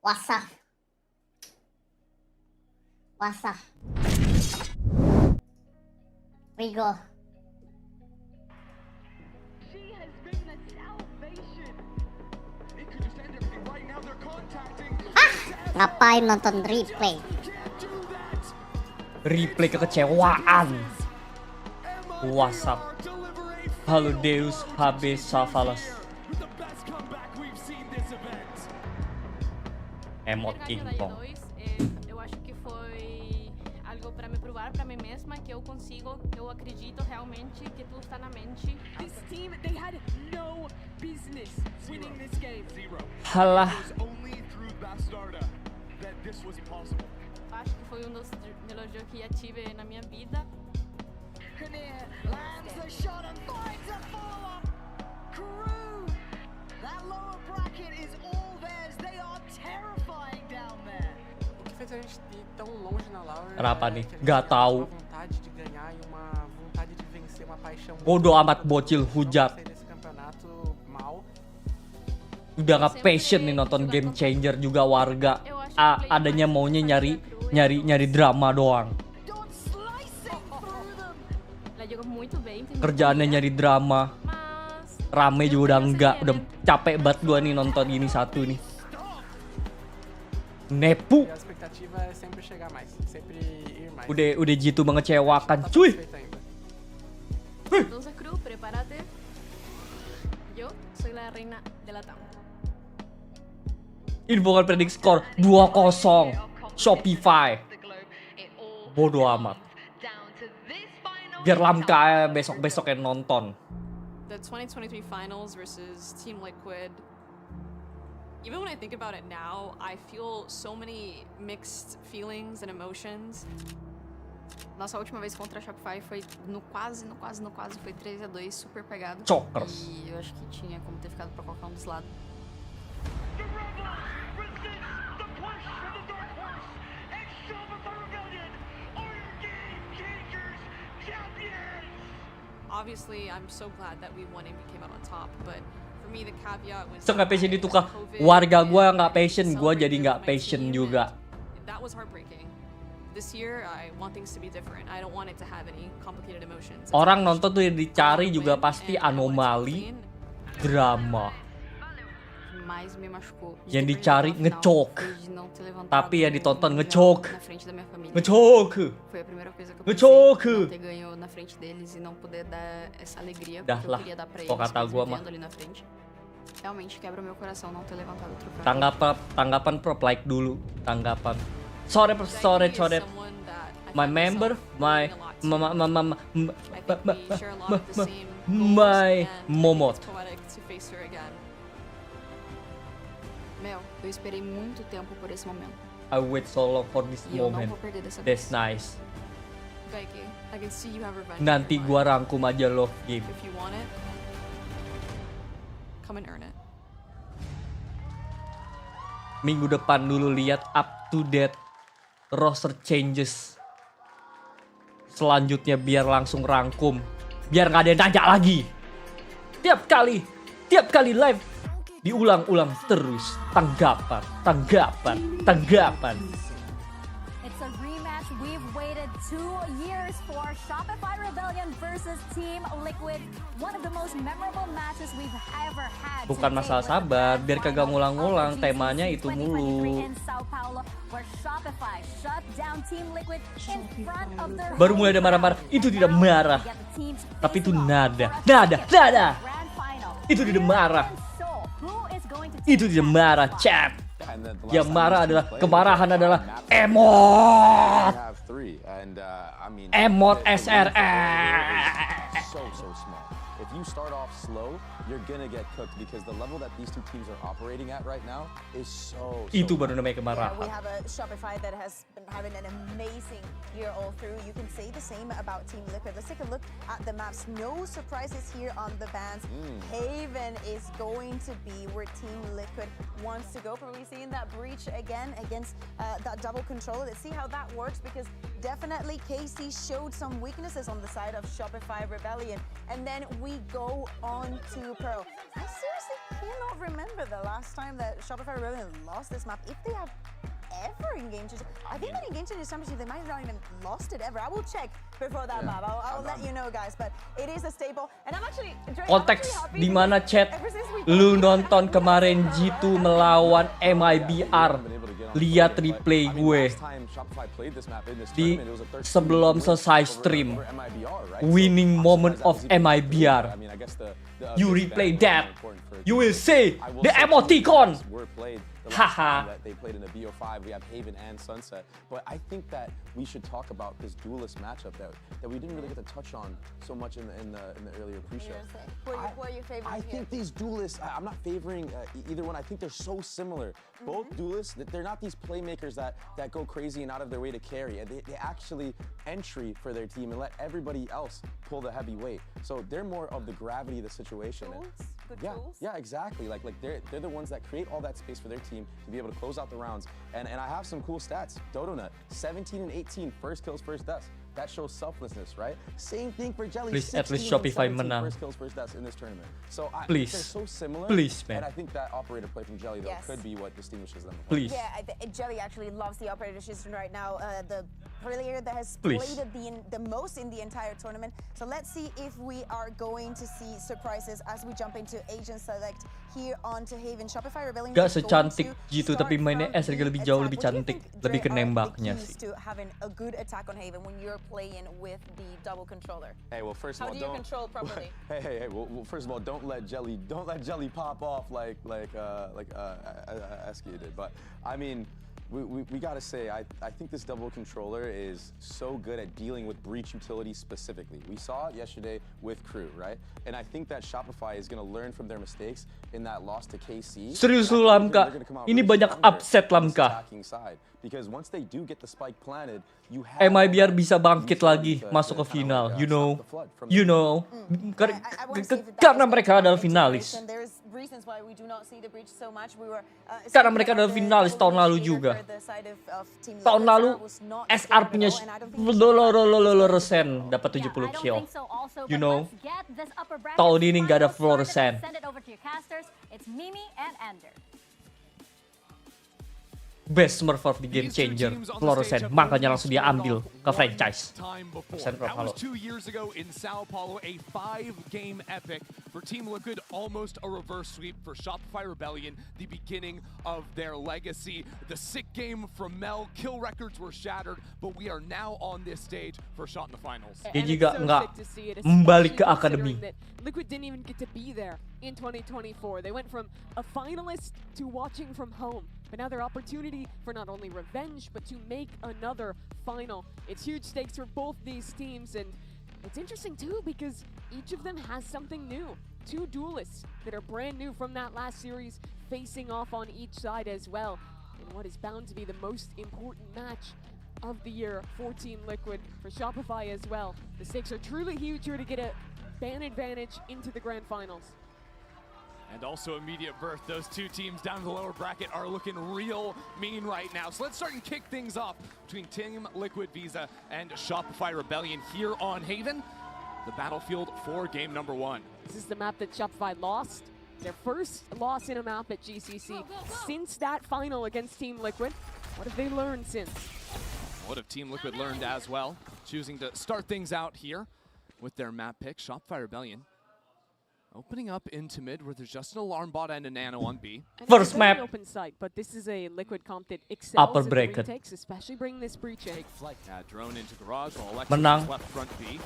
Wasah. Wasah. We go. Ngapain nonton replay? Replay kekecewaan. WhatsApp. Halo Deus HB Savalas. Emot King Kong. Eu acho que foi algo para me provar para mim mesma que eu consigo, eu acredito realmente que tudo está na mente. This team, they had no business winning this game. Halah. Acho que foi dos melhores jogos que já tive na minha vida. Lands the shot and finds a follow-up. Crew, that lower bracket is all theirs. They are terrifying down there. O que fez a gente ir tão longe na Laura? Kenapa nih? Gak tahu. Uma vontade de ganhar e uma vontade de vencer, uma paixão. Bodoh amat bocil hujat. Desse campeonato mal. Udah gak passion nih nonton game changer juga warga. Adanya maunya nyari drama doang. Kerjaannya nyari drama. Rame juga udah enggak. Udah capek banget gua nih nonton gini satu nih. Nepu. Udah gitu mengecewakan, cuy. Entonces, Cruz, prepárate. Yo soy la reina de la TAM. Infokan prediksi skor 2-0 Shopify. Bodoh amat. Biar Lamka besok-besok yang nonton. The 2023 finals versus Team Liquid. Even when I think about it now, I feel so many mixed feelings and emotions. Nossa última vez contra a Shopify foi no quase, foi 3-2, super pegado. Chokers. E eu acho que tinha como ter ficado pra qualquer um dos lados. Obviously, I'm so glad that we won and we came out on top, but for me the caveat was Nggak passion itu kah? Warga gua nggak passion, gua jadi nggak passion juga. That was heartbreaking. This year, I want things to be different. I don't want it to have any complicated emotions. Orang nonton tuh yang dicari juga pasti anomali, drama. Mas me machucou. Yang dicari ngecok. Tapi yang ditonton ngecok. Na frente da minha família. Ngecok. Foi a primeira coisa que eu Ngecok. pensei, não ter ganho na frente deles e não poder dar essa alegria que eu DAHLAH. queria dar pra eles, Kok kata mas gua me mah. vendo ali na frente. Realmente quebra meu coração não ter levantado o troféu. Tanggapan prop like dulu. Tanggapan. Sorry. My member, my momot. Mel, eu esperei muito tempo por esse momento. I wait so long for this E eu não moment. vou perder dessa That's vez. nice. Becky, I can see you have revenge. Nanti gua rangkum aja love game. If you want it, come and earn it. Minggu depan dulu lihat up to date roster changes. Selanjutnya biar langsung rangkum. Biar nggak ada yang nanya lagi. Tiap kali live diulang-ulang terus. Tanggapan. It's a rematch we've waited 2 years for. Shopify Rebellion versus Team Liquid. One of the most memorable matches we've ever had. Bukan masalah sabar, biar kagak ngulang-ngulang, temanya itu mulu. Baru mulai ada marah-marah, itu tidak marah. Tapi itu nada. Itu tidak marah. Itu tidak marah, chat. Yang marah adalah, kemarahan adalah emot. Emot SRS. If you start off slow, you're gonna get cooked because the level that these two teams are operating at right now is so Itu baru namanya Yeah, kemarahan. we have a Shopify that has been having an amazing year all through. You can say the same about Team Liquid. Let's take a look at the maps. No surprises here on the bans. Haven is going to be where Team Liquid wants to go. Probably seeing that breach again against that double controller. Let's see how that works because definitely KC showed some weaknesses on the side of Shopify Rebellion. And then we go on to Pro. I seriously cannot remember the last time that Shopify Rebellion lost this map. If they have ever in Game Changer, I think that in Game Changer Championship they might have not even lost it ever. I will check before that map. I'll let you know, guys. But it is a staple, and I'm actually Konteks di mana chat lu nonton kemarin G2 melawan MIBR. Lihat replay gue di sebelum selesai stream. Winning moment of MIBR. You replay that, you will see the emoticon. Haha. They played in the BO5. We have Haven and Sunset. But I think that we should talk about this duelist matchup that we didn't really get to touch on so much in the earlier pre-show. Who are your favorites? I think these duelists, I'm not favoring either one. I think they're so similar. Both duelists, they're not these playmakers that go crazy and out of their way to carry. They actually entry for their team and let everybody else pull the heavy weight. So they're more of the gravity of the situation. Good Yeah, tools. yeah, exactly. Like they're the ones that create all that space for their team to be able to close out the rounds. And I have some cool stats. Dodonut, 17 and 18, first kills, first deaths. That shows selflessness, right? Same thing for Jelly. Please, at least 16 and Shopify 17 menang. first kills, first deaths in this tournament. So I Please. think they're so similar. Please, man. And I think that operator play from Jelly though Yes. could be what distinguishes them. Please. Yeah, Jelly actually loves the operator system right now. The player that has Please. played it the most in the entire tournament. So let's see if we are going to see surprises as we jump into Asian Select here onto Haven. Shopify Rebellion. Gak is going secantik to gitu, start tapi mainnya from SRG the lebih jauh attack. lebih What do you cantik, think, lebih ke Dre, are the nembaknya keys sih. to having a good attack on Haven when you're playing with the double controller? Hey, well, first of How all, do you don't control properly? Hey. Well, first of all, don't let Jelly pop off like Eskia did. But I mean, we gotta say, I think this double controller is so good at dealing with breach utility specifically. We saw it yesterday with Crew, right? And I think that Shopify is gonna learn from their mistakes in that loss to KC. Serius lu, Lamka? Ini banyak upset, Lamka. Because once they do get the spike planted, you have MIBR bisa bangkit lagi masuk ke final, you know, karena mereka adalah finalis. Karena mereka adalah finalis tahun lalu juga. Tahun lalu SR punya fluorescent dapat 70 kill, you know. Tahun ini nggak ada fluorescent. Best Smurf of the Game Changer, fluorescent, makanya langsung dia ambil ke franchise. That was 2 years ago in Sao Paulo, a 5-game epic for Team Liquid, almost a reverse sweep for Shopify Rebellion, the beginning of their legacy. The sick game from Mel, kill records were shattered, but we are now on this stage for Shot in the finals. Dia juga nggak balik ke akademi. Liquid didn't even get to be there in 2024. They went from a finalist to watching from home. But now their opportunity for not only revenge, but to make another final. It's huge stakes for both these teams, and it's interesting too because each of them has something new. 2 duelists that are brand new from that last series facing off on each side as well. In what is bound to be the most important match of the year for Team Liquid, for Shopify as well. The stakes are truly huge here to get a ban advantage into the grand finals. And also immediate birth, those 2 teams down in the lower bracket are looking real mean right now. So let's start and kick things off between Team Liquid Visa and Shopify Rebellion here on Haven, the battlefield for game number 1. This is the map that Shopify lost. Their first loss in a map at GCC since that final against Team Liquid. What have they learned since? What have Team Liquid learned as well? Choosing to start things out here with their map pick, Shopify Rebellion. Opening up into mid where there's just an alarm bot and a nano on B. First map. Open site, but this is a Liquid comp that excels Upper in the bracket. retakes, especially bringing this breach in. Yeah, drone into garage while Alexis Menang. is left front B.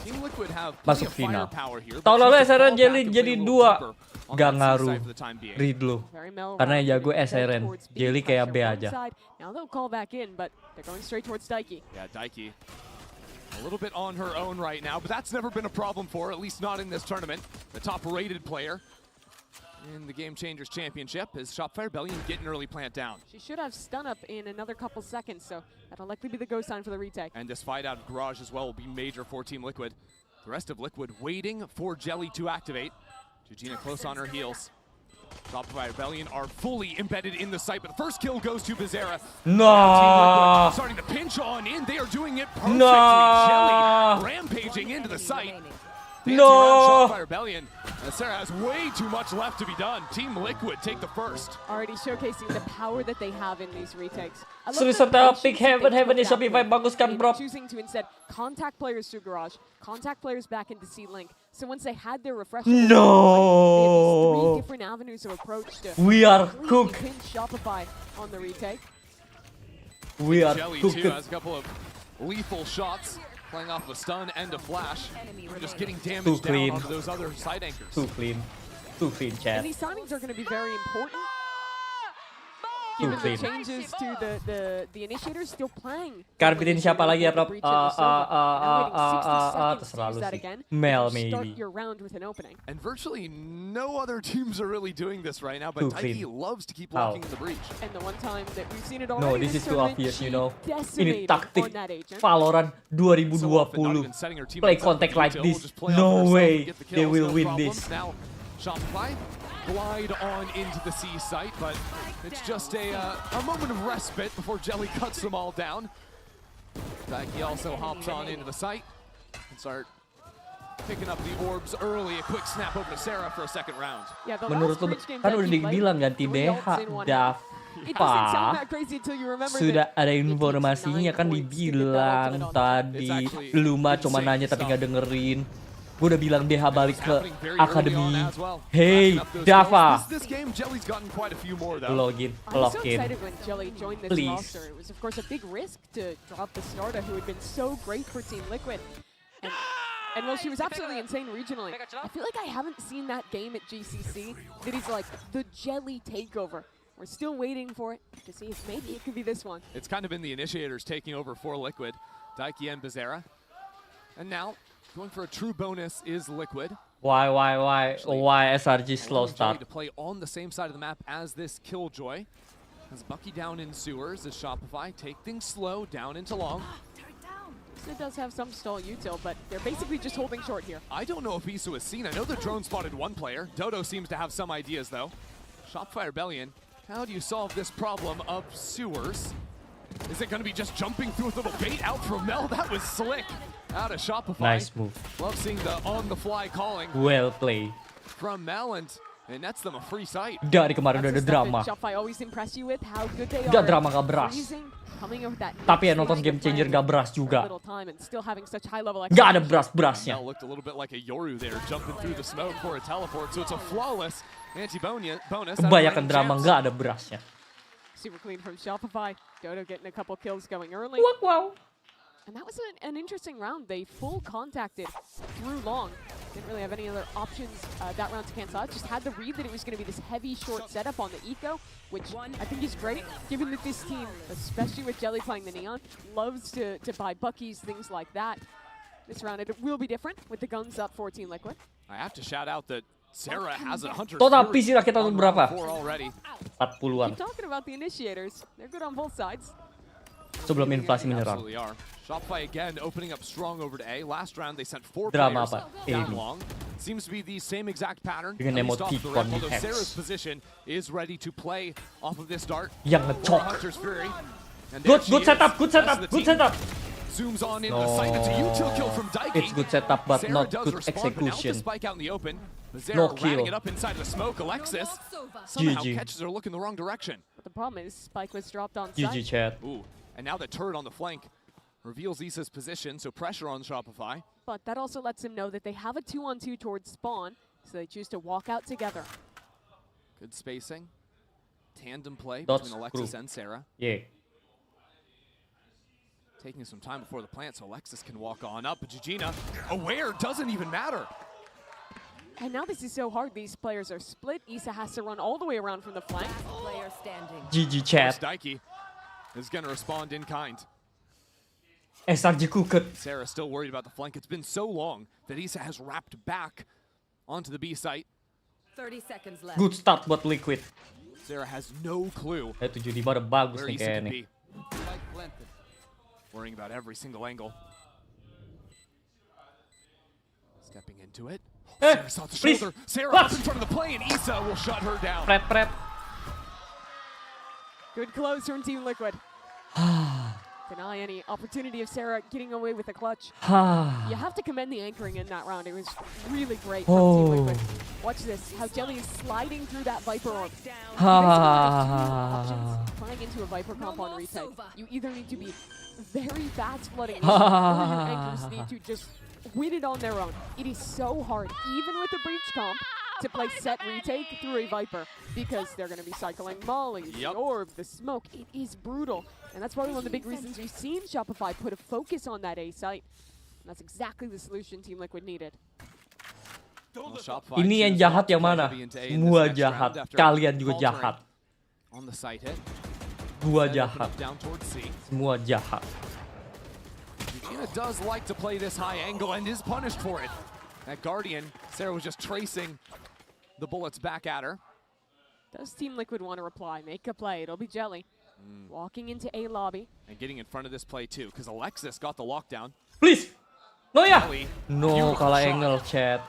Team Liquid have Masuk plenty of final. firepower here. Tahun lalu SRN but choose to fall jadi back and play a little 2, deeper on gak the C ngaruh. side for the time being. Read lu. Very mellow Karena round, jago moving SRN, towards B, Jelly kayak B pressure aja. one side. Now they'll call back in, but they're going straight towards Daiki. Yeah, Daiki a little bit on her own right now, but that's never been a problem for her, at least not in this tournament. The top-rated player in the Game Changers Championship is Shopify Rebellion getting early plant down. She should have stun up in another couple seconds, so that'll likely be the go sign for the retake. And this fight out of garage as well will be major for Team Liquid. The rest of Liquid waiting for Jelly to activate. Georgina close on her heels. Shopify Rebellion are fully embedded in the site, but the first kill goes to Bizarra. No. Starting to pinch on in. They are doing it perfectly. No. Jelly rampaging into the site. dancing No. around Shopify Rebellion. Sarah has way too much left to be done. Team Liquid take the first. Already showcasing the power that they have in these retakes. I love Serius the hotel, patience pick that they heaven, took heaven is that Shopify, with, bagus kan, in bro. choosing to instead contact players through garage, contact players back into C-Link. So once they had their refresher, they had these 3 different avenues of approach to We are completely cooked. pin Shopify on the retake. We are Jelly cooked. too has a couple of lethal shots, playing off a stun and a flash. Just getting damage down clean. onto those other side anchors. Too clean. Too clean, And chat. these signings are going to be very important. Too Given the clean. changes to the initiators still playing. Karbitin siapa lagi ya, Prof? Terserah Terserah lu sih. again. Mel, Start maybe. your round with an opening. And virtually no other teams are really doing this right now, but Too Taiki clean. loves to keep How? locking in the breach. And the one time that we've seen it No, already, this is too obvious, you know. Ini decimated taktik on that agent. Valorant So often, not 2020. even setting her Play teammates up contact for like detail, this. just play off No herself way and get the they kills, will no win problems. this. Now, Shopify glide on into the C site, but it's just a moment of respite before Jelly cuts them all down. Taiki also hops on into the site and start picking up the orbs early. A quick snap over to Sarah for a second round. Yeah, the Menurut last lu, bridge game kan that udah he played, dibilang ganti 3 DH, ults in 1 half. It doesn't sound Dava. that crazy until you remember Sudah that ada it takes informasinya 9 kan points to get that dibilang ultimate on tadi. It's actually Lu mah cuma insane nanya tapi stuff. nggak dengerin. Gue udah bilang DH balik ke Happening very early on akademi. as well. Hey, Racking up those Dava. kills. This game, Jelly's gotten quite a few more though. Login, I was so login. excited when Jelly joined this Please. roster. It was, of course, a big risk to drop the starter who had been so great for Team Liquid. And while she was absolutely insane regionally, I feel like I haven't seen that game at GCC that is like the Jelly takeover. We're still waiting for it to see if maybe it could be this one. It's kind of been the initiators taking over for Liquid, Taiki and Bizarra. And now, going for a true bonus is Liquid. Why SRG slow Allowing Jelly start? to play on the same side of the map as this Killjoy. As Bucky down in sewers, as Shopify take things slow down into long. So it does have some stall util, but they're basically just holding short here. I don't know if Isu has seen. I know the drone spotted 1 player. Dodo seems to have some ideas though. Shopify Rebellion, how do you solve this problem of sewers? Is it going to be just jumping through with a little bait out from Mel? That was slick. Out of Shopify. Nice move. Love seeing the on-the-fly calling Well played. from Mel, and nets them a free sight. Dari kemarin udah ada That's the stuff drama. that Shopify always impress you with, how good they Gak are. drama, gak beras. Freezing, coming in with that Tapi ya next nonton stage game to changer plan gak beras for a juga. little time and still having such high level Gak ada execution. beras-berasnya. Mel looked a little bit like a Yoru there, jumping through the smoke for a teleport, so it's a flawless anti-bonus. Kebanyakan drama gak ada berasnya. Super clean from Shopify. Dodo getting a couple kills going early. Wow. And that was an interesting round. They full contacted through long. Didn't really have any other options that round to cancel out. Just had the read that it was going to be this heavy short setup on the eco, which I think is great, given that this team, especially with Jelly playing the Neon, loves to buy Buckies, things like that. This round it will be different with the guns up 14 Liquid. I have to shout out that Sarah has a Hunter's Total Fury PC rakyat tahun on berapa? round 4 already. 40-an. Keep talking about the initiators. They're good on both sides. Sebelum inflasi menyerang. Absolutely are. Shopify again opening up strong over to A. Last round they sent 4 Drama players apa? down Amy. long. Seems to be the same exact pattern. Dengan at least off the emoticon rip, although Hex. Sarah's position is ready to play off of this dart. Yang for ngecok. Hunter's Fury. And there she Good is. setup, good Rest setup, of the good team setup. Zooms on into the site. It's a util kill from Daiki. It's good setup, but Sarah not does good respond, but now with execution. the spike out in the open. Bizarra No kill. ratting it up inside of the smoke. Alexis somehow GG. catches her looking the wrong direction. But the problem is Spike was dropped on GG site. chat. Ooh, and now the turret on the flank reveals Isa's position, so pressure on Shopify. But that also lets them know that they have a 2-on-2 towards spawn, so they choose to walk out together. Good spacing. Tandem play Dots between Alexis crew. and Sarah. Yeah. Taking some time before the plant so Alexis can walk on up, but Gigina, aware, doesn't even matter. And now this is so hard. These players are split. Isa has to run all the way around from the flank. Player standing. GG Course, chat. Daiki is going to respond in kind. SRG cooked. Sarah still worried about the flank. It's been so long that Isa has wrapped back onto the B site. 30 seconds left. Good start buat Liquid. Sarah has no clue 75 udah bagus where nih Isa kayaknya could nih. be. Worrying about every single angle. Stepping into it. Sarah saw the please. shoulder. Sarah What? up in front of the play, and Isa will shut her down. Pret. Good close from Team Liquid. deny any opportunity of Sarah getting away with a clutch. You have to commend the anchoring in that round. It was really great from Team Liquid. Watch this, how Jelly is sliding through that Viper orb. You basically have two options flying into a Viper comp on retake. You either need to be very fast flooding or your anchors need to just win it on their own. It is so hard, even with a breach comp, to play set retake through a Viper because they're going to be cycling mollies, the orb, the smoke. It is brutal. And that's probably one of the big reasons we've seen Shopify put a focus on that A site. And that's exactly the solution Team Liquid needed. Ini yang jahat yang mana? Semua jahat. Kalian juga jahat. Gua jahat. Semua jahat. Gina does like to play this high angle and is punished for it. That Guardian, Sarah was just tracing the bullets back at her. Does Team Liquid want to reply? Make a play. It'll be Jelly. Walking into A lobby. And getting in front of this play too, because Alexis got the lockdown. Please! No ya! Jelly, No, kalah angle chat.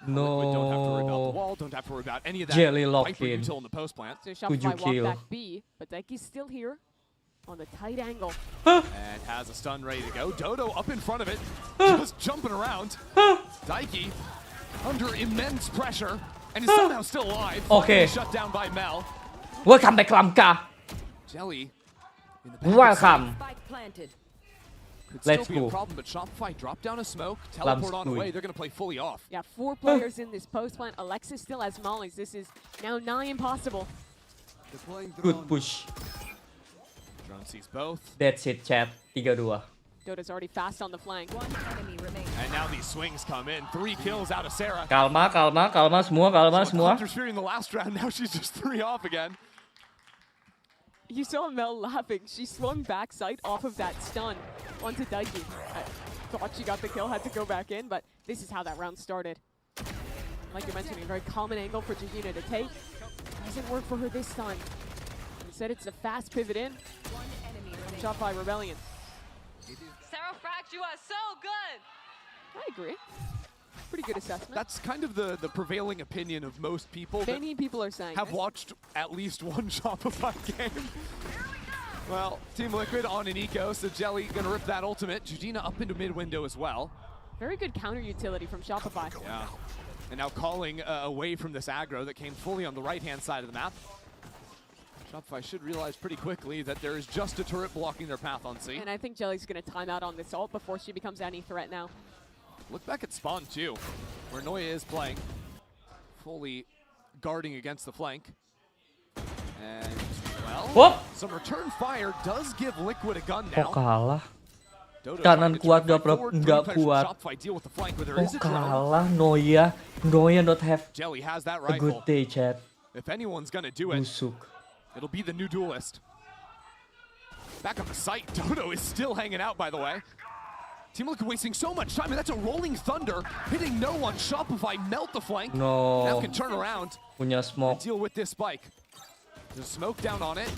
Liquid don't have to worry about the No. wall, don't have to worry about any of that. Jelly locked Viper in. util in the post plant. So Shopify walk kill? back B, but Daiki's still here on the tight angle. And has a stun ready to go. Dodo up in front of it, just jumping around. Daiki under immense pressure and is somehow still alive. Okay. Shut down by Mel. Welcome back, Lamka. Jelly in the back. Welcome. Could Let's still be go. a problem, but Shopify drop down a smoke, teleport on away. They're going to play fully off. Yeah, 4 players in this post plant. Alexis still has mollies. This is now nigh impossible. Good push. Drone sees both. That's it, chat. 3-2. Dodo's already fast on the flank. And now these swings come in. 3 kills out of Sarah. Kalma, kalma, kalma semua, kalma semua. Hunter's Fury in the last round. Now she's just 3 off again. You saw Mel laughing. She swung backside off of that stun onto Daiki. I thought she got the kill, had to go back in, but this is how that round started. Like you're mentioning, a very common angle for Georgina to take. Doesn't work for her this time. Instead, it's a fast pivot in. Shopify Rebellion. Sarah Frax, you are so good. I agree. Pretty good assessment. That's kind of the prevailing opinion of most people. Many people are saying have this. watched at least one Shopify game. Well, Team Liquid on an eco, so Jelly gonna rip that ultimate. Georgina up into mid window as well. Very good counter utility from Shopify. Yeah. And now calling away from this aggro that came fully on the right-hand side of the map. Shopify should realize pretty quickly that there is just a turret blocking their path on C. And I think Jelly's going to time out on this ult before she becomes any threat now. Look back at spawn too, where Noya is playing, fully guarding against the flank. And, well, some return fire does give Liquid a gun now. Kok kalah? Dodo Kanan trying to kuat try to gak bro, forward nggak pressure kuat. Shopify deal with the flank, but there Kok is a drone. kalah Noya? Noya not have Jelly has that a rifle. good day, chat. If anyone's gonna do it, Busuk. it'll be the new duelist. Back on the site, Dodo is still hanging out, by the way. Team Liquid wasting so much time, and that's a rolling thunder hitting no one. Shopify melt the flank. No. Now can turn around Punya and smoke. deal with this spike. There's smoke down on it.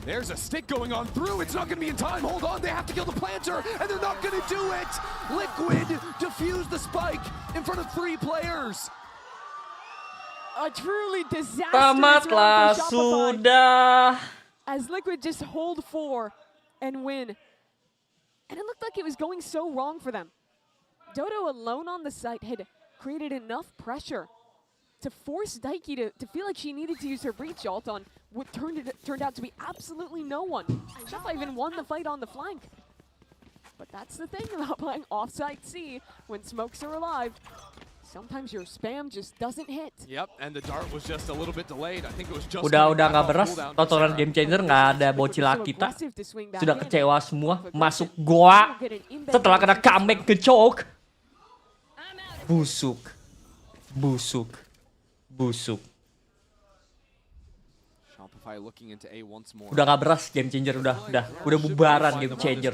There's a stick going on through. It's not going to be in time. Hold on. They have to kill the planter, and they're not going to do it. Liquid defuse the spike in front of 3 players. A truly disastrous Tamatlah round for Shopify. sudah. As Liquid just hold 4 and win. And it looked like it was going so wrong for them. Dodo alone on the site had created enough pressure to force Daiki to feel like she needed to use her breach ult on what turned out to be absolutely no one. Shopify even won the fight on the flank. But that's the thing about playing offsite C when smokes are alive. Sometimes your spam just doesn't hit. Yep, and the dart was just a little bit delayed. I think it was just Udah coming back nggak off beres. cooldown for Tontonan Sarah. game changer nggak ada bocila kita. Aggressive to swing back Sudah in. kecewa semua. Masuk goa. Setelah kena comeback ke choke. Busuk. Busuk. Busuk. Shopify looking into A once more. Udah nggak beres game changer. Udah bubaran game changer.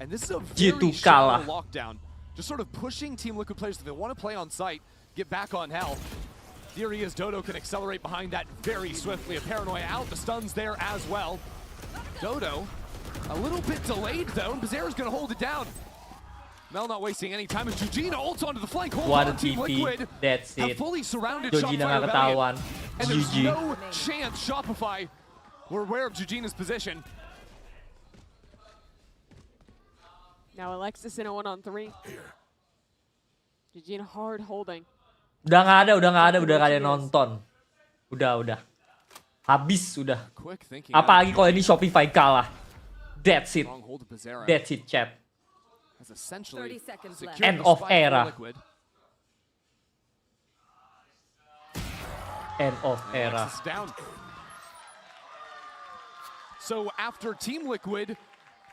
And this is a Gitu very shallow kalah. lockdown. Just sort of pushing Team Liquid players, if they want to play on site, get back on hell. Theory is Dodo can accelerate behind that very swiftly. A Paranoia out, the stun's there as well. Dodo, a little bit delayed though, and Bazera's going to hold it down. Mel not wasting any time, as Georgina ults onto the flank. Hold What on, a Team TP. Liquid That's have it. fully surrounded Georgina Shopify nggak ketahuan. Rebellion. And there's GG. no chance Shopify were aware of Georgina's position. Now Alexis in a 1-on-3. GG hard holding. Udah nggak ada yang nonton. Udah. Habis sudah. Apalagi kalau ini Shopify kalah. That's it. That's it, chat. End of era. End of era. So after Team Liquid,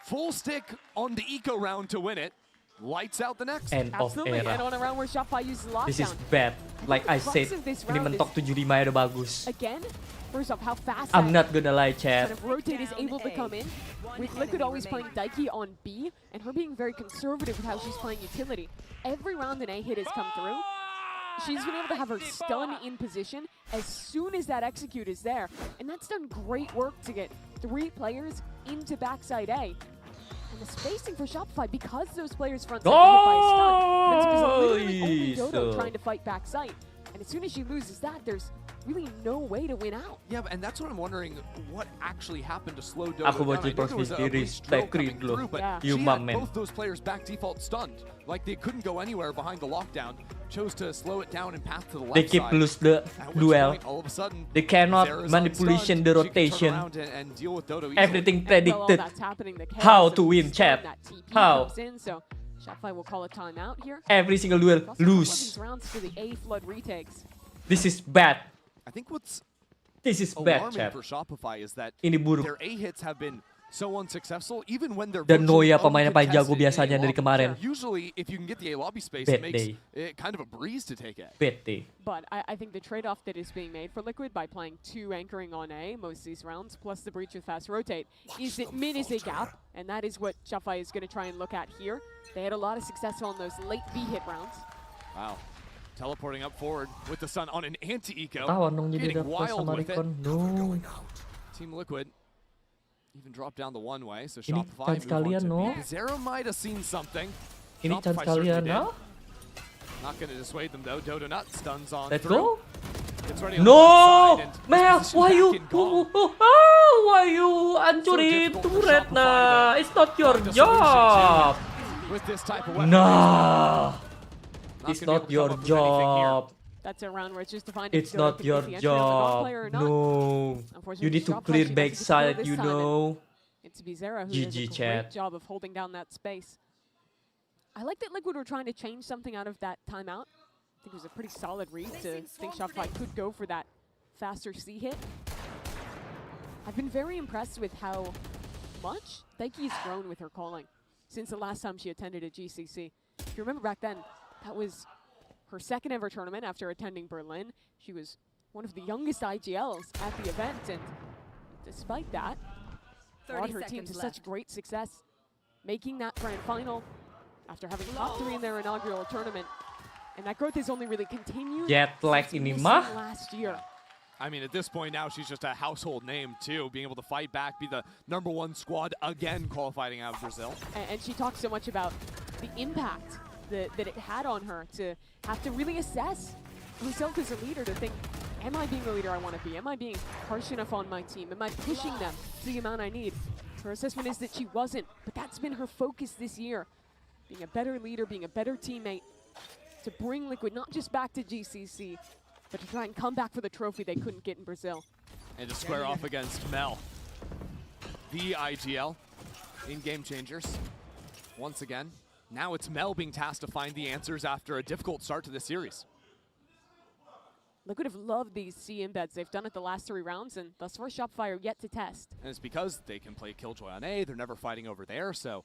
full stick on the eco round to win it. Lights out the next. End of Absolutely. era. And on a round where Shopify uses lockdown. This is bad. Like I said, ini mentok 75 udah bagus. Again, first off, how fast I'm not gonna lie, chat. kind of rotate is able to come in. With Liquid always playing Daiki on B, and her being very conservative with how she's playing utility. Every round an A hit has come through. She's been able to have her stun in position as soon as that execute is there. And that's done great work to get 3 players into backside A. And the spacing for Shopify, because those players front side hit by a stun, that's because literally only Dodo trying to fight backside. And as soon as she loses that, there's really no way to win out. Yeah, and that's what I'm wondering, what actually happened to slow Dodo Aku down. buat Frostmisty respect read lo. You She my had man. both those players back default stunned. Like they couldn't go anywhere behind the lockdown. Chose to slow it down and path to the left They keep side. lose the At which duel. point, all of a sudden, They cannot Zara's manipulation unstunned. the She can turn rotation. around and deal with Dodo easily. Everything And while all predicted. that's happening, the chaos How of to the win, storm, chat. that TP How? comes in, so Shopify will call a timeout here. Every single duel Plus, a couple of lose. these rounds to the A flood retakes. This is bad. I think what's This is bad, alarming chat. for Shopify is that Ini buruk. their A hits have been so unsuccessful, even when they're Dan virtually Noya pemainnya paling jago uncontested in biasanya A dari lobby. kemarin. Usually, if you can get the A lobby space, Bad it makes day. it kind of a breeze to take it. PT. But I think the trade-off that is being made for Liquid by playing 2 anchoring on A most of these rounds, plus the breach with fast rotate, is that mid is a gap, and that is what Shopify is going to try and look at here. They had a lot of success on those late B hit rounds. Wow. Teleporting up forward with the sun on an anti-eco. Tawan dong jadi Getting dapat wild sama with it. Recon. No. Team Liquid even dropped down the one way, so Ini Shopify chance move on kalian, to no? B. Zero might have seen something. Ini chance Shopify certainly kalian, did. no? Not going to dissuade them though. Dodo not stuns on Let's through. go. Gets ready on the left No, side, and this Mel, position why back you, in goal. why you hancurin difficult for turret? Shopify Nah, to it's not your find a solution job. With this type of weapon. Nah, it's gonna not be your able to come up with anything here. job. That's a round where it's just defined if It's Dodo not can your take the entry on the non job. player or not. No, Unfortunately, you need to Shopify, clear she doesn't get to clear backside. this You time, and know. It's Bizarra who GG, does a great chat. job of holding down that space. I like that Liquid were trying to change something out of that timeout. I think it was a pretty solid read to think Shopify could go for that faster C hit. I've been very impressed with how much Daiki has grown with her calling since the last time she attended a GCC. If you remember back then, that was her second ever tournament after attending Berlin. She was one of the youngest IGLs at the event, and despite that, brought her team to such great success, making that grand final after having top 3 in their inaugural tournament. And that growth has only really continued Jet lag since ini missing mah. last year. I mean, at this point now, she's just a household name, too. Being able to fight back, be the #1 squad again, qualifying out of Brazil. And she talks so much about the impact that it had on her to have to really assess herself as a leader, to think, am I being the leader I want to be? Am I being harsh enough on my team? Am I pushing them to the amount I need? Her assessment is that she wasn't, but that's been her focus this year. Being a better leader, being a better teammate, to bring Liquid not just back to GCC, but to try and come back for the trophy they couldn't get in Brazil. And to square off against Mel. The IGL in Game Changers. Once again, now it's Mel being tasked to find the answers after a difficult start to the series. Liquid have loved these C embeds. They've done it the last 3 rounds, and thus far Shopify are yet to test. And it's because they can play Killjoy on A, they're never fighting over there, so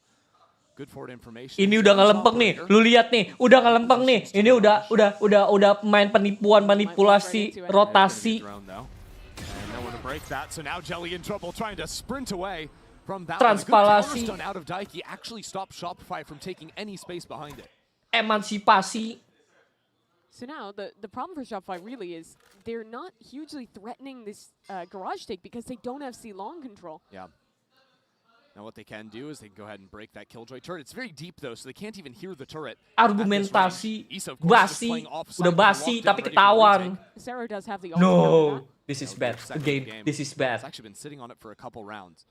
good forward information. Ini udah nggak lempeng nih, lu lihat nih, udah nggak lempeng nih. Ini udah pemain penipuan, manipulasi, rotasi. And no one to break that, so now Jelly in trouble trying to sprint away from that. Transpalasi. Good counterstun out of Daiki actually stopped Shopify from taking any space behind it. Emansipasi. So now the problem for Shopify really is they're not hugely threatening this garage take because they don't have C long control. Yeah. Now what they can do is they can go ahead and break that Killjoy turret. It's very deep though, so they can't even hear the turret. Argumentasi Issa, of course, just basi, playing offside udah with the basi lockdown tapi ready for ketahuan. retake. Sarah does have the ult counter No, that. this is Yeah, bad. second Again, game. this is bad. It's actually been sitting on it for a couple rounds.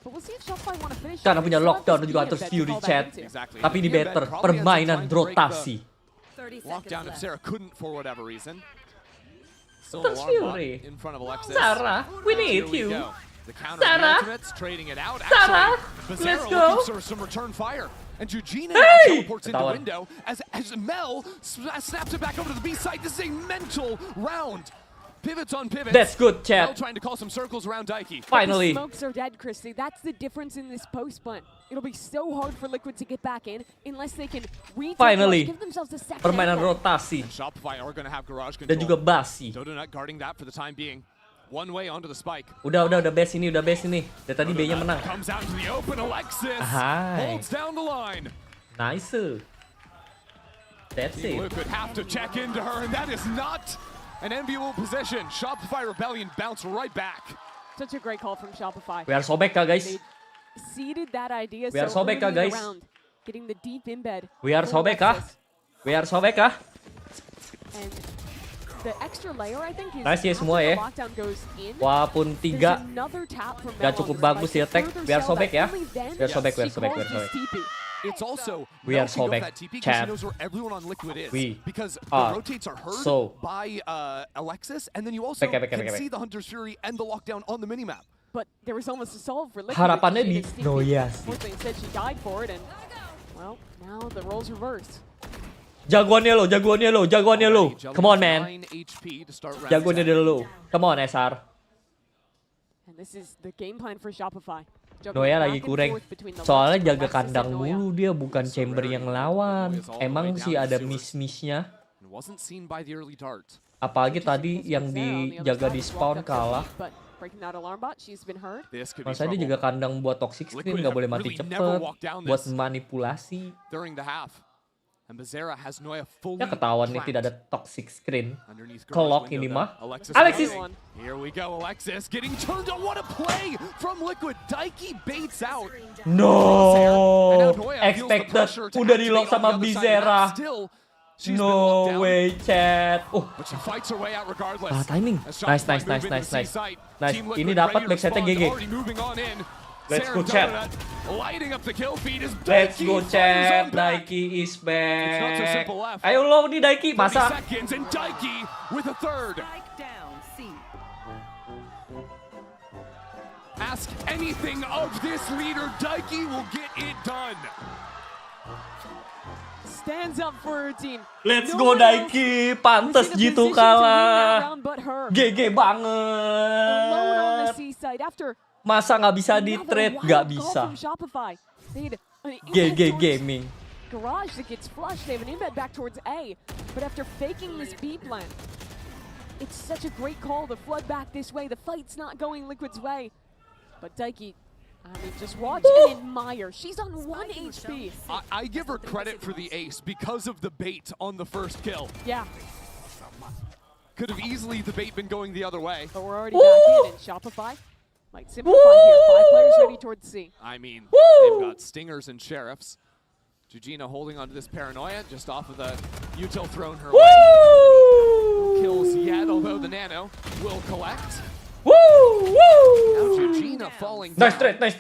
But we'll see if Shopify want to finish. Karena punya Still have lockdown this dan juga B Hunter's embed to Fury fall back chat. into. Exactly. Tapi di The embed better probably permainan ends up trying to break rotasi. the lockdown if Sarah couldn't for whatever reason. Still Hunter's an alarm bot Fury. in front of Alexis. Sarah, we Here need we you. go. The counter Sarah. ultimates, trading it out. Sarah, Actually, let's Bazera go. looking for some return fire. And Eugenia Hey! now teleports into Ketahuan. window as Mel snaps it back over to the B side. This is a mental round. Pivots on pivots. That's good, Mel chat. trying to call some circles around Daiki. Finally. The smokes are dead, Christy. That's the difference in this post punt. It'll be so hard for Liquid to get back in unless they can retake Finally. rush, give themselves a second Permainan angle. rotasi. Shopify are going to have garage Dan control. juga basi. Dodo not guarding that for the time being. One way onto the spike. Udah base ini, Dari tadi B-nya menang. Comes out to the open. Alexis Ahai. holds down the line. Nice. That's Team it. Liquid have to check into her, and that is not an enviable position. Shopify Rebellion bounce right back. Such a great call from Shopify. We are sobek kah, guys? They seeded that idea We are so sobek early kah, in the guys? round, getting the deep embed. We are for sobek kah? Alexis. We are sobek kah? And the extra layer, I think, is Nice ya after semua the ya. lockdown goes in, Walaupun there's 3 another tap from gak Mel cukup on the bagus spike ya to tag. further Biar sell sobek that ya. only then Biar sobek, she biar sobek, calls biar this sobek. TP. It's also We Mel are can go sobek, for that TP because chat. she knows where everyone on Liquid is. We Because the are rotates are heard so by Alexis, and then you also Back. can see the Hunter's Fury and the lockdown on the minimap. But there was almost a solve for Liquid. Harapannya She di needed TP. Noyas. Unfortunately, instead she died for it, and well, now the roles reverse. Jagoannya lo. Come on, man. 9 HP to start round Jagoannya 10. dulu. Come on, SR. And this is the game plan for Shopify. Noya lagi kurang. Soalnya jaga kandang dulu dia, bukan chamber yang lawan. Emang sih ada miss-missnya. And wasn't seen by the early dart. Apalagi tadi yang dijaga di spawn kalah. Breaking that alarm bot, she's been heard. This could be Masa dia trouble. jaga kandang buat toxic screen, Liquid nggak have boleh mati really never cepet, walked down buat this manipulasi. during the half. And Bazera has Noya fully Ya ketahuan nih trapped tidak ada toxic screen. underneath Kelok garage ini window mah. there. Alexis! Here we go, Alexis getting turned on. What a play from Liquid. Daiki baits out. No! Expected. Udah di lock sama Bizera. No way, chat. But she fights her way out regardless. Timing. As Nice. Shopify move into the C site. Nice. Team Ini Liquid dapat ready to backside-nya respond, GG. already moving on in. Let's Sarah go, chat. Donut lighting up the kill feed as Let's Daiki go, fires chat. on back. Daiki is It's not so back. simple left. Ayo lo nih Daiki, 30 masa? seconds and Daiki with a third. Ask anything of this leader, Daiki will get it done. Stands up for her team. Let's No go one else Daiki. Pantes was in a gitu position to win that kalah. round but her. GG Alone on the banget. seaside after Masa nggak bisa di another trade? wild Nggak call bisa. from Shopify. They had an GG embed towards Gaming. Garage that gets flushed. They have an embed back towards A. But after faking this B plant, it's such a great call to flood back this way. The fight's not going Liquid's way. But Daiki, I mean, just watch and admire. She's on 1 HP. I give her credit for the ace because of the bait on the first kill. Yeah, Could have easily the bait been going the other way. but we're already back in, and Shopify might simplify here. 5 players ready towards C. I mean, they've got stingers and sheriffs. Jujina holding onto this paranoia just off of the util thrown her way. Woo! Kills yet, although the nano will collect. Woo! Now Woo! Jujina falling down. Nice trade. Aduh,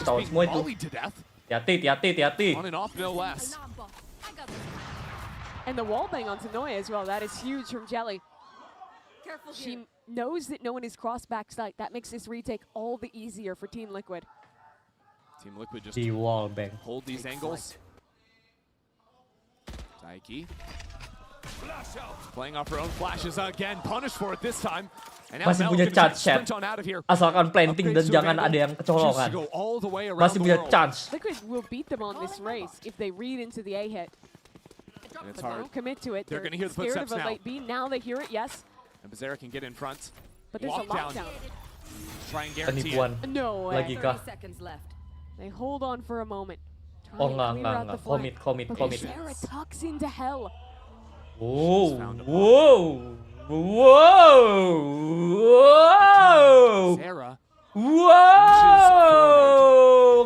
ketahuan semua itu. Volleyed to death. Hati-hati. On and off, no less. And the wall bang onto Noya as well. That is huge from Jelly. She knows that no one is cross backside. That makes this retake all the easier for Team Liquid. Team Liquid just Di wall bang. hold these angles. Daiki. Playing off her own flashes again. Punished for it this time. And now Masih Mel punya gonna chance, chat. sprint on out of here. Asalkan planting dan Upgrades to jangan available. ada yang Chooses kecolongan. to go all the way around Masih the punya world. chance. Liquid will beat them on this race if they read into the A hit. And it's But they hard. don't commit to it. They're gonna hear the scared footsteps of a now. late B. Now they hear it, yes. And Bazera can get in front. But there's a lockdown. Try and guarantee it. Penipuan. No way. Lagi kah? They hold on for a moment. Try Oh and enggak. clear out the flank. Commit. But Sarah tucks into hell. Wow. Sarah Wow.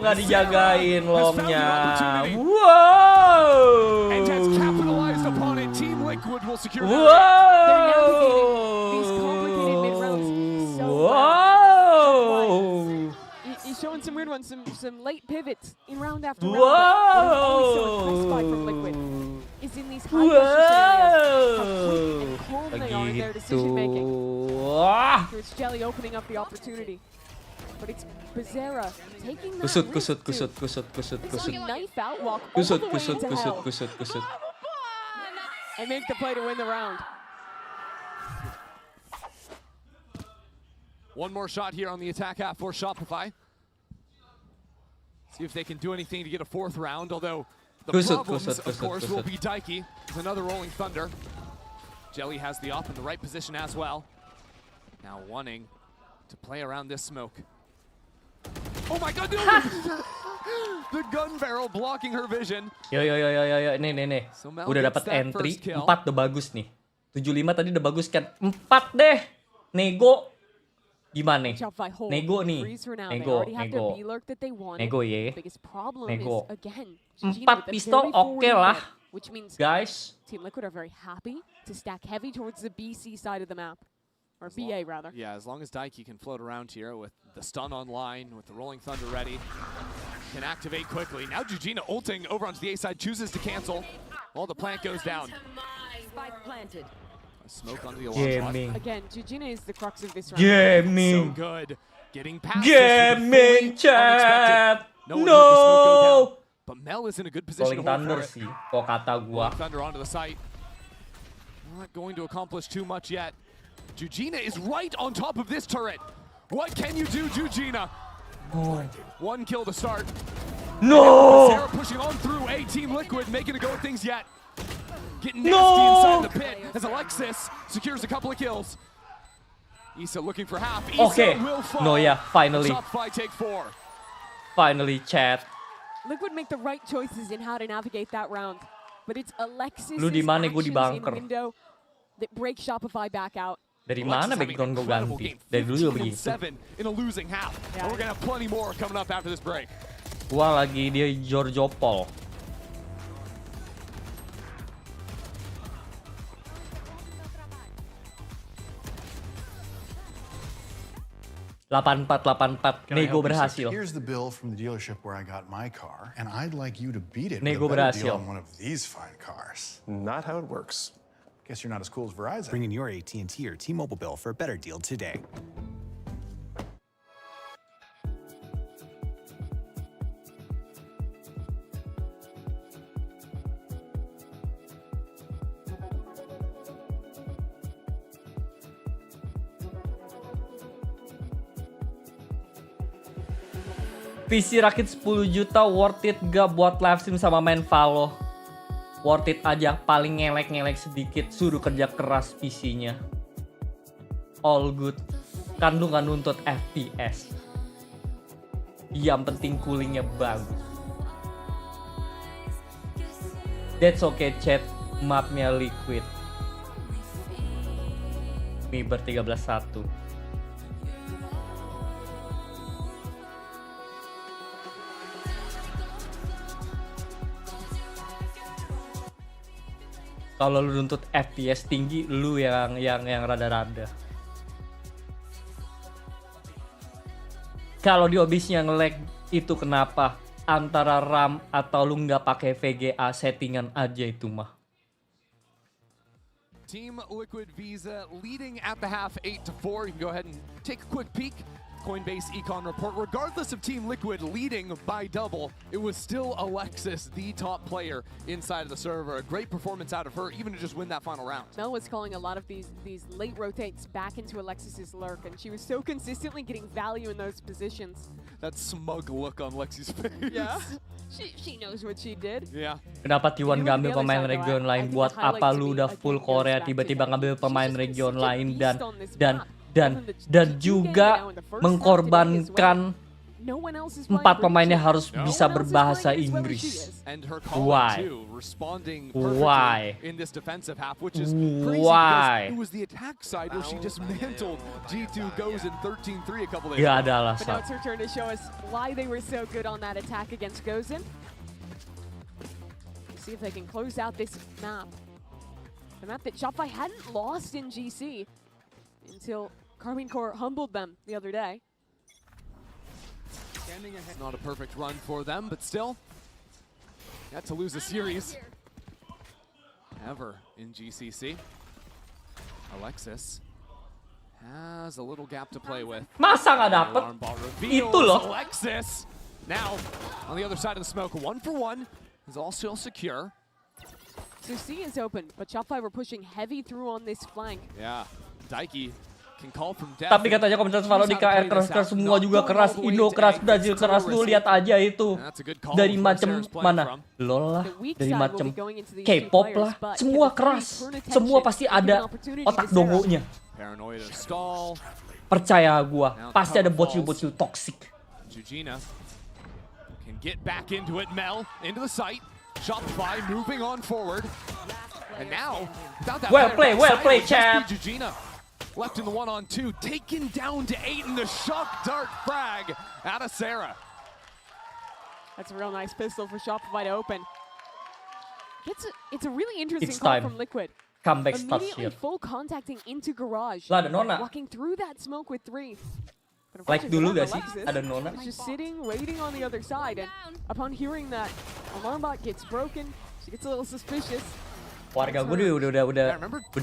Nggak dijagain longnya. Wow. and has capitalized upon it. Team Liquid will secure that. They're navigating these complicated mid rounds so well. Wow. some late pivots in round after round. But what I'm always so impressed by from Liquid is in these high pressure areas, how quick and calm they are in their decision making. Here's Jelly opening up the opportunity. But it's Bizarra taking that Kusut. It's a knife out walk all Kusut. the way into hell and make the play to win the round. One more shot here on the attack half for Shopify. See if they can do anything to get a fourth round, although the problems, of course, will be Daiki. It's another Rolling Thunder. Jelly has the op in the right position as well. Now wanting to play around this smoke. Oh my god, no! The gun barrel blocking her vision. Yo, nih. Udah dapat entry, 4 udah bagus nih. 75 tadi udah bagus kan. 4 deh. Nego. Gimana nih? Nego nih. Nego ye. Nego. 4 pistol oke lah. Guys. Team Liquid are very happy to stack heavy towards the BC side of the map. Or BA, rather. Yeah, as long as Daiki can float around here with the stun online, with the Rolling Thunder ready, can activate quickly. Now Jujina ulting over onto the A side, chooses to cancel. Well, the plant goes down. Spike planted. A smoke onto the alarm spot. Again, Jujina is the crux of this round. So good. Getting past Gaming chat. No! One heard the smoke go down, but Mel is in a good position Rolling to hold Thunder for it. sih, kok kata gua. Rolling Thunder onto the site. Not going to accomplish too much yet. Jujina is right on top of this turret. What can you do, Jujina? Oh. 1 kill to start. No! Sarah pushing on through A Team Liquid, making a go at things yet. Getting nasty inside the pit as Alexis secures a couple of kills. Issa looking for half. Issa will fall. No, yeah, finally. Shopify take 4. Finally, chat. Liquid make the right choices in how to navigate that round. But it's Alexis' Lu di mana, gua di actions in bunker. window that break Shopify back out. Dari mana background gue ganti? Dari dulu juga begitu. In a losing half. And we're gonna have plenty more coming up after this break. Gua lagi dia Giorgio Paul. Nego berhasil. Here's the bill from the dealership where I got my car, and I'd like you to beat it Nego with a better deal berhasil. on one of these fine cars. Not how it works. Guess you're not as cool as Verizon. Bring in your AT&T or T-Mobile bill for a better deal today. PC rakit 10 juta worth it gak buat live stream sama main Valo? Worth it aja, paling ngelek-ngelek sedikit, suruh kerja keras PC-nya. All good. Kan lu gak nuntut FPS. Yang penting coolingnya bagus. That's okay chat, mapnya Liquid. Miber 13.1. Kalau lu nuntut FPS tinggi, lu yang rada-rada. Kalau di obisnya nge-lag itu kenapa? Antara RAM atau lu nggak pakai VGA settingan aja itu mah. Team Liquid Visa leading at the half 8-4. You can go ahead and take a quick peek. Coinbase Econ report, regardless of Team Liquid leading by double, it was still Alexis, the top player inside of the server. A great performance out of her, even to just win that final round. Mel was calling a lot of these late rotates back into Alexis's lurk, and she was so consistently getting value in those positions. That smug look on Lexi's face. Yeah, she knows what she did. Yeah. Kenapa T1 gak ambil pemain region lain? Buat apa lu udah full Korea tiba-tiba ngambil pemain region lain dan juga mengkorbankan 4 pemainnya harus bisa berbahasa Inggris. Why? Why? Why? Gak ada alasan. But now it's her turn to show us why they were so good on that attack against Gozin. See if they can close out this map. The map that Shopify hadn't lost in GC until Karmine Corp humbled them the other day. It's not a perfect run for them, but still, got to lose a series ever in GCC. Alexis has a little gap to play with. Masa nggak dapet? Alarm ball Itu reveals loh. Alexis. Now, on the other side of the smoke, 1-for-1 is all still secure. So C is open, but Shopify were pushing heavy through on this flank. Yeah, Daiki can call from death. Tapi katanya komentar Valo di KR keras semua juga keras, Indo keras, Brazil keras. Lu lihat aja itu. Dari macam mana? LOL lah, dari macam K-pop lah. Semua keras. Semua pasti ada otak dongonya. Percaya gua, pasti ada bocil-bocil toxic. Jujina can get back into it. Mel into the site. Shopify moving on forward. And now, without that well played, champ. Jujina left in the 1-on-2, taken down to 8 in the shock dart frag out of Sarah. That's a real nice pistol for Shopify to open. It's a really interesting It's call time. from Liquid. Comeback starts Immediately here. full contacting into garage. Lah ada Nona. Walking through that smoke with 3. Like dulu gak sih? Ada Nona. Just sitting, waiting on the other side, and upon hearing that alarm bot gets broken, she gets a little suspicious. Warga gue udah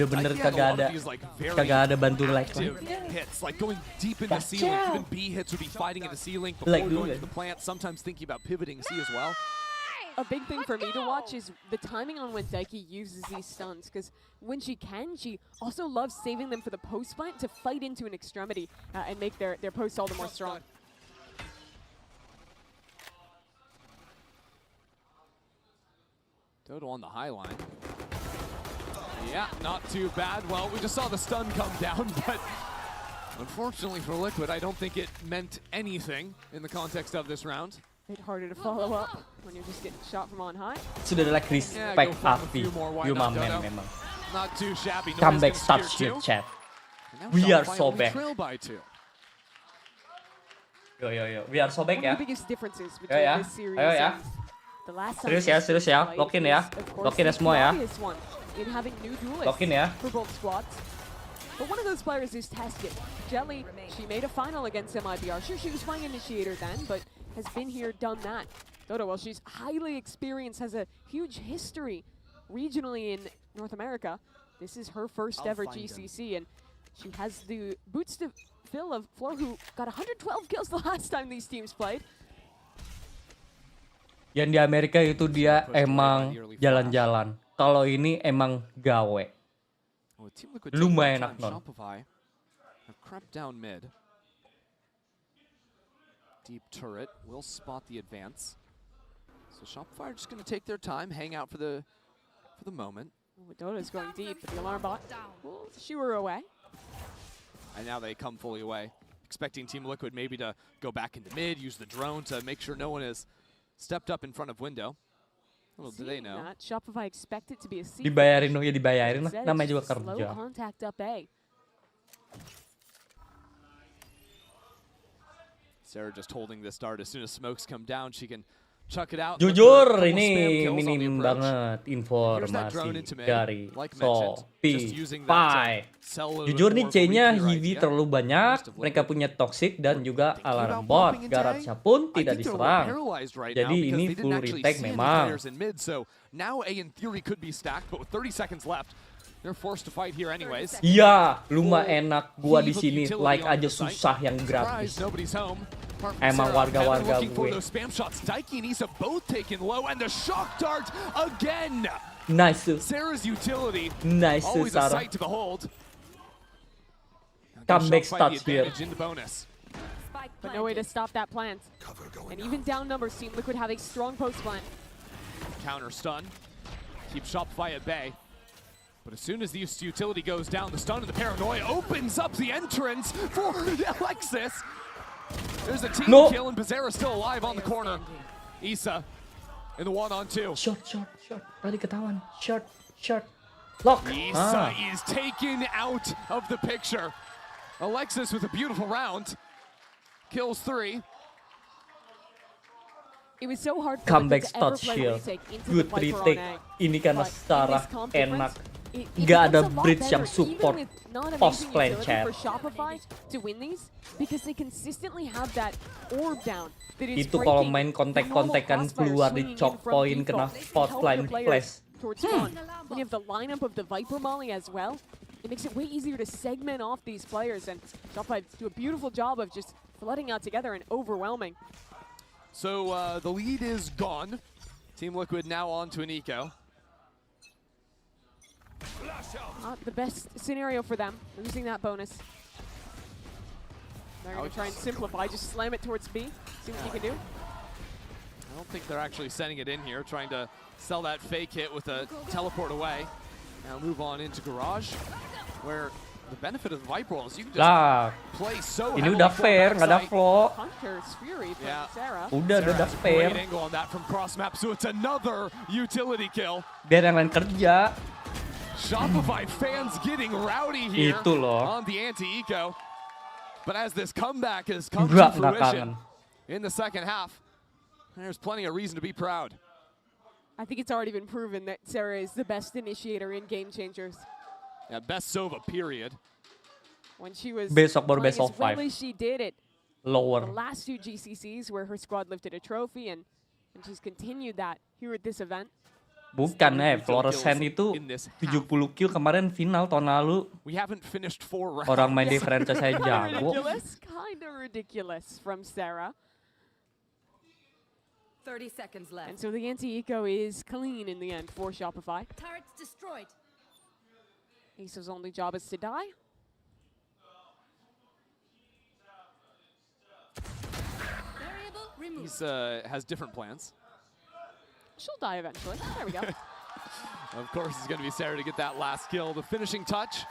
bener kagak ada bantu like. Hits like going deep in the ceiling. Even B hits would be fighting at the ceiling before Like going to the plant. Sometimes thinking about pivoting C as well. A big thing for me to watch is the timing on when Daiki uses these stuns, because when she can, she also loves saving them for the post plant to fight into an extremity and make their post all the more strong. Dodo on the high line. Yeah, not too bad. Well, we just saw the stun come down, but unfortunately for Liquid, I don't think it meant anything in the context of this round. A bit harder to follow up when you're just getting shot from on high. Sudah ada like respect Afi, you my man memang. Not too shabby. Comeback starts here, chat. We are so back. Yo, we are so back One ya. of the biggest differences between Ya, this series ayo ya. and the last time Serius ya, lock in ya. Lock in ya semua ya. In having new duelists Lock in ya. for both squads. But one of those players is tested. Jelly, she made a final against MIBR. Sure, she was playing Initiator then, but has been here, done that. Dodo, well, she's highly experienced, has a huge history regionally in North America. This is her first ever GCC, and she has the boots to fill of Floor, who got 112 kills the last time these teams played. Yang di Amerika itu dia emang jalan-jalan. Kalau ini emang gawe. Lumayan enak non. Have crept down mid. Deep turret will spot the advance. So Shopify are just going to take their time, hang out for the moment. Dodo's going deep, but the alarm bot will shoo her away. And now they come fully away, expecting Team Liquid maybe to go back into mid, use the drone to make sure no one has stepped up in front of window. Little do they know. Shopify expect it to be a C. Dibayarin dong ya, dibayarin lah. Namanya juga Slow kerja. contact up A. Sarah just holding this dart. As soon as smokes come down, she can chuck it out. Jujur ini minim banget informasi dari Shopify. Jujur nih C-nya heavy terlalu banyak, mereka punya toxic dan juga alarm bot. Garage pun tidak diserang. Jadi ini full retake memang. Now A in theory could be stacked, but with 30 seconds left, they're forced to fight here anyways. Iya, lumayan enak gua di sini. Like aja susah yang gratis. Emang warga-warga gue. Daiki and Issa both taken low, and the shock dart again. Nice. Sarah's utility. Nice, Always a Sarah. sight to behold. Comeback starts here. But no way to stop that plant. And even down numbers, Team Liquid have a strong post plant. Counter stun. Keep Shopify at bay. But as soon as the utility goes down, the stun of the paranoia opens up the entrance for Alexis. There's a team kill, and Bazera still alive on the corner. Issa in the 1-on-2. Short. Tadi ketahuan. Short. Lock. Issa is taken out of the picture. Alexis with a beautiful round. Kills 3. It was so hard for Comeback Liquid to ever starts play here. retake into Good the fight for retake. on A. Ini karena But in Sarah this comp enak. difference, Nggak ada becomes a lot bridge yang better, support even with not post amazing lane, utility chat. for Shopify to win these, because they consistently have that orb down that is Itu kalau breaking main the kontek-kontekan normal keluar crossfire di swinging choke in from point kena default spot to help line your players flash. towards spawn. When you have the lineup of the Viper Molly as well, it makes it way easier to segment off these players, and Shopify do a beautiful job of just flooding out together and overwhelming. So the lead is gone. Team Liquid now on to an eco. Not the best scenario for them, losing that bonus. They're going to try and simplify, just slam it towards B, see what you can do. I don't think they're actually sending it in here, trying to sell that fake hit with a teleport away. Now move on into Garage, where the benefit of the Viper Wall is you can just play so Ini udah fair, nggak ada flaw. Hunter's Fury from Sarah. Udah fair. Great angle on that from cross map, so it's another utility kill. Biar yang lain kerja. Shopify fans getting rowdy here Itu loh. on the anti-eco. But as this comeback has come to Nggak fruition kangen. in the second half, there's plenty of reason to be proud. I think it's already been proven that Sarah is the best initiator in Game Changers. Yeah, best Sova, period. When she was Besok baru playing best of as well 5. as she did it Lower. the last two GCCs where her squad lifted a trophy, and she's continued that here at this event. Bukan Fluorescent itu 70 kill kemarin final tahun lalu. We haven't finished 4 rounds. Orang main di franchise saya jago. Kinda ridiculous from Sarah. 30 seconds left. And so the anti-eco is clean in the end for Shopify. Turrets destroyed. Ace's only job is to die. Variable removed. He has different plans. She'll die eventually. There we go. Of course, it's going to be Sarah to get that last kill, the finishing touch.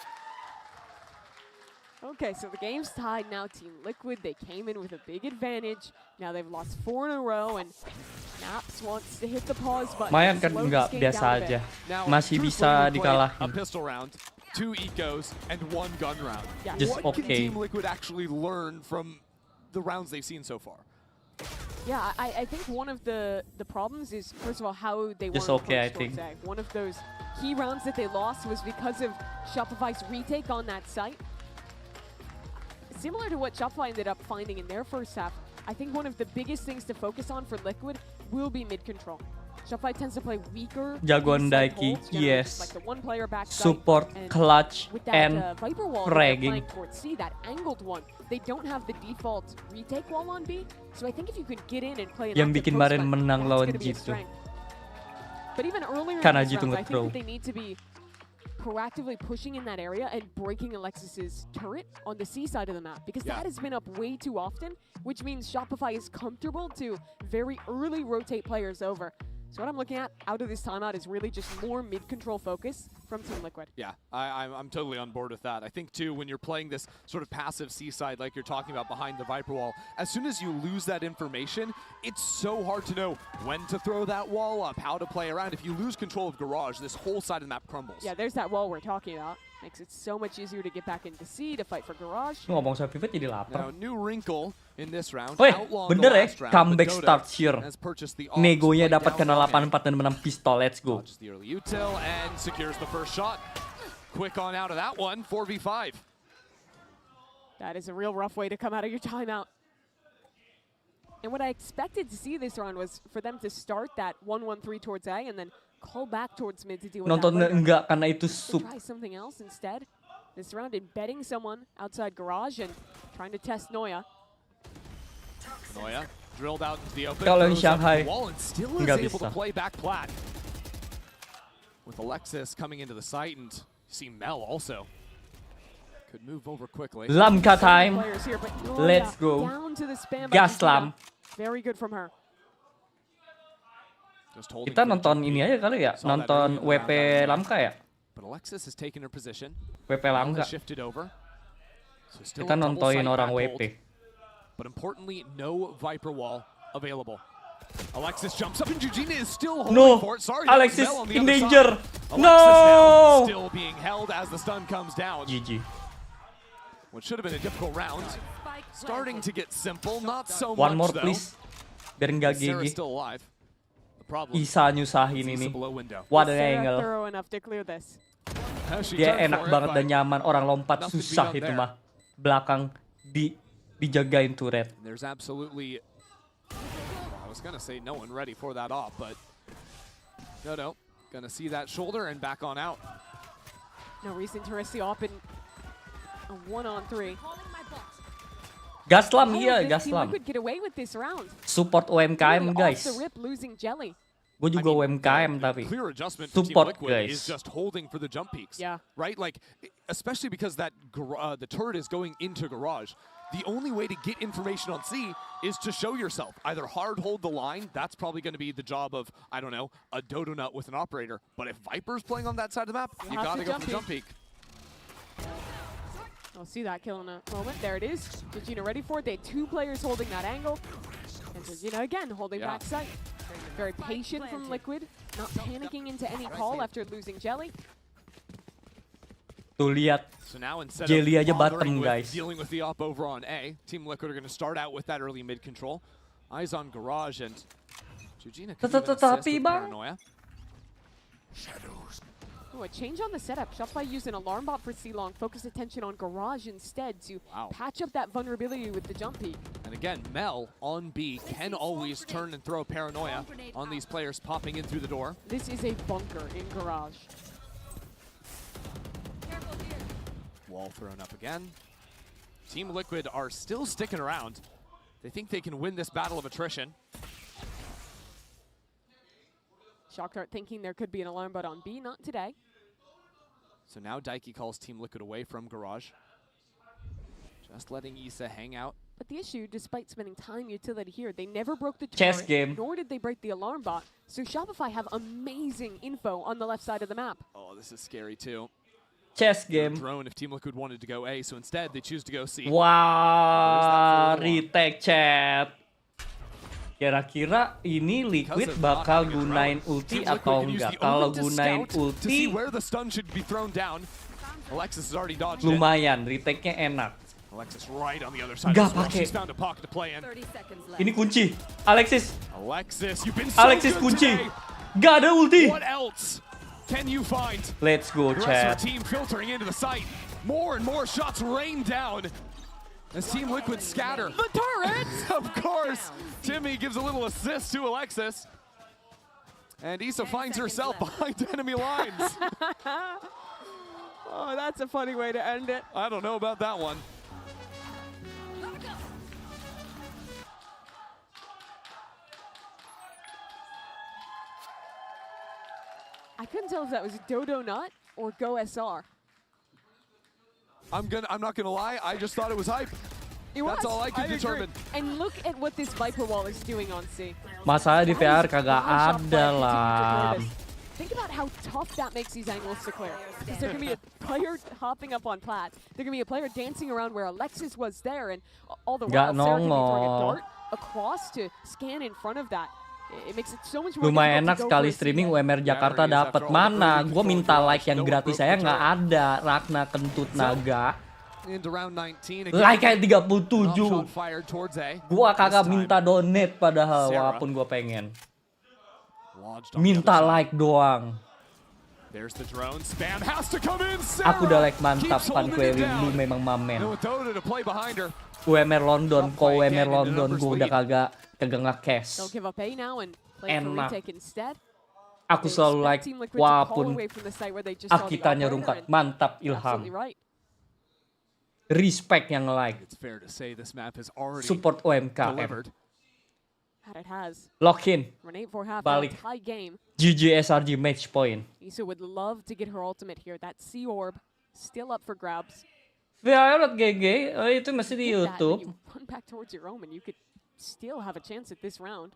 Okay, so the game's tied now. Team Liquid, they came in with a big advantage. Now they've lost 4 in a row, and Naps wants to hit the pause button. Mayan kan slow enggak this game biasa down a aja. bit. Masih bisa A dikalahin. pistol round, 2 ecos, and 1 gun round. Yeah. Just what can okay. Team Liquid actually learn from the rounds they've seen so far? Yeah, I think one of the problems is, first of all, how they Just weren't okay, I approached towards think. A. One of those key rounds that they lost was because of Shopify's retake on that site. Similar to what Shopify ended up finding in their first half, I think one of the biggest things to focus on for Liquid will be mid control. Shopify tends to play weaker. Jagoan B-side Daiki, holds, generally yes. just like the one player back site, Support, and clutch, with that, and Viper wall that they're fragging. playing towards C, that angled one, they don't have the default retake wall on B. So I think if you could get in and play an Yang active bikin post Maren fight, menang that's lawan gonna be a G2. strength. But even earlier Karena in this G2 round, I think nge-throw. that they need to be proactively pushing in that area and breaking Alexis's turret on the C side of the map, because that has been up way too often, which means Shopify is comfortable to very early rotate players over. So what I'm looking at out of this timeout is really just more mid-control focus from Team Liquid. Yeah, I'm totally on board with that. I think, too, when you're playing this sort of passive C-side like you're talking about behind the Viper wall, as soon as you lose that information, it's so hard to know when to throw that wall up, how to play around. If you lose control of Garage, this whole side of the map crumbles. Yeah, there's that wall we're talking about. Makes it so much easier to get back into C to fight for Garage. Ngomong soal pivot jadi Now, lapar. new wrinkle in this round. Weh, Outlaw in bener the ya, last round, comeback but Dota starts here. has purchased the Ops Negonya play dapat down kena from him. 84 dan menang pistol, let's go. Dodges the early util and secures the first shot. Quick on out of that one, 4v5. That is a real rough way to come out of your timeout. And what I expected to see this round was for them to start that 1-1-3 towards A and then call back towards mid to deal with Nonton that later. enggak karena itu To sub. try something else instead. This round embedding someone outside Garage and trying to test Noya. Noya drilled out into the open. Kalau yang throws up Shanghai, the wall and still is nggak able to bisa. play back plat. With Alexis coming into the site, and you see Mel also could move over quickly. Lamka time. Players here, but Noya Let's go. down to the spam by Gas Christina. Lam. Very good from her. Just holding Kita for nonton GP. ini aja kali ya, Saw that nonton early in the WP round. Lamka ya. But Alexis has taken her position. WP Mel Lamka. has shifted over. So still Kita a double nontonin site orang back WP. hold. But importantly, no Viper wall available. Alexis jumps up and Eugenia is still holding No, for it. Sorry, that was Alexis Mel on the in other danger. side. No. Alexis now still being held as the stun comes down. GG. What should have been a difficult round. Starting to get simple, not so One more much though. please. Biar nggak Sarah's GG. still alive. The problem Isa nyusahin is ini. Issa below window. What an Sarah angle. thorough enough to clear this. Dia enak banget dan nyaman. Orang lompat susah itu mah. Belakang dijagain turret. There's absolutely, I was gonna say no one ready for that off, but no. Gonna see that shoulder and back on out. No reason to risk the op in a 1-on-3. Gaslam, How iya, did Team Gaslam. Liquid get away with this round? Support UMKM, Literally guys. Off the rip, losing Jelly. Gue juga UMKM tapi. Clear adjustment for Team Support, Liquid is guys. just holding for the jump peaks. Yeah. Right? Like, especially because that the turret is going into garage. The only way to get information on C is to show yourself. Either hard hold the line, that's probably going to be the job of, I don't know, a Dodo Nut with an operator. But if Viper's playing on that side of the map, you gotta go for the jump peak. I'll see that kill in a moment. There it is. Georgina ready for it. They had 2 players holding that angle. And Georgina again holding back sight. Very patient from Liquid. Not panicking into any call after losing Jelly. Tuh lihat. So now instead Jelly of aja bottom, bothering with guys. dealing with the op over on A, Team Liquid are going to start out with that early mid control. Eyes on garage and Georgina could even assist with paranoia. Oh, a change on the setup. Shopify used an alarm bot for C-Long. Focus attention on garage instead to patch up that vulnerability with the jump peak. And again, Mel on B can always turn and throw paranoia on these players popping in through the door. This is a bunker in garage. Wall thrown up again. Team Liquid are still sticking around. They think they can win this battle of attrition. Shockdart thinking there could be an alarm bot on B. Not today. So now Daiki calls Team Liquid away from garage. Just letting Issa hang out. But the issue, despite spending time utility here, they never broke the Chess turret, game. nor did they break the alarm bot. So Shopify have amazing info on the left side of the map. Oh, this is scary too. Chess game. Drone if Team Liquid wanted to go A, so instead they choose to go C. Wah, retake chat. Kira-kira ini Liquid bakal gunain ulti atau enggak? Kalau gunain ulti, where the stun should be thrown down. Alexis has already dodged lumayan, retake-nya enak. Alexis right on the other side. Gak She's pakai. found a pocket to play in. Ini kunci. Alexis. Alexis, you've been so Alexis good kunci. today. Gak ada ulti. What else can you find? Let's go, The rest of chat. the team filtering into the site. More and more shots rain down as Team Liquid scatter. The turret! Of course, Timmy gives a little assist to Alexis. And Issa finds herself behind enemy lines. Oh, that's a funny way to end it. I don't know about that one. I couldn't tell if that was Dodo Nut or Go SR. I'm not gonna lie, I just thought it was hype. That's all I could determine. And look at what this Viper wall is doing on C. Masalah di VR kagak ada lah. Think about how tough that makes these angles to clear. Because there can be a player hopping up on plat. There can be a player dancing around where Alexis was there, and all the while Sarah can be throwing a dart across to scan in front of that. It makes it so much more Lumayan enak difficult to go sekali for a streaming C-Lane. UMR Jakarta dapat mana? Gue minta like yang gratis saya nggak ada. Ragna Kentut Naga. Into round 19 Like kayak 37. Shot fired towards A. Gua kagak minta donate padahal Sarah. walaupun gua pengen. Lodged on the Minta other side. like doang. There's the drone. Spam has to come in. Aku udah like Sarah mantap keeps pan holding kue it lu down. memang mamen. And with Dodo to play behind her. UMR London, kok UMR London gua udah kagak nge-cash. They'll give up A now and play for Enak. retake instead. Aku They selalu expect like Team Liquid to call walaupun away from the site where they just saw the Akitanya operator, rungkat. and Mantap you're absolutely Ilham. right. Respect yang like. It's fair to say this map has already Support UMKM. delivered. That it has. Lock in. Run 8 for half, Balik. tie game. GG SRG match point. Issa would love to get her ultimate here. That C orb still up for grabs. VALORANT.GG, itu masih di Hit that, and YouTube. you run back towards your own, and you could still have a chance at this round.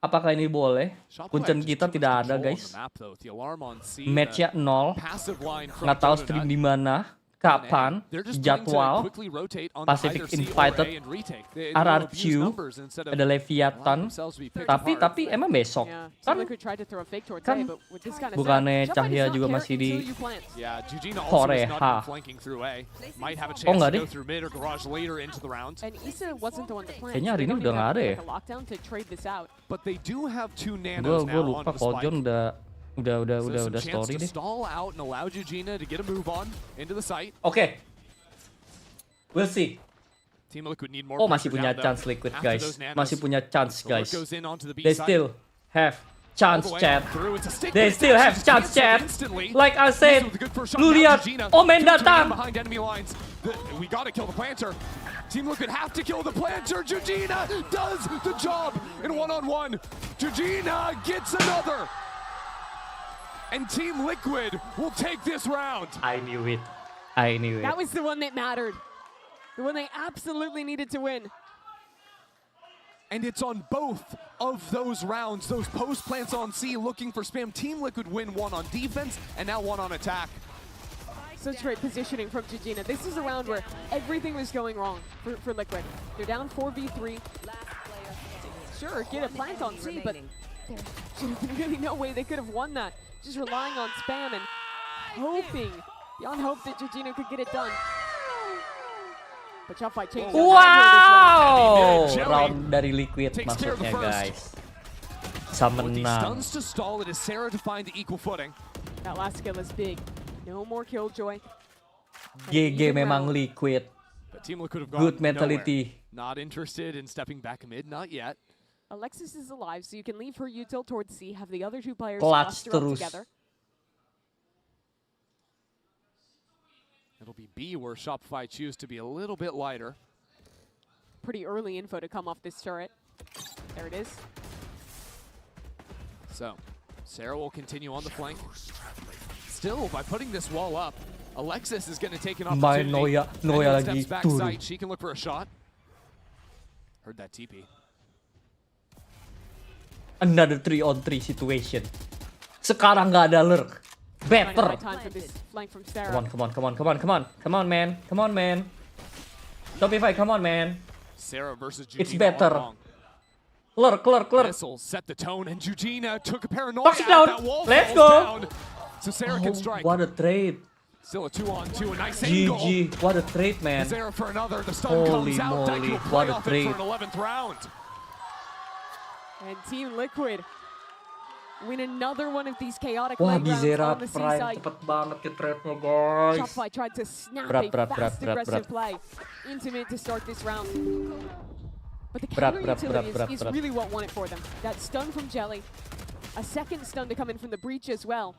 Apakah ini boleh? Kuncen kita tidak ada, guys. Match-nya 0. Nggak tahu stream di mana, kapan, jadwal, Pacific Invited, RRQ, ada Leviathan, tapi emang besok. Yeah, Kan, Team Liquid tried to throw a fake towards kan A, but with this kind of bukannya setup, Shopify Cahya does juga not care masih di until you plant. Yeah, Georgina also has Korea. not been flanking through A. Might have a chance enggak to deh. go through mid or garage later into the round. And Issa wasn't the one to plant. Kayaknya hari so they ini don't udah even nggak have ada to ya. make a lockdown to trade this out. But they do have 2 Gue nanos now lupa on the Kojon spike. udah Udah Some chance story to deh. stall out and allow Jujina to get a move on into the site. Oke. We'll see. Team Liquid need more Oh, masih pressure punya down, chance though. Liquid, After guys. those nanos, Masih punya chance, the look guys. goes in onto the B They side. still have chance, All the way chat. through. It's a stick, They but it's still actually have just chance, canceled chat. instantly. Like I said, With a good first shot. lu Now lihat, Jujina Omen filtering datang. behind enemy lines. We gotta kill the planter. Team Liquid have to kill the planter. Jujina does the job in one-on-one. Jujina gets another. And Team Liquid will take this round. I knew it. I knew it. That was the one that mattered. The one they absolutely needed to win. And it's on both of those rounds. Those post plants on C looking for spam. Team Liquid win one on defense and now one on attack. Such great positioning from Jujina. This is a round where everything was going wrong for Liquid. They're down 4v3. Sure, get a plant on C, but there should have been really no way they could have won that. Just relying on spam and hoping, beyond hope, that Jujina could get it done. But Shopify changed that. Wow! Round dari Liquid maksudnya, guys. Bisa With these menang. stuns to stall, it is Sarah to find the equal footing. That last skill is big. No more Killjoy. GG memang Liquid. But Team Liquid have gone Good mentality. nowhere. Not interested in stepping back mid, not yet. Alexis is alive, so you can leave her util towards C, have the other two players Clutch cluster up terus. together. It'll be B where Shopify choose to be a little bit lighter. Pretty early info to come off this turret. There it is. So, Sarah will continue on the flank. Still, by putting this wall up, Alexis is going to take an Main opportunity. Noya Anyone lagi steps back turun. side, she can look for a shot. Heard that TP. Another 3-on-3 situation. Sekarang nggak ada lurk. Better. Time for this flank from Sarah. Come on, man. Shopify, come on, man. Sarah versus Jujina It's better. all Lurk. along. Missile set the tone, and Jujina took a paranoia. Box it down. That wall Let's falls go. down. So Sarah can strike. What a trade. Still a 2-on-2, a nice angle. GG. What a trade, man. Sarah for another. The stun Holy comes out. Daiku moly. will What play a off it trade. for an 11th round. And Team Liquid win another one of these chaotic Wah, leg rounds Bizera on the C Prime side. cepet banget ke trade-nya, guys. Shopify tried to snap Berat, a berat, fast, berat, aggressive berat. play into mid to start this round. But the Berat, counter berat, utility berat, is berat. really what won it for them. That stun from Jelly, a second stun to come in from the breach as well.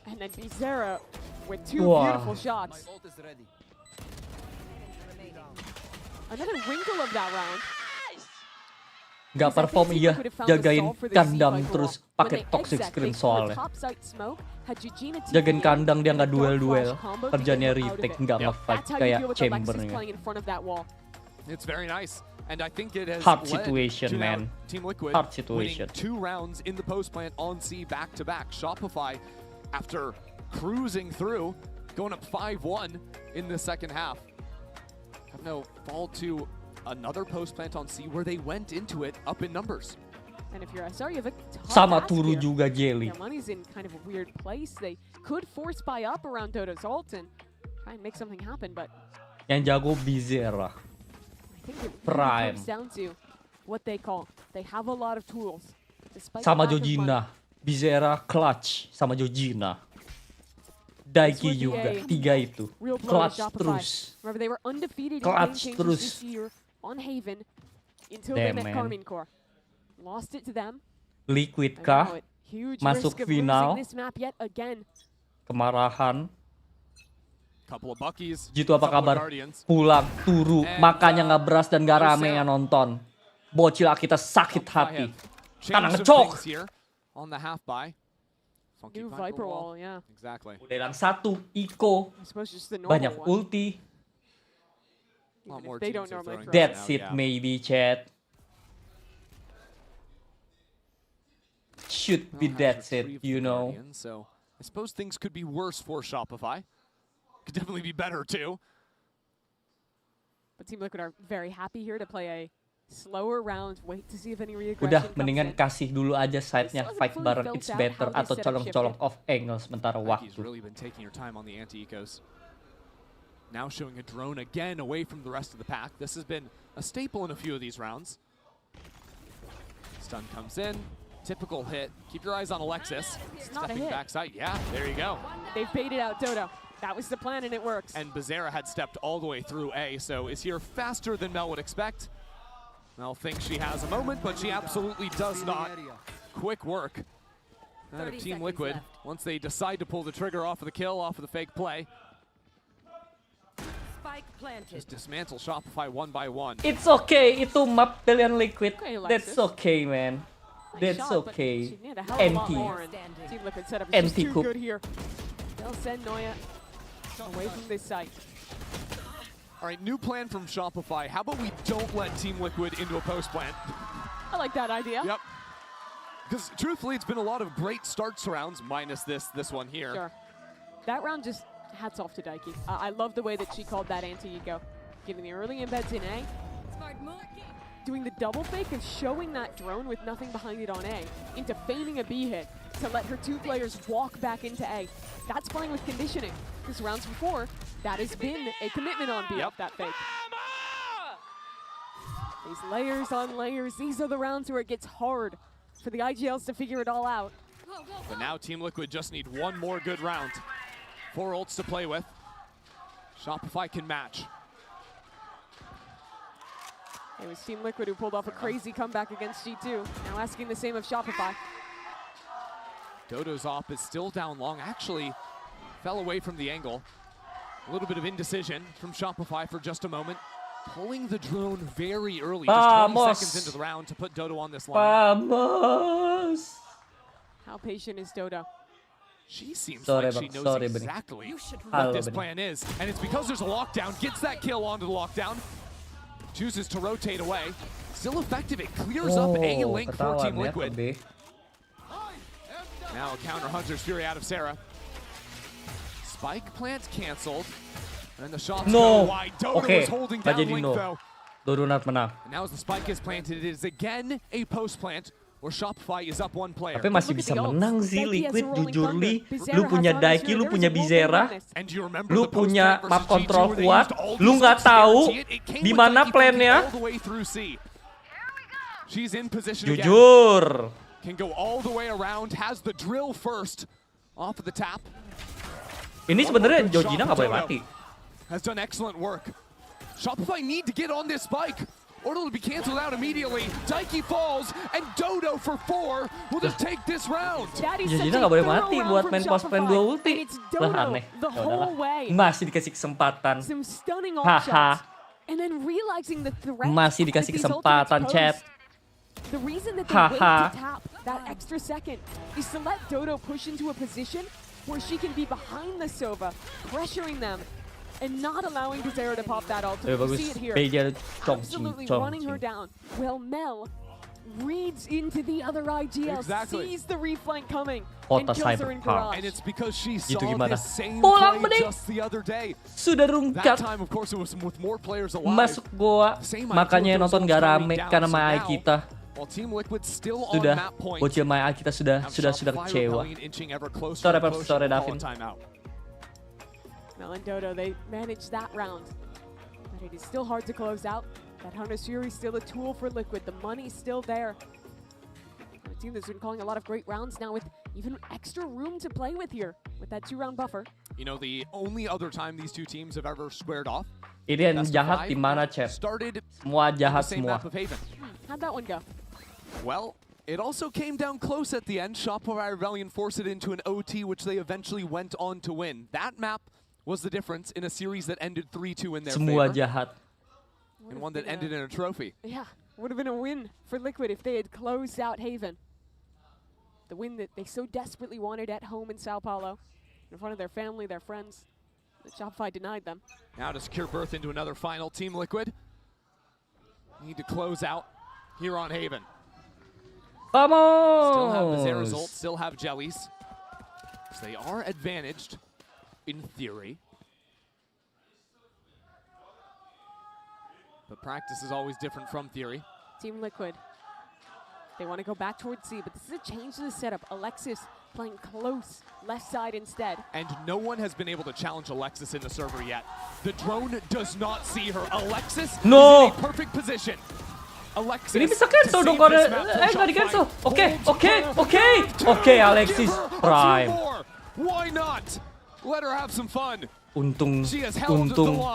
And then Bizera with two Wah. beautiful shots. Another wrinkle of that round. Gak perform iya, jagain kandang terus pakai toxic screen soalnya. Jagain kandang dia nggak duel-duel, kerjanya retake nggak nge-fight kayak chambernya. It's very nice. And I think it has Hard led situation, to now man. Team Liquid Hard situation. winning 2 rounds in the post plant on C back to back. Shopify, after cruising through, going up 5-1 in the second half, have now fall to another post plant on C where they went into it up in numbers. And if you're SR, you have a tough Sama task Turu here. juga Jelly. Their money's in kind of a weird place. They could force buy up around Dodo's ult and try and make something happen, but Yang jago Bizera. I think it really Prime. comes down to what they call. They have a lot of tools. Despite Sama the lack of money. Jojina. Bizera clutch sama Jojina. Daiki This would be juga, a 3 itu. real blow to Clutch Shopify. terus. Remember, they were undefeated in Clutch game terus. changes this year on Haven until Damn, they met man. Carmine Core. Lost it to them. Liquid And kah? now it huge Masuk risk of final. losing this map yet again. Kemarahan. Couple of Buckies. Jitu apa couple of kabar? Guardians. Pulang, turu, And, makanya nggak beras dan nggak there's rame Sarah. yang nonton. Bocil kita sakit hati. Changed Karena some ngecok. things here on the half buy. Funky New Viper wall, yeah. Exactly. Udah hilang 1, Iko. I suppose just the normal Banyak one. ulti. lot Even more if they teams don't are normally throwing throw that That's now, it yeah. maybe, chat. Should be Well, has that's it, retrieved you the know. Guardian, so I suppose things could be worse for Shopify. Could definitely be better too. But Team Liquid are very happy here to play a slower round, wait to see if any reaggression Udah, comes mendingan in. kasih dulu aja side-nya, This fight wasn't bareng fully it's built out better, how they atau set up colong-colong shifted. off angle sementara He's waktu. really been taking your time on the anti-ecos. Now showing a drone again away from the rest of the pack. This has been a staple in a few of these rounds. Stun comes in. typical hit. Keep your eyes on Alexis. It's not a Stepping hit. backside. Yeah, there you go. They've baited out Dodo. That was the plan, and it works. And Bazera had stepped all the way through A, so is here faster than Mel would expect. Mel thinks she has a moment, but she absolutely does not. Quick work out of Team Liquid once they decide to pull the trigger off of the kill, off of the fake play. Spike planted. Just dismantle Shopify one by one. It's okay, itu map pilihan Liquid. Okay, That's Alexis. okay, man. Nice That's shot, but okay. she needed a hell of a lot NT. more, and Team Liquid setup is just NT too cook. good here. They'll send Noya away from this site. All right, new plan from Shopify. How about we don't let Team Liquid into a post plant? I like that idea. Yep. Because truthfully, it's been a lot of great starts rounds, minus this one here. Sure. That round just hats off to Daiki. I love the way that she called that anti-eco. Getting the early embeds in A. Smart move. Doing the double fake of showing that drone with nothing behind it on A into feigning a B hit to let her two players walk back into A. That's playing with conditioning. Because rounds before, that has been a commitment on B off that fake. These layers on layers, these are the rounds where it gets hard for the IGLs to figure it all out. But now Team Liquid just need one more good round. 4 ults to play with. Shopify can match. It was Team Liquid who pulled off a crazy comeback against G2. Now asking the same of Shopify. Dodo's op is still down long. Actually, fell away from the angle. A little bit of indecision from Shopify for just a moment. Pulling the drone very early, just 20 seconds into the round to put Dodo on this line. Vamos! How patient is Dodo? She seems Sorry, like she Bang. knows Sorry, exactly Halo, what this Benny. plan is. And it's because there's a lockdown. Gets that kill onto the lockdown. Chooses to rotate away. Still effective. It clears up A link for Team ketahuan ya, Liquid. B. Now counter Hunter's Fury out of Sarah. Spike plant canceled. And the shots No. go wide. Dodo Okay, is holding tak down jadi link no. though. Dodo not menang. And now as the spike is planted, it is again a post plant where Shopify is up one player. Tapi masih bisa menang sih Liquid, jujur Li. Lu punya Daiki, lu punya Bizera, And do you remember lu the post punya plant map versus control G2 where they kuat, used all lu these nggak ults to tahu guarantee it? It came di with mana Daiki plannya. all the way through C. She's in position again. Jujur. Can go all the way around, has the drill first off of the tap. Ini sebenarnya Georgina nggak boleh mati. Has done excellent work. Shopify need to get on this spike or it'll be canceled out immediately. Daiki falls and Dodo for 4 will just take this round. Georgina nggak boleh mati buat main post plan 2 ulti. Lah aneh. The whole way. Masih dikasih kesempatan. Some stunning ult Haha. shots. And then realizing the threat Masih dikasih that these kesempatan, ultimates chat. pose. The reason that they Ha wait ha. to tap that extra second is to let Dodo push into a position where she can be behind the Sova, pressuring them, and not allowing Bizera to pop that ult. Eh, You bagus. see it here. Beja Absolutely running her down. Well, Mel reads into the other IGL, Exactly. sees the reflank coming, Kota and kills her in Cyberpunk. garage. And it's because she saw Gitu gimana? the same Pulang, play Bening. just the other day. Sudah That rungkat. time, of course, it was with more players alive. Masuk goa. Same Makanya idea, nonton those gak ults rame coming down. karena So Maya now, kita while Team Liquid still on sudah map point, bocil Maya kita sudah have kecewa. Shopify Rebellion inching ever closer Sorry, and Pep, closer sorry, to call a Davin. timeout. Mel and Dodo, they managed that round. But it is still hard to close out. That Hunter's Fury is still a tool for Liquid. The money's still there. A team that's been calling a lot of great rounds now with even extra room to play with here with that 2-round buffer. You know, the only other time these two teams have ever squared off, Ini yang best of jahat 5, di mana, chat? started Semua on the jahat same semua. map of Haven. How'd that one go? Well, it also came down close at the end. Shopify Rebellion forced it into an OT, which they eventually went on to win. That map was the difference in a series that ended 3-2 in their Semua favor, jahat. and one that ended in a trophy. Yeah, would have been a win for Liquid if they had closed out Haven. The win that they so desperately wanted at home in Sao Paulo, in front of their family, their friends. But Shopify denied them. Now to secure berth into another final, Team Liquid need to close out here on Haven. Vamos! Still have Bazera's ult, still have Jellies. So they are advantaged, in theory. But practice is always different from theory. Team Liquid. They want to go back towards C, but this is a change to the setup. Alexis playing close left side instead. And no one has been able to challenge Alexis in the server yet. The drone does not see her. Alexis No! is in a perfect position. Alexis. Ini bisa cancel dong kalau nggak di cancel. Oke, Alexis prime. Why not? Let her have some fun. Untung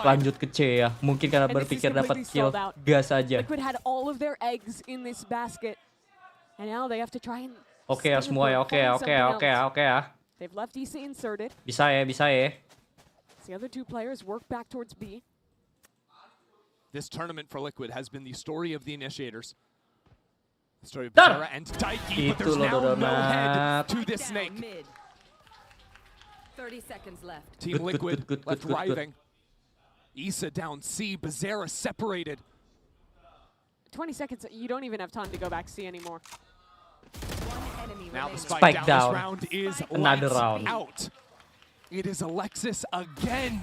lanjut ke C ya. Mungkin karena berpikir dapat kill. Gas aja. Liquid had all of their eggs in this basket. And now they have to try and Oke ya semua ya. Oke ya. They've left Issa inserted. Bisa ya. The other two players work back towards B. This tournament for Liquid has been the story of the initiators. The story of Zara and Daiki, but there's now no head to this snake. 30 seconds left. Team Liquid left driving. Issa down C, Bazera separated. 20 seconds, you don't even have time to go back C anymore. Now the Spike down. This round is Another round. Out. It is Alexis again.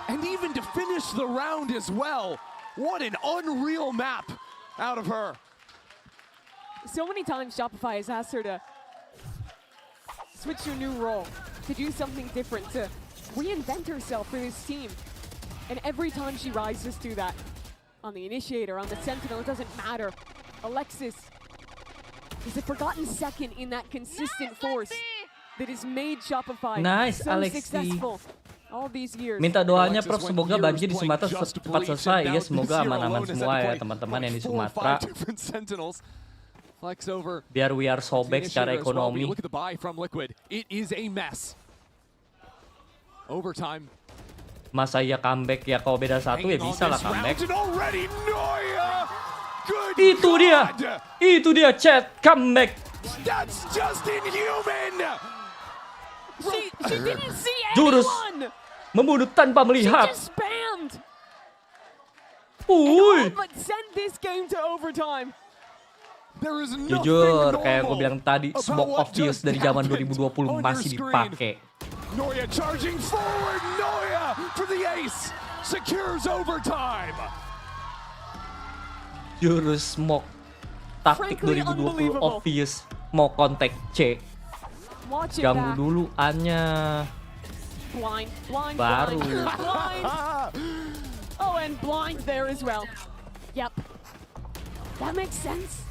And even to finish the round as well. What an unreal map out of her. So many times Shopify has asked her to switch to a new role, to do something different, to reinvent herself for this team. And every time she rises to that, on the initiator, on the sentinel, it doesn't matter. Alexis is a forgotten second in that consistent force that has made Shopify so successful. All these years. Minta doanya Prof, semoga banjir di Sumatera cepat selesai. Ya semoga aman-aman semua ya teman-teman yang di Sumatera. Biar we are sobek secara ekonomi. Look at the buy from Liquid. It is a mess. Overtime. Masa ya comeback ya, kalau beda satu ya bisa lah comeback. Itu dia chat comeback. That's just inhuman. She didn't see Jurus anyone. Membunuh tanpa melihat. She just spammed. But send this game to overtime. Jujur, kayak gue bilang tadi, smoke obvious dari zaman 2020 masih dipakai. Noya charging forward. Noya for the ace. Secures overtime. Jurus smoke taktik 2020 obvious, mau kontak C. Ganggu dulu A-nya. Blind. Baru. Blind. Oh, and blind there as well. Yep. That makes sense.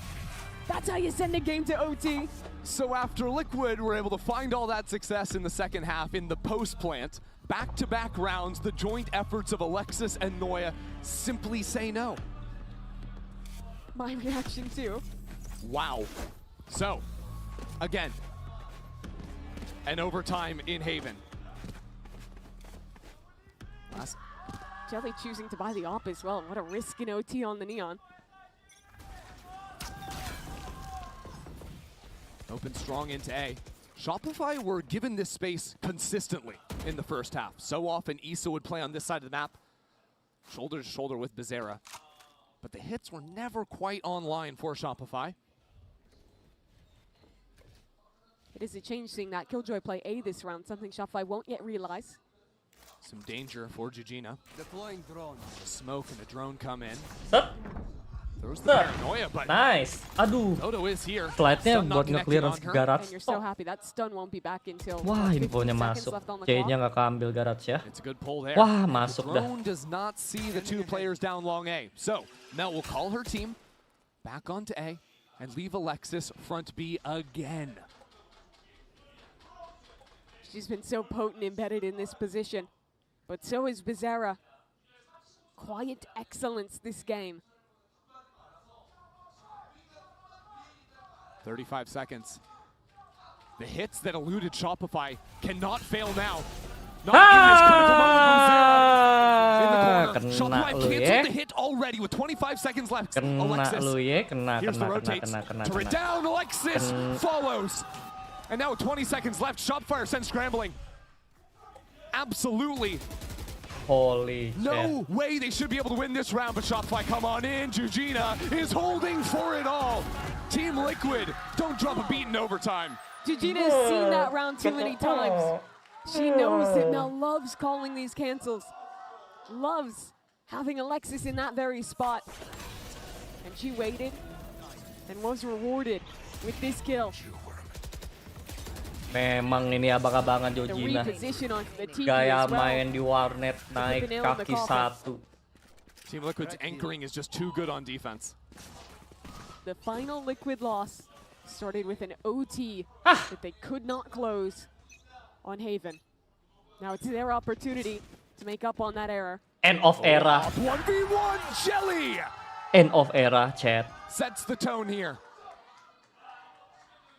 That's how you send a game to OT. So after Liquid were able to find all that success in the second half in the post plant, back-to-back rounds, the joint efforts of Alexis and Noya simply say no. My reaction too. Wow. So, again, an overtime in Haven. Jelly choosing to buy the op as well. What a risk in OT on the Neon. Open strong into A. Shopify were given this space consistently in the first half. So often Issa would play on this side of the map, shoulder to shoulder with Bazera. But the hits were never quite online for Shopify. It is a change seeing that Killjoy play A this round, something Shopify won't yet realize. Some danger for Jujina. Deploying drone. The smoke and the drone come in. Throws the paranoia, but nice. Aduh. Slide-nya buat nge-clearance Garage. And you're so happy that stun won't be back until Wah, infonya masuk. C-nya nggak keambil Garage ya. Wah, masuk dah. Drone does not see the two players down long A. So, Mel will call her team back onto A and leave Alexis front B again. She's been so potent embedded in this position. But so is Bazera. Quiet excellence this game. 35 seconds. The hits that eluded Shopify cannot fail now. Not in this critical moment from Zara. In the corner. Shopify canceled the hit already with 25 seconds left. Alexis. Here's the rotate. To it down. Alexis follows. And now with 20 seconds left, Shopify sends scrambling. Absolutely. Holy shit. No way they should be able to win this round, but Shopify come on in. Jujina is holding for it all. Team Liquid don't drop a beat in overtime. Jujina has seen that round too many times. She knows that Mel loves calling these cancels. Loves having Alexis in that very spot. And she waited and was rewarded with this kill. Memang ini abang-abangan Jujina. Gaya main di warnet naik kaki satu. Team Liquid's anchoring is just too good on defense. The final Liquid loss started with an OT that they could not close on Haven. Now it's their opportunity to make up on that error. End of era. 1v1 Jelly! End of era, chat. Sets the tone here.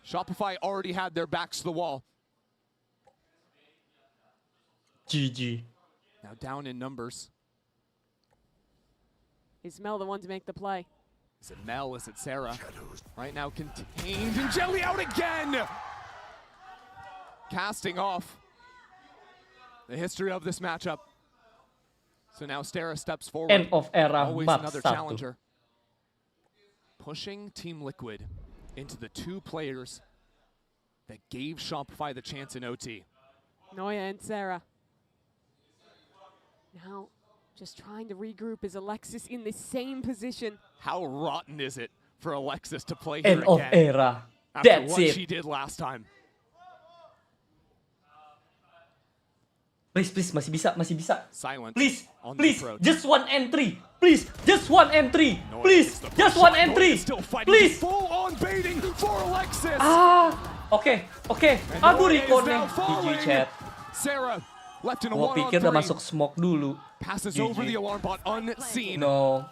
Shopify already had their backs to the wall. GG. Now down in numbers. Is Mel the one to make the play? Is it Mel? Is it Sarah? Right now contained, and Jelly out again! Casting off the history of this matchup. So now Stara steps forward. End of era, Always map another 1. challenger. Pushing Team Liquid into the 2 players that gave Shopify the chance in OT. Noya and Sarah. Now, just trying to regroup. Is Alexis in the same position? How rotten is it for Alexis to play End here of again era. after That's what it. she did last time? Please, masih bisa. Silence. Please, on the please, approach. just one entry. Please, just one entry. Noya Please, gets the just first one shot. entry. Noya still fighting, Please. full on baiting for Alexis. Oke. And Aduh, Noya is recordnya. now GG, following. chat. Sarah left in a Gua pikir udah 1-on-3. masuk smoke dulu. Passes GG. over the alarm bot unseen. No.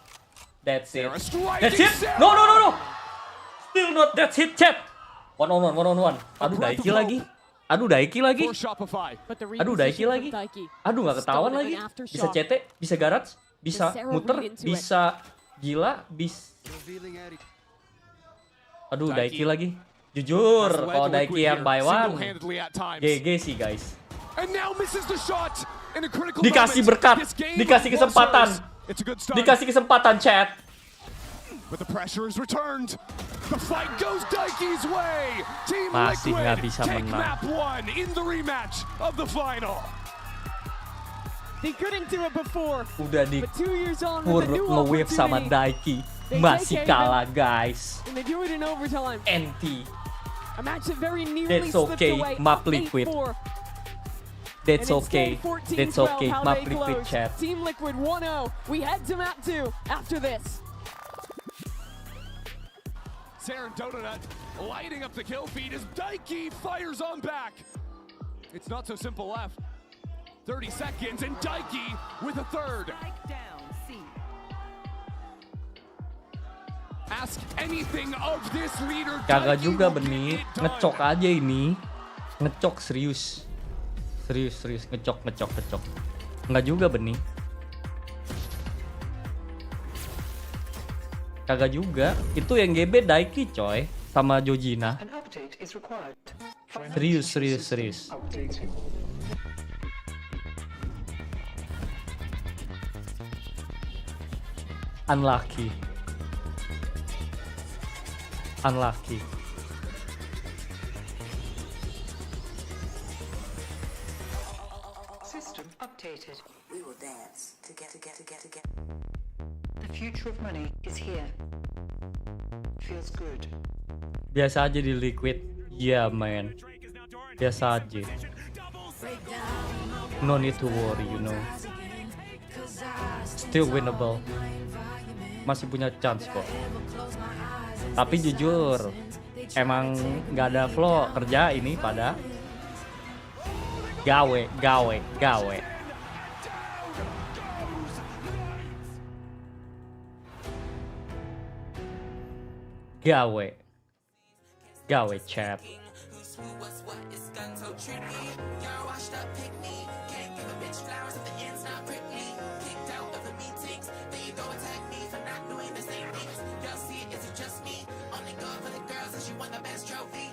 That's it. Sarah striking. That's it. Sarah. No. Still not. That's it, chat. One on one. Aduh, breath Daiki of lagi. Aduh, Daiki lagi. For Shopify. But the Aduh, Daiki repositioning lagi. from Daiki. Aduh, nggak ketahuan Stolen lagi. an aftershock. Bisa CT, bisa garage, bisa Sarah muter, read into it. bisa gila, bisa. Aduh, Daiki lagi. Jujur, Has led kalau Liquid Daiki yang here, by one, single-handedly at times. GG sih guys. And now misses the shot in a critical Dikasih moment. berkat, This game dikasih was kesempatan, hers. It's a good start. dikasih kesempatan, chat. But the pressure is returned. The fight goes Daiki's way. Team Masih nggak Liquid bisa take menang. map 1 in the rematch of the final. They couldn't do it before. Udah di But 2 years on with a new nge-whip sama opportunity. Daiki, masih kalah guys. And they do it in overtime. NT. A match that very nearly That's slipped okay, away. map up Liquid. 8-4. That's And okay. instead, 14-12, That's okay. how Map they Liquid, close. chat. Team Liquid 1-0. We head to map 2 after this. Saren Donut lighting up the kill feed as Daiki fires on back. It's not so simple left. 30 seconds and Daiki with a third. Ask anything of this leader. Kagak Daiki juga will get Beni, it done. ngecok aja ini. Ngecok serius. Serius, ngecok. Enggak juga Beni. Kagak juga. Itu yang GB Daiki coy sama Jojina. Serius. Unlucky. System updated. We will dance to get. The future of money is here. Feels good. Biasa aja di Liquid. Yeah man. Biasa aja. No need to worry, you know. Still winnable. Masih punya chance kok. Tapi jujur, emang nggak ada flow kerja ini pada gawe. Gawe chat.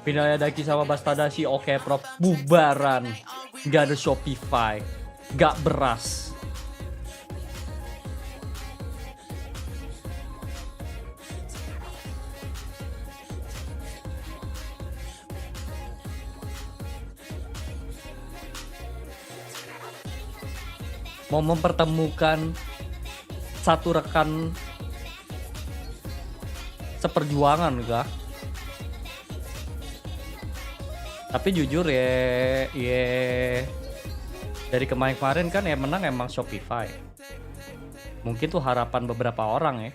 Finalnya Daiki sama Bastadashi, oke prop. Bubaran. Gak ada Shopify. Gak beras. Mau mempertemukan satu rekan seperjuangan kah? Tapi jujur ya dari kemarin kan yang menang emang Shopify. Mungkin tuh harapan beberapa orang ya.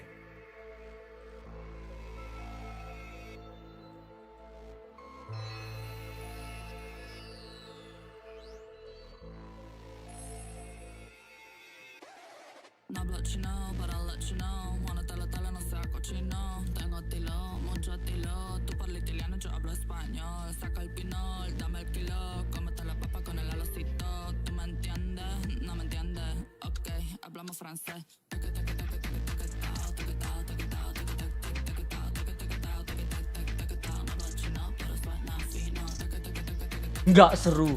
Nggak seru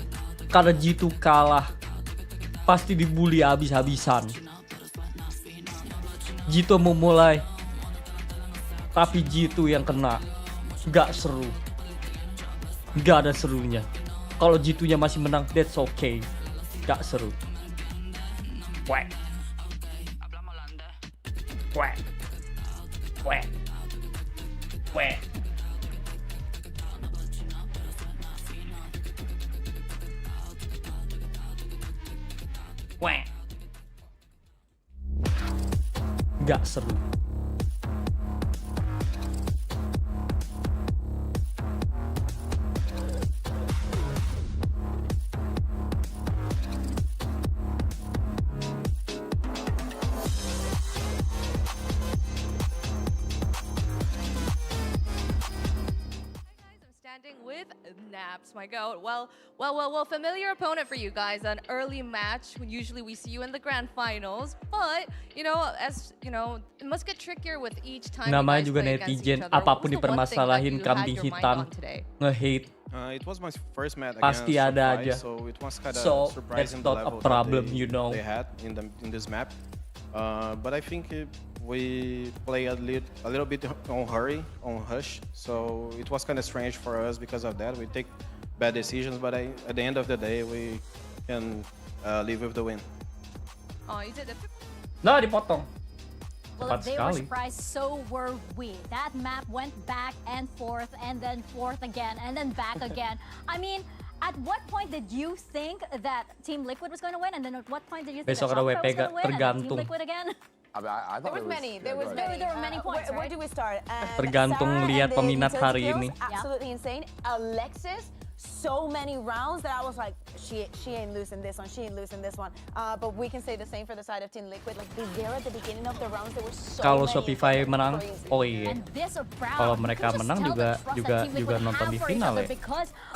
karena G2 kalah, pasti dibully habis-habisan. G2 mau mulai tapi G2 yang kena. Nggak seru, nggak ada serunya. Kalau G2 nya masih menang, that's okay. Nggak seru. Wek wek wek wek. Weh. Gak seru. With Naps, my god. Well, familiar opponent for you guys. An early match. Usually we see you in the grand finals, but you know, as you know, it must get trickier with each time. Namanya juga netizen, apapun dipermasalahin kambing hitam, nge-hate. It was my first match pasti against ada Shopify, aja. so it was kind of So surprising that's the not a level problem, that you know. they had in this map. But I think we play a little bit on hush. So it was kind of strange for us because of that. We take bad decisions, but at the end of the day, we can leave with the win. Oh, you did it. Nah, dipotong. Well, if they were surprised, so were we. That map went back and then forth again, and then back again. I mean, at what point did you think that Team Liquid was going to win, and then at what point did you think that Shopify was going to win, and then Team Liquid again? I thought there were many points. Where do we start? Tergantung lihat peminat hari ini. Absolutely insane. Alexis, so many rounds that I was like, she ain't losing this one, she ain't losing this one. But we can say the same for the side of Team Liquid. Like there at the beginning of the rounds, there were so Kalau many Shopify menang, oh iya. Kalau mereka menang juga nonton di final ya.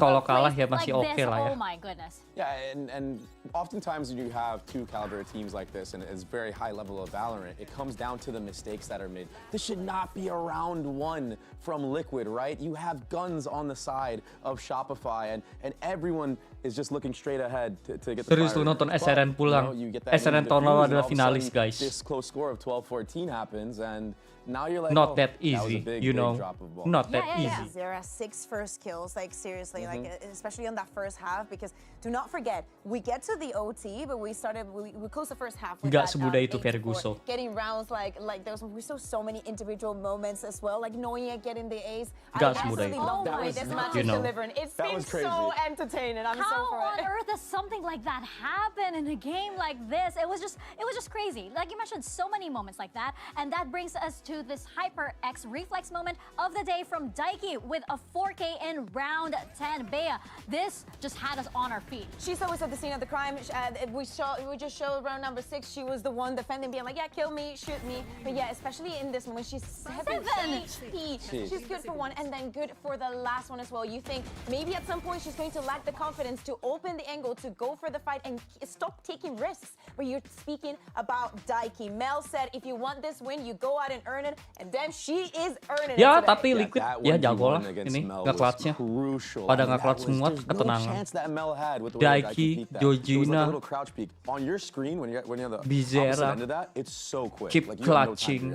Kalau kalah ya masih oke lah ya. Oh my goodness. Yeah, and oftentimes when you have two caliber teams like this and it's very high level of Valorant, it comes down to the mistakes that are made. This should not be a round one from Liquid, right? You have guns on the side of Shopify and everyone is just looking straight ahead to get the Serius tuh nonton SRN pulang. SRN tahun lalu adalah finalis, guys. This close score of 12-14 happens and now you're like, not oh, that easy, big, you know. drop of ball. Not that easy. Zera 6 first kills, like seriously, like especially on that first half, because do not forget, we get to the OT, but we closed the first half with Nggak that, semudah itu Ferguson. Getting rounds like we saw so many individual moments as well, like Noia getting the ace. Nggak semudah itu. Love the way this match is delivering. It's been so entertaining. I'm so for How it. on earth does something like that happen in a game like this? It was just crazy. Like you mentioned, so many moments like that, and that brings us to this Hyper X reflex moment of the day from Daiki with a 4K in round 10. Bea, this just had us on our feet. She's always at the scene of the crime. We just showed round number 6. She was the one defending, being like, yeah, kill me, shoot me. But yeah, especially in this moment, she's 7 HP. She's good for one, and then good for the last one as well. You think maybe at some point she's going to lack the confidence to open the angle to go for the fight and stop taking risks. But you're speaking about Daiki. Mel said, if you want this win, you go out and earn it. And then she is earning it. Ya, tapi Liquid ya jago lah ini nge-clutch-nya. Pada nge-clutch semua ketenangan. Daiki, Georgina, Bizera, keep clutching.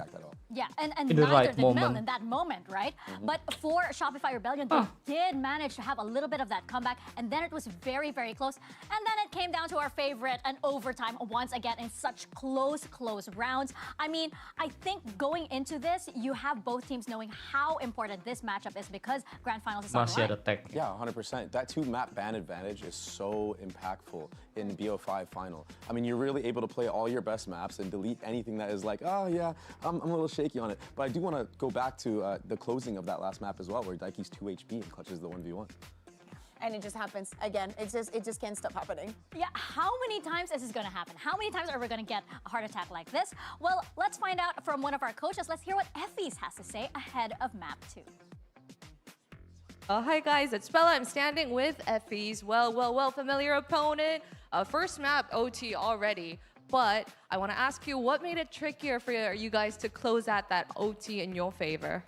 Yeah, and in the right neither did Mel moment. in that moment, right? But for Shopify Rebellion, they did manage to have a little bit of that comeback, and then it was very, very close. And then it came down to our favorite, an overtime once again in such close rounds. I mean, I think going into this, you have both teams knowing how important this matchup is because Grand Finals is on the Masih line. ada tag. Yeah, 100%. That 2-map ban advantage is so impactful in BO5 final. I mean, you're really able to play all your best maps and delete anything that is like, oh yeah, I'm a little shaky on it. But I do want to go back to the closing of that last map as well, where Daiki's 2 HP and clutches the 1v1. And it just happens again. It just can't stop happening. Yeah, how many times is this going to happen? How many times are we going to get a heart attack like this? Well, let's find out from one of our coaches. Let's hear what Effie's has to say ahead of map 2. Hi guys, it's Bella. I'm standing with Effie's well familiar opponent. First map OT already, but I want to ask you, what made it trickier for you guys to close out that OT in your favor?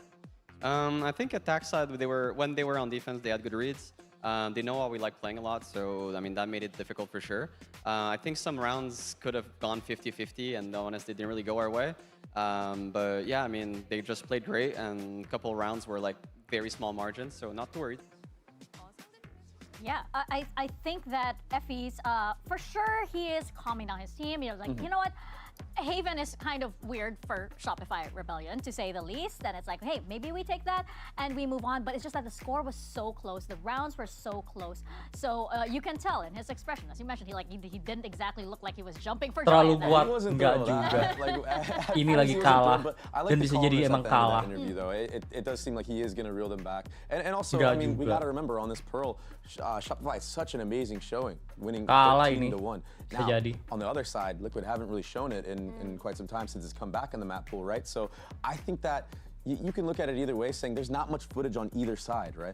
I think attack side, when they were on defense, they had good reads. They know how we like playing a lot, so I mean that made it difficult for sure. I think some rounds could have gone 50-50, and honestly, didn't really go our way. But yeah, I mean they just played great, and a couple rounds were like very small margins, so not too worried. Yeah, I think that Effie's, for sure, he is calming down his team. He was like, you know what? Haven is kind of weird for Shopify Rebellion, to say the least. And it's like, hey, maybe we take that and we move on. But it's just that the score was so close. The rounds were so close. So you can tell in his expression. As you mentioned, he didn't exactly look like he was jumping for joy. Terlalu kuat, enggak juga. Ini lagi kalah, dan bisa jadi emang kalah. It does seem like he is going to reel them back. And also, I mean, we got to remember on this Pearl, Shopify is such an amazing showing, winning 13-1. Now, on the other side, Liquid haven't really shown it in quite some time since it's come back in the map pool, right? So I think that you can look at it either way, saying there's not much footage on either side, right?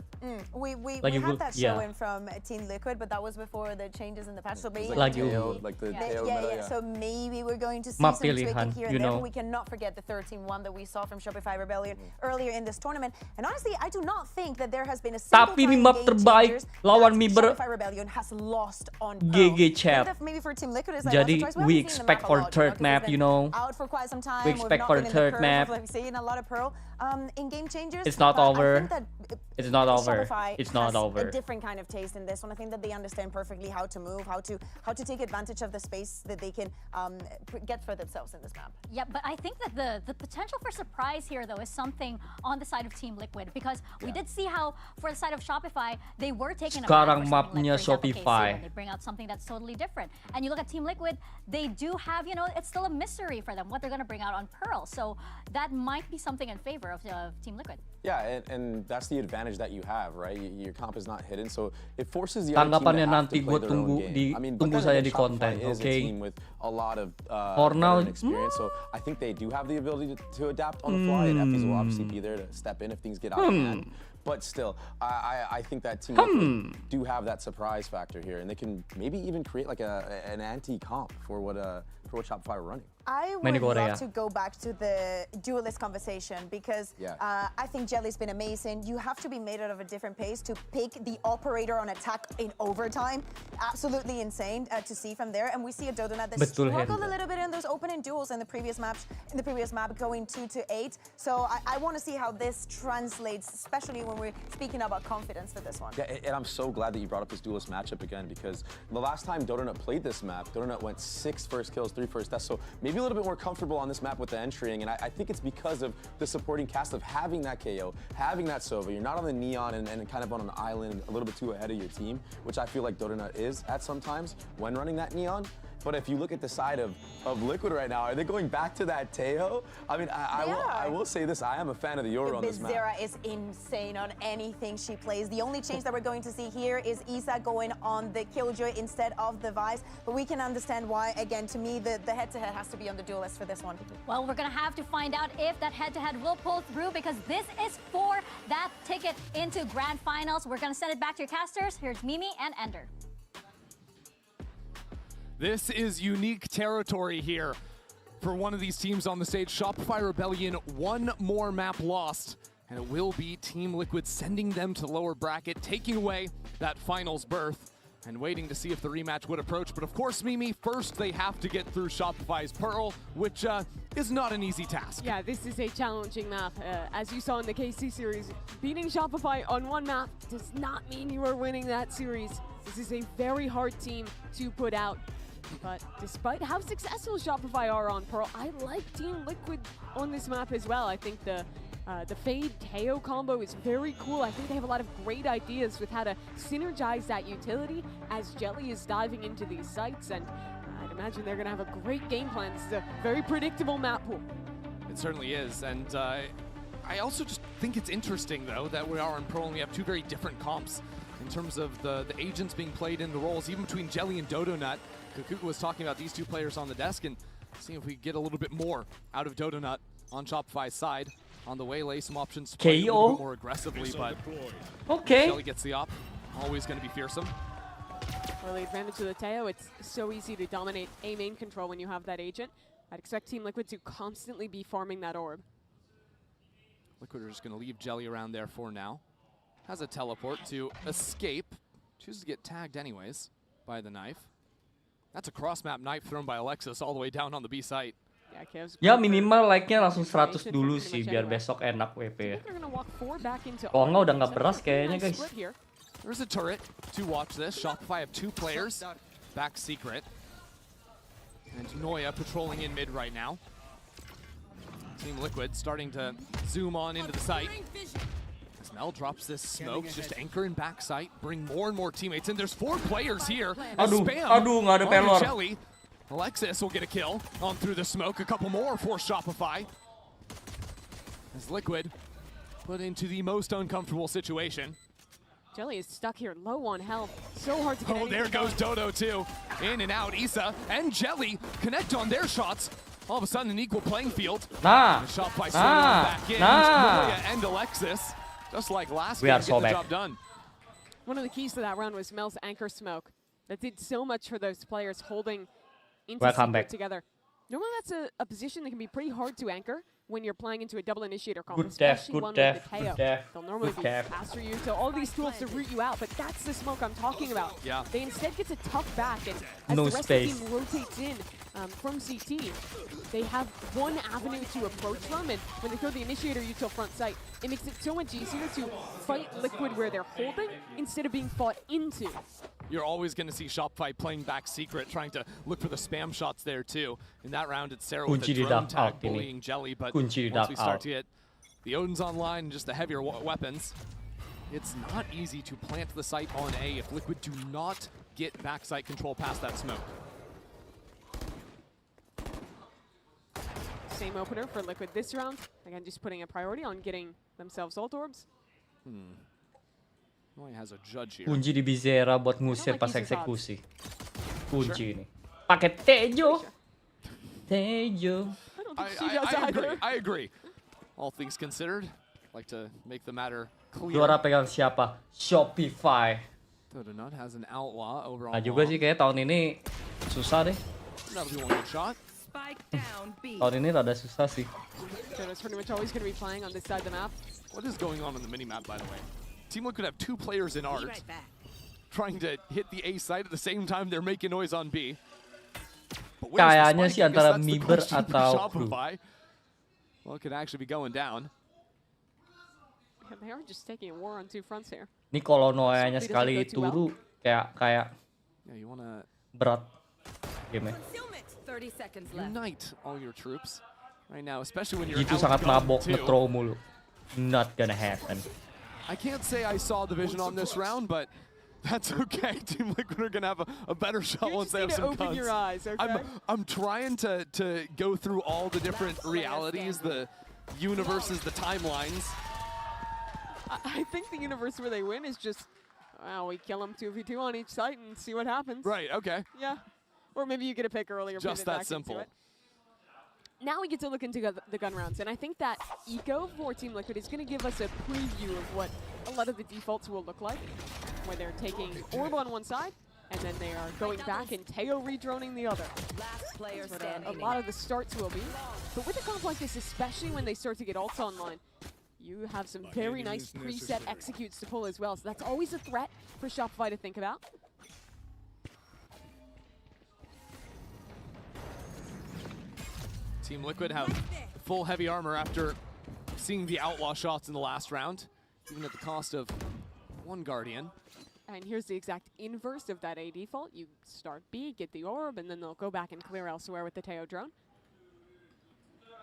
We had that showing from Team Liquid, but that was before the changes in the patch. So maybe so maybe we're going to see some tweaking here and there. We cannot forget the 13-1 that we saw from Shopify Rebellion earlier in this tournament. And honestly, I do not think that there has been a single Tapi ini map terbaik lawan Miber. Shopify Rebellion has lost on GG chat. Maybe for Team Liquid is like, Jadi we expect for third map, you know. Out for quite some time. We expect for the third map. We've seen a lot of Pearl. In game changers, it's not over. It's not over. It's not over. A different kind of taste in this one. I think that they understand perfectly how to move, how to take advantage of the space that they can get for themselves in this map. Yeah, but I think that the potential for surprise here, though, is something on the side of Team Liquid, because we did see how for the side of Shopify they were taking Sekarang mapnya Shopify. They bring out something that's totally different. And you look at Team Liquid, they do have, you know, it's still a mystery for them what they're going to bring out on Pearl. So that might be something in favor of Team Liquid. Yeah, and that's the advantage that you have, right? Your comp is not hidden, so it forces the other team to have to play their own game. I mean, but then Shopify is a team with a lot of veteran experience, so I think they do have the ability to adapt on the fly, and FPs will obviously be there to step in if things get out of hand. But still, I think that Team Liquid do have that surprise factor here, and they can maybe even create like an anti-comp for what Shopify are running. I would love to go back to the duelist conversation because I think Jelly's been amazing. You have to be made out of a different pace to pick the operator on attack in overtime. Absolutely insane to see from there. And we see a Dodonut that struggled a little bit in those opening duels in the previous maps, going 2-8. So I want to see how this translates, especially when we're speaking about confidence for this one. Yeah, and I'm so glad that you brought up this duelist matchup again, because the last time Dodonut played this map, Dodonut went 6 first kills, 3 first deaths. So maybe a little bit more comfortable on this map with the entering, and I think it's because of the supporting cast of having that KO, having that Sova. You're not on the Neon and kind of on an island a little bit too ahead of your team, which I feel like Dodonut is at sometimes when running that Neon. But if you look at the side of Liquid right now, are they going back to that Teo? I mean, I will say this, I am a fan of the Yoru on this map. Bizarra is insane on anything she plays. The only change that we're going to see here is Isa going on the Killjoy instead of the Vice. But we can understand why. Again, to me, the head-to-head has to be on the Duelist for this one. Well, we're going to have to find out if that head-to-head will pull through, because this is for that ticket into Grand Finals. We're going to send it back to your casters. Here's Mimi and Ender. This is unique territory here for one of these teams on the stage. Shopify Rebellion, one more map lost, and it will be Team Liquid sending them to the lower bracket, taking away that finals berth, and waiting to see if the rematch would approach. But of course, Mimi, first they have to get through Shopify's Pearl, which is not an easy task. Yeah, this is a challenging map. As you saw in the KC series, beating Shopify on one map does not mean you are winning that series. This is a very hard team to put out. But despite how successful Shopify are on Pearl, I like Team Liquid on this map as well. I think the Fade Teo combo is very cool. I think they have a lot of great ideas with how to synergize that utility as Jelly is diving into these sites, and I'd imagine they're going to have a great game plan. This is a very predictable map pool. It certainly is, and I also just think it's interesting, though, that we are on Pro and we have two very different comps in terms of the agents being played in the roles, even between Jelly and Dodonut. Kukuka was talking about these two players on the desk and seeing if we get a little bit more out of Dodonut on Shopify's side. On the waylay, some options to play a little bit more aggressively, but Jelly gets the op. Always going to be fearsome. Early advantage of the Teo. It's so easy to dominate A main control when you have that agent. I'd expect Team Liquid to constantly be farming that orb. Liquid are just going to leave Jelly around there for now. Has a teleport to escape. Chooses to get tagged anyways by the knife. That's a cross-map knife thrown by Alexis all the way down on the B site. Ya minimal like-nya langsung 100 dulu sih biar besok enak WP ya. Kalau nggak udah nggak beras kayaknya guys. There's a turret to watch this. Shopify have two players back secret. And Noya patrolling in mid right now. Team Liquid starting to zoom on into the site. As Mel drops this smoke, just anchor in back site, bring more and more teammates in. There's 4 players here. Aduh, nggak ada pelor. Jelly. Alexis will get a kill on through the smoke. A couple more for Shopify. As Liquid put into the most uncomfortable situation. Jelly is stuck here, low on health. So hard to get. Oh, there goes Dodo too. In and out. Issa and Jelly connect on their shots. All of a sudden, an equal playing field. Shopify back in. Noya and Alexis, just like last game, get the job done. One of the keys to that round was Mel's anchor smoke. That did so much for those players holding into secret together. Normally that's a position that can be pretty hard to anchor when you're playing into a double initiator comp, especially one with the Teo. They'll normally be faster you, so all these tools to root you out, but that's the smoke I'm talking about. Yeah. They instead get to tuck back, and as the rest of the team rotates in from CT, they have one avenue to approach from, and when they throw the initiator util front site, it makes it so much easier to fight Liquid where they're holding instead of being fought into. You're always going to see Shopify playing back secret, trying to look for the spam shots there too. In that round, it's Sarah with a drone tag bullying Jelly, but once we start to get the Odin's online and just the heavier weapons, it's not easy to plant the site on A if Liquid do not get backside control past that smoke. Same opener for Liquid this round. Again, just putting a priority on getting themselves ult orbs. Noya has a judge here. Kunci di Bizera buat ngusir pas eksekusi. Kunci ini. Pakai Tejo. Tejo. I agree. All things considered, like to make the matter clear. Juara pegang siapa? Shopify. Dodonut has an outlaw over on. Nah juga sih kayak tahun ini susah deh. That'll be one good shot. Tahun ini rada susah sih. Dodonut's pretty much always going to be playing on this side of the map. What is going on the minimap, by the way? Team Liquid have 2 players in art trying to hit the A site at the same time they're making noise on B. Kayaknya sih antara Miber atau Crew. Well, it could actually be going down. Yeah, they are just taking a war on 2 fronts here. Ini kalau Noya-nya sekali turu kayak berat game-nya. 30 seconds left. Unite all your troops right now, especially when you're Gitu sangat mabok nge-throw mulu. Not gonna happen. I can't say I saw the vision on this round, but that's okay. Team Liquid are gonna have a better shot once they have some open your eyes, okay? I'm trying to go through all the different realities, the universes, the timelines. I think the universe where they win is just, well, we kill them 2v2 on each site and see what happens. Right, okay. Yeah. Or maybe you get a pick earlier. Just that simple. Now we get to look into the gun rounds, and I think that eco for Team Liquid is going to give us a preview of what a lot of the defaults will look like, where they're taking Orb on one side, and then they are going back and Teo redroning the other. Last player That's standing. what a lot of the starts will be. But with a comp like this, especially when they start to get ults online, you have some very nice preset executes to pull as well. So that's always a threat for Shopify to think about. Team Liquid have full heavy armor after seeing the outlaw shots in the last round, even at the cost of 1 Guardian. And here's the exact inverse of that A default. You start B, get the orb, and then they'll go back and clear elsewhere with the Teo drone.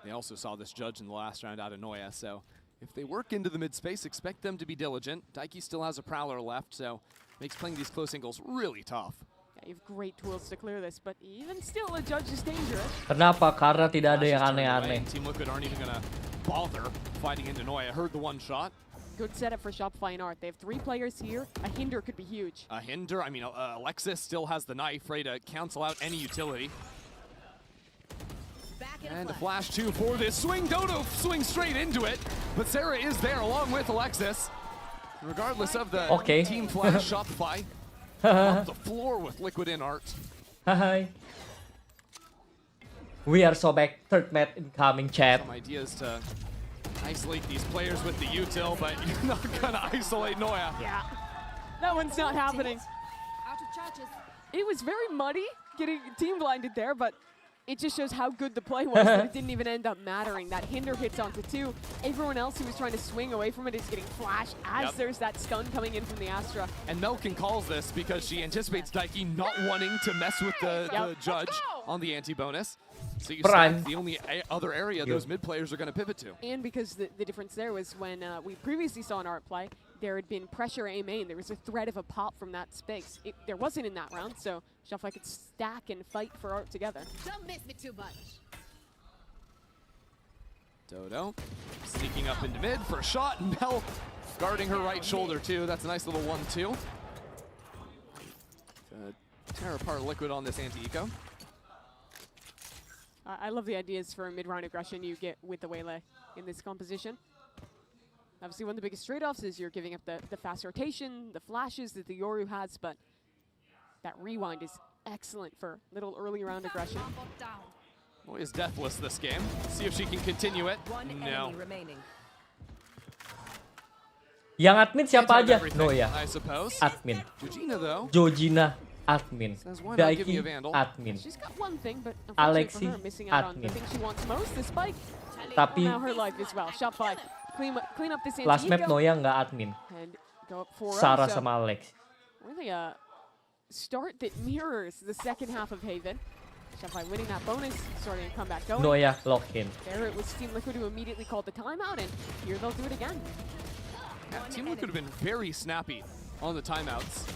They also saw this judge in the last round out of Noya, so if they work into the mid space, expect them to be diligent. Daiki still has a Prowler left, so makes playing these close angles really tough. Yeah, you have great tools to clear this, but even still, the judge is dangerous. Kenapa? Karena tidak ada yang aneh-aneh. Team Liquid aren't even gonna bother fighting into Noya. Heard the one shot. Good setup for Shopify and Art. They have 3 players here. A hinder could be huge. A hinder, I mean, Alexis still has the knife, ready to cancel out any utility. And a flash 2 for this swing. Dodo swings straight into it, but Sarah is there along with Alexis. Regardless of the team flash, Shopify off the floor with Liquid in Art. Hi. We are so back. Third match incoming, chat. Some ideas to isolate these players with the util, but you're not gonna isolate Noya. Yeah, that one's not happening. It was very muddy getting team blinded there, but it just shows how good the play was that it didn't even end up mattering. That hinder hits onto 2. Everyone else who was trying to swing away from it is getting flashed as there's that stun coming in from the Astra. And Melkin calls this because she anticipates Daiki not wanting to mess with the judge on the anti-bonus. So you said the only other area those mid players are going to pivot to. And because the difference there was when we previously saw an Art play, there had been pressure A main. There was a threat of a pop from that space. There wasn't in that round, so Shopify could stack and fight for Art together. Don't miss me too much. Dodo sneaking up into mid for a shot. Mel guarding her right shoulder too. That's a nice little 1-2. Tear apart Liquid on this anti-eco. I love the ideas for mid-round aggression you get with the Waylay in this composition. Obviously, one of the biggest trade-offs is you're giving up the fast rotation, the flashes that the Yoru has, but that rewind is excellent for little early round aggression. Boy is deathless this game. See if she can continue it. No. Yang admin siapa aja? Noya. I suppose. Admin. Georgina, admin. why not give me a Daiki Vandal? admin. She's got one thing, but unfortunately Alexi for her, missing out on the admin. thing she wants most, the spike. Tapi Now her life is well. Shopify, clean up this last map anti-eco Noya nggak admin. and go up 4-0. Sarah so sama Alex. really a start that mirrors the second half of Haven. Shopify winning that bonus, starting to come back going. Noya lock in. There it was Team Liquid who immediately called the timeout, and here they'll do it again. Yeah, Team Liquid have been very snappy on the timeouts.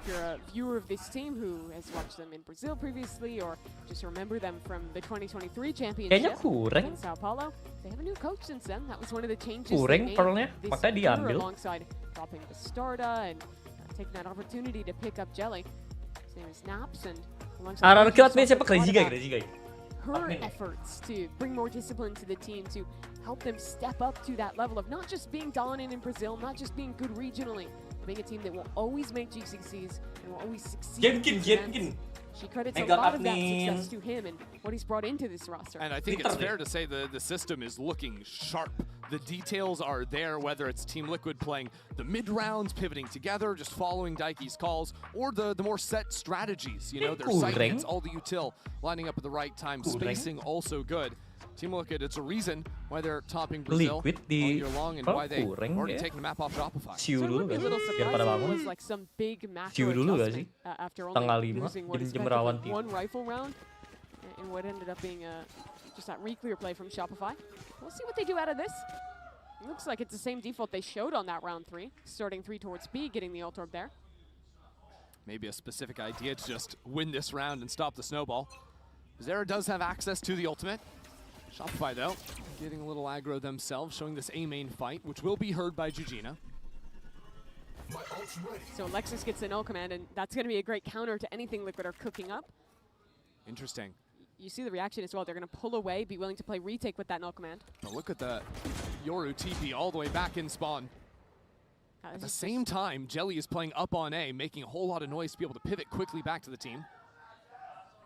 If you're a viewer of this team who has watched them in Brazil previously, or just remember them from the 2023 championship Kayaknya kurang. in Sao Paulo, they have a new coach since then. That was one of the changes Kurang they pearlnya, made this makanya year diambil. alongside dropping the Starda and taking that opportunity to pick up Jelly. His name is Naps, and alongside Arah him, kilat he's nih siapa? talked a lot Crazy guy, about crazy guy. her efforts to bring more discipline to the team, to help them step up to that level of not just being dominant in Brazil, not just being good regionally, but being a team that will always make GCCs and will always succeed. in these events. She credits a lot of that success to him and what he's brought into this roster. And I think it's fair to say the system is looking sharp. The details are there, whether it's Team Liquid playing the mid rounds, pivoting together, just following Daiki's calls, or the more set strategies. You know, their sight hits, all the util lining up at the right time, spacing also good. Team Liquid, it's a reason why they're topping Brazil Liquid all di year long and why they've already taken the map off Shopify. Siu dulu A gak little sih? Biar pada surprising bangun. was like some big macro Siu dulu gak sih? adjustment after only Tanggal 5 losing what is jam effectively rawan tim. one rifle round and what ended up being just that re-clear play from Shopify. We'll see what they do out of this. It looks like it's the same default they showed on that round 3, starting 3 towards B, getting the ult orb there. Maybe a specific idea to just win this round and stop the snowball. Zera does have access to the ultimate. Shopify, though, getting a little aggro themselves, showing this A-main fight, which will be heard by Georgina. So Alexis gets the null command, and that's going to be a great counter to anything Liquid are cooking up. Interesting. You see the reaction as well. They're going to pull away, be willing to play retake with that null command. But look at the Yoru TP all the way back in spawn. At the same time, Jelly is playing up on A, making a whole lot of noise to be able to pivot quickly back to the team.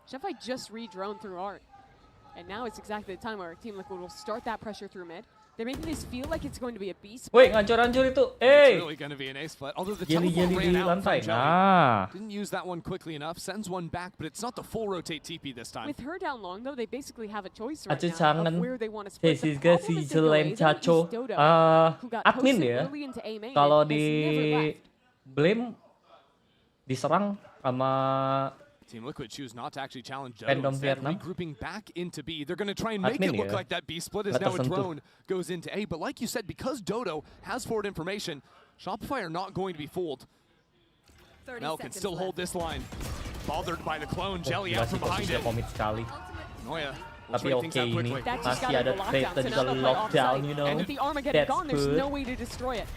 Shopify just re-droned through Art. And now it's exactly the time where Team Liquid will start that pressure through mid. They're making this feel like it's going to be a B split. Wait, ngancur-ngancur itu. It's Eh. really going to be an A split. Although the Jelly teleport ran di out from lantai. Jelly. Nah. Didn't use that one quickly enough. Sends one back, but it's not the full rotate TP this time. With her down long, though, they basically have a choice right Acu now of cangen. where they want to split. The Jessica problem si is they go Jelem A, though, Caco. is Dodo, who got Admin posted ya. early into A main Kalau and has never di left. Blame diserang sama Team Liquid choose not to actually challenge Dodo. Fandom Instead, Vietnam. regrouping back into B. They're going to try and make Admin it look ya. like that B split is Nggak now a tersentuh. drone goes into A. But like you said, because Dodo has forward information, Shopify are not going to be fooled. 30 Mel can seconds still hold left. this line. Bothered by the clone. Oh, Jelly gila out sih from behind posisinya it. komit sekali. Noya will Tapi trade oke things out ini quickly. That just masih got ada into trade lockdown, dan so juga now they'll play lockdown, offside. you know. And with the Armageddon That's gone, there's good. no way to destroy it.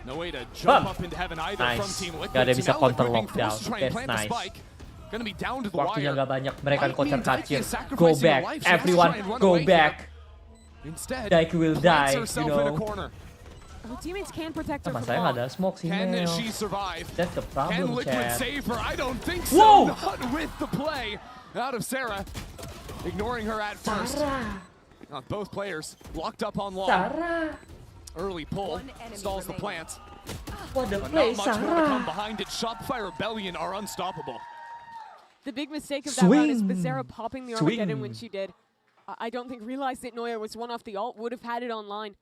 No way to Bam. jump up into heaven either from Nice. Team Liquid. Gak ada So bisa now counter Liquid being lockdown. forced to try and That's plant the nice. spike. Gonna be down to the Waktunya wire. gak banyak. Mereka Might mean konser Daiki kacir. is Go sacrificing back, her life. She has to everyone. try and run Go away here. back. Instead, Daiki will plants die, herself you in a know. corner. Her teammates can protect her Sama from saya nggak long. ada smoke sih, Can Mel. she survive? That's the Can problem, Liquid chat. save her? I don't think so. Whoa! Not with the play out of Sarah. Ignoring her at first. Both players locked up on long. Sarah. Early pull stalls the remaining. plant. What the But play, not much more to come Sarah. behind it. Shopify Rebellion are unstoppable. The big mistake of that round is Swing. Bizarra popping the Armageddon when Swing. she did. I don't think realized that Noya was one off the ult, would have had it online.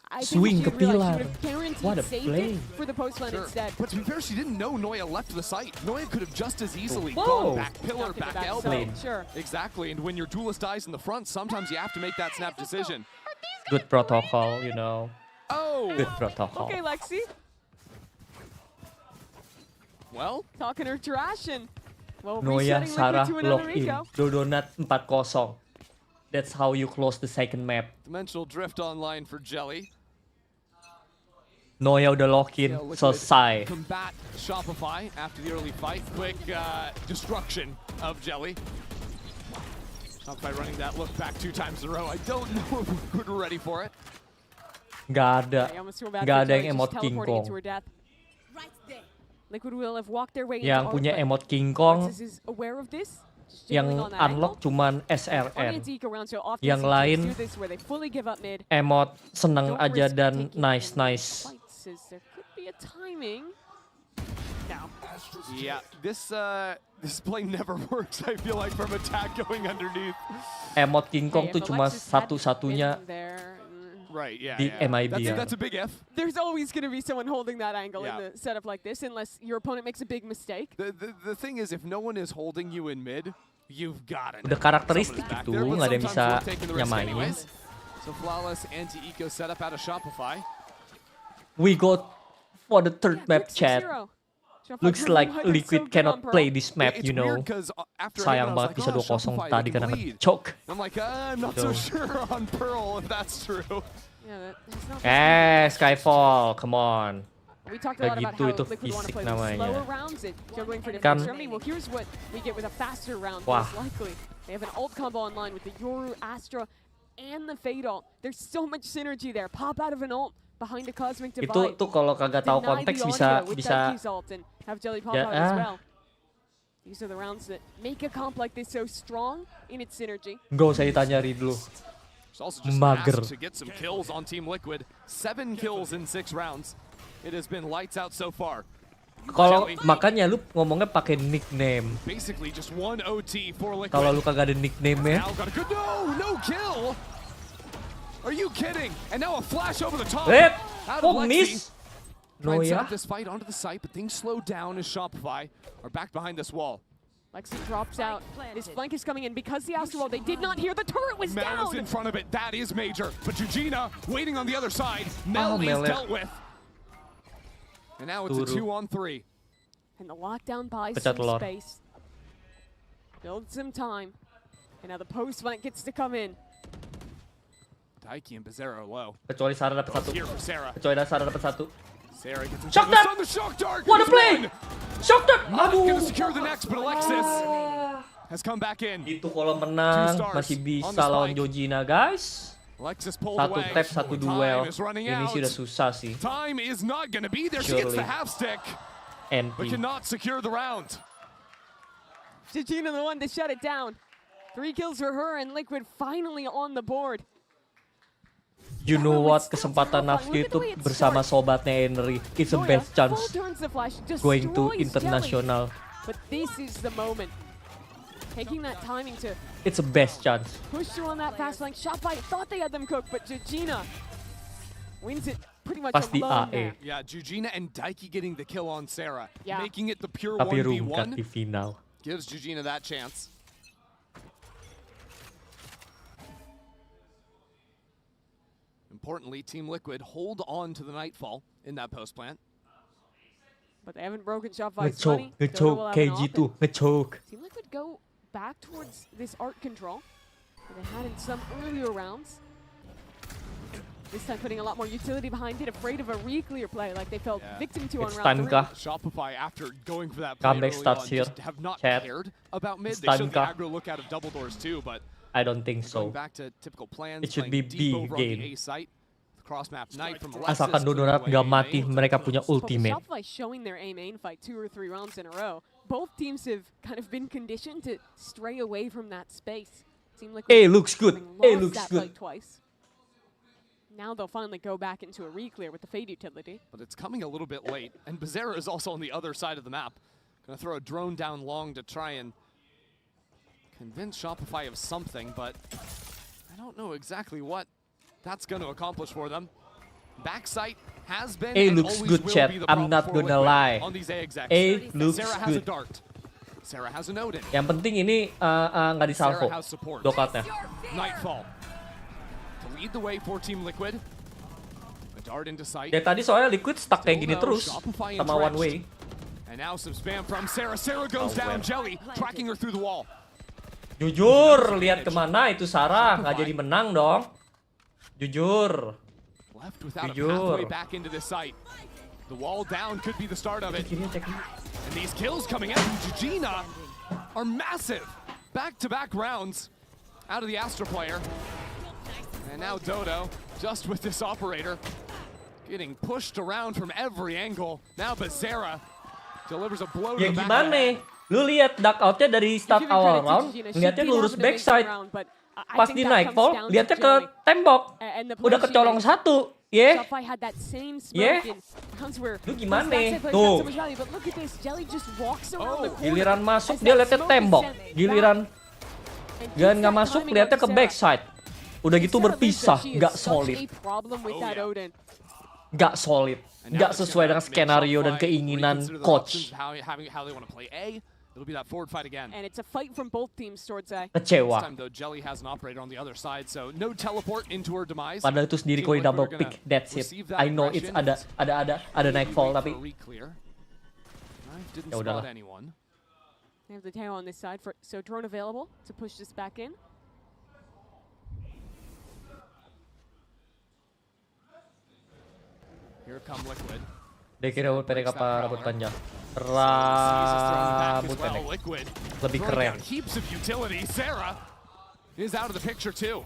I think Swing if she ke had realized, she pilar. would have guaranteed What a saved play. it for the post lane instead. But to be fair, she didn't know Noya left the site. Noya could have just as easily Whoa. gone back pillar, Stuck in the back back elbow. side, sure. Exactly, and when your duelist dies in the front, sometimes you have to make that snap decision. Good protocol, you know. Oh! Good protocol. Okay, Lexi, Well, talking her trash and well, Noya, resetting Sarah, Liquid to another lock in. Rico. Dodonat 4-0. That's how you close the second map. Dimensional Drift online for Jelly. Noya udah lock in. Yeah, Liquid Selesai. combat Shopify after the early fight. Quick destruction of Jelly. Shopify running that look back 2 times in a row. I don't know if we're ready for it. Gak ada. I almost feel bad Gak for ada Jelly, yang she's emot King teleporting Kong. into her death. Liquid will have walked their way Yang into punya art, but emot King Kong, Alexis is aware of this. Just yang jiggling on that unlock angle. cuman On SRN. anti-eco round, so often Yang teams lain do this where they fully give up mid. Emot seneng Don't aja risk dan taking nice any nice. fights, as there could be a timing. No. Yeah, this play never works, I feel like, from attack going underneath. Emot King Kong Hey, tuh if cuma Alexis hadn't satu-satunya been there, Right, yeah, di yeah. MIB ya. That's a big F. there's always going to be someone holding that angle Yeah. in the setup like this, unless your opponent makes a big mistake. The thing is, if no one is holding you in mid, you've got it. Udah karakteristik itu, nggak ada yang bisa nyamain. So flawless anti-eco setup out of Shopify. We go for the third map, chat. Looks like Liquid cannot play this map, you know. Sayang banget bisa 2-0 tadi karena nge-choke. I'm like, I'm not so sure on Pearl if that's true. Yeah, that's not Skyfall, come on. We talked a lot about Gitu how itu Liquid want to fisik play with slower namanya. rounds and juggling for Kan- different extremity. Well, here's what we get with a faster round, Wah. most likely. They have an ult combo online with the Yoru, Astra, and the Fade ult. There's so much synergy there. Pop out of an ult behind a Cosmic Divide. Itu tuh kalau kagak tahu Deny konteks the bisa audio with bisa Daiki's ult and have Jelly pop Ya, out as ah. well. These are the rounds that make a comp like this so strong in its synergy. Gak usah ditanya dulu. It's also just Mager. asked to get some kills on Team Liquid. 7 kills in 6 rounds. It has been lights out so far. Kalau makanya lu ngomongnya pakai nickname. Basically just one OT for Liquid. Kalau lu kagak ada nickname-nya, Now got a good no kill. Are you kidding? And now a flash over the top. Rip, Out kok of Lexi. miss? Try and set Noya. up this fight onto the site, but things slow down as Shopify are back behind this wall. Lexi drops out. This flank is coming in because the Astro Wall, they did not hear the turret was Mel is down. in front of it. That is major. But Eugenia waiting on the other side. Mel is Mel. dealt with. And now it's a Turu. 2-on-3. And the lockdown buys Pecat some telur. space. Builds some time. And now the post flank gets to come in. Daiki and Bizarro low. kecuali Sarah dapat Goes satu. here for Sarah. Kecuali Sarah dapat satu. Sarah gets Shock into the dart! sun, the shock dart. What a There's play! one. Shock dart! Not Aduh. gonna secure the next, but Alexis has come back in. Itu kalau menang stars masih on bisa the lawan spike. Georgina, guys. Alexis pulled Satu away. tap, satu duel. Time is running Ini out. sih udah susah sih. Time is not gonna be there. She gets Surely. the half stick, but NP. cannot secure the round. Gigina the one to shut it down. 3 kills for her and Liquid finally on the board. You know what? Kesempatan Nafki itu bersama sobatnya Henry. It's the best chance Full turns the flash, going to destroys international. Jelly. But this is the moment. Taking that timing to It's the best chance. push through on that fast flank. Shopify thought they had them cooked, but Gigina wins it pretty much Pas di alone AE. there. Yeah, Jujina and Daiki getting the kill on Sarah, Yeah. making it the pure Tapi rungkat 1v1. di final. Gives Jujina that chance. Importantly, Team Liquid hold on to the Nightfall in that post plant. But they haven't broken Shopify's Ngechoke, money. Dodo will ngechoke, have an KG offense. tuh, ngechoke. Team Liquid go back towards this art control that they had in some earlier rounds. This time putting a lot more utility behind it, afraid of a re-clear play like they fell victim to It's on time round 3. kah? Shopify, after going for that play Comeback early starts on, here. just have not Chat. cared about mid. It's They showed time the kah? aggro look out of double doors too, but I don't think going so. back to typical plans, It should playing be deep B over on game. the A site. The cross map knife from Alexis Asalkan cleared Dodorat away gak A mati, main. mereka punya But with ultimate. Shopify showing their A main fight 2 or 3 rounds in a row, both teams have kind of been conditioned to stray away from that space. Team Liquid A looks good. having A lost looks that good. fight twice. Now they'll finally go back into a re-clear with the Fade utility. But it's coming a little bit late, and Bezerra is also on the other side of the map. Gonna throw a drone down long to try and convince Shopify of something, but I don't know exactly what that's gonna accomplish for them. Backside has been A and looks always good, will chat. be the I'm problem not for gonna Liquid lie. on these A execs. A looks Sarah has a good. dart. Sarah has an Odin. Yang penting ini nggak disalvo Sarah has support. dokatnya. Nightfall to lead the way for Team Liquid. A dart into sight. Ya tadi soalnya Liquid stuck kayak gini Still terus no Shopify sama one way. And now some spam from Sarah. Sarah goes Oh, down. well. Jelly tracking her through the wall. Jujur, lihat kemana itu Sarah, nggak jadi menang dong. Jujur. Left without a Jujur. pathway back into this site. The wall down could be the start of it. And these kills coming out from Jujina are massive. Back-to-back rounds out of the Astra player. And now Dodo, just with this operator, getting pushed around from every angle. Now Bezerra delivers a blow Ya to the back of the gimana? head. Lu lihat duck outnya dari start awal round, ngeliatnya lurus backside. Pas di nightfall, lihatnya ke tembok. Udah kecolong satu. Yeah. Yeah. Lu gimana? Tuh. Giliran masuk dia lihatnya tembok. Giliran nggak masuk lihatnya ke backside. Udah gitu berpisah, nggak solid. Nggak solid. Nggak sesuai dengan skenario dan keinginan coach. How they want to play A. It'll be that forward fight again. And it's a fight from both teams towards A. Kecewa. This time though, Jelly has an operator on the other side, so no teleport into her demise. Padahal itu sendiri Team koi Liquid double are gonna pick, that's it. receive that I know it's aggression. ada nightfall tapi Knife didn't ya udahlah. spot anyone. They have the tail on this side, so drone available to push this back in. Here come Liquid. dia kira mereka apa rambut panjang. Sees Rambut as well. pendek. Liquid Lebih throwing keren. down heaps of utility. Sarah is out of the picture too.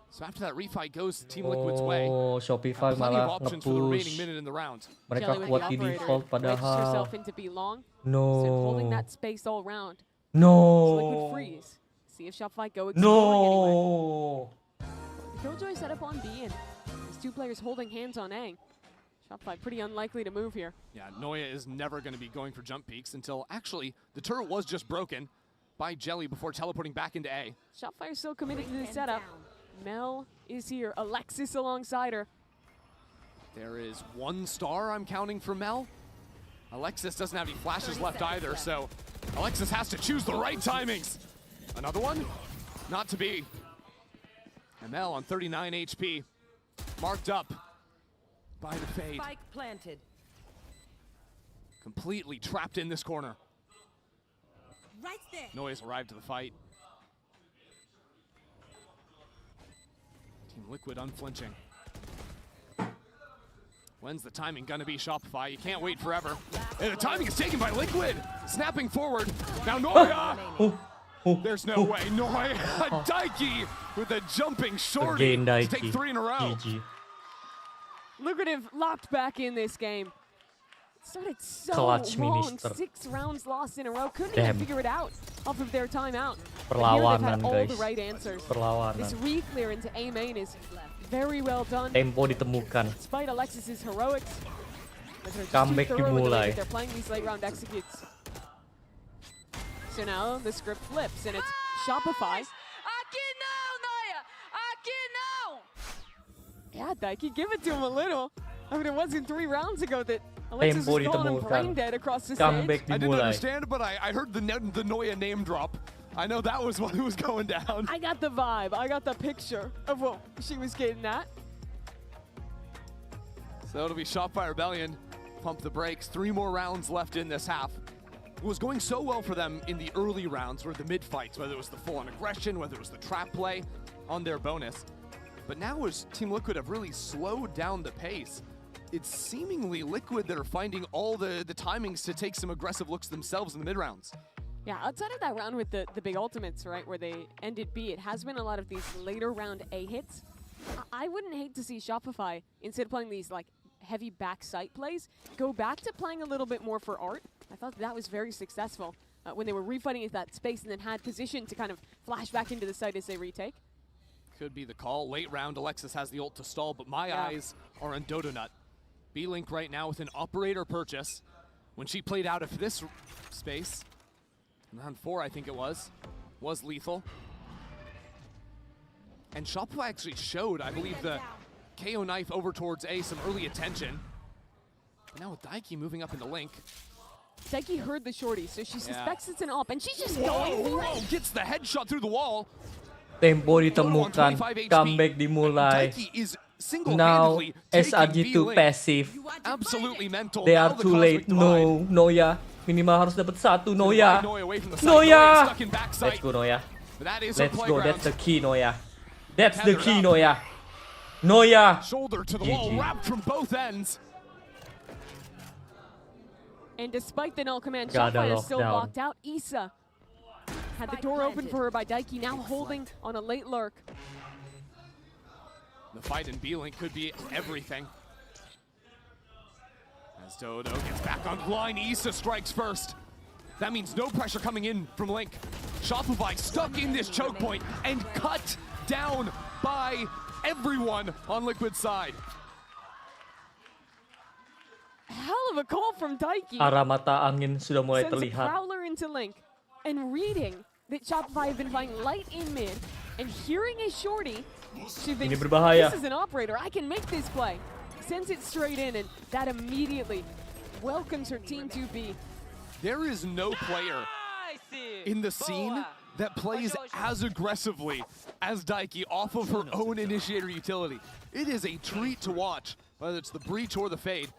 So after that refight goes Team Liquid's way. Oh, Shopify Plenty of malah options for the remaining nge-push. minute in the round. Mereka Jelly with kuat the di operator default wedged padahal. herself into B long. No. So holding that space all round. No. So Liquid freeze. See if Shopify go exploring anyway. No. Killjoy set up on B and these two players holding hands on A. Shopify pretty unlikely to move here. Yeah, Noya is never going to be going for jump peaks until actually the turret was just broken by Jelly before teleporting back into A. Shopify is still committed to the setup. Mel is here. Alexis alongside her. There is 1 star I'm counting for Mel. Alexis doesn't have any flashes left either, so Alexis has to choose the right timings. Another one? Not to be. ML on 39 HP, marked up by the fade. Spike planted. Completely trapped in this corner. Right there. Noise arrived to the fight. Team Liquid unflinching. When's the timing gonna be, Shopify? You can't wait forever. And the timing is taken by Liquid. Snapping forward. Now Noya! There's no way. Noya! Daiki with a jumping shorty Again, to Daiki. take 3 in a row. GG. Lucrative locked back in this game. Started so Clutch long, minister. 6 rounds lost in a row. Couldn't Damn. even figure it out off of their timeout. But here Perlawanan, they've had all guys. the right answers. Perlawanan. This re-clear into A main is very well done. Tempo ditemukan. Despite Alexis's heroics, but they're just Comeback too thorough with the way dimulai. that they're playing these late round executes. So now the script flips and it's Shopify. Yeah, Daiki, give it to him a little. I mean, it wasn't 3 rounds ago that Alexis Tempo was calling him ditemukan. brain dead across the Comeback stage. I didn't dimulai. understand, but I heard the Noya name drop. I know that was what was going down. I got the vibe. I got the picture of what she was getting at. So it'll be Shopify Rebellion. Pump the brakes. 3 more rounds left in this half. It was going so well for them in the early rounds or the mid-fights, whether it was the full-on aggression, whether it was the trap play on their bonus. But now as Team Liquid have really slowed down the pace, it's seemingly Liquid that are finding all the timings to take some aggressive looks themselves in the mid-rounds. Yeah, outside of that round with the big ultimates, right, where they ended B, it has been a lot of these later round A hits. I wouldn't hate to see Shopify, instead of playing these like heavy back sight plays, go back to playing a little bit more for art. I thought that was very successful when they were refighting into that space and then had position to kind of flash back into the site as they retake. Could be the call. Late round, Alexis has the ult to stall, but my eyes are on Dodonut. B-Link right now with an operator purchase. When she played out of this space, round 4 I think it was lethal. And Shopify actually showed, I believe, the KO knife over towards A, some early attention. But now with Daiki moving up into Link. Daiki heard the shorty, so she suspects it's an op, and she's just Whoa, going for whoa, it. gets the headshot through the wall. Tempo ditemukan. Comeback dimulai. Daiki is Now single-handedly SRG2 taking passive. Absolutely mental. They Now are the too Cosmic late. Divide. No, Noya. Minimal harus dapat 1. Noya. Noya away from the side. Noya Noya. stuck in backside. Let's go, Noya. But that is her Let's go. playground. That's the key, Noya. That's the Tethered key, up. Noya. Noya. Shoulder to the wall, GG. wrapped from both ends. And despite the null command, Got a Shopify is still lockdown. locked out. Issa had the door open for her by Daiki, now holding on a late lurk. The fight in B-Link could be everything. As Dodo gets back on line, Issa strikes first. That means no pressure coming in from Link. Shopify stuck in this choke point and cut down by everyone on Liquid's side. Hell of a call from Daiki. Arah mata angin sudah mulai Sends a terlihat. prowler into Link, and reading that Shopify have been playing light in mid, and hearing a shorty, she Ini thinks, berbahaya. this is an operator, I can make this play. Sends it straight in, and that immediately welcomes her team to B. There is no player in the scene that plays as aggressively as Daiki off of her own initiator utility. It is a treat to watch, whether it's the breach or the fade.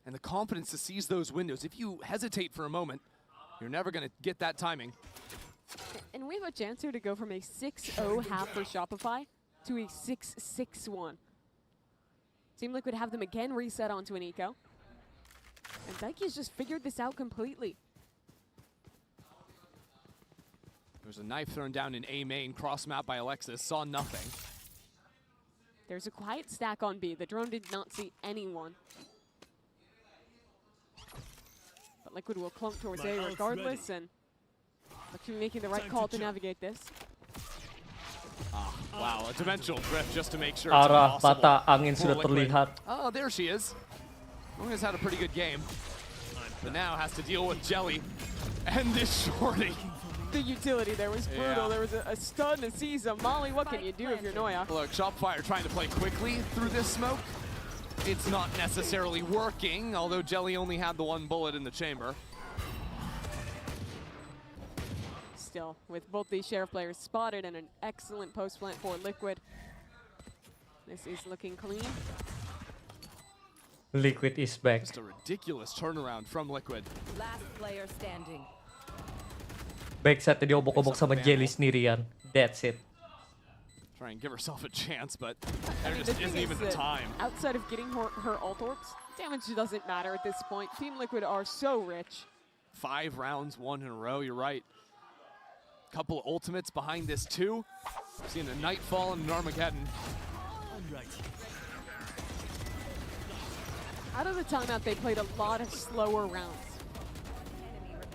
And the confidence to seize those windows. If you hesitate for a moment, you're never going to get that timing. And we have a chance here to go from a 6-0 half for Shopify to a 6-6-1. Team Liquid have them again reset onto an eco. And Daiki's just figured this out completely. There's a knife thrown down in A main, cross map by Alexis, saw nothing. There's a quiet stack on B. The drone did not see anyone. But Liquid will clunk towards A regardless, and actually making the right call to navigate this. Wow, a dimensional drift just to make sure Arah it's impossible mata angin for sudah Liquid. terlihat. Oh, there she is. Luna's had a pretty good game, but now has to deal with Jelly and this shorty. The utility there was brutal. Yeah. There was a stun, a seize, a molly. What can you do if you're Noya? Look, Shopify are trying to play quickly through this smoke. It's not necessarily working, although Jelly only had the 1 bullet in the chamber. Still, with both these Sheriff players spotted and an excellent post plant for Liquid. This is looking clean. Liquid is back. Just a ridiculous turnaround from Liquid. Last player standing. Back saat diobok-obok sama Jelly sendirian. That's it. Try and give herself a chance, but I there mean, just the isn't thing even is the that time. outside of getting her ult orbs, damage doesn't matter at this point. Team Liquid are so rich. 5 rounds, 1 in a row, you're right. Couple of ultimates behind this too. Seeing a Nightfall and an Armageddon. Out of the timeout, they played a lot of slower rounds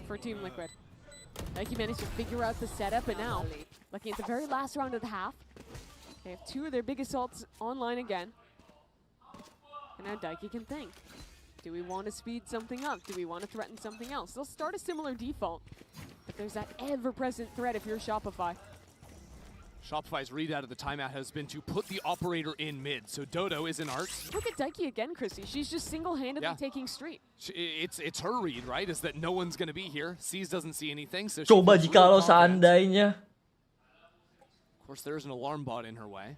for Team Liquid. Nike managed to figure out the setup, and now, looking at the very last round of the half, they have 2 of their big assaults online again. And now Daiki can think. Do we want to speed something up? Do we want to threaten something else? They'll start a similar default, but there's that ever-present threat if you're Shopify. Shopify's read out of the timeout has been to put the operator in mid. So Dodo is in arts. Look at Daiki again, Chrissy. She's just single-handedly taking street. It's her read, right? Is that no one's going to be here. Seas doesn't see anything. So Coba jikalau seandainya. Of course, there's an alarm bot in her way.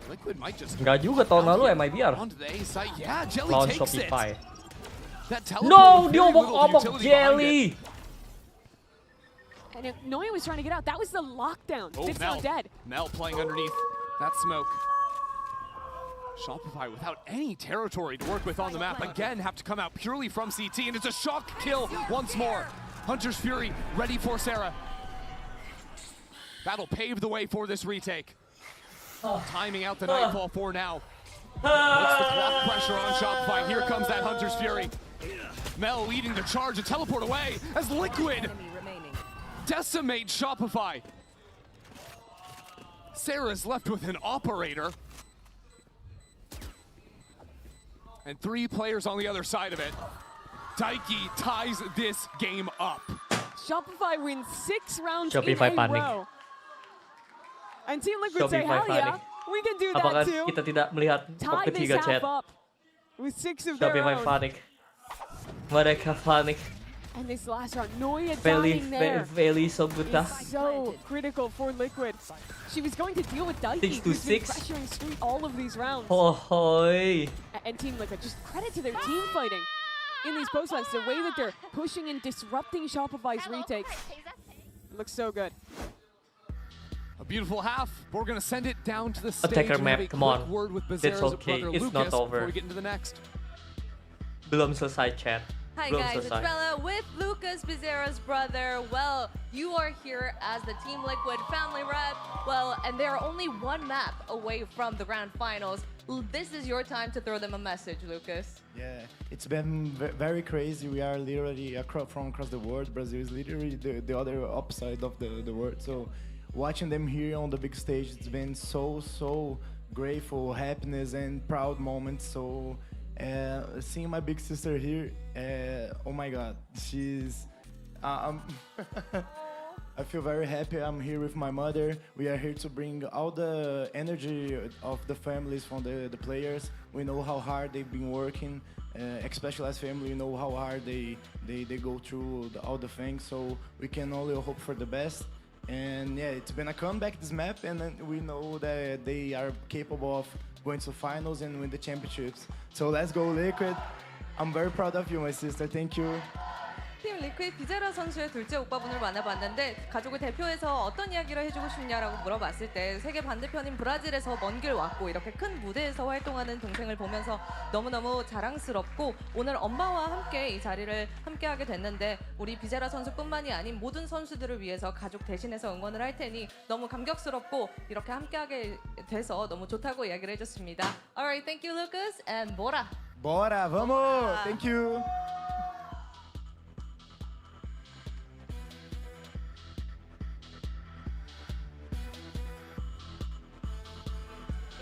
Liquid might just Enggak juga tahun lalu MIBR. onto the A site. Yeah, Jelly Lawan takes Shopify. it. That No, teleported dia very little obok-obok utility behind Jelly. it. And Noya was trying to get out. That was the lockdown. Oh, It's Mel. not dead. Mel playing underneath that smoke. Shopify without any territory to work with on the map. Again, have to come out purely from CT, and it's a shock kill once more. Hunter's Fury ready for Sarah. That'll pave the way for this retake. Timing out the Nightfall for now. What's the clock pressure on Shopify? Here comes that Hunter's Fury. Mel leading the charge to teleport away as Liquid decimate Shopify. Sarah's left with an operator. And 3 players on the other side of it. Daiki ties this game up. Shopify wins 6 rounds Shopify in a panik. row. And Team Liquid say, Shopify hell yeah, panik. we can do Apakah that too. kita tidak melihat Tie waktu this 3 chat? half up with 6 of their Shopify own. panik. Mereka panik. And this last round, Noya Veli, dying there Veli so good. is so critical for Liquid. She was going to deal with Daiki, 6 to who's been 6. pressuring Street all of these rounds. Hoy. And Team Liquid, just credit to their team fighting in these post fights. The way that they're pushing and disrupting Shopify's retakes. It looks so good. A beautiful half. We're going to send it down to the stage. Attacker and have map, a come quick on. Word with It's Bizarro's okay, brother it's Lucas not over. Before we get into the next. Belum selesai chat. Hi Belum guys, it's selesai. Bella with Lucas Bizarro's brother. Well, you are here as the Team Liquid family rep. Well, and they're only 1 map away from the grand finals. This is your time to throw them a message, Lucas. Yeah, it's been very crazy. We are literally from across the world. Brazil is literally the other upside of the world. So watching them here on the big stage, it's been so grateful, happiness and proud moments. So seeing my big sister here, oh my God, she's I feel very happy. I'm here with my mother. We are here to bring all the energy of the families from the players. We know how hard they've been working, especially as family. We know how hard they go through all the things. So we can only hope for the best. And yeah, it's been a comeback this map, and then we know that they are capable of going to finals and win the championships. So let's go, Liquid. I'm very proud of you, my sister. Thank you. 팀 리퀴드 비제라 선수의 둘째 오빠분을 만나봤는데 가족을 대표해서 어떤 이야기를 해주고 싶냐라고 물어봤을 때 세계 반대편인 브라질에서 먼 길 왔고 이렇게 큰 무대에서 활동하는 동생을 보면서 너무너무 자랑스럽고 오늘 엄마와 함께 이 자리를 함께하게 됐는데 우리 비제라 선수뿐만이 아닌 모든 선수들을 위해서 가족 대신해서 응원을 할 테니 너무 감격스럽고 이렇게 함께하게 돼서 너무 좋다고 이야기를 해줬습니다. Alright, thank you, Lucas, and bora! Bora, vamos! Thank you.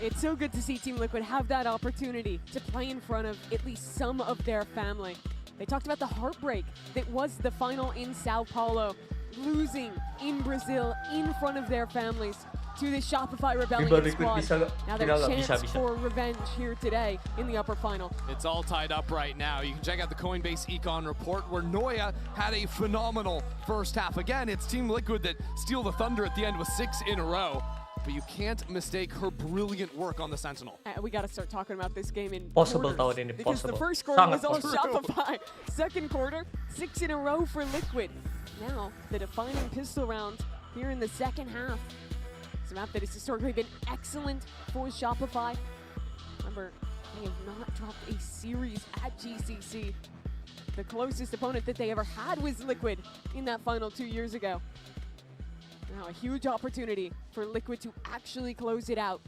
It's so good to see Team Liquid have that opportunity to play in front of at least some of their family. They talked about the heartbreak that was the final in Sao Paulo, losing in Brazil in front of their families to the Shopify Rebellion squad. Now their chance for revenge here today in the upper final. It's all tied up right now. You can check out the Coinbase Econ report where Noya had a phenomenal first half. Again, it's Team Liquid that steal the thunder at the end with 6 in a row. But you can't mistake her brilliant work on the Sentinel. We got to start talking about this game in Possible quarters, tahun ini, because the possible. first quarter Sangat was all possible. Shopify. Second quarter, 6 in a row for Liquid. Now, the defining pistol round here in the second half. It's a map that has historically been excellent for Shopify. Remember, they have not dropped a series at GCC. The closest opponent that they ever had was Liquid in that final 2 years ago. Now a huge opportunity for Liquid to actually close it out,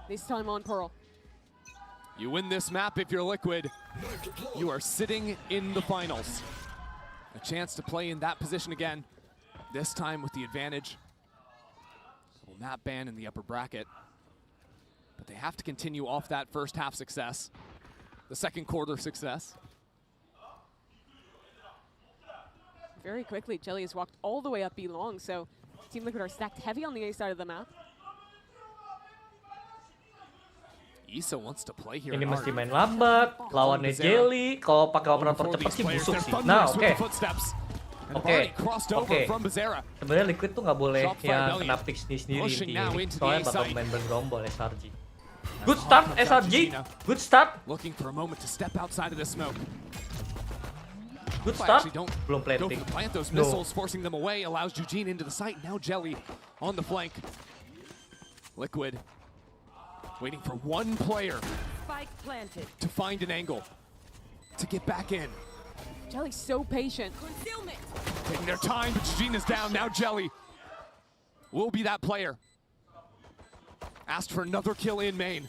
this time on Pearl. You win this map if you're Liquid. You are sitting in the finals. A chance to play in that position again, this time with the advantage. Little map ban in the upper bracket. But they have to continue off that first half success. The second quarter success. very quickly. Jelly has walked all the way up B long, so Team Liquid are stacked heavy on the A side of the map. Isa wants to play here. Ini mesti main lambat, lawannya Jelly. Kalau pakai operator cepat sih busuk sih. Nah, oke. Sebenarnya Liquid tuh nggak boleh yang kena pick sendiri intinya. Soalnya bakal main bergerombol SRG. Good start SRG. Good start. Looking for a moment to step outside of the smoke. Good start. Belum planting. Plant those missiles, forcing them away, allows Eugene into the site. Now Jelly on the flank. Liquid waiting for one player to find an angle to get back in. Jelly's so patient. Taking their time, but Eugene is down. Now Jelly will be that player. Asked for another kill in main.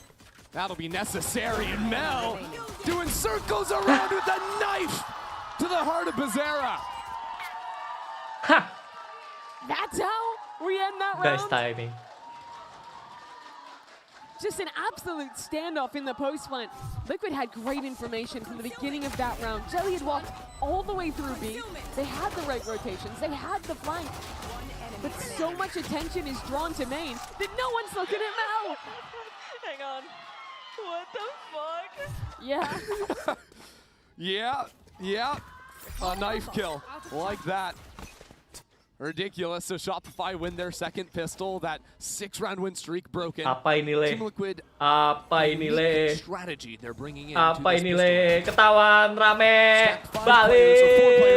That'll be necessary. And Mel doing circles around with a knife to the heart of Bizarra. That's how we end that round. Best timing. Just an absolute standoff in the post flank. Liquid had great information from the beginning of that round. Jelly had walked all the way through B. They had the right rotations. They had the flank. But so much attention is drawn to main that no one's looking at Mel. Hang on. What the fuck? Yeah. Yeah. A knife kill like that. Ridiculous. So Shopify win their second pistol. That 6-round win streak broken. Apa ini Le? Team Liquid. Apa ini Le? Strategy they're bringing in. Apa ini Le? Ketahuan rame. Balik.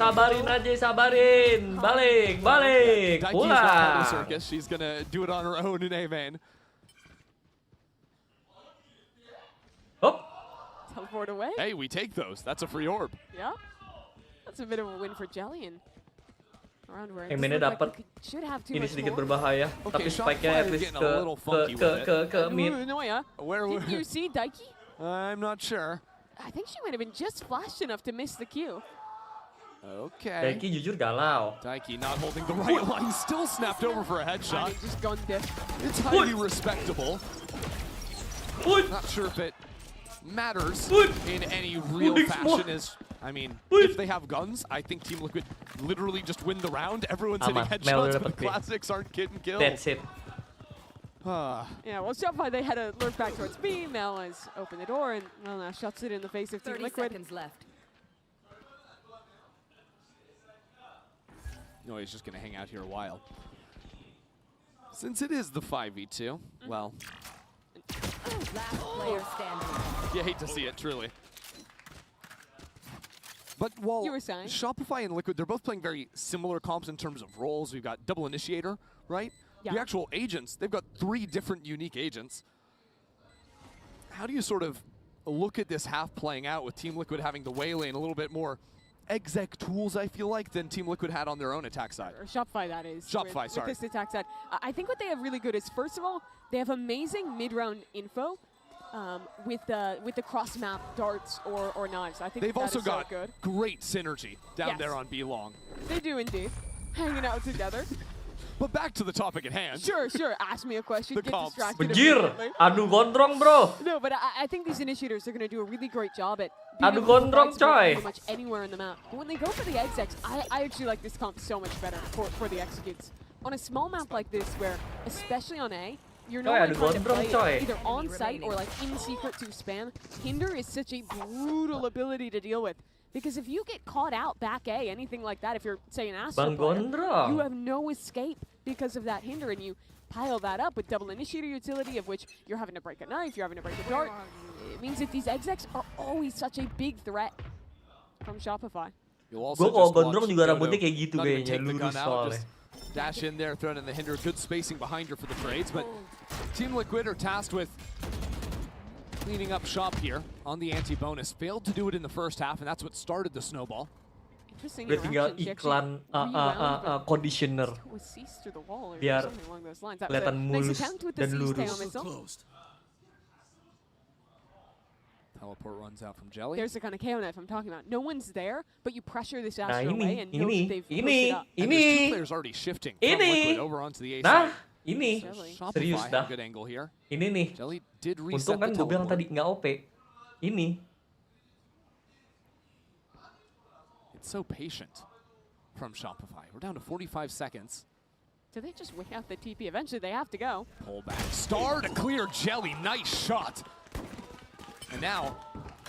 Sabarin aja, sabarin. Balik, balik. Pulang. She's gonna do it on her own in A main. Oh. Teleport away. Hey, we take those. That's a free orb. Yeah. That's a bit of a win for Jelly and around where Mainnya dapat. Ini sedikit berbahaya, tapi spike-nya at least ke mid. Did you see Daiki? I'm not sure. I think she might have been just flashed enough to miss the Q. Okay. Daiki jujur galau. Daiki not holding the right line, still snapped over for a headshot. Just gone dead. It's highly respectable. Not sure if it matters in any real fashion. I mean, if they have guns, I think Team Liquid literally just win the round. Everyone's hitting headshots, but classics aren't getting killed. That's it. Yeah, well, Shopify, they had to lurk back towards B. Mel has opened the door and well, now shuts it in the face of Team 30 Liquid. seconds left. No, he's just going to hang out here a while. Since it is the 5v2, well, Last player standing. you hate to see it, truly. But while Shopify and Liquid, they're both playing very similar comps in terms of roles. We've got double initiator, right? Yeah. The actual agents, they've got 3 different unique agents. How do you sort of look at this half playing out with Team Liquid having the Waylay and a little bit more exec tools, I feel like, than Team Liquid had on their own attack side? Or Shopify, that is. Shopify, sorry. With this attack side. I think what they have really good is, first of all, they have amazing mid-round info. With the cross map darts or knives. I think they've also got so good. Great synergy down there on B long. They do indeed, hanging out together. But back to the topic at hand. Sure. Ask me a question. The get comps. distracted. Bejir, adu gondrong bro. No, but I think these initiators are going to do a really great job at adu gondrong coy. Pretty much anywhere in the map. But when they go for the execs, I actually like this comp so much better for the executes. On a small map like this, where especially on A, you're not trying to play either on site or like in secret to spam. Hinder is such a brutal ability to deal with. Because if you get caught out back A, anything like that, if you're, say, an Astro player, you have no escape because of that Hinder, and you pile that up with double initiator utility, of which you're having to break a knife, you're having to break a dart. It means that these execs are always such a big threat from Shopify. Gue kalau gondrong juga rambutnya kayak gitu kayaknya, lurus soalnya. Dash in there, throw it in the Hinder. Good spacing behind her for the trades, but Team Liquid are tasked with cleaning up shop here on the anti-bonus. Failed to do it in the first half, and that's what started the snowball. Udah tinggal iklan conditioner biar kelihatan mulus dan lurus. Teleport runs out from Jelly. There's the kind of KO knife I'm talking about. No one's there, but you pressure this Astro away and know that they've pushed it up. And there's 2 players already shifting from Liquid over onto the A side. Ini serius dah. Ini nih. Untung kan gue bilang tadi nggak OP. Ini. It's so patient from Shopify. We're down to 45 seconds. Do they just wait out the TP? Eventually they have to go. Pull back. Star to clear Jelly. Nice shot. And now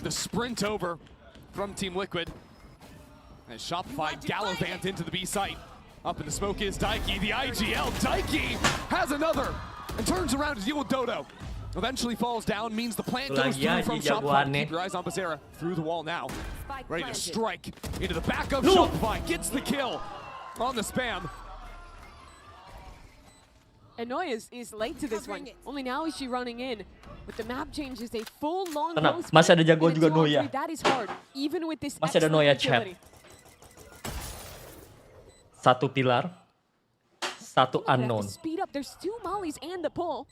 the sprint over from Team Liquid. And Shopify gallivant into the B site. Up in the smoke is Daiki. The IGL. Daiki has another and turns around to deal with Dodo. Eventually falls down, means the plant goes through from Shopify. Keep your eyes on Becerra. Through the wall now. Ready to strike into the back of Shopify. Gets the kill on the spam. And Noya is late to this one. Only now is she running in. But the map changes a full long Tenang, masih ada jagoan juga Noya. That is hard, even with this Masih ada Noya chat. Satu pilar, satu unknown. Speed up. There's 2 mollies and the pull.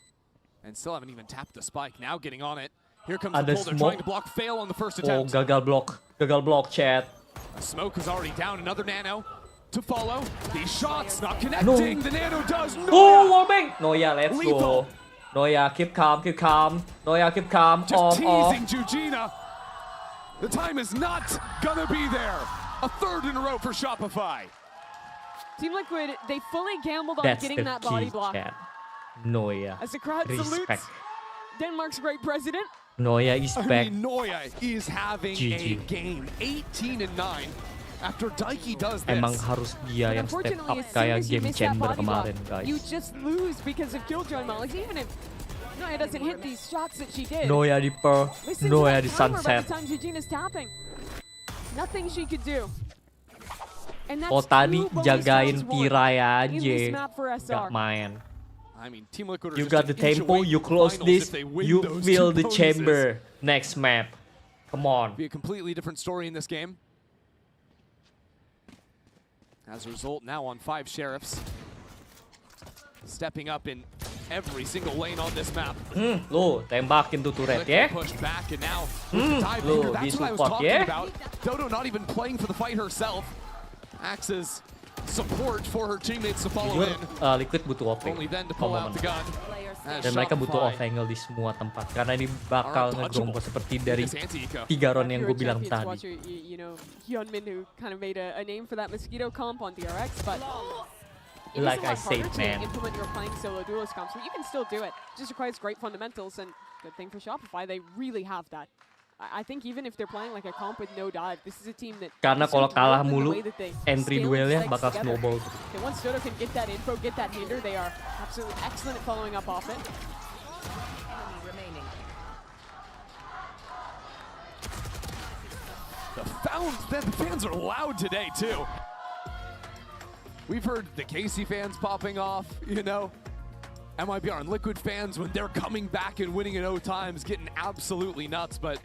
And still haven't even tapped the spike. Now getting on it. Here comes Ada the pull. They're smoke. trying to block. Fail on the first Oh, attempt. gagal block chat. A smoke is already down. Another nano to follow. These shots not connecting. The nano does. Oh, warming. Noya, let's go. Noya, keep calm. Noya, keep calm. Just teasing Jujina. The time is not gonna be there. A third in a row for Shopify. Team Liquid, they fully gambled on That's getting the that body key, block. chat. Noya, As the crowd respect. salutes Denmark's great president. Noya is back. I mean, Noya is having a GG. game. 18-9. After Daiki does this. Emang harus dia yang step up Unfortunately, as soon kayak as you game miss that chamber body block, kemarin, guys. you just lose because of killjoy mollies. Even if Noya doesn't hit these shots that she did. Noya di Pearl, Listen Noya to di that timer by Sunset. the time Jujina's tapping. Nothing she could do. And that's Oh tadi 2 bonus jagain rounds won tirai in aja, this map for gak SR. main. I mean, Team Liquid are You just got the an inch tempo, away you from close finals this, if they win you those fill 2 the bonuses. chamber. Next map, come on. Be a completely different story in this game. As a result, now on 5 sheriffs. Stepping up in every single lane on this map. Lo tembakin tuh turret ya. Pushed back and now dive Lo here. di That's what I was support talking ya. about. Dodo not even playing for the fight herself. Acts as support for her teammates to follow Jujur, in. Liquid butuh OP. Only then to pull out the gun. As Dan mereka butuh Shopify off angle di semua tempat karena ini bakal ngegrombol seperti dari This anti-eco. 3 round yang You're gue a bilang Champions tadi. watcher, you know, Hyunmin, who kind of made a name for that mosquito comp on DRX, but it is Like a I lot said, harder man. to implement your playing solo duelist comps, but you can still do it. It just requires great fundamentals, and good thing for Shopify, they really have that. I think even if they're playing like a comp with no dive, this is a team that Karena is kalau so kalah good in the mulu, way that they entry scale duelnya and bakal spikes together. snowball. And once Dodo can get that info, get that hinder, they are absolutely excellent at following up off it. The fans are loud today, too. We've heard the Casey fans popping off, you know. MIBR and Liquid fans, when they're coming back and winning in O times, getting absolutely nuts. But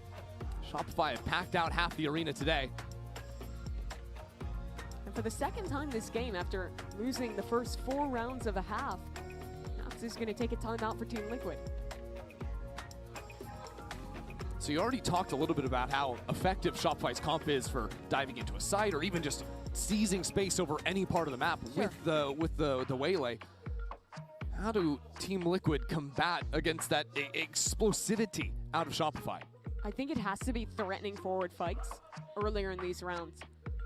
Shopify have packed out half the arena today. And for the second time this game, after losing the first 4 rounds of a half, Naps is going to take a timeout for Team Liquid. So you already talked a little bit about how effective Shopify's comp is for diving into a site or even just seizing space over any part of the map with the waylay. How do Team Liquid combat against that explosivity out of Shopify? I think it has to be threatening forward fights earlier in these rounds.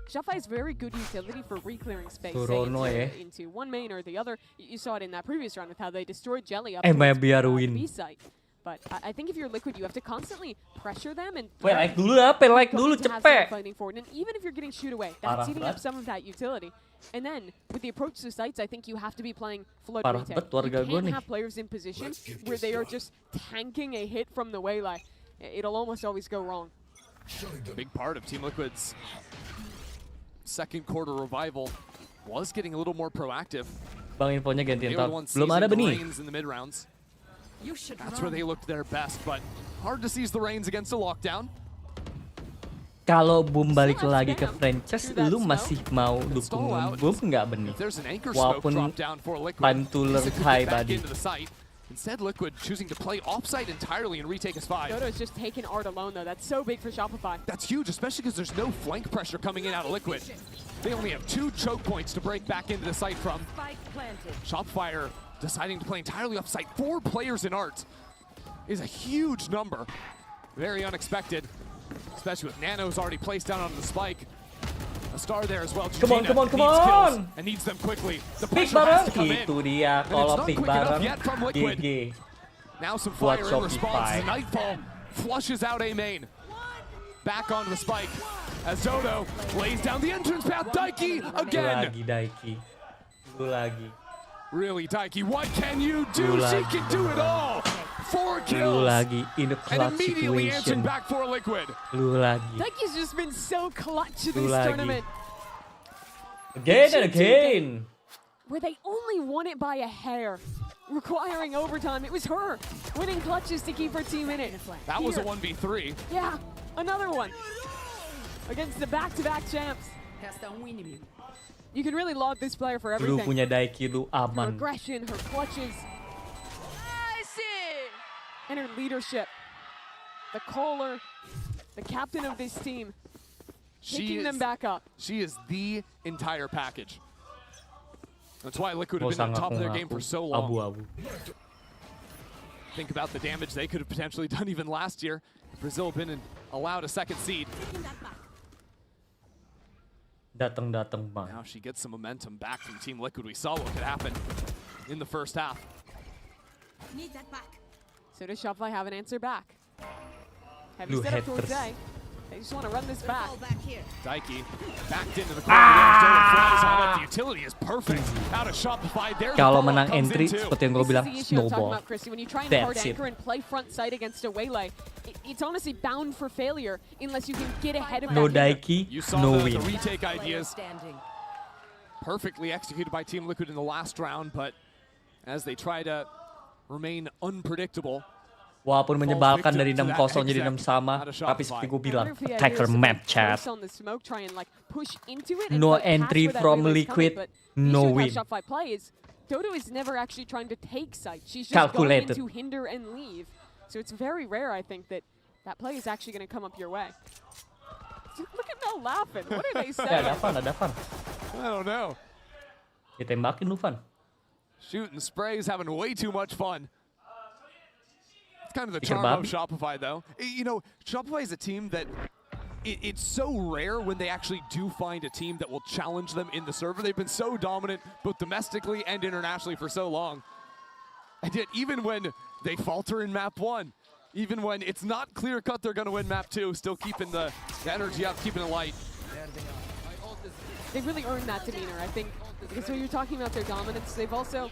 Shopify has very good utility for re-clearing space, say into one main or the other. You saw it in that previous round with how they destroyed Jelly up MIBR the win. B site. But I think if you're Liquid, you have to constantly pressure them and Like dulu apa? Like dulu to have them cepet. fighting forward. And even if you're getting shoot away, Parah that's eating up banget. some of that utility. And then with the approach to sites, I think you have to be playing flood Parah retake. banget warga You gua can't nih. have players in position where they are just tanking a hit from the waylay. It'll almost always go wrong. A big part of Team Liquid's second quarter revival was getting a little more proactive. Bang infonya gantiin They were the tar. ones Belum ada seizing the benih. reins in the mid rounds. That's where they looked their best, but hard to seize the reins against a lockdown. Kalau Boom balik lagi ke franchise, lu masih mau dukung Boom nggak benih? There's an anchor smoke Walaupun drop down for Liquid. time to learn Easy to high get back body. into the site. Instead, Liquid choosing to play offsite entirely and retake his 5. Dodo's just taking Art alone, though. That's so big for Shopify. That's huge, especially because there's no flank pressure coming in out of Liquid. They only have 2 choke points to break back into the site from. Shopify are deciding to play entirely offsite. 4 players in Art is a huge number. Very unexpected, especially with Nanos already placed down onto the spike. A star there as well. Come on, Gina come on, come needs kills on. and needs them quickly. The Pick pressure has to bareng. come in. Itu dia. And Kalau it's not pick quick enough bareng, yet from Liquid. GG. Now some Buat fire in response. Shopify. Nightfall flushes out A main. Back onto the spike as Zodo lays down the entrance path. Daiki again. Lagi Daiki. Lu lagi. Really, Daiki, what can you do? Lu She lagi. can do it all. 4 Lu kills. lagi in a And clutch immediately answered situation. back for Liquid. Lu lagi. Daiki's just been so clutch in Lu this lagi. tournament. Again and again. Where they only won it by a hair, requiring overtime. It was her winning clutches to keep her team in it. That was a Here. 1v3. Yeah, another one against the back-to-back champs. You can really laud this player for Lu everything. punya Daiki lu Her aman. aggression, her clutches, and her leadership. The caller, the captain of this team, picking them back up. She is the entire package. That's why Liquid have Gak been usah on top of their ngaku-ngaku. game for so long. Abu-abu. Think about the damage they could have potentially done even last year. Brazil been allowed a second seed. Datang-datang bang. Now she gets some momentum back from Team Liquid. We saw what could happen in the first half. Need that back. So does Shopify have an answer back? Heavy Blue setup towards haters. A. They just want to run this back. Daiki backed into the corner. Flies on it. The utility is perfect out of Shopify. There's the Kalau follow-up menang comes entry, in too. seperti yang gue bilang, This is the issue I'm talking snowball. about, Chrissy. When you try and hard That's it. anchor and play front side against a waylay, it's honestly bound for failure unless you can get ahead of No that hitter. Daiki, You saw no the win. retake ideas perfectly executed by Team Liquid in the last round, but as they try to remain unpredictable, Walaupun menyebalkan dari victim to 6-0 that jadi exec 6 sama, out of tapi Shopify. seperti gue bilang, Wonder if the attacker idea is to map chat. force on the smoke, try and like push into it and No like, pass entry where that from relay's Liquid, coming, but the no issue with win. how Shopify plays, Dodo is never actually trying to take site. She's just Calculated. going in to hinder and leave. So it's very rare, I think, that that play is actually going to come up your way. Look at Mel laughing. What are they saying? Ya, ada Van. I don't know. Ditembakin lu, Van. Shooting sprays, having way too much fun. It's kind of the Pikir charm of babi. Shopify, though. You know, Shopify is a team that it's so rare when they actually do find a team that will challenge them in the server. They've been so dominant, both domestically and internationally, for so long. And yet, even when they falter in map 1, even when it's not clear-cut they're going to win map 2, still keeping the energy up, keeping it light. They've really earned that demeanor, I think, because when you're talking about their dominance, they've also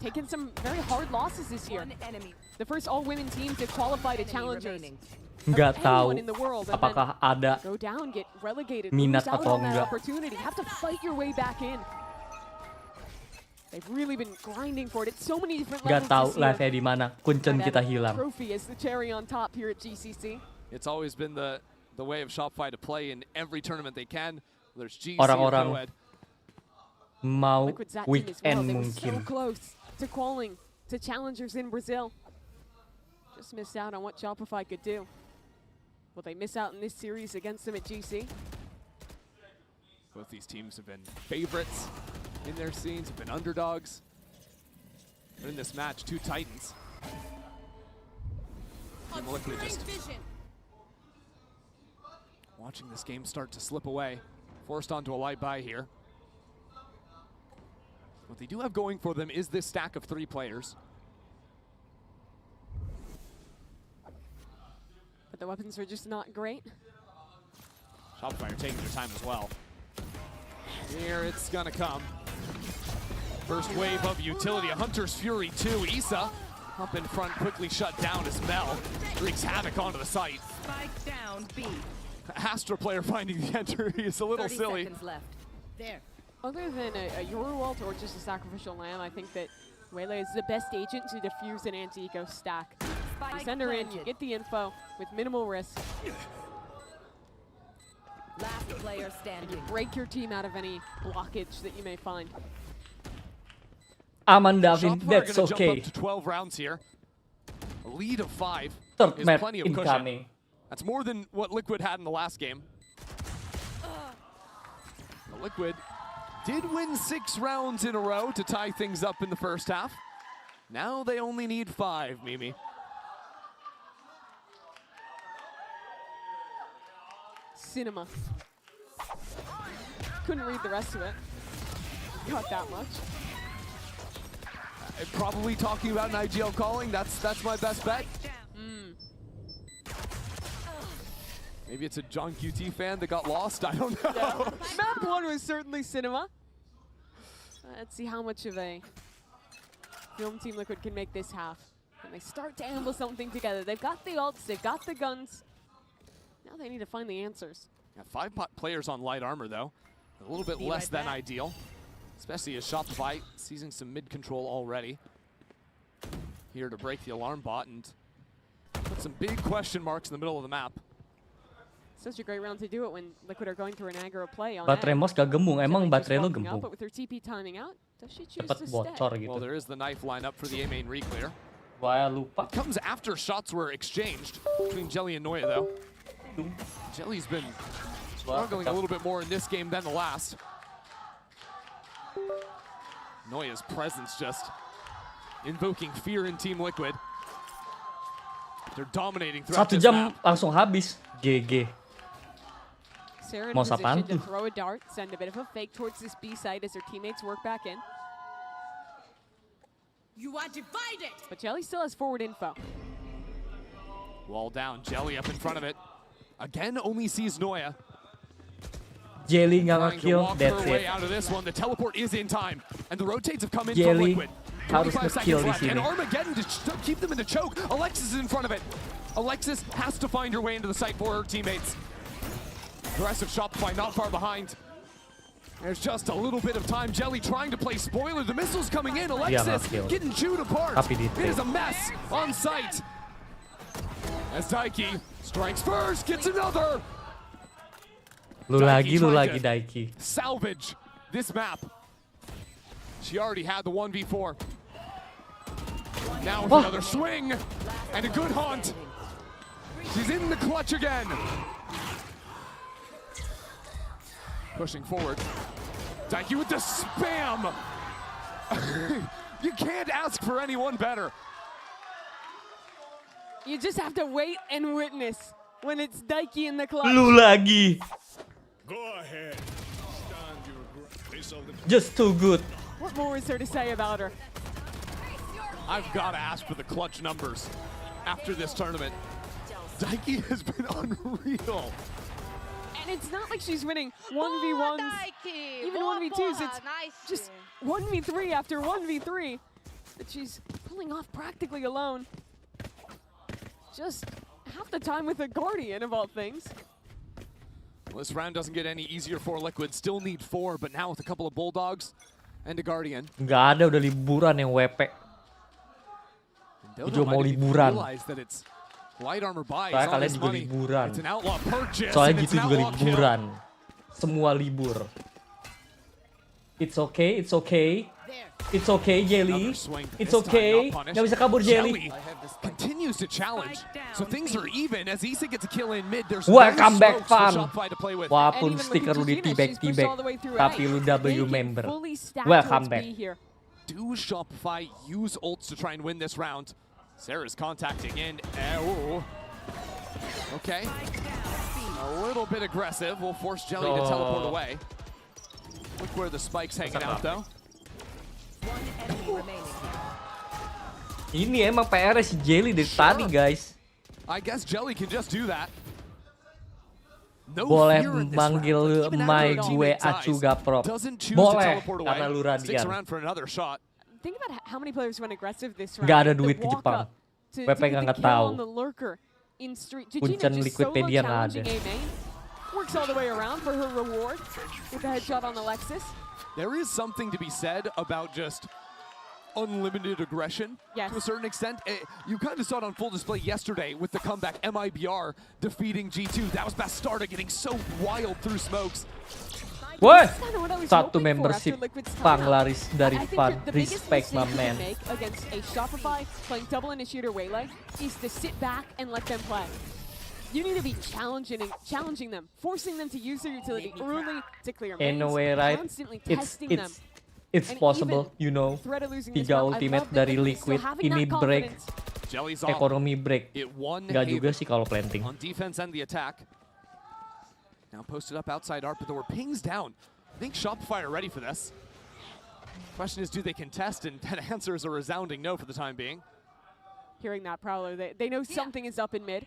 taken some very hard losses this year. The first all-women team to qualify to challengers. Nggak tahu Anyone in the world, and apakah then ada go down, get relegated, minat lose out atau on that enggak. opportunity, have to fight your way back in. They've really been grinding for it. It's so many different Nggak levels tahu this year. live-nya di mana. Kuncen And kita that hilang. Trophy is the cherry on top here at GCC. It's always been the way of Shopify to play in every tournament they can. There's GC or Orang-orang co-ed. mau Liquid's that team as well. weekend They were mungkin. so close to qualing to challengers in Brazil. Just missed out on what Shopify could do. Will they miss out in this series against them at GC? Both these teams have been favorites in their scenes, have been underdogs. But in this match, two Titans. Team Liquid just watching this game start to slip away. Forced onto a light buy here. What they do have going for them is this stack of 3 players. But the weapons are just not great. Shopify are taking their time as well. Here it's gonna come. First wave of utility, a Hunter's Fury 2. Issa up in front, quickly shut down as Mel wreaks havoc onto the site. Spike down B. Astra player finding the entry is a little 30 silly. seconds left. There. Other than a Yoru ult or just a sacrificial lamb, I think that Waylay is the best agent to defuse an anti-eco stack. You send her in, you get the info with minimal risk. Last player standing. You break your team out of any blockage that you may find. Aman Davin, Shopify that's gonna okay. jump up to 12 rounds here. A lead of 5 Third is map plenty of incoming. cushion. That's more than what Liquid had in the last game. The Liquid did win 6 rounds in a row to tie things up in the first half. Now they only need 5, Mimi. Cinema. couldn't read the rest of it. Got that much. Probably talking about an IGL calling. That's my best bet. Maybe it's a John QT fan that got lost. I don't know. Yeah. Map 1 was certainly cinema. Let's see how much of a film Team Liquid can make this half. And they start to amble something together. They've got the ults, they've got the guns. Now they need to find the answers. Yeah, 5 players on light armor though. A little bit less than ideal. Especially as Shopify seizing some mid control already. Here to break the alarm bot and put some big question marks in the middle of the map. Such a great round to do it when Liquid are going through an aggro play on Baterai Mos gak gembung, emang baterai lo gembung. But with her TP timing out, does she choose Cepet to bocor stay? gitu. Well, there is the knife lineup for the A main reclear. Wah, lupa. It comes after shots were exchanged between Jelly and Noya though. Jelly's been struggling a little bit more in this game than the last. Noya's presence just invoking fear in Team Liquid. They're dominating throughout 1 this jam map. langsung habis. GG. Sarah in Mau position sapaan to tuh? throw a dart, send a bit of a fake towards this B side as her teammates work back in. You are divided. But Jelly still has forward info. Wall down, Jelly up in front of it. Again, only sees Noya. Jelly nggak Trying to nge-kill, walk that's her way it. out of this one. The teleport is in time, and the rotates have come in from Jelly Liquid. harus 25 nge-kill seconds di left, and sini. Armageddon to keep them in the choke. Alexis is in front of it. Alexis has to find her way into the site for her teammates. Aggressive Shopify not far behind. There's just a little bit of time. Jelly trying to play spoiler. The missile's coming in. Alexis getting chewed apart. It is a mess on site. As Daiki strikes first, gets another. Lu lagi Daiki. Salvage this map. She already had the 1v4. Now with another swing and a good haunt. She's in the clutch again. Pushing forward. Daiki with the spam. You can't ask for anyone better. You just have to wait and witness when it's Daiki in the clutch. Lu lagi. Go ahead. Just too good. What more is there to say about her? I've got to ask for the clutch numbers after this tournament. Daiki has been unreal. And it's not like she's winning 1v1s, even 1v2s. It's just 1v3 after 1v3 that she's pulling off practically alone. Just half the time with a Guardian of all things. Well, this round doesn't get any easier for Liquid. Still need 4, but now with a couple of Bulldogs and a Guardian. Nggak ada, udah liburan yang WP. Gue mau liburan. Soalnya kalian juga liburan. Soalnya gitu juga liburan. Semua libur. It's okay, it's okay. It's okay, Jelly. It's okay. Nggak bisa kabur, Jelly. Continues to challenge. So things are even as Issa gets a kill in mid. There's Welcome back, fun. fun. Walaupun stiker lu di tibek, tapi lu W member. Welcome back. Do Shopify use ults to try and win this round? Sarah's contacting in. Okay. A little bit aggressive. Will force Jelly to teleport away. Look where the spike's hanging out though. One enemy remaining. Ini emang PR si Jelly dari tadi, guys. I guess Jelly can just do that. No Boleh fear in this manggil round. Even after my a gue teammate Acu dies, Gaprop. doesn't choose to Boleh, teleport away. karena lu Sticks Radian. around for another shot. Think about how many players went aggressive this round. Gak ada The duit ke walk Jepang. up to WP get the nggak kill tahu. on the lurker in street. Kuncen Gina just Liquipedia solo nggak challenging ada. A main. Works all the way around for her reward with a headshot on Alexis. There is something to be said about just unlimited aggression to a certain extent. You kind of saw it on full display yesterday with the comeback MIBR defeating G2. That was Bastarda getting so wild through smokes. Woi, satu membership panglaris dari Fan. Respect my man. Against a Shopify playing double initiator Waylay is to sit back and let them play. You need to be challenging them, forcing them to use their utility early to clear mains, In a way, right? constantly testing them. It's possible, you know. 3 ultimate dari Liquid, ini break, ekonomi break. Nggak juga sih kalau planting. On defense and the attack. Now posted up outside ARP, but there were pings down think Shopify are ready for this. Question is, do they contest? And that answer is a resounding no for the time being. Hearing that Prowler, they know something is up in mid.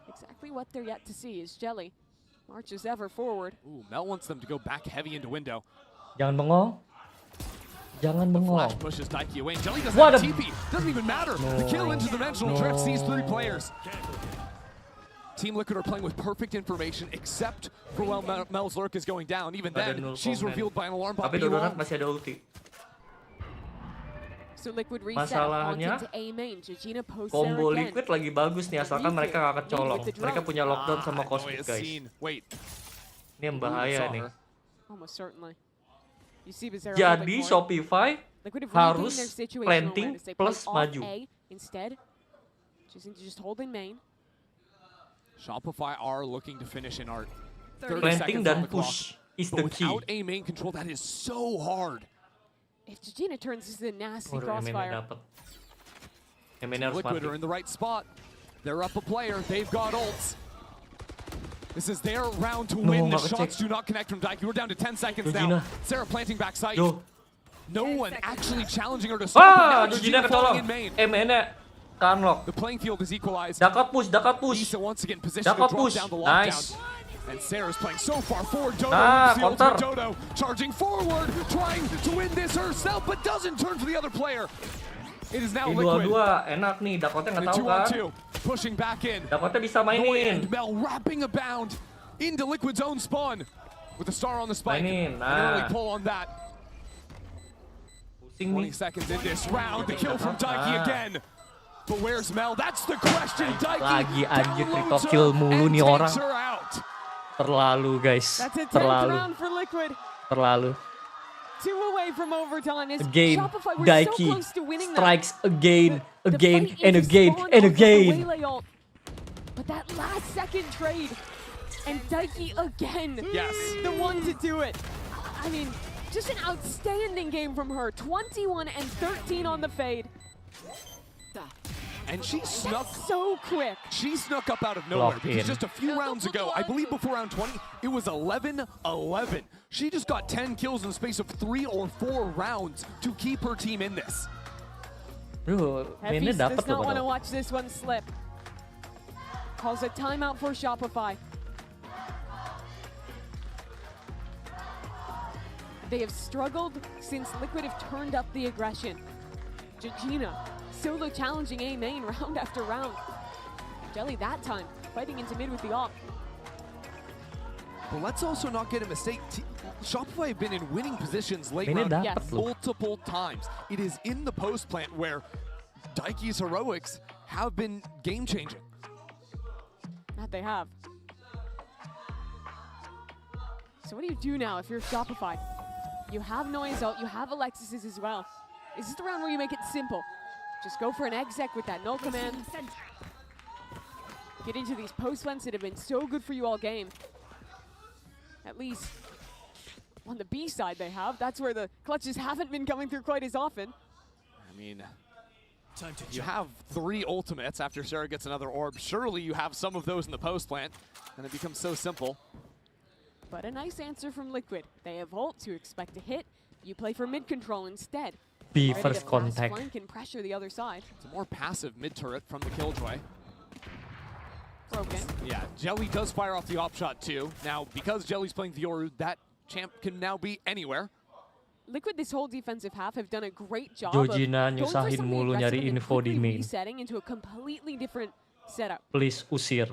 Exactly what they're yet to see is Jelly marches ever forward. Ooh, Mel wants them to go back heavy into window. Jangan bengong. Jangan bengong. Flash pushes Daiki away. And Jelly doesn't What have a- TP. Doesn't even matter. The kill into dimensional drifts these 3 players. Team Liquid are playing with perfect information, except for while Mel's lurk is going down. Even then, she's revealed by an alarm bot. Tapi Donut masih ada ulti. So Liquid reset Masalahnya, onto A main. Gegina posts combo there again. Liquid lagi bagus nih, asalkan mereka gak kecolong. Mereka punya lockdown sama Cosmic, guys. Wait. Ini yang bahaya nih. Almost certainly. You see Bizarro Jadi Shopify Liquid have harus regained their situational planting awareness. They play plus off maju. A instead, choosing to just hold in main. Shopify are looking to finish in art. 30 Planting seconds dan on the clock. push is But the key. without A main control, that is so hard. If Gegina turns, this is a nasty Waduh, Emennya crossfire. dapet. Emennya harus Liquid mati. are in the right spot. They're up a player. They've got ults. This is their round to win. The nggak shots kecek. do not connect from Daiki. We're down to 10 seconds Gegina. now. Sarah planting back side. Yo. No one actually challenging her to stop. Ah, Now Gegina falling ketolong. in main. Emennya unlock. The playing field is equalized. Dakat push, dakat push. Issa once again positioned to Dakat drop push. down the lockdown. Nice. And Sarah's playing so far forward. Dodo Ah, fields counter. with Dodo charging forward, trying to win this herself, but doesn't turn to the other player. It is now Ini Liquid. dua-dua enak nih, Dakotnya nggak tahu kan. 2-on-2, pushing back in. Dakotnya bisa Noya mainin. and Mel wrapping a bound into Liquid's own spawn with a star on the spike. Mainin, An early nah. pull on that. Pusing 20 nih. seconds in this round, the kill from Daiki Ah. again. But where's Mel? That's the question. Daiki Lagi anjir downloads Krito her kill mulu and nih orang. takes her out. Terlalu guys. That's a 10th Terlalu. round for Liquid. Terlalu. 2 away from overtime. Is Again, Shopify were Daiki so close to winning that. strikes again, again, fight and into again, spawn and off of the again. Waylay ult. But that last second trade, and Daiki again, Yes. the one to do it. I mean, just an outstanding game from her. 21 and 13 on the fade. And she snuck so quick. She snuck up out of nowhere Locked because in. just a few rounds ago, I believe before round 20, it was 11-11. She just got 10 kills in the space of 3 or 4 rounds to keep her team in this. Duh, mainnya Hefis dapet does not loh want to padahal. watch this one slip. Calls a timeout for Shopify. They have struggled since Liquid have turned up the aggression. Gegina solo challenging A main round after round. Jelly that time fighting into mid with the op. But let's also not get a mistake. Shopify have been in winning positions late Mainnya round dapet loh. multiple times. It is in the post plant where Daiki's heroics have been game-changing. That they have. So what do you do now if you're Shopify? You have Noise ult, you have Alexis's as well. Is this the round where you make it simple? Just go for an exec with that null command. Get into these post plants that have been so good for you all game. At least on the B side they have. That's where the clutches haven't been coming through quite as often. I mean, you have 3 ultimates after Sarah gets another orb. Surely you have some of those in the post plant, and it becomes so simple. But a nice answer from Liquid. They have ult to expect a hit. You play for mid control instead. B Ready first to fast contact. flank and pressure the other side. It's a more passive mid turret from the Killjoy. Broken. Yeah, Jelly does fire off the op shot too. Now, because Jelly's playing Fioru, that champ can now be anywhere. Liquid this whole defensive half have done a great job Georgina of going for nyusahin something mulu aggressive nyari and info di quickly main. resetting into a completely different setup. Please usir.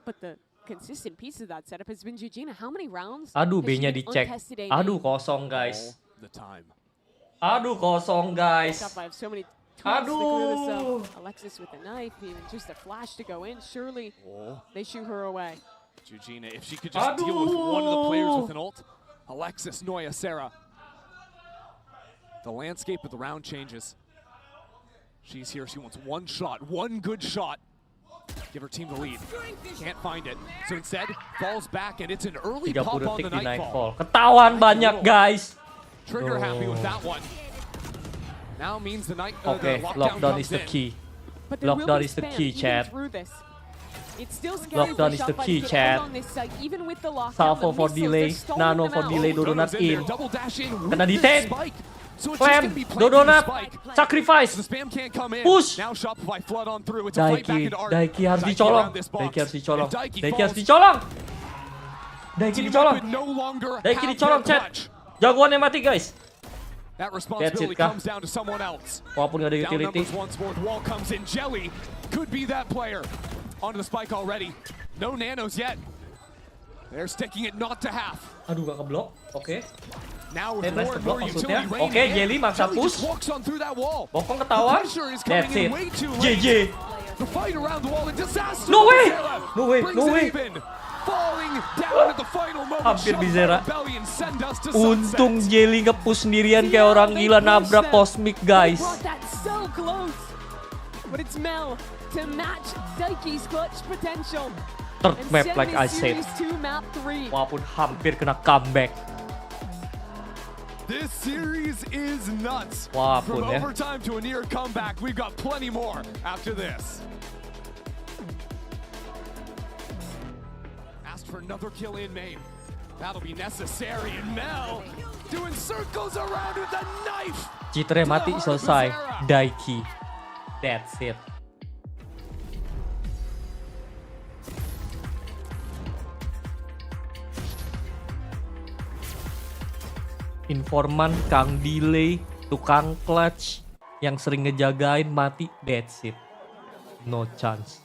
But the consistent piece of that setup has been Georgina. How many rounds? Aduh, has she B-nya been dicek. untested A Aduh, main? kosong guys. The time. Aduh, kosong guys. Shopify have so many tools to clear this Aduh. up. Alexis with a knife, even just a flash to go in. Surely Oh. they shoot her away. Georgina, if she could just deal with one of the players with an ult. Alexis, Noya, Sarah. The landscape of the round changes. She's here, she wants one shot, one good shot. Give her team the lead. Can't find it. So instead, falls back and it's an early 30 pop on detik the di Nightfall. Nightfall. Ketahuan banyak guys. Trigger happy with Oh. that one. Now means the Okay, lockdown lockdown comes is the in. key. But there will Lockdown be is the spam key, even chat. through this. It's still scary Lockdown for is the Shopify key, to get chat. out on this site, even with the lockdown. Salvo The for missiles, delay, they're stalling Nano them for out. delay, Dodonat in. Double dash in with Kena the detain. spike. So it's just Clam, gonna be planting Dodonat, the spike. sacrifice. The spam can't come in. Push. Now Shopify flood on through. It's a fight back into Art. Daiki harus Daiki dicolong. around this box. Daiki harus dicolong. If Daiki Daiki harus falls, dicolong. Daiki Team dicolong. Liquid no longer Daiki have dicolong, their chat. clutch. Jagoannya mati, guys. That That's responsibility it, kah? comes down to someone else. Walaupun gak ada Down utility. numbers once more. The wall comes in. Jelly could be that player. Onto the spike already. No nanos yet. They're sticking it not to half. Aduh, gak keblok. Oke. Now with Nice more and keblok more maksudnya. utility raining Oke, in. Jelly maksa Jelly push. just walks on through that wall. Bokong The ketawa. pressure is coming That's in it. way too late. GG. The fight around the wall and disaster. No way! Bizarra No way, brings no it way. even. Falling down at the final moment. Hampir Shopify Bizarra. Rebellion send us to Untung sunset. Jelly nge-push sendirian kayak orang gila nabrak Cosmic, guys. Brought that so close. But it's Mel to match Daiki's clutch potential. Third And map send like I this said. series to map 3. Walaupun hampir kena comeback. This series is nuts. Walaupun From ya. overtime to a near comeback, we've got plenty more after this. Asked for another kill in main. That'll be necessary. And Mel doing circles around with a knife. Citre mati, selesai. Daiki. That's it. Informan, Kang Delay, tukang clutch, yang sering ngejagain mati, that's it. No chance.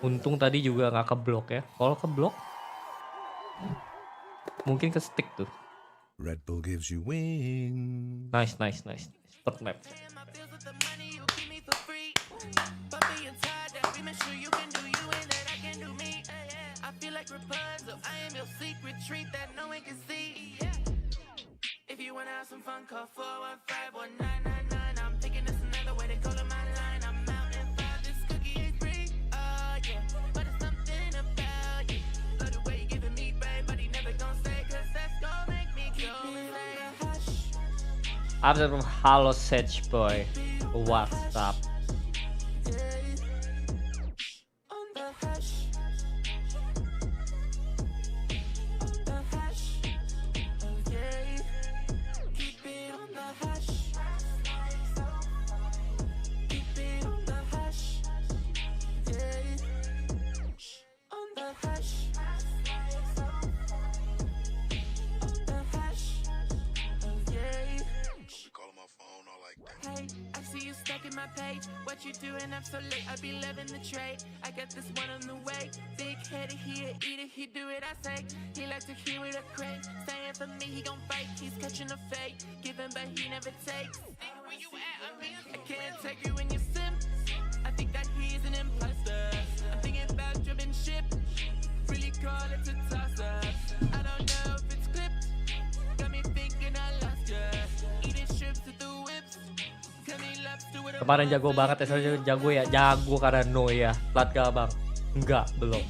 Untung tadi juga nggak keblok ya. Kalau keblok, mungkin ke stick tuh. Red Bull gives you wings. Nice. Third map. If you wanna have some fun, call 415-1999. I'm thinking it's another way to call it my line. I'm out and find this cookie is free. Yeah, but it's something about you. Love the way you giving me brain, but he never gonna say, 'cause that's gonna make me go and say, After from Halo Sage Boy. What's up? I see you stuck in my page. What you doing up so late? I be loving the trade. I got this one on the way. Big headed, he eat it, he do it, I say. He likes to hear it a crave. Staying for me, he gon' fight. He's catching a fade. Giving, but he never takes. Where you at? I can't take you when you sim. I think that he's an imposter. I'm thinking about driven ship. Really call it a toss up. I don't know if it's clipped. Got me thinking I lost ya. Eating strips to the whips. Kemarin jago banget ya, saya jago ya, jago karena no ya. Plat gak bang? Enggak, belum.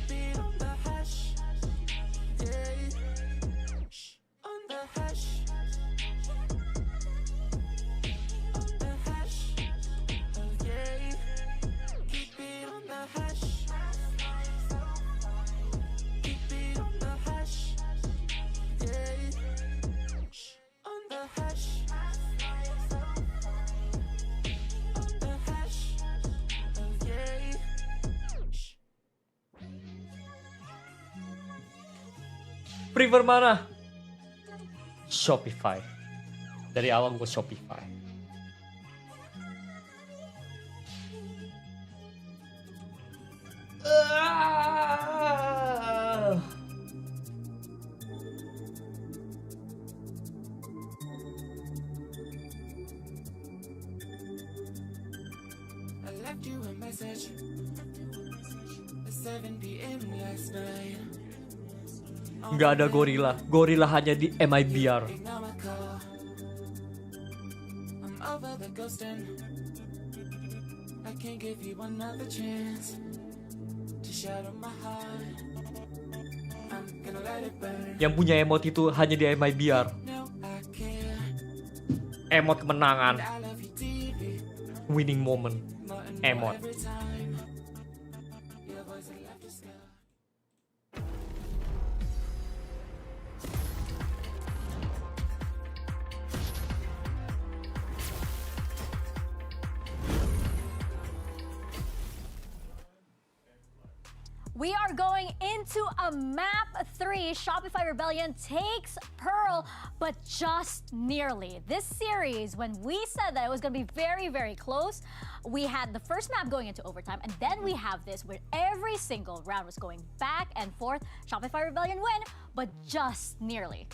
Prefer mana? Shopify. Dari awal gue Shopify. I left you a message at 7 p.m. last night. Nggak ada gorila. Gorila hanya di MIBR. Ignore my call. I'm over the ghosting. I can't give you another chance to shadow my heart. I'm gonna let it burn. Yang punya emot itu hanya di MIBR. No, I care. Emot kemenangan. I love you deeply. Winning moment. Emot. Every time. We are going into a map 3. Shopify Rebellion takes Pearl, but just nearly. This series, when we said that it was going to be very, very close, we had the first map going into overtime, and then we have this where every single round was going back and forth. Shopify Rebellion win, but just nearly.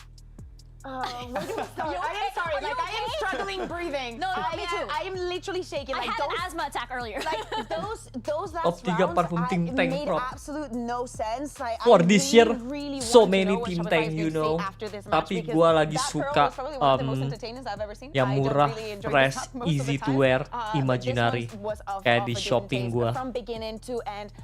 Where do we start? I am sorry, like I am struggling breathing. No, me too. I am literally shaking. I Like had an asthma attack earlier. Like those last Top 3 rounds, parfum Team it Tank made Prop. absolute no sense. Like, For I this really, year, really so want to many know what Team Shopify Tank, is you going to say know. after this match, Tapi because gua lagi that Pearl suka was probably one of the most entertainers I've ever seen. yang I don't murah, really enjoy fresh, this map most of easy the to time. wear, But this imaginary. one was of Kayak a di different shopping taste. gua. From beginning to end,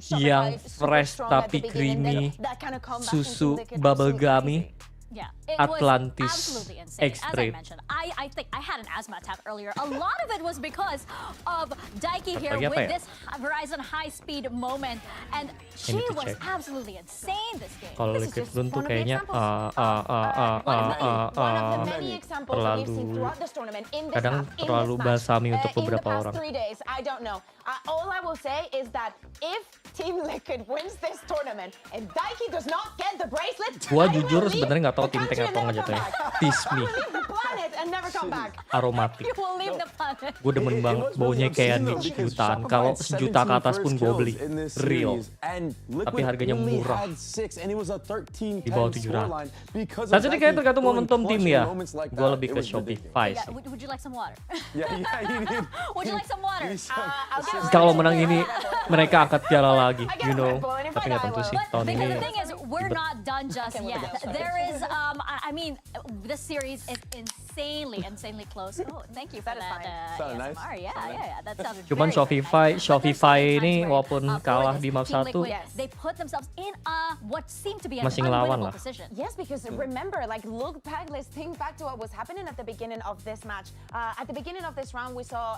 Yang Shopify super fresh strong at tapi the beginning, creamy, then that kind of comeback susu, into Liquid, bubble absolutely gummy. Yeah, it Atlantis, was absolutely insane. As I Extreme. mentioned, I think I had an asthma attack earlier. A lot of it was because of Daiki here Lagi apa with ya? this Verizon high-speed moment, and she need to was check. absolutely insane this game. Kalau This is Liquid just Run tuh one of the kayaknya many examples that we've seen throughout this tournament in this kadang map, in terlalu this match, basami untuk in the beberapa past orang. 3 days. I don't know. All I will say is that if Team Liquid wins this tournament and Daiki does not get the bracelet, Gua I jujur will leave sebenarnya nggak tahu the Team Tank country atau and nggak never jatuhnya. come back. Tease I me. will leave the planet and never come back. Aromatik. You will leave the planet. Gue demen banget, baunya kayak nih sejutaan. Kalau sejuta ke atas pun gue beli. Real. Tapi harganya murah. Di bawah 700. Saat ini kayak tergantung momentum tim ya. Gue lebih ke Shopify Yeah, sih. would you like some water? Yeah, Would you like some water? I'll get Kalau menang ini mereka angkat piala lagi, you know. Tapi nggak tentu sih tahun ini. The thing is, we're not done just yet. There is, I mean, this series is insanely close. Oh, thank you for that. Sounded nice. ASMR. Yeah, that sounded Cuman very Shopify ini walaupun kalah di map 1, they put themselves in what seemed to be an masih ngelawan unwinnable lah. position. Yes, because remember, like, look back, let's think back to what was happening at the beginning of this match. At the beginning of this round, we saw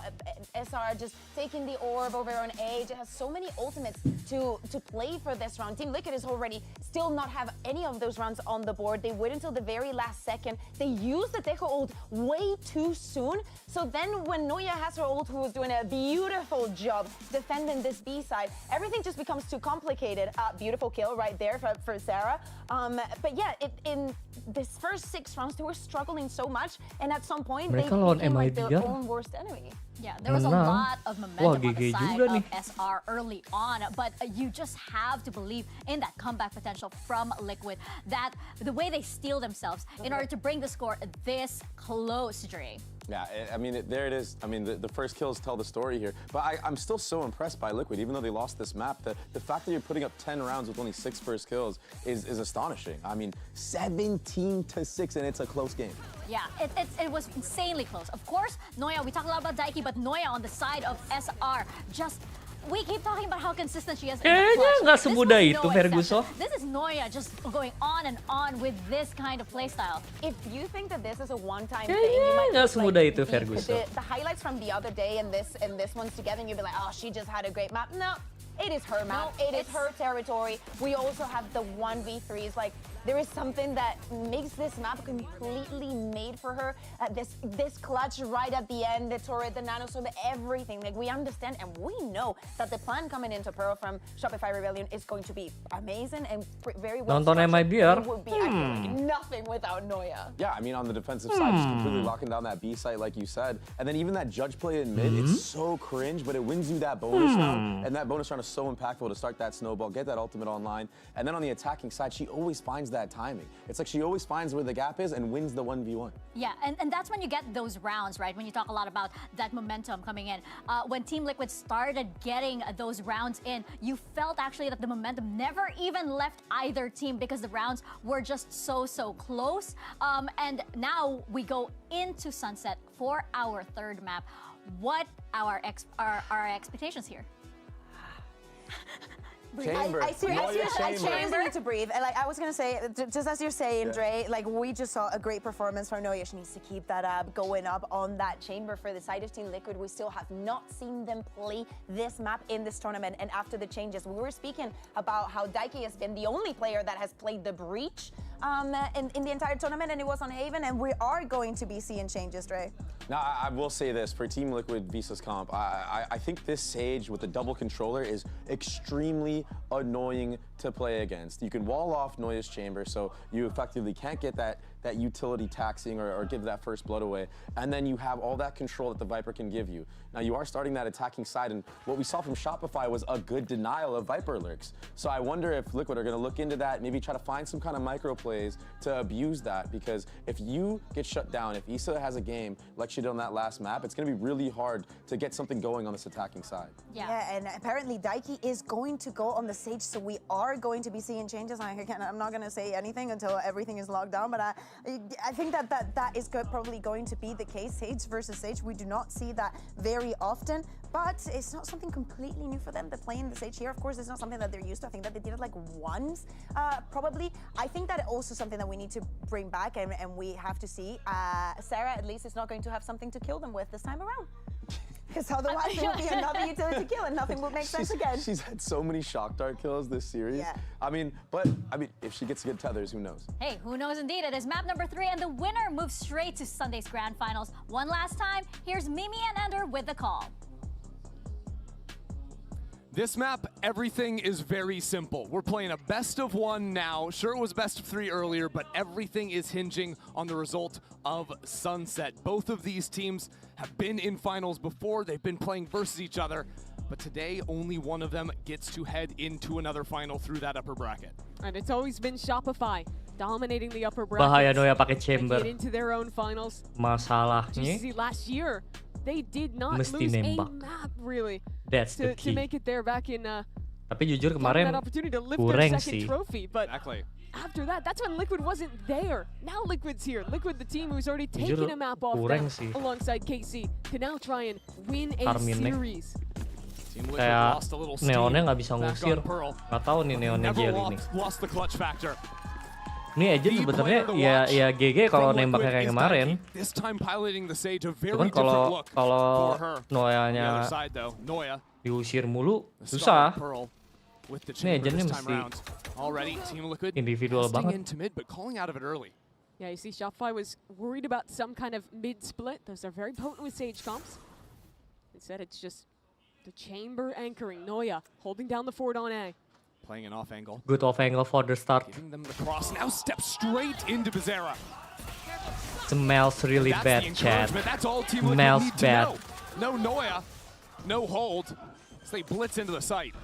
SR just taking the orb over on A. It has so many ultimates to play for this round. Team Liquid is already still not have any of those rounds on the board. They wait until the very last second. They use the Deco ult way too soon. So then when Noya has her ult, who was doing a beautiful job defending this B side, everything just becomes too complicated. Beautiful kill right there for Sarah. But yeah, in this first 6 rounds, they were struggling so much, and at some point they became like their own worst enemy. Yeah, there was a lot of momentum on the GG side juga of nih. SR early on, but you just have to believe in that comeback potential from Liquid, that the way they steel themselves in order to bring the score this close, Dre. Yeah, I mean, there it is. I mean, the first kills tell the story here. But I'm still so impressed by Liquid, even though they lost this map. The fact that you're putting up 10 rounds with only 6 first kills is astonishing. I mean, 17-6, and it's a close game. Yeah, it was insanely close. Of course, Noya, we talk a lot about Daiki, but Noya on the side of SR just... We keep talking about how consistent she is in the Kayaknya clutch. nggak This semudah was itu, no Ferguson. exception. This is Noya just going on and on with this kind of playstyle. If you think that this is a one-time thing, Kayaknya you might nggak just, semudah like, itu, Ferguson. the highlights from the other day and this one's together, and you'd be like, oh, she just had a great map. No, it is her map. No, it is her territory. We also have the 1v3s. Like, there is something that makes this map completely made for her. This clutch right at the end, the turret, the nanostorm, everything. Like, we understand and we know that the plan coming into Pearl from Shopify Rebellion is going to be amazing and very well. Nonton MIBR. It would be like nothing without Noya. Yeah, I mean, on the defensive side, just completely locking down that B site, like you said. And then even that judge play in mid, it's so cringe, but it wins you that bonus round. And that bonus round is so impactful to start that snowball, get that ultimate online. And then on the attacking side, she always finds that timing. It's like she always finds where the gap is and wins the 1v1. Yeah, and that's when you get those rounds, right? When you talk a lot about that momentum coming in. When Team Liquid started getting those rounds in, you felt actually that the momentum never even left either team because the rounds were just so close. And now we go into Sunset for our third map. What are our expectations here? Chamber. I seriously need to breathe. And like I was gonna say, just as you're saying, Dre, like we just saw a great performance from Noya. She needs to keep that up, going up on that chamber for the side of Team Liquid. We still have not seen them play this map in this tournament. And after the changes, we were speaking about how Daiki has been the only player that has played the breach in the entire tournament, and it was on Haven. And we are going to be seeing changes, Dre. Now, I will say this, for Team Liquid Visa's comp, I think this Sage with the double controller is extremely annoying to play against. You can wall off Noya's chamber, so you effectively can't get that utility taxing or give that first blood away. And then you have all that control that the Viper can give you. Now, you are starting that attacking side, and what we saw from Shopify was a good denial of Viper lurks. So I wonder if Liquid are going to look into that, maybe try to find some kind of micro plays to abuse that, because if you get shut down, if Issa has a game like she did on that last map, it's going to be really hard to get something going on this attacking side. Yeah, and apparently Daiki is going to go on the Sage, so we are going to be seeing changes. I'm not going to say anything until everything is locked down, but I think that is probably going to be the case. Sage versus Sage, we do not see that very often, but it's not something completely new for them. They're playing the Sage here. Of course, it's not something that they're used to. I think that they did it like once, probably. I think that also something that we need to bring back, and we have to see. Sarah, at least, is not going to have something to kill them with this time around. Because otherwise it would be another utility kill and nothing would make sense again. She's had so many shock dart kills this series. Yeah. I mean, if she gets good tethers, who knows? Hey, who knows indeed. It is map number 3, and the winner moves straight to Sunday's grand finals. One last time, here's Mimi and Ender with the call. This map, everything is very simple. We're playing a best of 1 now. Sure, it was best of 3 earlier, but everything is hinging on the result of Sunset. Both of these teams have been in finals before. They've been playing versus each other, but today only one of them gets to head into another final through that upper bracket. And it's always been Shopify dominating the upper bracket. Bahaya Noya pakai chamber. Get into their own finals. Masalahnya GCC last year, they did not mesti lose nembak. a map really. That's the key. To make it there back in Tapi jujur kemarin that opportunity to lift kurang their second sih. trophy, but Exactly. after that, that's when Liquid wasn't there. Now Liquid's here. Liquid, the team who's already taken Jujur a map off kurang them sih. alongside KC, can now try and win a Armin Nek. series. Kayak Neonnya nggak bisa ngusir. Nggak tahu nih Neonnya Never Jerry nih. lost the clutch factor. Ini Agent sebenarnya ya GG kalau nembaknya kayak kemarin. This time piloting the Sage, a very Cuman different look kalau for her. Noyanya The other side though, Noya, diusir mulu the susah. Scarlet Pearl with the Ini chamber Agentnya this time mesti round. Already Team Liquid individual testing banget. into mid, but calling out of it early. Yeah, you see Shopify was worried about some kind of mid-split. Those are very potent with Sage comps. Instead, it's just the chamber anchoring. Noya holding down the fort on A. Playing an off angle. Good off angle for the start. Giving them the cross. Now step straight into Bizarra. Smells really That's bad, the Chad. encouragement. That's all Team Liquid Smells need to bad. know. No Noya, no hold. So they blitz into the site.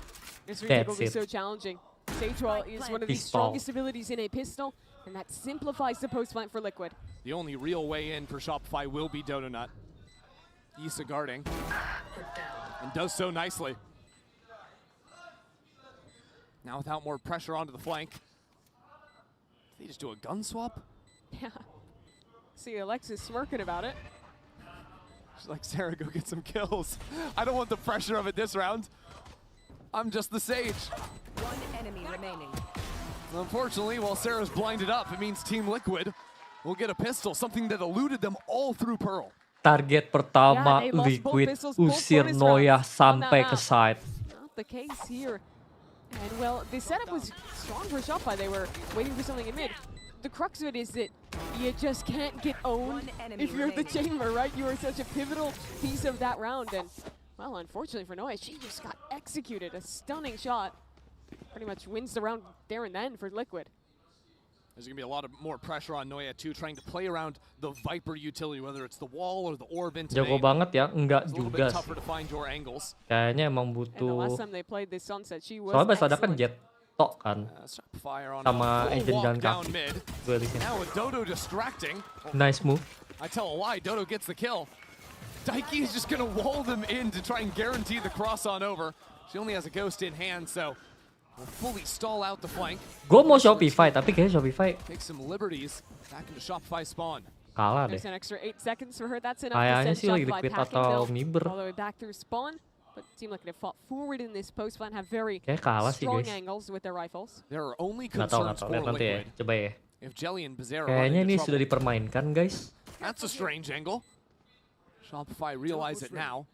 This retake will That's be it. so challenging. Sage Wall is one of the Pistol. strongest abilities in a pistol, and that simplifies the post-fight for Liquid. The only real way in for Shopify will be Donut. Issa guarding. And does so nicely. Now without more pressure onto the flank. Did they just do a gun swap? Yeah. See Alexis smirking about it. She's like, Sarah, go get some kills. I don't want the pressure of it this round. I'm just the Sage. One enemy remaining. Unfortunately, while Sarah's blinded up, it means Team Liquid will get a pistol, something that eluded them all through Pearl. Target pertama Yeah, they lost both Liquid pistols, both usir bonus Noya rounds on that sampai map. ke side. Not the case here. And well, the setup was strong for Shopify. They were waiting for something in mid. The crux of it is that you just can't get owned if you're the chamber, right? You are such a pivotal piece of that round. And well, unfortunately for Noya, she just got executed. A stunning shot. Pretty much wins the round there and then for Liquid. There's going to be a lot of more pressure on Noya too, trying to play around the Viper utility, whether it's the wall or the orb into Jago main. banget ya, enggak It's a little juga bit tougher sih. to find your angles. Kayaknya emang And the butuh. last time they played this Sunset, she was Soalnya Basada kan excellent. jet tok kan. Fire on Sama a full Agent walk dan down kaki. mid. Duelisnya. Now with Dodo distracting. Nice move. I tell a lie, Dodo gets the kill. Daiki is just going to wall them in to try and guarantee the cross on over. She only has a ghost in hand, so will fully stall out the flank. Gue mau Shopify, tapi kayaknya Shopify Take some liberties back into Shopify spawn. kalah deh. There's an extra 8 seconds for her. That's enough Kayaknya to sih send lagi Shopify Liquid packing atau though. Miber. All the way back through spawn. But Team Liquid have fought forward in this post plant, have very Kayak kalah sih, strong guys. angles with their rifles. There are only Nggak tahu, concerns for lihat nanti ya. Liquid. Coba ya. If Jelly and Bazera run Kayaknya into ini trouble. sudah dipermainkan, guys. That's a strange angle. Shopify realize it now.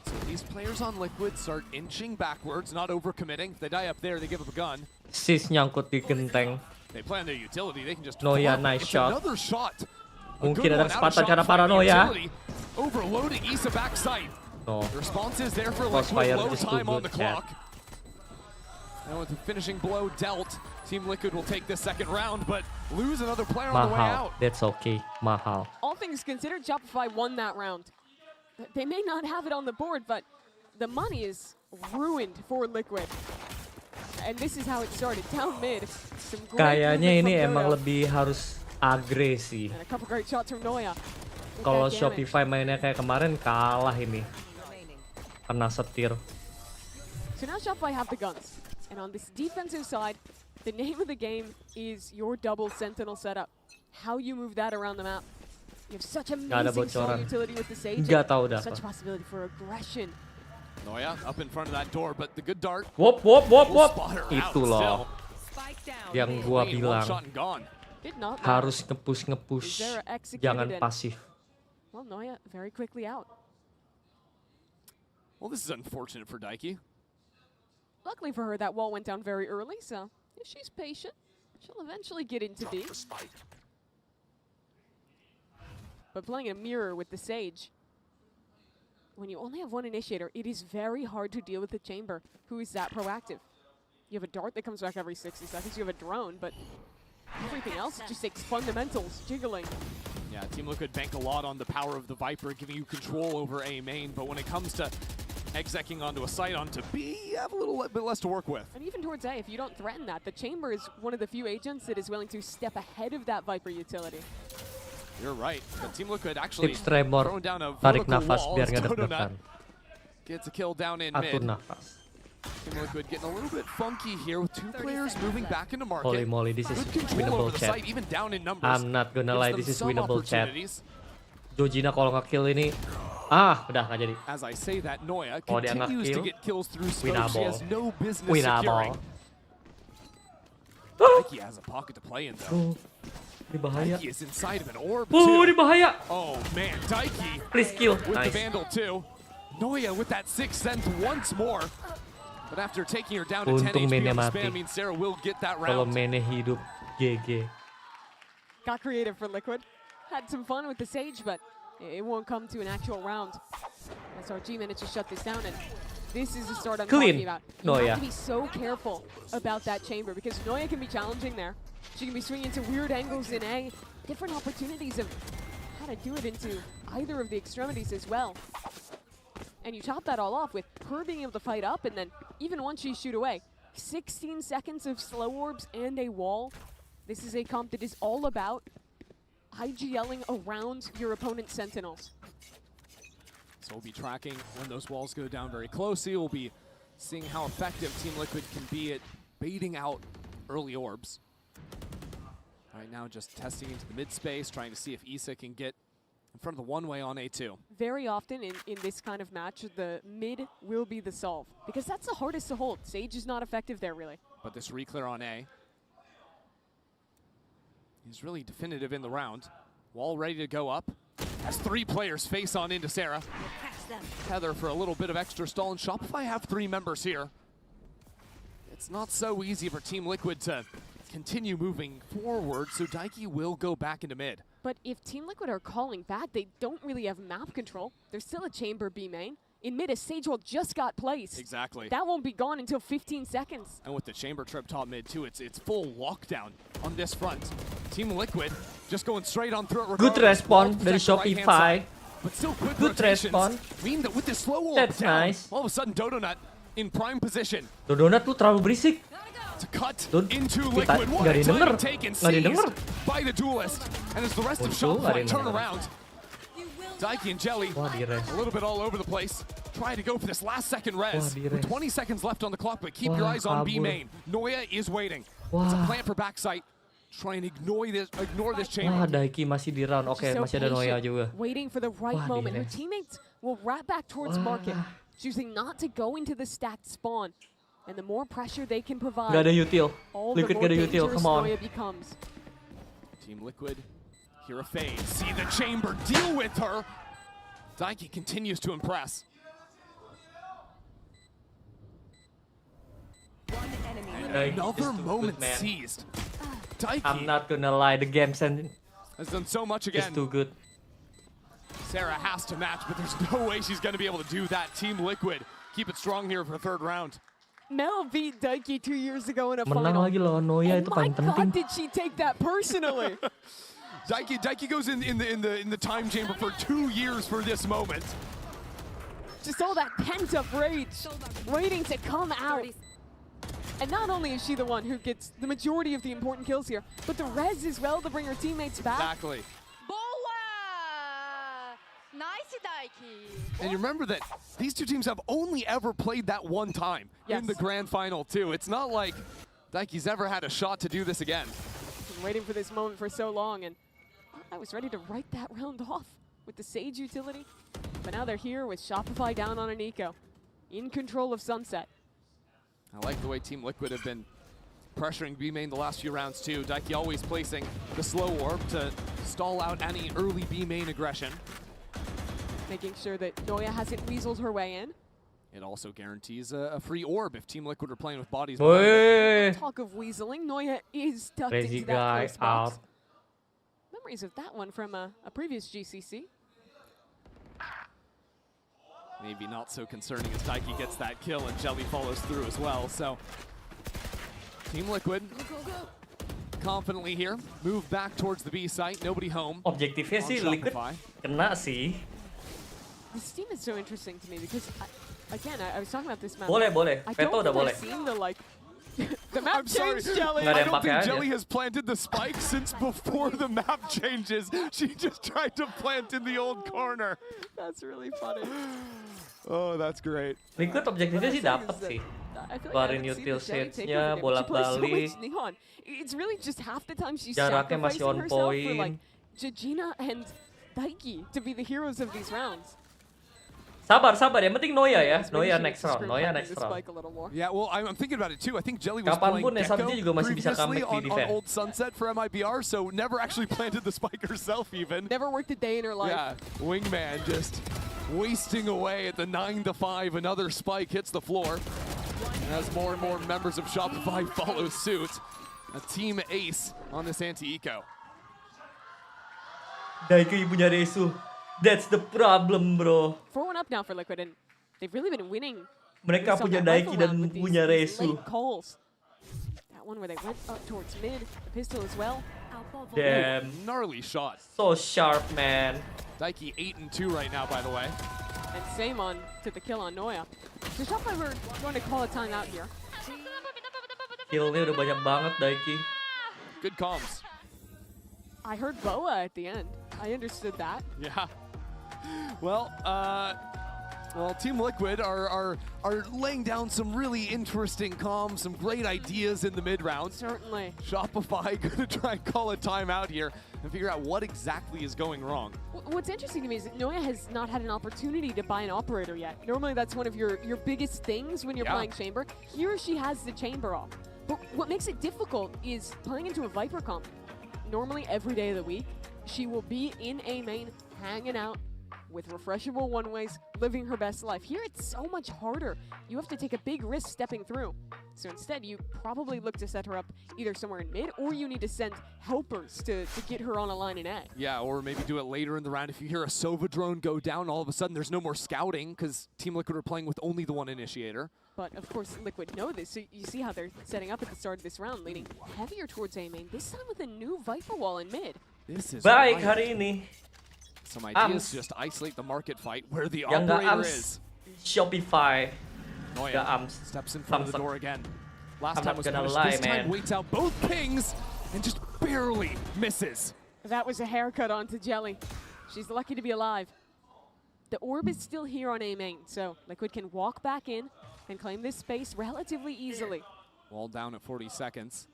So these players on Liquid start inching backwards, not overcommitting. If they die up there, they give up a gun. Sis nyangkut di genteng. They plan their utility, they can just Noya, flip. nice It's shot. Another shot. A Mungkin good ada one out of kesempatan karena Shopify paranoia. utility. Overloading Issa backside. No. The response is there for Crossfire Liquid, low just too time on good, the clock. And with the finishing blow dealt, Team Liquid will take this second round, but lose another player on the way Mahal. out. That's okay. Mahal. All things considered, Shopify won that round. They may not have it on the board, but the money is ruined for Liquid. And this is how it started, down mid. Some great Kayaknya movement ini from emang Dodo. lebih harus agresi. And a couple great shots from Noya. with Kalau that damage. Shopify mainnya kayak kemarin kalah ini. Kena setir. So now Shopify have the guns. And on this defensive side, the name of the game is your double sentinel setup. How you move that around the map. You have such Nggak ada amazing stall bocoran. utility with the Sage. Nggak tahu dah Such apa. possibility for aggression. Noya up in front of that door, but the good dart. Wop wop wop will wop. spot her out Itu loh. still. Yang gua Clean, one bilang. shot and gone. Did not matter. Harus nge-push. Zera executed Jangan it. pasif. Well, Noya very quickly out. Well, this is unfortunate for Daiki. Luckily for her, that wall went down very early, so if she's patient, she'll eventually get into B. But playing a mirror with the Sage, when you only have one initiator, it is very hard to deal with the chamber, who is that proactive. You have a dart that comes back every 60 seconds, you have a drone, but everything else just takes fundamentals, jiggling. Yeah, Team Liquid bank a lot on the power of the Viper, giving you control over A main, but when it comes to execing onto a site onto B, you have a little bit less to work with. And even towards A, if you don't threaten that, the chamber is one of the few agents that is willing to step ahead of that Viper utility. You're right. But Team Liquid actually Tips Tremor, throwing down a tarik vertical nafas wall biar as nggak Donut deg-degan. gets a kill down in Atur mid. nafas. Team Liquid getting a little bit funky here with two players moving back into market. Holy moly, this is Good control winnable over the chat. site, even down in numbers. I'm not gonna lie, Gives this is them some winnable chat. opportunities. Jojina kalau nge-kill ini, udah nggak jadi. As I say that, Noya Kalau dia continues to nge-kill, get kills through smoke. She has no business Winnable. securing. Daiki has a pocket to play in though. Ini bahaya. Daiki is inside of an orb Ini too. bahaya. Oh man, Daiki Please kill. with the Nice. Vandal too. Noya with that sixth sense once more. But after taking her down to 10 Untung HP mainnya on the mati. spam means Sarah will get that Kalau round. mainnya hidup, GG. Got creative for Liquid. Had some fun with the Sage, but it won't come to an actual round. SRG managed to shut this down, and this is the start I'm Clean. talking about. You Noya. have to be so careful about that chamber, because Noya can be challenging there. She can be swinging into weird angles in A, different opportunities of how to do it into either of the extremities as well. And you top that all off with her being able to fight up, and then even once she shoot away, 16 seconds of slow orbs and a wall. This is a comp that is all about IGLing around your opponent's sentinels. So we'll be tracking when those walls go down very closely. We'll be seeing how effective Team Liquid can be at baiting out early orbs. Right now just testing into the mid space, trying to see if Issa can get in front of the one-way on A2. Very often in this kind of match, the mid will be the solve, because that's the hardest to hold. Sage is not effective there, really. But this re-clear on A is really definitive in the round. Wall ready to go up. As three players face on into Sarah. Heather for a little bit of extra stall, and Shopify have three members here. It's not so easy for Team Liquid to continue moving forward, so Daiki will go back into mid. But if Team Liquid are calling back, they don't really have map control. There's still a chamber B main. In mid, a Sage wall just got placed. Exactly. That won't be gone until 15 seconds. And with the chamber trip top mid too, it's full lockdown on this front. Team Liquid just going straight on through it. Good regardless. respawn Wall dari protect the right-hand Shopify. side. But still quick Good rotations respawn. mean that with this slow orb That's down, nice. all of a sudden Dodonut in prime position Donat tuh terlalu berisik. to cut Dun, into kita Liquid. What nggak a didengar. time taken, Nggak didengar. seized by the duelist. And as the rest of Untung nggak Shopify turn didengar. around, Daiki and Jelly Wah, di-res. a little bit all over the place. Trying to go for this last second res. Wah, di-res. With 20 seconds left on the clock, but keep your Wah, eyes on B kabur. main. Noya is waiting. It's a Wah. plant for backside. Trying to ignore this chamber. Wah, Daiki masih di round. Oke, She's so masih ada Noya patient, juga. waiting for the right Wah, moment. Her di-res. teammates will wrap back towards market. choosing not to go into the stacked spawn. And the more pressure they can provide, Gak ada util. all the Liquid more gak ada util. dangerous Come on. Noya becomes. Team Liquid, here a fade. See the chamber, deal with her. Daiki continues to impress. One enemy And remaining. another Just too moment good, man. seized. Daiki I'm not gonna lie, the game sense has done so much is again. too good. Sarah has to match, but there's no way she's going to be able to do that. Team Liquid keep it strong here for third round. Mel beat Daiki 2 years ago in a Menang final. lagi lawan Noya, And itu my paling God, penting. did she take that personally? Daiki goes in the time chamber for 2 years for this moment. Just all that pent-up rage waiting to come out. And not only is she the one who gets the majority of the important kills here, but the res as well to bring her teammates back. Exactly. Nice, Daiki. And you remember that these two teams have only ever played that one time in the grand final too. It's not like Daiki's ever had a shot to do this again. Been waiting for this moment for so long, and I was ready to write that round off with the Sage utility. But now they're here with Shopify down on an eco, in control of Sunset. I like the way Team Liquid have been pressuring B main the last few rounds too. Daiki always placing the slow orb to stall out any early B main aggression. Making sure that Noya hasn't weaseled her way in. It also guarantees a free orb if Team Liquid are playing with bodies. Boy. Talk of weaseling, Noya is tucked Crazy into that guy first box. out. Memories of that one from a previous GCC. Maybe not so concerning as Daiki gets that kill and Jelly follows through as well. So Team Liquid confidently here, move back towards the B site, nobody home. Objektifnya sih Liquid kena sih. This team is so interesting to me because, I was talking about this map. Boleh, boleh. I Veto don't udah think boleh. I've seen the the map I'm sorry, change, Jelly. Nggak ada I yang don't pakai think aja. Jelly has planted the spike since before the map changes. She just tried to plant in the old corner. That's really funny. Oh, that's great. Liquid objektifnya sih dapat sih. I feel Keluarin I haven't seen util the Jelly take sets-nya, over the game. She plays so bolak-balik. much Neon. It's really just half the time she's Jaraknya masih sacrificing on herself for point. like Jajina and Daiki to be the heroes of these rounds. Sabar, sabar. Yang penting Noya ya. Noya next round. Noya next round. Yeah, well, I'm thinking about it too. I think Jelly was playing Kapanpun SRG juga masih bisa previously comeback di on defense. Old Sunset for MIBR, so never actually planted the spike herself even. Never worked a day in her life. Yeah, Wingman just wasting away at the 9-5. Another spike hits the floor. And as more and more members of Shopify follow suit, a team ace on this anti-eco. Daiki punya Resu. That's the problem, bro. 4-1 up now for Liquid, and they've really been winning. Mereka based on punya that rifle Daiki dan round with punya these Resu. late calls. That one where they went up towards mid, the pistol as well. Damn. Gnarly shot. So sharp, man. Daiki 8-2 right now, by the way. And same on to the kill on Noya. So Shopify were going to call a timeout here. Killnya udah banyak banget Daiki. Good comms. I heard Boa at the end. I understood that. Yeah. Well, Team Liquid are laying down some really interesting comms, some great ideas in the mid round. Certainly. Shopify gonna try and call a timeout here and figure out what exactly is going wrong. What's interesting to me is that Noya has not had an opportunity to buy an operator yet. Normally that's one of your biggest things when you're playing Chamber. Here she has the Chamber off. But what makes it difficult is playing into a Viper comp. Normally every day of the week, she will be in A main, hanging out with refreshable one-ways, living her best life. Here it's so much harder. You have to take a big risk stepping through. So instead, you probably look to set her up either somewhere in mid, or you need to send helpers to get her on a line in A. Yeah, or maybe do it later in the round. If you hear a Sova drone go down, all of a sudden there's no more scouting because Team Liquid are playing with only the one initiator. But of course, Liquid know this, so you see how they're setting up at the start of this round, leaning heavier towards A main, this time with a new Viper wall in mid. This is Baik hari ini. Some ideas just isolate the market fight where the Yang nggak operator ams is. Shopify. Noya Nggak ams. steps in front of the door again. Last I'm time not was gonna punished. lie, This time man. waits out both pings and just barely misses. That was a haircut onto Jelly. She's lucky to be alive. The orb is still here on A main, so Liquid can walk back in and claim this space relatively easily. Wall down at 40 seconds.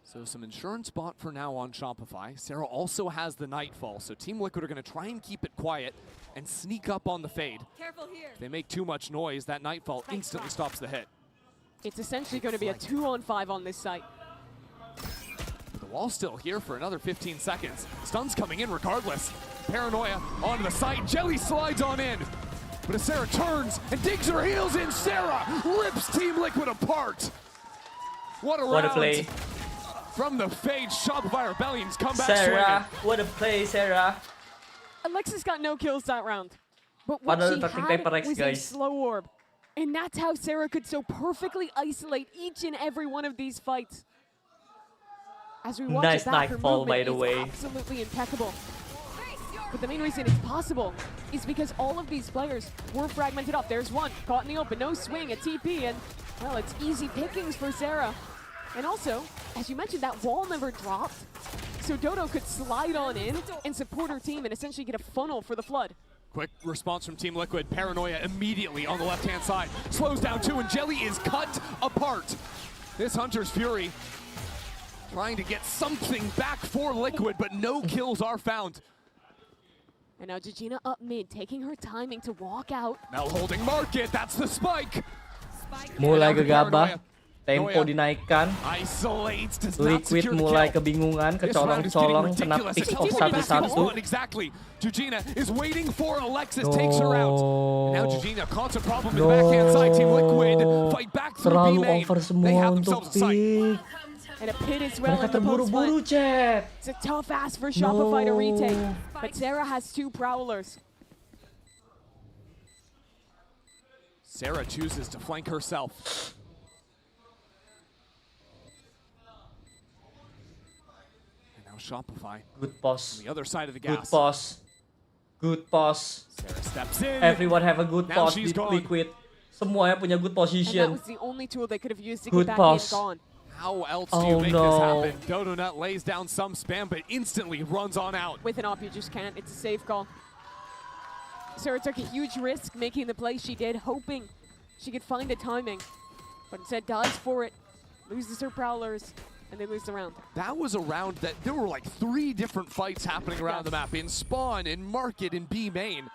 So some insurance bought for now on Shopify. Sarah also has the Nightfall, so Team Liquid are going to try and keep it quiet and sneak up on the fade. Careful here. If they make too much noise, that Nightfall instantly stops the hit. It's essentially going to be a 2-on-5 on this site. The wall's still here for another 15 seconds. Stun's coming in regardless. Paranoia onto the site. Jelly slides on in. But as Sarah turns and digs her heels in, Sarah rips Team Liquid apart. What a round. What a play. From the fade, Shopify Rebellion's come back Sarah, swinging. what a play, Sarah. Alexis got no kills that round. But what she had was a slow orb. And that's how Sarah could so perfectly isolate each and every one of these fights. As we watch Nice it back, her Nightfall, by movement the is way. absolutely impeccable. But the main reason it's possible is because all of these players were fragmented up. There's one caught in the open, no swing, a TP, and well, it's easy pickings for Sarah. And also, as you mentioned, that wall never dropped. So Dodo could slide on in and support her team and essentially get a funnel for the flood. Quick response from Team Liquid. Paranoia immediately on the left-hand side. Slows down too, and Jelly is cut apart. This Hunter's Fury trying to get something back for Liquid, but no kills are found. And now Gegina up mid, taking her timing to walk out. Mel holding market, that's the spike. Mulai gegabah, tempo dinaikkan. Isolates, does not Liquid secure the mulai kill. kebingungan, This round is getting kecolong-colong, kena ridiculous. pick It's off almost satu-satu. exactly. Gegina is waiting for Alexis, takes her out. And now Gegina caught a problem in the No. backhand side. Team Liquid fight back through Terlalu B main. over They semua have untuk themselves a sight. pick. And a pit as well Mereka in the post terburu-buru, plant. chat. It's a tough ask for Shopify to No. retake. But Sarah has 2 prowlers. Sarah chooses to flank herself. And now Shopify. Good pause. On the other side of the Good gas. pause. Good pause. Sarah steps in. Everyone have a good Now pause she's di gone. Liquid. Semuanya punya good And that position. was the only tool they could have used to Good get back pass. in gone. How else do Oh, you make no. this happen? Dodo Nut lays down some spam, but instantly runs on out. With an op, you just can't. It's a safe call. Sarah took a huge risk making the play she did, hoping she could find a timing. But instead dives for it, loses her prowlers, and they lose the round. That was a round that there were like 3 different fights happening around the map, in spawn, in market, in B main.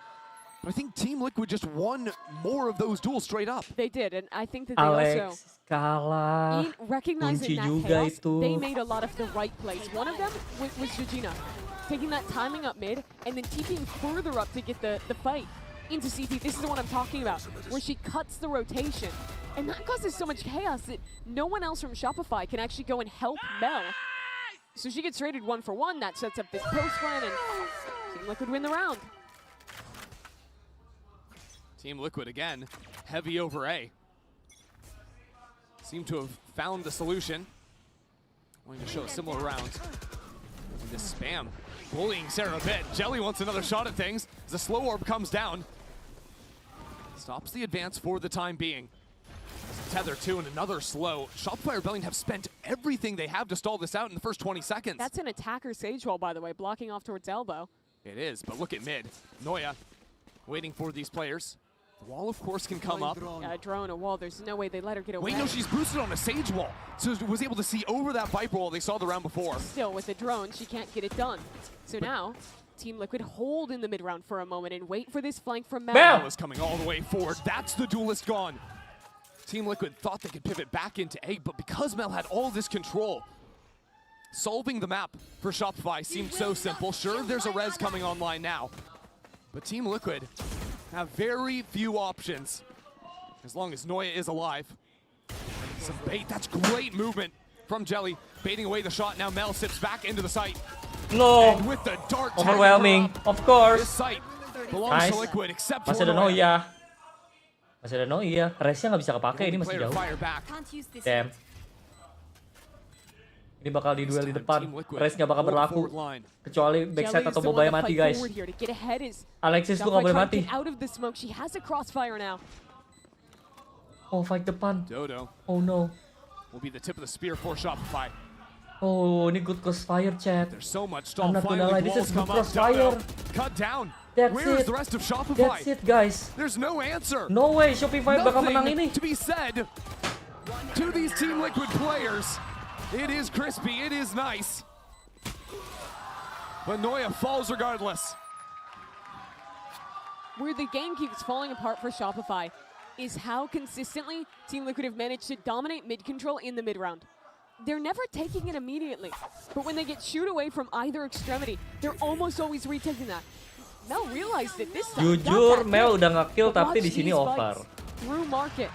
But I think Team Liquid just won more of those duels straight up. They did, and I think that they also, Alex kalah. recognizing Kunci that juga chaos, itu. they made a lot of the right plays. One of them was Gegina, taking that timing up mid, and then TPing further up to get the fight into CT. This is the one I'm talking about, where she cuts the rotation. And that causes so much chaos that no one else from Shopify can actually go and help Mel. So she gets traded 1-for-1. That sets up this post plan, and Team Liquid win the round. Team Liquid again, heavy over A. Seem to have found the solution. Going to show a similar round. And this spam bullying Sarah a bit. Jelly wants another shot at things as the slow orb comes down. Stops the advance for the time being. Tether 2 and another slow. Shopify Rebellion have spent everything they have to stall this out in the first 20 seconds. That's an attacker Sage wall, by the way, blocking off towards elbow. It is, but look at mid. Noya waiting for these players. The wall, of course, can come up. A drone, a wall, there's no way they let her get away. Wait, no, she's boosted on a Sage wall. So was able to see over that Viper wall they saw the round before. Still, with the drone, she can't get it done. So now, Team Liquid hold in the mid round for a moment and wait for this flank from Mel. Mel is coming all the way forward. That's the duelist gone. Team Liquid thought they could pivot back into A, but because Mel had all this control, solving the map for Shopify seemed so simple. Sure, there's a res coming online now, but Team Liquid have very few options as long as Noya is alive. Some bait, that's great movement from Jelly, baiting away the shot. Now Mel sips back into the site. No. And with the dart Overwhelming, tagging her up. of course. This site belongs Nice. to Liquid, except for Masih ada Noya. Noya. Masih ada Noya. Resnya nggak bisa kepake, ini masih Player jauh. fire back. Damn. Ini bakal di duel di depan. Res nggak bakal berlaku. Kecuali backside atau bobanya mati, guys. Alexis tuh nggak boleh mati. Out of the smoke, she has a crossfire now. Oh, fight depan. Dodo Oh no. will be the tip of the spear for Shopify. Oh, ini good crossfire, chat. There's so much I'm stall. not gonna lie, Finally, this walls is good come up. crossfire. Dodo cut down. That's Where's it. the rest of Shopify? That's it, guys. There's no answer. No way, Shopify bakal menang Nothing ini. to be said to these Team Liquid players. It is crispy, it is nice. But Noya falls regardless. Where the game keeps falling apart for Shopify is how consistently Team Liquid have managed to dominate mid control in the mid round. They're never taking it immediately, but when they get shoot away from either extremity, they're almost always retaking that. Mel realized it this time. Jujur, Mel udah nge-kill tapi di sini over. Through market.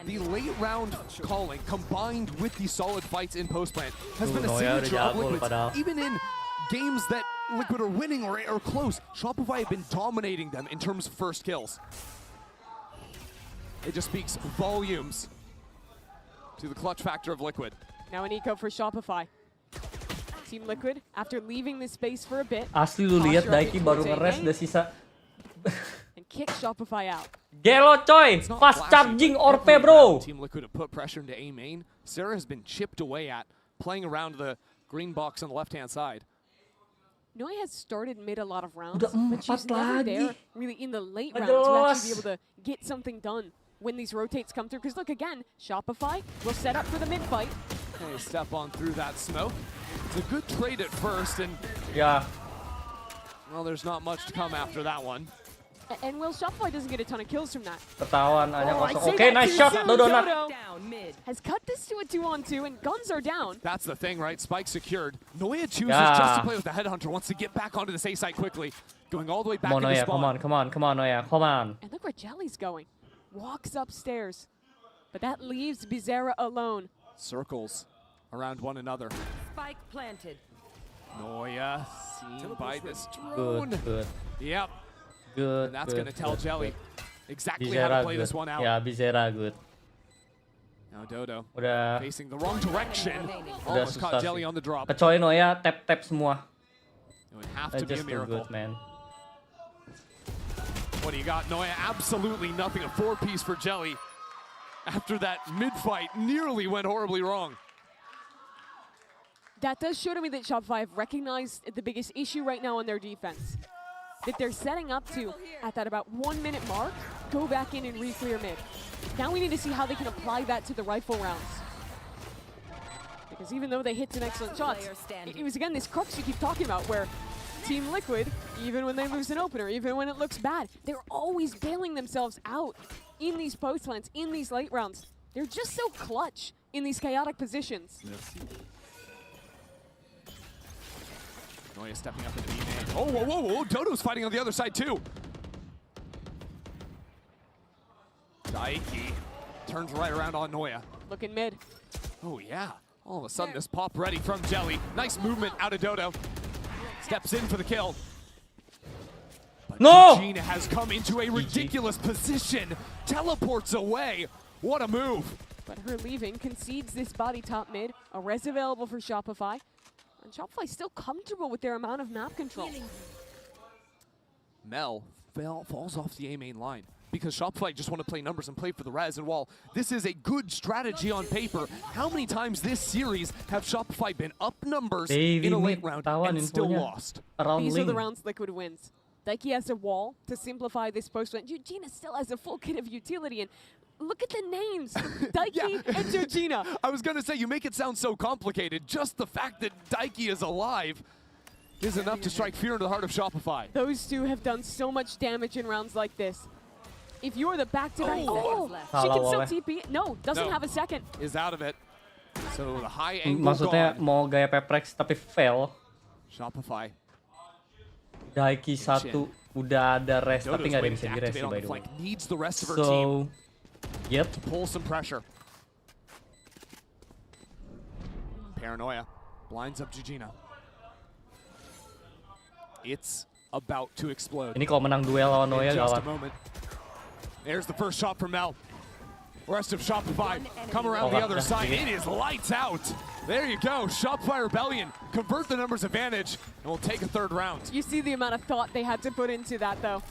The late round calling combined with the solid fights in post plant has been a signature of Liquid. Even in games that Liquid are winning or close, Shopify have been dominating them in terms of first kills. It just speaks volumes to the clutch factor of Liquid. Now an eco for Shopify. Team Liquid, after leaving this space for a bit, Asli lu lihat Daiki baru ngeres udah sisa. And kick Shopify out. Gelo coy, fast charging Orpe bro. Team Liquid have put pressure into A main. Sarah has been chipped away at, playing around the green box on the left-hand side. Noi has started mid a lot of rounds, Udah but she's never there really in the late round to actually be able to get something done when these rotates come through. Because look, again, Shopify will set up for the mid fight. They step on through that smoke. It's a good trade at first, and yeah, well, there's not much to come after that one. And Will, Shopify doesn't get a ton of kills from that. Ketahuan hanya kosong. Okay, nice shot, Dodo. Has cut this to a 2-on-2, and guns are down. That's the thing, right? Spike secured. Noya chooses just to play with the headhunter, wants to get back onto the safe side quickly, going all the way back into Noya, spawn. come on, Noya, come on. And look where Jelly's going. Walks upstairs. But that leaves Bizarra alone. Circles around one another. Spike planted. Noya seen by this drone. Good. Yep. Good. And that's going to tell Jelly exactly Bizarra how to play good. this one out. Yeah, Bizarra good. Now Dodo Udah facing the wrong direction. Udah Almost caught susah Jelly sih. on the drop. Kecuali Noya tap semua. It would have That's to be a just too miracle. good, man. What do you got, Noya? Absolutely nothing. A 4-piece for Jelly. After that mid-fight nearly went horribly wrong. That does show to me that Shopify have recognized the biggest issue right now on their defense. That they're setting up to, at that about 1 minute mark, go back in and re-clear mid. Now we need to see how they can apply that to the rifle rounds. Because even though they hit some excellent shots, it was again this crux you keep talking about where Team Liquid, even when they lose an opener, even when it looks bad, they're always bailing themselves out in these post lands, in these late rounds. They're just so clutch in these chaotic positions. Noya stepping up into the main. Oh, whoa. Dodo's fighting on the other side too. Daiki turns right around on Noya. Looking mid. Oh yeah. All of a sudden this pop ready from Jelly. Nice movement out of Dodo. Steps in for the kill. But No! Gina has come into a ridiculous position. Teleports away. What a move. But her leaving concedes this body top mid. A res available for Shopify. And Shopify still comfortable with their amount of map control. Mel falls off the A main line because Shopify just want to play numbers and play for the res. And while this is a good strategy on paper, how many times this series have Shopify been up numbers in a late round and still lost? These are the rounds Liquid wins. Daiki has a wall to simplify this post win. Georgina still has a full kit of utility, and look at the names, Daiki and Georgina. I was gonna say, you make it sound so complicated. Just the fact that Daiki is alive is enough to strike fear into the heart of Shopify. Those two have done so much damage in rounds like this. If you're the back to back, she can still TP. No, doesn't have a second. Is out of it. So the high angle Maksudnya gone. mau gaya Peprex tapi fail. Shopify. Daiki 1 udah ada rest Dodo's tapi nggak ada yang waiting bisa to di rest activate sih on by the the way. flank. Needs the rest of her So, team yep. to pull some pressure. Paranoia blinds up Georgina. It's about to explode. Ini kalau menang duel lawan Noya In just a gawat. moment. There's the first shot from Mel. Rest of Shopify come around the other side. It is lights out. There you go. Shopify Rebellion convert the numbers advantage and we'll take a third round. You see the amount of thought they had to put into that, though.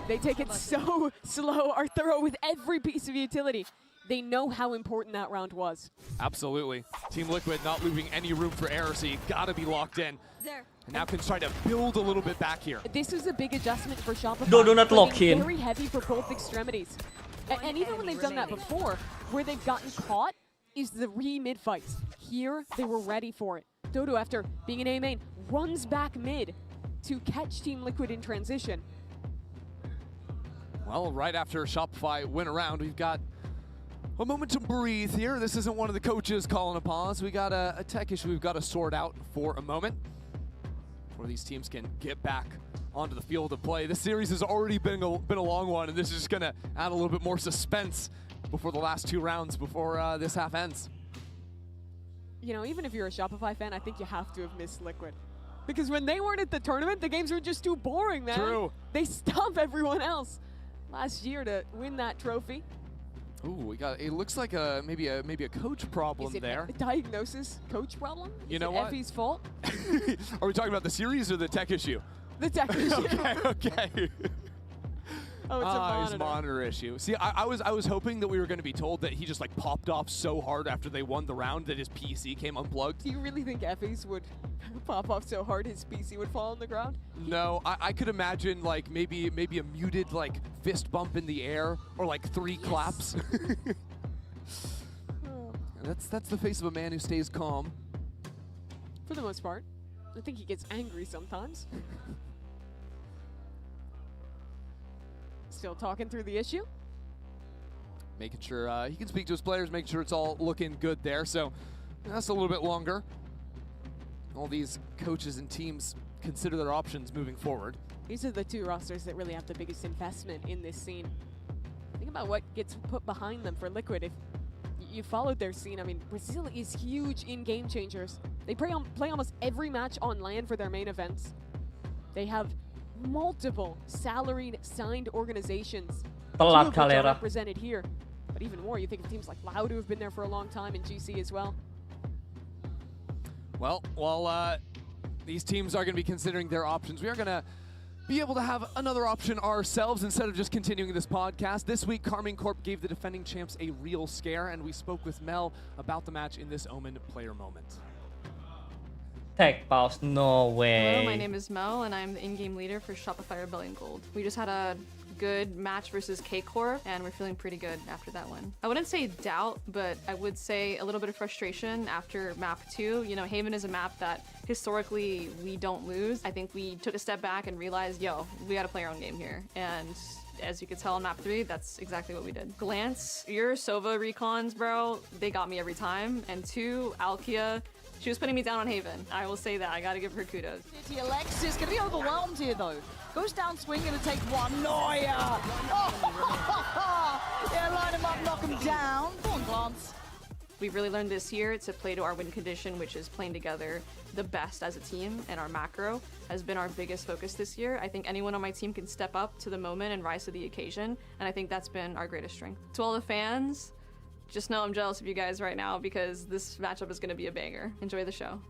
They take it so slow or thorough with every piece of utility. They know how important that round was. Absolutely. Team Liquid not leaving any room for error, so you gotta be locked in. And now can try to build a little bit back here. This was a big adjustment for Shopify. Do not lock playing in. Very heavy for both extremities. And even when they've done that before, where they've gotten caught is the re-mid fights. Here, they were ready for it. Dodo, after being an A main, runs back mid to catch Team Liquid in transition. Well, right after Shopify went around, we've got a moment to breathe here. This isn't one of the coaches calling a pause. We got a tech issue we've got to sort out for a moment before these teams can get back onto the field of play. This series has already been a long one, and this is just going to add a little bit more suspense before the last 2 rounds, before this half ends. You know, even if you're a Shopify fan, I think you have to have missed Liquid. Because when they weren't at the tournament, the games were just too boring, man. True. They stomp everyone else last year to win that trophy. Ooh, we got. It looks like maybe a coach problem Is it there. a diagnosis coach problem? You Is know it what? Effie's fault? Are we talking about the series or the tech issue? The tech issue. Okay. Oh, it's a monitor. His monitor issue. See, I was hoping that we were going to be told that he just like popped off so hard after they won the round that his PC came unplugged. Do you really think Effie's would pop off so hard his PC would fall on the ground? No, I could imagine like maybe a muted like fist bump in the air or like 3 claps. That's the face of a man who stays calm. For the most part. I think he gets angry sometimes. Still talking through the issue. Making sure he can speak to his players, making sure it's all looking good there. So that's a little bit longer. All these coaches and teams consider their options moving forward. These are the 2 rosters that really have the biggest investment in this scene. Think about what gets put behind them for Liquid. If you followed their scene, I mean, Brazil is huge in game changers. They play almost every match on LAN for their main events. They have multiple salaried, signed organizations. 2 of which are represented here. But even more, you think of teams like Loud who have been there for a long time in GC as well. Well, while these teams are going to be considering their options, we are going to be able to have another option ourselves instead of just continuing this podcast. This week, Carmine Corp gave the defending champs a real scare, and we spoke with Mel about the match in this Omen player moment. Tech pause, no way. Hello, my name is Mel, and I'm the in-game leader for Shopify Rebellion Gold. We just had a good match versus K-Core, and we're feeling pretty good after that win. I wouldn't say doubt, but I would say a little bit of frustration after map 2. You know, Haven is a map that historically we don't lose. I think we took a step back and realized, yo, we gotta play our own game here. And as you could tell on map 3, that's exactly what we did. Glance, your Sova recons, bro, they got me every time. And 2, Alkia, she was putting me down on Haven. I will say that. I gotta give her kudos. Alexis gonna be overwhelmed here though. Goes down swing, gonna take one. Neuer! Oh, yeah, line him up, knock him down. Go on, Glance. We've really learned this year to play to our win condition, which is playing together the best as a team, and our macro has been our biggest focus this year. I think anyone on my team can step up to the moment and rise to the occasion, and I think that's been our greatest strength. To all the fans, just know I'm jealous of you guys right now because this matchup is going to be a banger. Enjoy the show.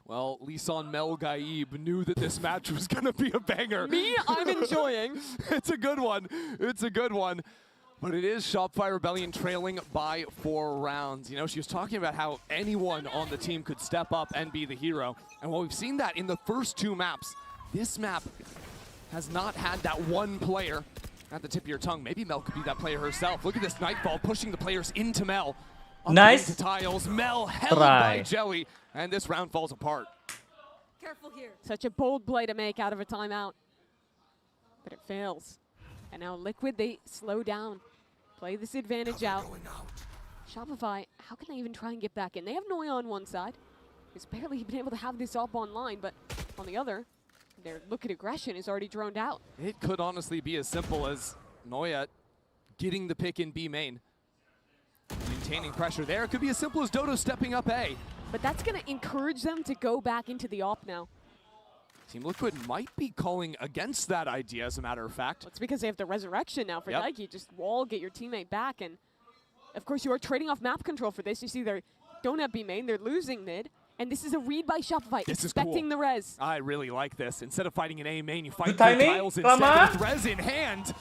Well, Lisan Mel Gaib knew that this match was going to be a banger. Me, I'm enjoying. It's a good one. It's a good one. But it is Shopify Rebellion trailing by 4 rounds. You know, she was talking about how anyone on the team could step up and be the hero. And while we've seen that in the first 2 maps, this map has not had that one player at the tip of your tongue. Maybe Mel could be that player herself. Look at this Nightfall pushing the players into Mel. Nice. Into tiles. Mel held by Jelly. And this round falls apart. Careful here. Such a bold play to make out of a timeout. But it fails. And now Liquid, they slow down. Play this advantage out. Shopify, how can they even try and get back in? They have Noya on one side. He's barely been able to have this up online, but on the other, their look at aggression is already droned out. It could honestly be as simple as Noya getting the pick in B main. Maintaining pressure there. It could be as simple as Dodo stepping up A. But that's going to encourage them to go back into the op now. Team Liquid might be calling against that idea, as a matter of fact. It's because they have the resurrection now for Nike. Just wall, get your teammate back. And, of course, you are trading off map control for this. You see they don't have B main. They're losing mid. And this is a read by Shopify, expecting the res. I really like this. Instead of fighting an A main, you fight the tiles instead with res in hand.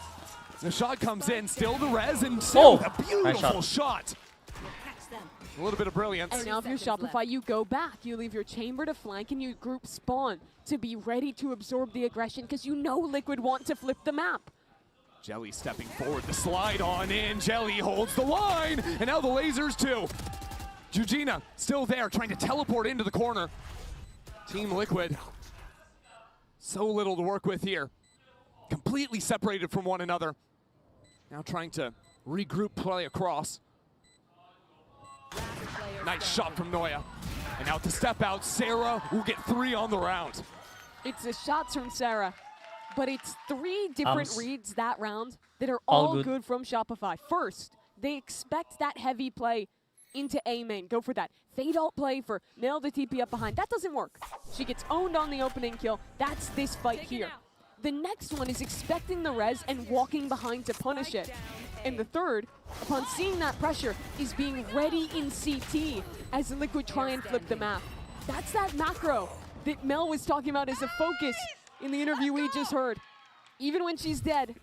The shot comes in, still the res, and still a beautiful shot. A little bit of brilliance. And now if you're Shopify, you go back. You leave your chamber to flank, and you group spawn to be ready to absorb the aggression, because you know Liquid want to flip the map. Jelly stepping forward, the slide on in. Jelly holds the line, and now the lasers too. Jujina still there, trying to teleport into the corner. Team Liquid So little to work with here. Completely separated from one another. Now trying to regroup, play across. Nice shot from Noya. And now to step out, Sarah will get 3 on the round. It's the shots from Sarah, but it's 3 different reads that round that are all good from Shopify. First, they expect that heavy play into A main. Go for that fade out play for Mel to TP up behind. That doesn't work. She gets owned on the opening kill. That's this fight here. The next one is expecting the res and walking behind to punish it. And the third, upon seeing that pressure, is being ready in CT as Liquid try and flip the map. That's that macro that Mel was talking about as a focus in the interview we just heard. Even when she's dead,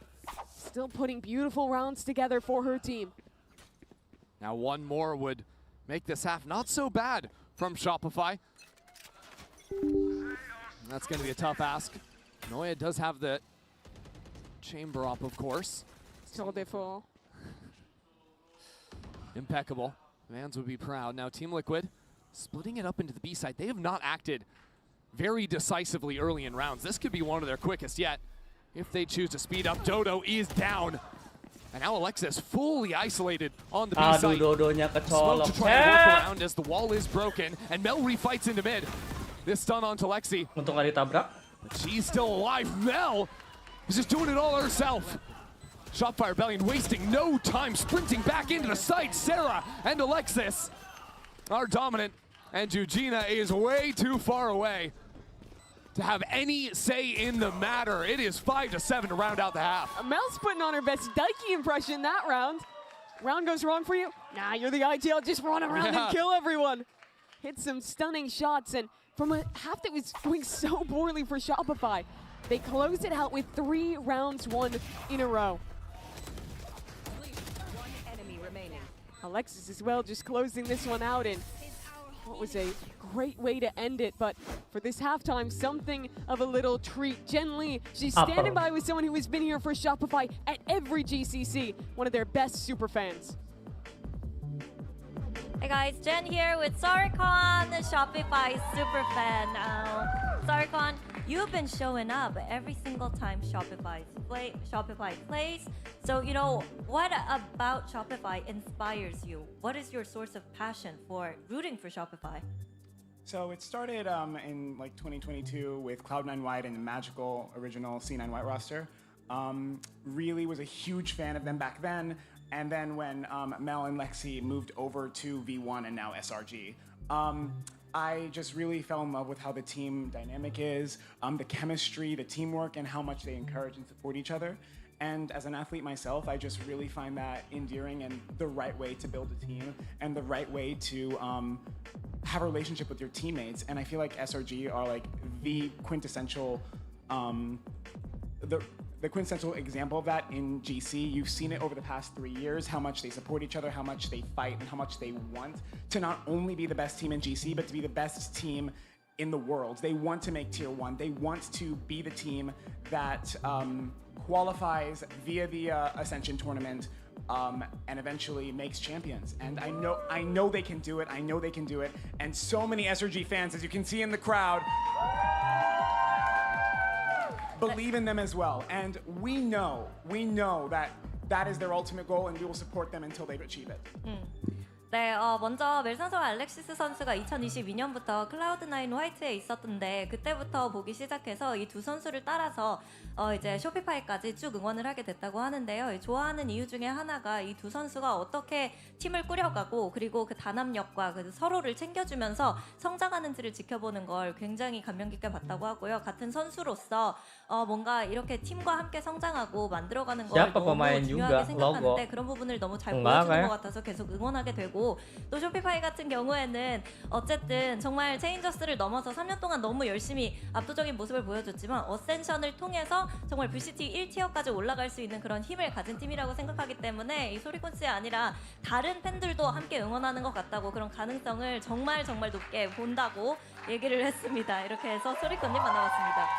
still putting beautiful rounds together for her team. Now one more would make this half not so bad from Shopify. That's going to be a tough ask. Noya does have the chamber up, of course. So therefore, impeccable. Fans would be proud. Now Team Liquid splitting it up into the B side. They have not acted very decisively early in rounds. This could be one of their quickest yet if they choose to speed up. Dodo is down. And now Alexis fully isolated on the B side. Smoke to try and work around as the wall is broken. And Mel refights into mid. This stun onto Lexi. But she's still alive. Mel is just doing it all herself. Shopify Rebellion wasting no time, sprinting back into the site. Sarah and Alexis are dominant. And Eugenia is way too far away to have any say in the matter. It is 5-7 to round out the half. Mel's putting on her best Daiki impression that round. Round goes wrong for you? Nah, you're the ITL, just run around and kill everyone. Hit some stunning shots, and from a half that was going so poorly for Shopify, they closed it out with 3 rounds won in a row. One enemy remaining. Alexis as well just closing this one out, and what was a great way to end it, but for this halftime, something of a little treat. Jen Lee, she's standing by with someone who has been here for Shopify at every GCC, one of their best super fans. Hey guys, Jen here with Sarkon, Shopify super fan now. Sarkon, you've been showing up every single time Shopify plays. So, you know, what about Shopify inspires you? What is your source of passion for rooting for Shopify? So it started in like 2022 with Cloud9 White and the magical original C9 White roster. Really was a huge fan of them back then. And then when Mel and Lexi moved over to V1 and now SRG, I just really fell in love with how the team dynamic is, the chemistry, the teamwork, and how much they encourage and support each other. And as an athlete myself, I just really find that endearing and the right way to build a team and the right way to have a relationship with your teammates. And I feel like SRG are like the quintessential the quintessential example of that in GC. You've seen it over the past 3 years, how much they support each other, how much they fight, and how much they want to not only be the best team in GC, but to be the best team in the world. They want to make tier 1. They want to be the team that qualifies via the Ascension tournament and eventually makes champions. And I know they can do it. I know they can do it. And so many SRG fans, as you can see in the crowd, believe in them as well. And we know that that is their ultimate goal, and we will support them until they achieve it. 네, 먼저 멜 선수와 알렉시스 선수가 2022년부터 클라우드9 화이트에 있었던데 그때부터 보기 시작해서 이 두 선수를 따라서 이제 쇼피파이까지 쭉 응원을 하게 됐다고 하는데요. 좋아하는 이유 중에 하나가 이 두 선수가 어떻게 팀을 꾸려가고 그리고 그 단합력과 그 서로를 챙겨주면서 성장하는지를 지켜보는 걸 굉장히 감명 깊게 봤다고 하고요. 같은 선수로서 뭔가 이렇게 팀과 함께 성장하고 만들어가는 걸 너무 중요하게 생각하는데 그런 부분을 너무 잘 보여주는 것 같아서 계속 응원하게 되고 또 쇼피파이 같은 경우에는 어쨌든 정말 체인저스를 넘어서 3년 동안 너무 열심히 압도적인 모습을 보여줬지만 어센션을 통해서 정말 VCT 1티어까지 올라갈 수 있는 그런 힘을 가진 팀이라고 생각하기 때문에 이 소리콘스이 아니라 다른 팬들도 함께 응원하는 것 같다고 그런 가능성을 정말 높게 본다고 얘기를 했습니다. 이렇게 해서 소리콘님 만나봤습니다.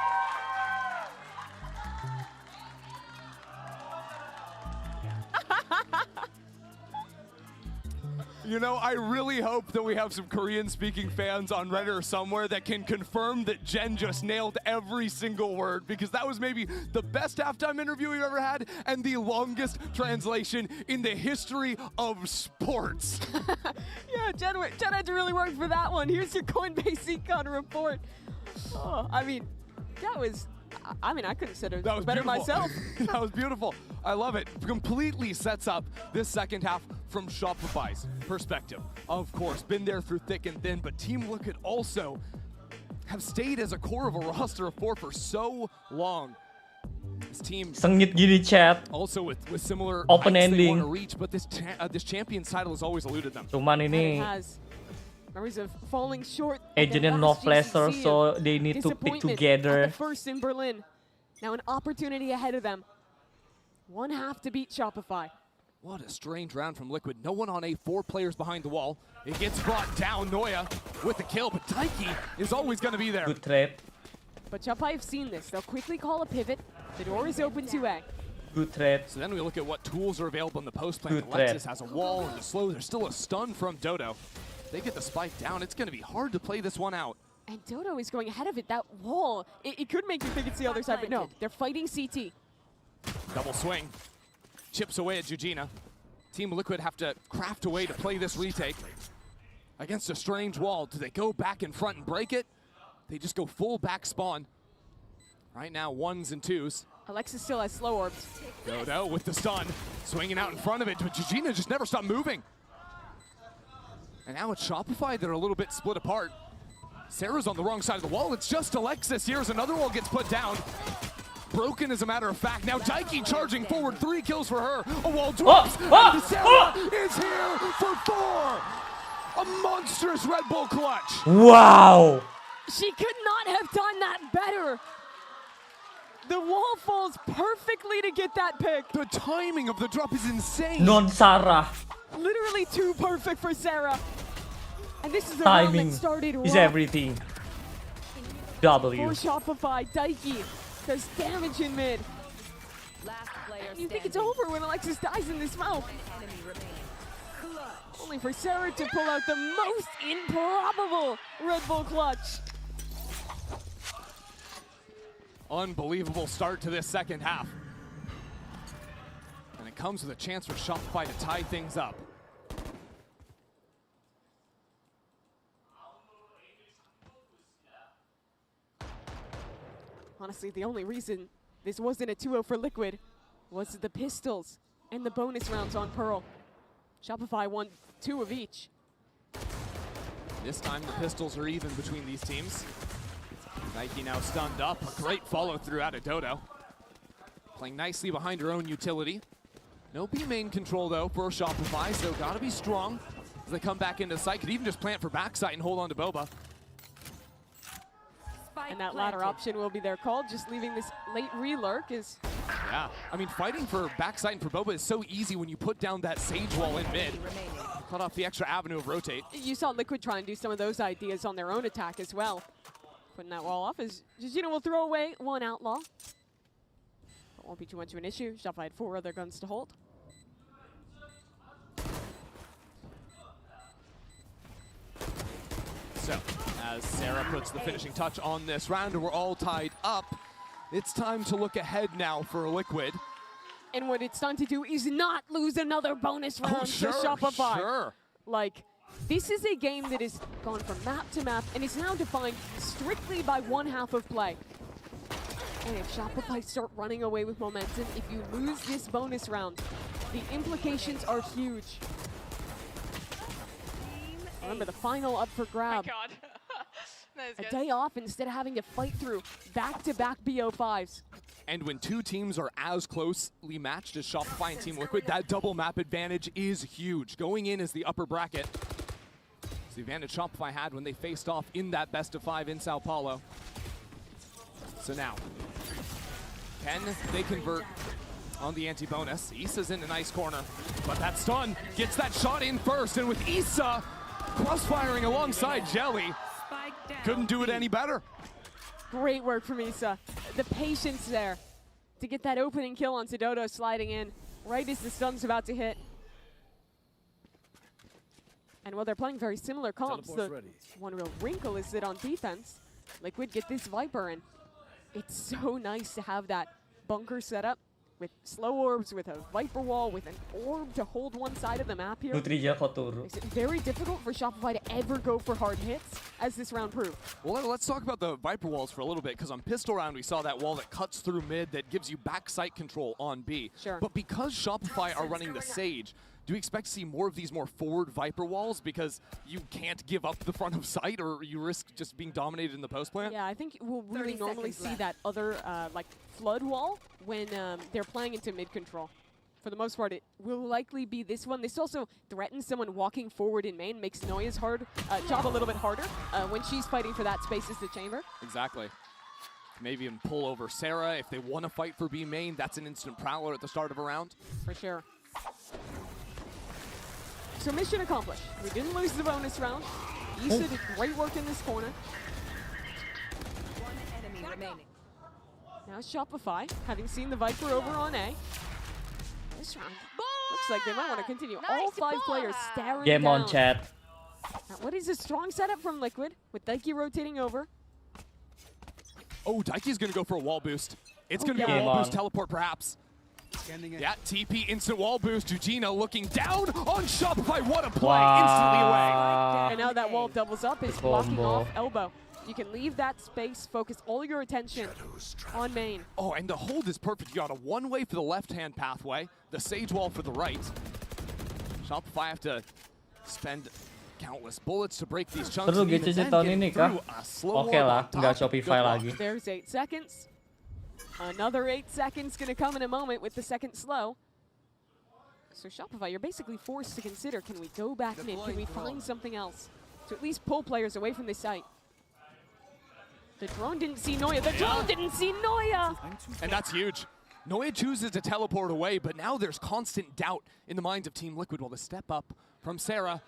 You know, I really hope that we have some Korean-speaking fans on Reddit or somewhere that can confirm that Jen just nailed every single word, because that was maybe the best halftime interview we've ever had and the longest translation in the history of sports. Yeah, Jen had to really work for that one. Here's your Coinbase Econ report. Oh, I mean, that was... I mean, I couldn't have said it better myself. That was beautiful. I love it. Completely sets up this second half from Shopify's perspective. Of course, been there through thick and thin, but Team Liquid also have stayed as a core of a roster of 4 for so long. This team sengit gini chat. Also with similar open heights ending. they want to reach, but this champion's title has always eluded them. Cuman ini memories of falling short. agentnya no flasher, so they need to pick together. First in Berlin. Now an opportunity ahead of them. One half to beat Shopify. What a strange round from Liquid. No one on A, 4 players behind the wall. It gets brought down, Noya with the kill, but Daiki is always going to be there. Good trade. But Shopify have seen this. They'll quickly call a pivot. The door is open to A. Good trade. So then we look at what tools are available in the post plan. Good Alexis trade. has a wall and the slow. There's still a stun from Dodo. They get the spike down. It's going to be hard to play this one out. And Dodo is going ahead of it. That wall, it could make you think it's the other side, but no. They're fighting CT. Double swing. Chips away at Jujina. Team Liquid have to craft a way to play this retake. Against a strange wall. Do they go back in front and break it? They just go full back spawn. Right now, 1s and 2s. Alexis still has slow orbs. Dodo with the stun. Swinging out in front of it, but Jujina just never stopped moving. And now it's Shopify that are a little bit split apart. Sarah's on the wrong side of the wall. It's just Alexis. Here's another wall gets put down. Broken as a matter of fact. Now Daiki charging forward. 3 kills for her. A wall drops. And Sarah is here for 4. A monstrous Red Bull clutch. Wow. She could not have done that better. The wall falls perfectly to get that pick. The timing of the drop is insane. Non Sarah. Literally too perfect for Sarah. And this is a round Timing that started is rough. everything. W. For Shopify, Daiki does damage in mid. Last player You think it's over when Alexis dies in this mouth. Only for Sarah to pull out the most improbable Red Bull clutch. Unbelievable start to this second half. And it comes with a chance for Shopify to tie things up. Honestly, the only reason this wasn't a 2-0 for Liquid was the pistols and the bonus rounds on Pearl. Shopify won 2 of each. This time the pistols are even between these teams. Nike now stunned up. A great follow through out of Dodo. Playing nicely behind her own utility. No B main control though for Shopify, so gotta be strong as they come back into sight. Could even just plant for backside and hold on to Boba. And that latter option will be their call, just leaving this late relurk is... Yeah, I mean, fighting for backside and for Boba is so easy when you put down that Sage wall in mid. Cut off the extra avenue of rotate. You saw Liquid try and do some of those ideas on their own attack as well. Putting that wall off is, Jujina will throw away 1 outlaw. But won't be too much of an issue. Shopify had 4 other guns to hold. So, as Sarah puts the finishing touch on this round and we're all tied up, it's time to look ahead now for Liquid. And what it's time to do is not lose another bonus round to Shopify. Sure. Like, this is a game that has gone from map to map and is now defined strictly by 1 half of play. And if Shopify start running away with momentum, if you lose this bonus round, the implications are huge. Remember, the final up for grab. Oh my God. A day off instead of having to fight through back-to-back BO5s. And when 2 teams are as closely matched as Shopify and Team Liquid, that double map advantage is huge. Going in as the upper bracket. It's the advantage Shopify had when they faced off in that best-of-5 in Sao Paulo. So now, can they convert on the anti-bonus? Issa's in a nice corner, but that stun gets that shot in first, and with Issa cross-firing alongside Jelly, couldn't do it any better. Great work from Issa. The patience there to get that opening kill on Dodo sliding in right as the stun's about to hit. And while they're playing very similar comps, the one real wrinkle is that on defense, Liquid get this Viper, and it's so nice to have that bunker set up with slow orbs, with a Viper wall, with an orb to hold one side of the map here. Nutrija kotor. Makes it very difficult for Shopify to ever go for hard hits, as this round proved. Well, let's talk about the Viper walls for a little bit, because on pistol round we saw that wall that cuts through mid that gives you backside control on B. Sure. But because Shopify are running the Sage, do we expect to see more of these more forward Viper walls because you can't give up the front of sight, or you risk just being dominated in the post plant? Yeah, I think we'll really normally see that other like flood wall when they're playing into mid control. For the most part, it will likely be this one. This also threatens someone walking forward in main, makes Noya's job a little bit harder when she's fighting for that space as the chamber. Exactly. Maybe even pull over Sarah if they want to fight for B main. That's an instant prowler at the start of a round. For sure. So mission accomplished. We didn't lose the bonus round. Issa did great work in this corner. One enemy remaining. Now Shopify, having seen the Viper over on A. This round looks like they might want to continue. All 5 players staring Game down. on, chat. Now, what is a strong setup from Liquid, with Daiki rotating over. Oh, Daiki's going to go for a wall boost. It's going to be a Game wall on. boost teleport, perhaps. Yeah, TP instant wall boost. Eugenia looking down on Shopify. What a play. Instantly away. And now that wall doubles up, is blocking off elbow. You can leave that space, focus all your attention on main. Oh, and the hold is perfect. You got a one-way for the left-hand pathway, the Sage wall for the right. Shopify have to spend countless bullets to break these chunks. Seru and even gitu sih then tahun getting ini kah? through a slow Oke orb lah, on nggak top. Shopify Good luck. lagi. There's 8 seconds. Another 8 seconds gonna come in a moment with the second slow. So Shopify, you're basically forced to consider, can we go back mid? Can we find something else to at least pull players away from this site? The drone didn't see Noya. The drone didn't see Noya! And that's huge. Noya chooses to teleport away, but now there's constant doubt in the minds of Team Liquid. Well, the step up from Sarah.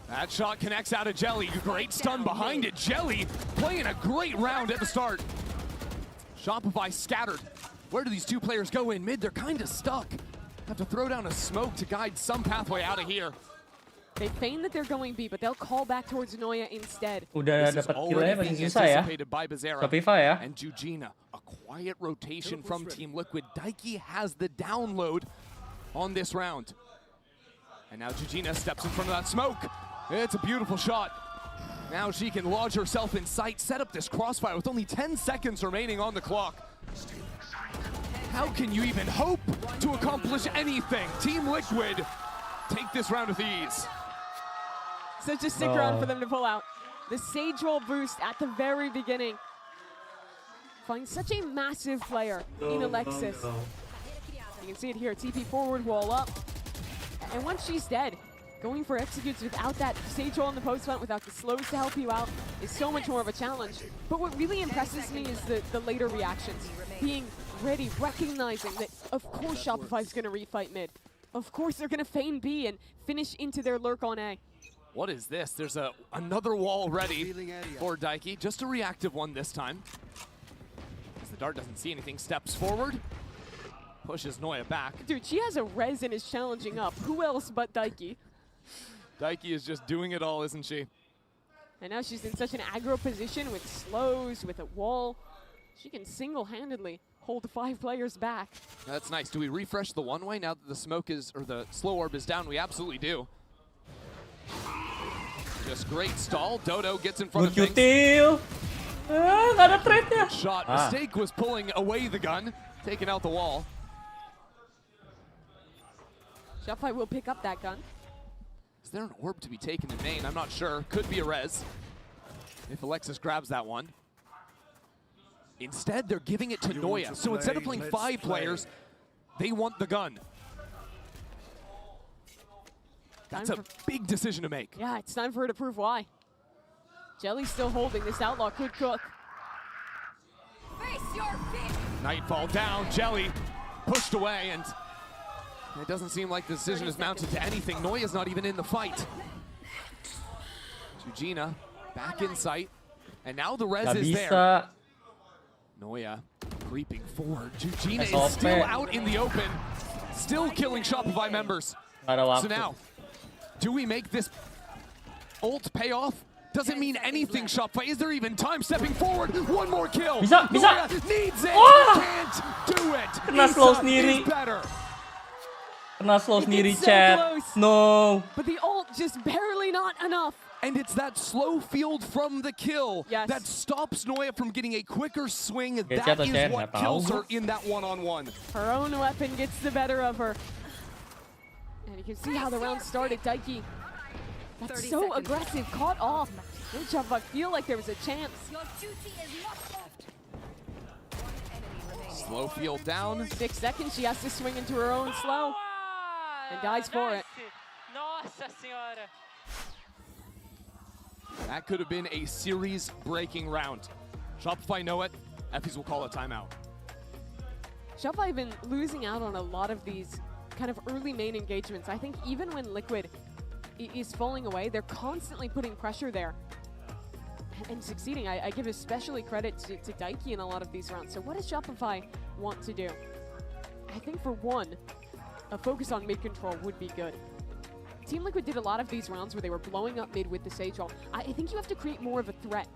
That shot connects out of Jelly. Great stun behind it. Jelly playing a great round at the start. Shopify scattered. Where do these two players go in mid? They're kind of stuck. Have to throw down a smoke to guide some pathway out of here. They feign that they're going B, but they'll call back towards Noya instead. Udah This is dapat already killnya being masih susah ya. anticipated by Bizarra. Shopify ya. And Jujina, a quiet rotation from Team Liquid. Daiki has the download on this round. And now Jujina steps in front of that smoke. It's a beautiful shot. Now she can lodge herself in sight, set up this crossfire with only 10 seconds remaining on the clock. How can you even hope to accomplish anything? Team Liquid take this round with ease. Such a sick round for them to pull out. The Sage Roll boost at the very beginning. Find such a massive player in Alexis. You can see it here, TP forward, wall up. And once she's dead, going for executes without that Sage Roll in the post plant, without the slows to help you out, is so much more of a challenge. But what really impresses me is the later reactions. Being ready, recognizing that of course Shopify's gonna refight mid. Of course they're gonna feign B and finish into their lurk on A. What is this? There's another wall ready for Daiki. Just a reactive one this time. As the dart doesn't see anything, steps forward, pushes Noya back. Dude, she has a res and is challenging up. Who else but Daiki? Daiki is just doing it all, isn't she? And now she's in such an aggro position with slows, with a wall. She can single-handedly hold 5 players back. That's nice. Do we refresh the one-way now that the smoke is, or the slow orb is down? We absolutely do. Just great stall. Dodo gets in front of things. Util. Nggak ada trade-nya. Shot. Mistake was pulling away the gun, taking out the wall. Shopify will pick up that gun. Is there an orb to be taken in main? I'm not sure. Could be a res. If Alexis grabs that one. Instead, they're giving it to Noya. So instead of playing 5 players, they want the gun. That's a big decision to make. Yeah, it's time for her to prove why. Jelly's still holding. This outlaw could cook. Face your feet. Nightfall down. Jelly pushed away, and it doesn't seem like the decision is mounted to anything. Noya's not even in the fight. Jujina back in sight, and now the res is there. Noya creeping forward. Jujina is still out in the open, still killing Shopify members. So now, do we make this ult payoff doesn't mean anything, Shopify. Is there even time stepping forward? One more kill. Bisa. Noya needs it. Oh! Can't do it. Kena slow Isa sendiri. is better. Kena slow sendiri, so chat. close. No. But the ult just barely not enough. And it's that slow field from the kill Yes. that stops Noya from getting a quicker swing. Kece That atau is Chen? what Nggak kills tahu. her in that one-on-one. Her own weapon gets the better of her. And you can see how the round started. Daiki, that's so aggressive, caught off. Did Shopify feel like there was a chance? Slow field down. 6 seconds, she has to swing into her own slow. And dies for it. Nossa senhora. That could have been a series-breaking round. Shopify know it. Effies will call a timeout. Shopify have been losing out on a lot of these kind of early main engagements. I think even when Liquid is falling away, they're constantly putting pressure there and succeeding. I give especially credit to Daiki in a lot of these rounds. So what does Shopify want to do? I think for one, a focus on mid control would be good. Team Liquid did a lot of these rounds where they were blowing up mid with the Sage ult. I think you have to create more of a threat.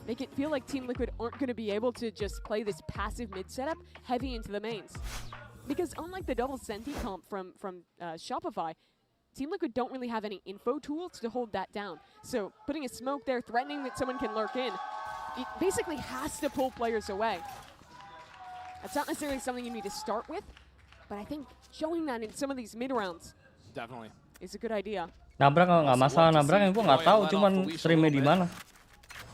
Make it feel like Team Liquid aren't going to be able to just play this passive mid setup heavy into the mains. Because unlike the double Senti comp from Shopify, Team Liquid don't really have any info tools to hold that down. So putting a smoke there, threatening that someone can lurk in, it basically has to pull players away. That's not necessarily something you need to start with, but I think showing that in some of these mid rounds Definitely. is a good idea. Nabrak nggak masalah nabrak, yang gue nggak tahu cuman streamnya di mana.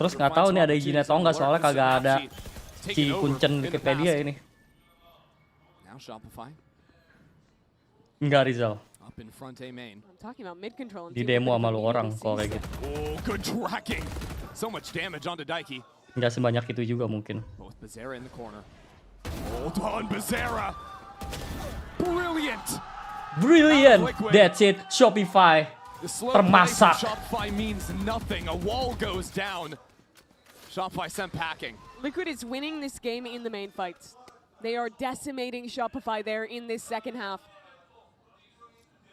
Terus nggak tahu nih ada izinnya atau nggak, soalnya kagak ada si kuncen Wikipedia ini. Now Shopify Enggak, Rizal. up in front A main. I'm talking about mid control. Di demo sama lu orang kalau kayak gitu. Oh, good tracking. So much damage onto Daiki. Nggak sebanyak itu juga mungkin. Both Bazera in the corner. Hold on, Bazera. Brilliant. Brilliant. That's it. Shopify. The slow play from Termasak. Shopify means nothing. A wall goes down. Shopify sent packing. Liquid is winning this game in the main fights. They are decimating Shopify there in this second half.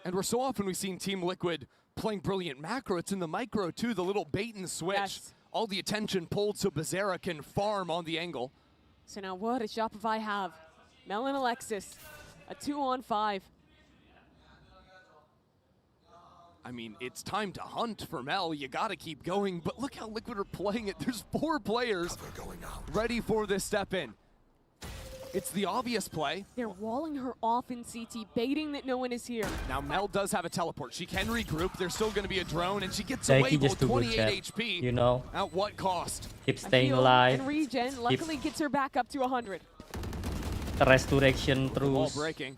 And we're so often we've seen Team Liquid playing brilliant macro. It's in the micro too, the little bait and switch. Yes. All the attention pulled so Bazera can farm on the angle. So now what does Shopify have? Mel and Alexis, a 2-on-5. I mean, it's time to hunt for Mel. You got to keep going, but look how Liquid are playing it. There's 4 players ready for this step in. It's the obvious play. They're walling her off in CT, baiting that no one is here. Now Mel does have a teleport. She can regroup. There's still going to be a drone, and she gets Daiki away with just too good, 28 chat. HP. You know. At what cost? Keep A staying heal alive. And regen luckily gets her back up to 100. Resurrection Wall terus. breaking.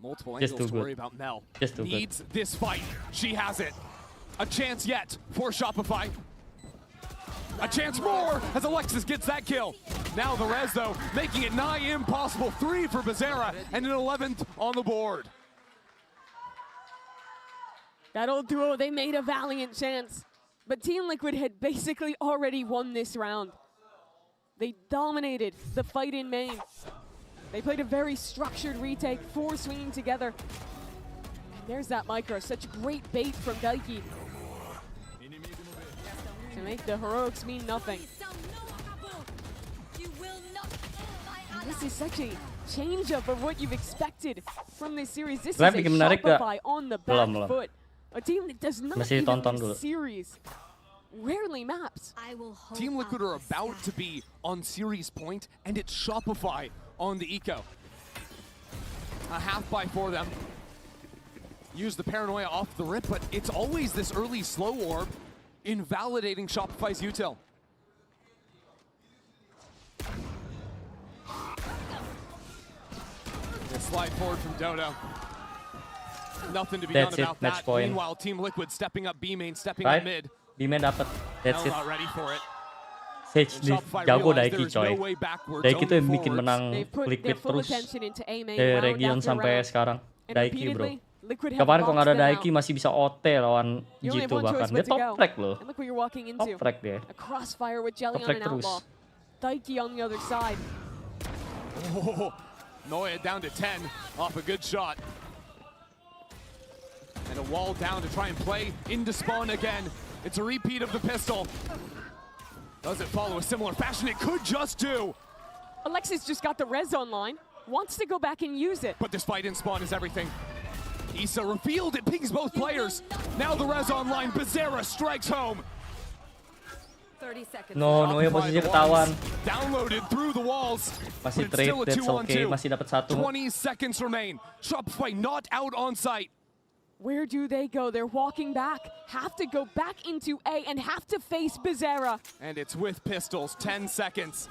Multiple Just angles too to worry good. about Mel. Just too good. Needs this fight. She has it. A chance yet for Shopify. A chance more as Alexis gets that kill. Now the res though, making it nigh impossible. 3 for Bazera and an 11th on the board. That old duo, they made a valiant chance. But Team Liquid had basically already won this round. They dominated the fight in main. They played a very structured retake, 4 swinging together. And there's that micro, such great bait from Daiki. To make the heroics mean nothing. And this is such a change up of what you've expected from this series. This is a Bikin menarik nggak? Shopify on the back Belum. foot. A team that does not Masih even tonton win dulu. series. Rarely maps. Team Liquid are about to be on series point, and it's Shopify on the eco. A half buy for them. Use the paranoia off the rip, but it's always this early slow orb invalidating Shopify's util. A slide forward from Dodo. Nothing to be That's done it, about match that. point. Meanwhile, Team Liquid stepping up B main, stepping Right? up mid. B-main dapat. That's Mel it. not ready for it. Sage And di Shopify jago realized Daiki, there's no coy. way backwards, Daiki tuh yang only bikin forwards. menang They've put their Liquid full terus attention into A main dari round region after sampai round. sekarang. And Daiki, bro. repeatedly, Liquid have Kemarin kalau nggak ada boxed them Daiki out. masih bisa OT lawan You only have G2 one choice bahkan. but Dia to go. top frag loh. And look what you're walking into. Top frag dia. A crossfire with Jelly Top on an frag outlaw. terus. Daiki on the other side. Oh, Noya down to 10 off a good shot. And a wall down to try and play into spawn again. It's a repeat of the pistol. Does it follow a similar fashion? It could just do. Alexis just got the res online. Wants to go back and use it. But this fight in spawn is everything. Issa revealed it pings both players. Now the res online. Bizarra strikes home. 30 seconds. No, Noya posisi ketahuan. Downloaded through the walls. Masih trade, that's okay. Masih dapat 1. 20 seconds remain. Shopify not out on site. Where do they go? They're walking back. Have to go back into A and have to face Bizarra. And it's with pistols. 10 seconds.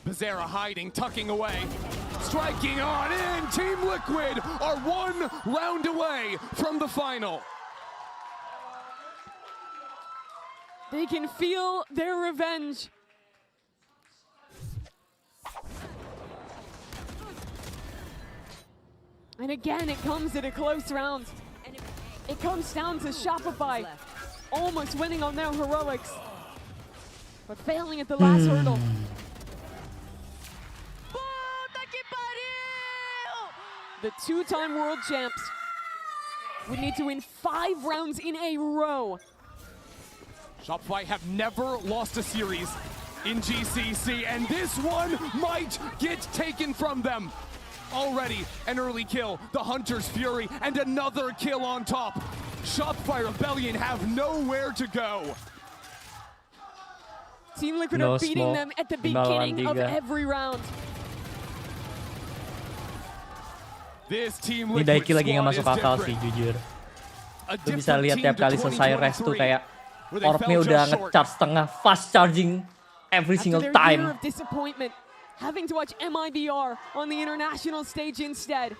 Bizarra hiding, tucking away. Striking on in. Team Liquid are 1 round away from the final. They can feel their revenge. And again, it comes at a close round. It comes down to Shopify almost winning on their heroics, but failing at the last hurdle. The 2-time world champs would need to win 5 rounds in a row. Shopify have never lost a series in GCC, and this one might get taken from them. Already an early kill, the Hunter's Fury, and another kill on top. Shopify Rebellion have nowhere to go. Team Liquid are beating them at the beginning of every round. This team Ini Liquid Daiki lagi nggak masuk squad akal is sih, different. jujur. A Lu bisa lihat different tiap kali team to selesai rest tuh 2023, kayak where they orknya fell udah just short. nge-charge setengah, fast charging every After single their time. year of disappointment, having to watch MIBR on the international stage instead.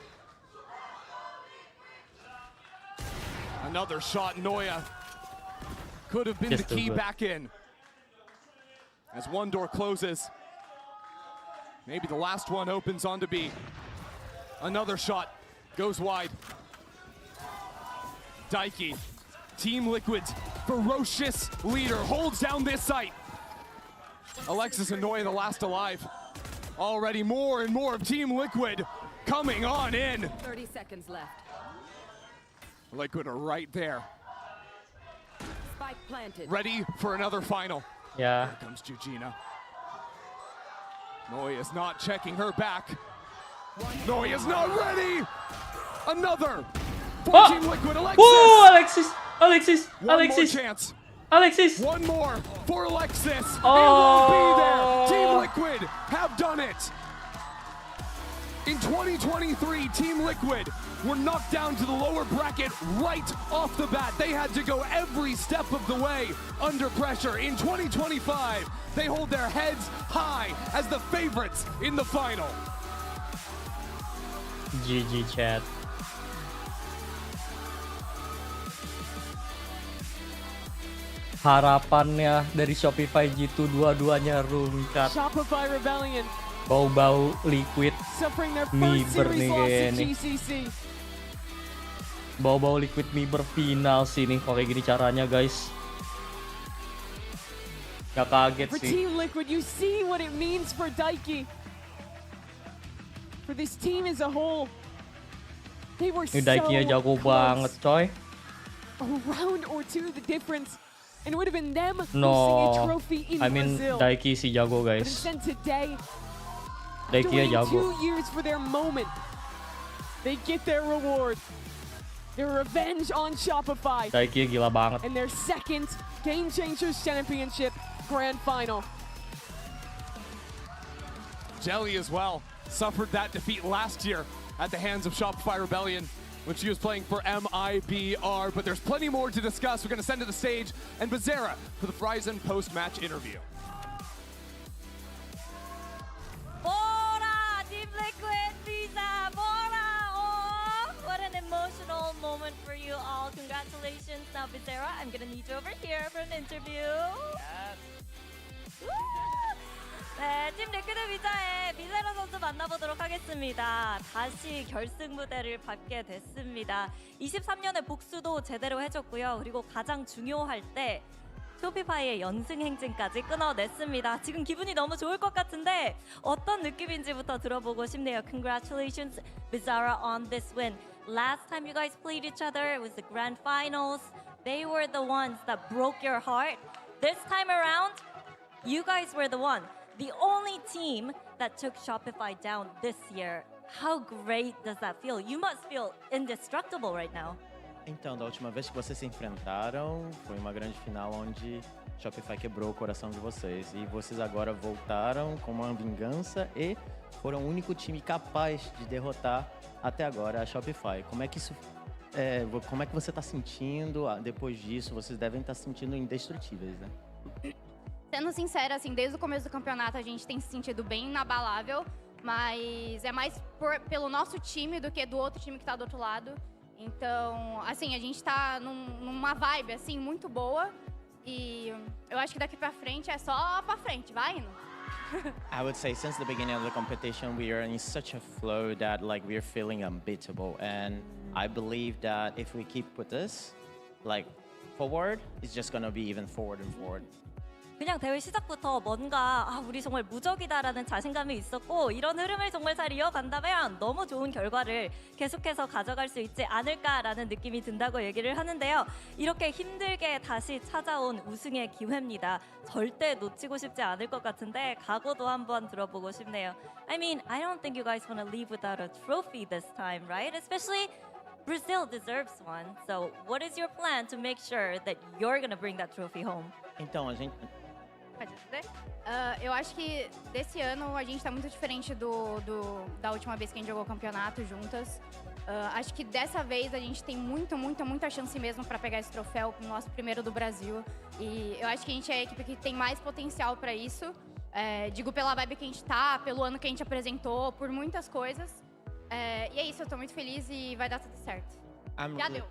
Another shot, Noya. Could have been Just the key too good. back in. As one door closes, maybe the last one opens onto B. Another shot goes wide. Daiki, Team Liquid's ferocious leader, holds down this site. Alexis and Noya the last alive. Already more and more of Team Liquid coming on in. 30 seconds left. Liquid are right there, Spike planted. ready for another final. Yeah. Here comes Jujina. Noya's not checking her back. Noya's not ready! Another! For Oh! Team Liquid, Alexis! Woo! Alexis! One more chance. Alexis! One more for Alexis. Oh! It will be there. Team Liquid have done it. In 2023, Team Liquid were knocked down to the lower bracket right off the bat. They had to go every step of the way under pressure. In 2025, they hold their heads high as the favorites in the final. GG chat. Harapannya dari Shopify G2 dua-duanya rungkat. Shopify Rebellion Bau-bau liquid suffering their first Miber series nih loss kayaknya in nih. GCC. Bau-bau liquid Miber final sih nih kalau kayak gini caranya guys. Gak kaget For sih. Team Liquid, you see what it means for Daiki. For this team as a whole, they were Ini so Daiki-nya jago close. banget coy. A round or two the difference, and it would have been them No, losing a trophy in I mean Brazil. Daiki sih jago But guys. instead today, Daiki-nya after jago. waiting 2 years for their moment, they get their reward. Their revenge on Shopify. Daiki-nya gila banget. And their second Game Changers Championship Grand Final. Jelly as well suffered that defeat last year at the hands of Shopify Rebellion when she was playing for MIBR. But there's plenty more to discuss. We're going to send to the stage and Bizarra for the Friesen post-match interview. Bora! Team Liquid, Visa, Bora! Oh, what an emotional moment for you all. Congratulations. Now, Bizarra, I'm gonna need you over here for an interview. 네, 팀 리퀴드 비자의 비세라 선수 만나보도록 하겠습니다. 다시 결승 무대를 밟게 됐습니다. 23년의 복수도 제대로 해줬고요. 그리고 가장 중요할 때 쇼피파이의 연승 행진까지 끊어냈습니다. 지금 기분이 너무 좋을 것 같은데 어떤 느낌인지부터 들어보고 싶네요. Congratulations, Bizarra, on this win. Last time you guys played each other, it was the grand finals. They were the ones that broke your heart. This time around, you guys were the one. The only team that took Shopify down this year. How great does that feel? You must feel indestructible right now. Então, da última vez que vocês se enfrentaram, foi uma grande final onde Shopify quebrou o coração de vocês. E vocês agora voltaram com uma vingança e foram o único time capaz de derrotar até agora a Shopify. Como é que você está sentindo depois disso? Vocês devem estar se sentindo indestrutíveis, né? Sendo sincera, assim, desde o começo do campeonato a gente tem se sentido bem inabalável, mas é mais pelo nosso time do que do outro time que tá do outro lado. Então, assim, a gente tá numa vibe, assim, muito boa. E eu acho que daqui pra frente é só pra frente, vai indo. I would say since the beginning of the competition, we are in such a flow that like we're feeling unbeatable. And I believe that if we keep with this, like forward, it's just gonna be even forward and forward. 그냥 대회 시작부터 뭔가 우리 정말 무적이다라는 자신감이 있었고 이런 흐름을 정말 잘 이어간다면 너무 좋은 결과를 계속해서 가져갈 수 있지 않을까라는 느낌이 든다고 얘기를 하는데요. 이렇게 힘들게 다시 찾아온 우승의 기회입니다. 절대 놓치고 싶지 않을 것 같은데 각오도 한번 들어보고 싶네요. I mean, I don't think you guys want to leave without a trophy this time, right? Especially Brazil deserves one. So what is your plan to make sure that you're going to bring that trophy home? Então, a gente... Eu acho que desse ano a gente tá muito diferente da última vez que a gente jogou o campeonato juntas. Acho que dessa vez a gente tem muita chance mesmo para pegar esse troféu, o nosso primeiro do Brasil. E eu acho que a gente é a equipe que tem mais potencial para isso. Digo pela vibe que a gente tá, pelo ano que a gente apresentou, por muitas coisas. E é isso, eu tô muito feliz e vai dar tudo certo. Já deu.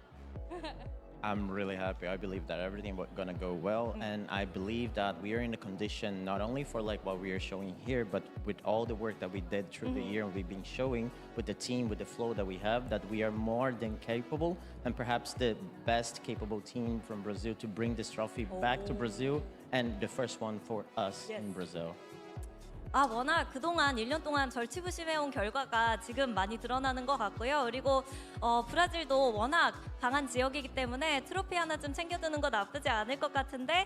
I'm really happy. I believe that everything is gonna go well, and I believe that we are in a condition not only for like what we are showing here, but with all the work that we did through the year and we've been showing with the team, with the flow that we have, that we are more than capable and perhaps the best capable team from Brazil to bring this trophy back to Brazil and the first one for us in Brazil. 워낙 그동안 1년 동안 절치부심해온 결과가 지금 많이 드러나는 것 같고요. 그리고 브라질도 워낙 강한 지역이기 때문에 트로피 하나 좀 챙겨두는 거 나쁘지 않을 것 같은데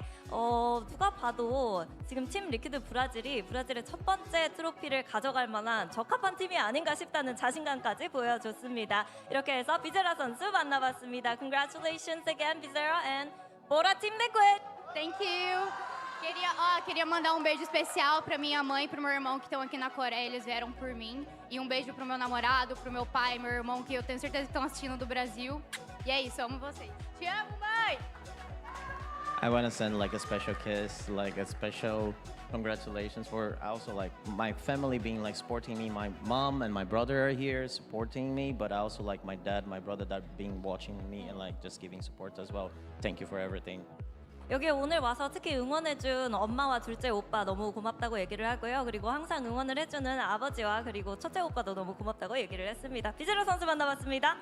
누가 봐도 지금 팀 리퀴드 브라질이 브라질의 첫 번째 트로피를 가져갈 만한 적합한 팀이 아닌가 싶다는 자신감까지 보여줬습니다. 이렇게 해서 비제라 선수 만나봤습니다. Congratulations again, Bizarra, and bora Team Liquid! Thank you! Queria mandar um beijo especial pra minha mãe e pro meu irmão que estão aqui na Coreia, eles vieram por mim. E um beijo pro meu namorado, pro meu pai, meu irmão, que eu tenho certeza que estão assistindo do Brasil. E é isso, amo vocês. Te amo, mãe! I want to send like a special kiss, like a special congratulations for also like my family being like supporting me. My mom and my brother are here supporting me, but I also like my dad, my brother that being watching me and like just giving support as well. Thank you for everything. 여기 오늘 와서 특히 응원해준 엄마와 둘째 오빠 너무 고맙다고 얘기를 하고요. 그리고 항상 응원을 해주는 아버지와 그리고 첫째 오빠도 너무 고맙다고 얘기를 했습니다. 비제라 선수 만나봤습니다.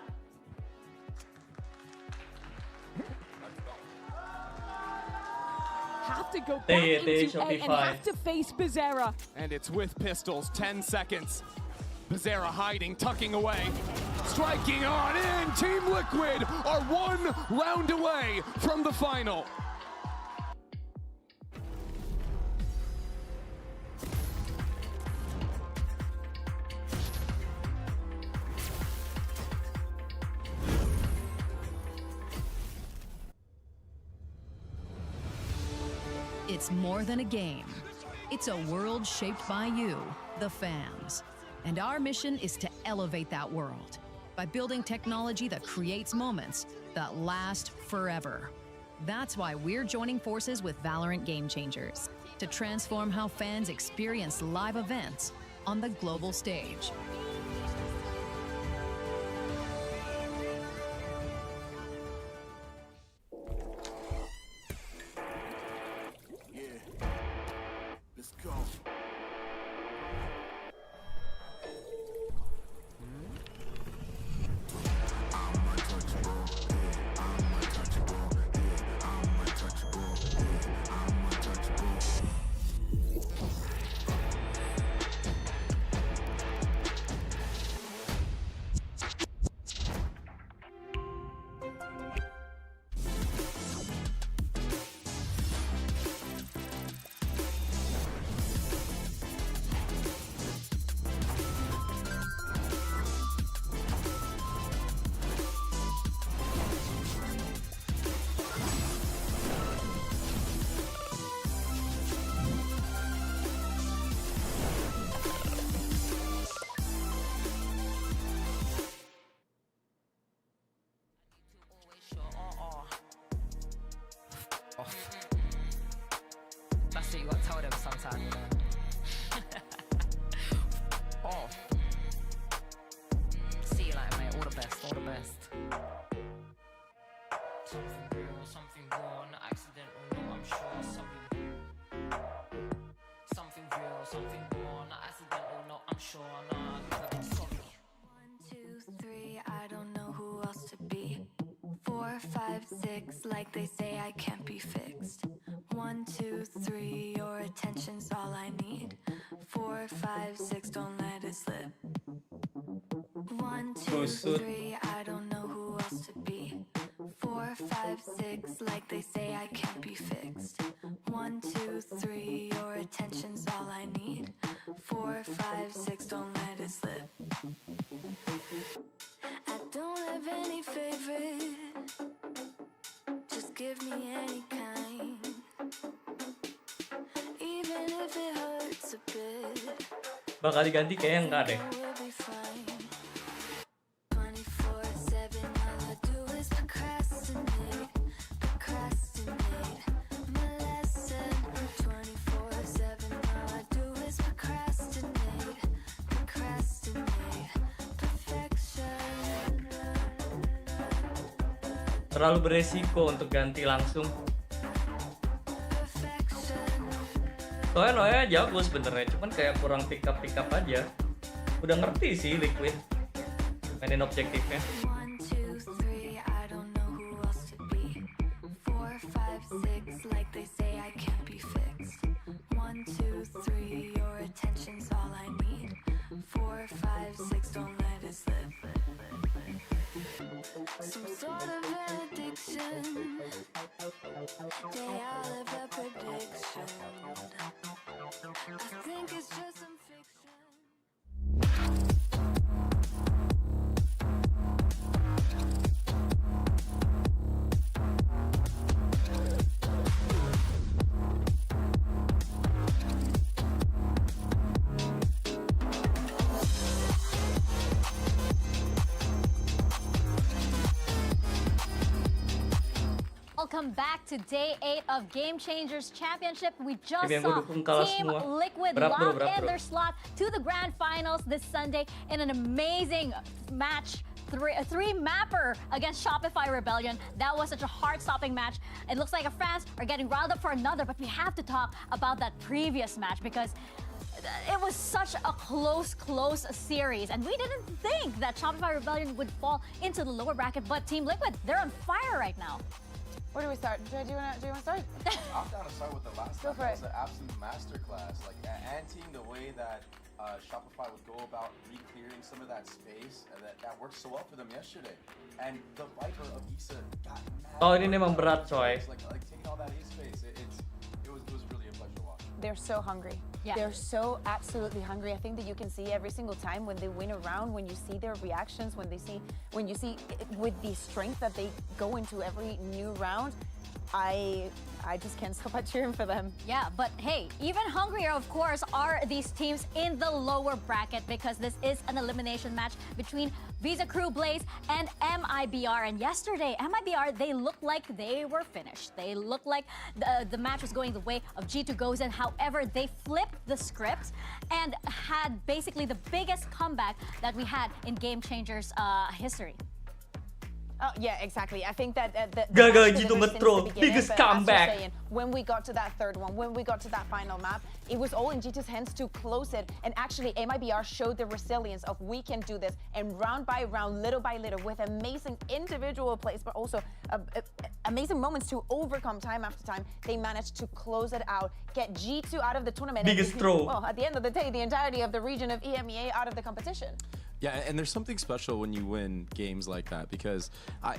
Have to go back into A and Shopify. have to face Bizarra. And it's with pistols, 10 seconds. Bizarra hiding, tucking away, striking on in. Team Liquid are 1 round away from the final. It's more than a game. It's a world shaped by you, the fans. And our mission is to elevate that world by building technology that creates moments that last forever. That's why we're joining forces with VALORANT Game Changers to transform how fans experience live events on the global stage. Oh. See you later, mate. All the best. All the best. Something real, something raw, not accidental. No, I'm sure something real, something raw, not accidental. No, I'm sure. Nah, sorry. 1, 2, 3. I don't know who else to be. 4, 5, 6. Like they say, I can't be fixed. 1, 2, 3. Your attention's all I need. 4, 5, 6. Don't let it slip. 1, 2, 3. I don't know who else to be. 4, 5, 6. Like they say, I can't be fixed. 1, 2, 3. Your attention's all I need. 4, 5, 6. Don't let it slip. I don't have any favorite. Just give me any kind. Even if it hurts a bit. Bakal diganti kayak enggak deh. We'll be fine. 24/7, all I do is procrastinate, procrastinate. My lesson. 24/7, all I do is procrastinate, procrastinate. Perfection. Terlalu beresiko untuk ganti langsung. Soalnya Noya jago sebenarnya, cuman kayak kurang pick up aja. Udah ngerti sih Liquid mainin objektifnya. 1, 2, 3. I don't know who else to be. 4, 5, 6. Like they say, I can't be fixed. 1, 2, 3. Your attention's all I need. 4, 5, 6. Don't let it slip. Some sort of an addiction. They all live a prediction. I think it's just some fiction. Welcome back to day 8 of Game Changers Championship. We just Game saw dukung kalah Team semua. Liquid Berat, bro, lock berat, in bro. their slot to the grand finals this Sunday in an amazing match. A three-mapper against Shopify Rebellion. That was such a heart-stopping match. It looks like our fans are getting riled up for another, but we have to talk about that previous match because it was such a close series, and we didn't think that Shopify Rebellion would fall into the lower bracket, but Team Liquid, they're on fire right now. Where do we start? Do you want to start? I'm down to start with the last Go one. for It it. was an absolute masterclass. Like anteing the way that Shopify would go about re-clearing some of that space that worked so well for them yesterday. And the Viper of Issa got mad. Oh, ini memang berat, coy. Like taking all that A space. It was really a pleasure to watch. They're so hungry. Yeah. They're so absolutely hungry. I think that you can see every single time when they win a round, when you see their reactions, when you see with the strength that they go into every new round, I just can't stop cheering for them. Yeah, but hey, even hungrier, of course, are these teams in the lower bracket because this is an elimination match between Visa Crew Blaze and MIBR. And yesterday, MIBR, they looked like they were finished. They looked like the match was going the way of G2 Gozen. However, they flipped the script and had basically the biggest comeback that we had in Game Changers history. Oh, yeah, exactly. I think that Gagal G2 Metro, biggest comeback. Saying, when we got to that third one, when we got to that final map, it was all in G2's hands to close it. And actually, MIBR showed the resilience of we can do this. And round by round, little by little, with amazing individual plays, but also amazing moments to overcome time after time, they managed to close it out, get G2 out of the tournament. Biggest throw. Well, at the end of the day, the entirety of the region of EMEA out of the competition. Yeah, and there's something special when you win games like that because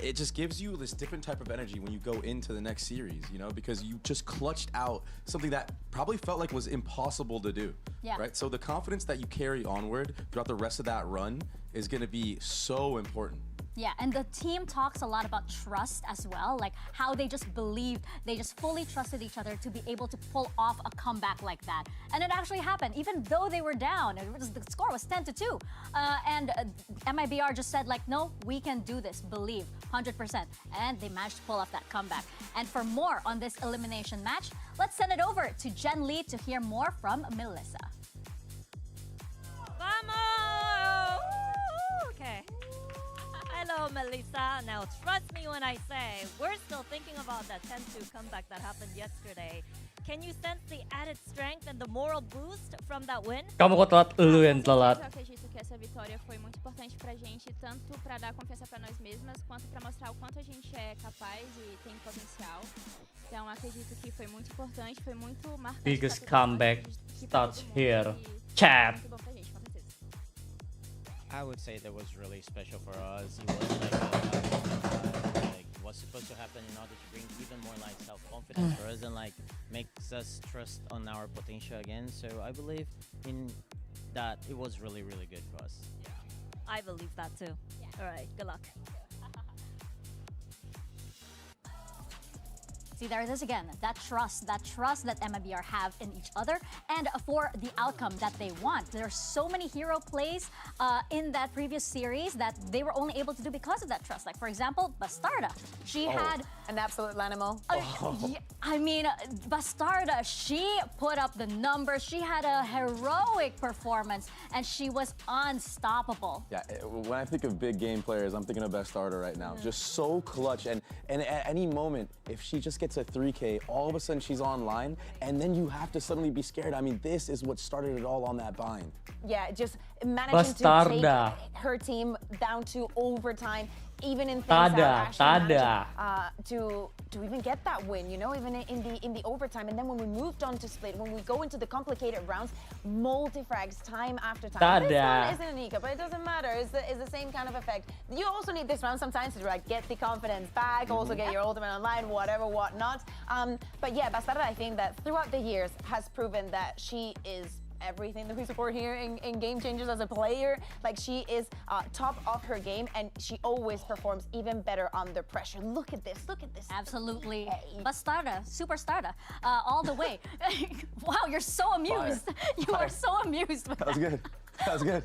it just gives you this different type of energy when you go into the next series, you know, because you just clutched out something that probably felt like was impossible to do, Yeah. right? So the confidence that you carry onward throughout the rest of that run is going to be so important Yeah, and the team talks a lot about trust as well, like how they just believed, they just fully trusted each other to be able to pull off a comeback like that. And it actually happened, even though they were down. The score was 10-2. And MIBR just said like, no, we can do this, believe, 100%. And they managed to pull off that comeback. And for more on this elimination match, let's send it over to Jen Lee to hear more from Melissa. Vamos! Okay. Hello, Melissa. Now, trust me when I say we're still thinking about that 10-2 comeback that happened yesterday. Can you sense the added strength and the moral boost from that win? Kamu kok telat, lu yang telat. Eu acredito que essa vitória foi muito importante pra gente, tanto pra dar confiança pra nós mesmas, quanto pra mostrar o quanto a gente é capaz e tem potencial. Então, acredito que foi muito importante, foi muito marcante. Biggest comeback starts here. Chat. I would say that was really special for us. It was like what's supposed to happen in order to bring even more like self-confidence for us and like makes us trust on our potential again. So I believe in that it was really, really good for us. Yeah. I believe that too. Yeah. All right, good luck. See, there it is again, that trust that MIBR have in each other and for the outcome that they want. There are so many hero plays in that previous series that they were only able to do because of that trust. Like, for example, Bastarda. She had an absolute animal. I mean, Bastarda, she put up the numbers. She had a heroic performance and she was unstoppable. Yeah, when I think of big game players, I'm thinking of Bastarda right now. Just so clutch and at any moment, if she just gets a 3K, all of a sudden she's online, and then you have to suddenly be scared. I mean, this is what started it all on that bind. Yeah, just managing to take her team down to overtime, even in things that actually managed, to even get that win, you know, even in the overtime. And then when we moved on to split, when we go into the complicated rounds, multi-frags time after time. This one isn't an eco, but it doesn't matter. It's the same kind of effect. You also need this round sometimes to like get the confidence back, also get your ultimate online, whatever, whatnot. But yeah, Bastarda, I think that throughout the years has proven that she is everything that we support here in Game Changers as a player. Like, she is top of her game and she always performs even better under pressure. Look at this, look at this. Absolutely. Hey. Bastarda, Superstarda, all the way. Wow, you're so amused. You are so amused. That was good. That was good.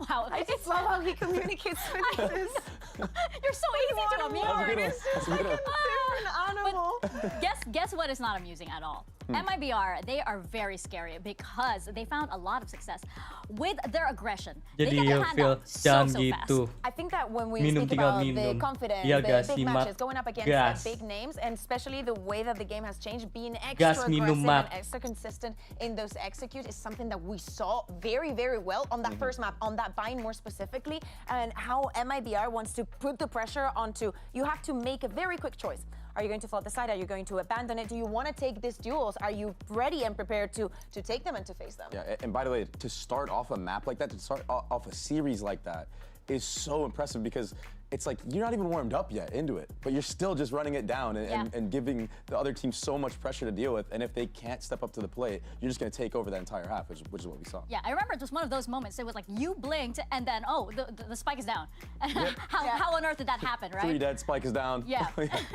Wow, I just love how he communicates with this. You're so easy to amuse. It's like a different animal. But guess what is not amusing at all? MIBR, they are very scary because they found a lot of success with their aggression. Jadi they get their hand out so fast. I think that when we speak about the confidence, the big matches, going up against big names, and especially the way that the game has changed, being extra aggressive and extra consistent in those executes is something that we saw very, very well on that first map, on that bind more specifically, and how MIBR wants to put the pressure onto, you have to make a very quick choice. Are you going to fall the side? Are you going to abandon it? Do you want to take these duels? Are you ready and prepared to take them and to face them? Yeah, and by the way, to start off a map like that, to start off a series like that is so impressive because it's like you're not even warmed up yet into it, but you're still just running it down and giving the other team so much pressure to deal with. And if they can't step up to the plate, you're just going to take over that entire half, which is what we saw. Yeah, I remember it was one of those moments. It was like you blinked and then, oh, the spike is down. How on earth did that happen, right? 3 dead, spike is down. Yeah,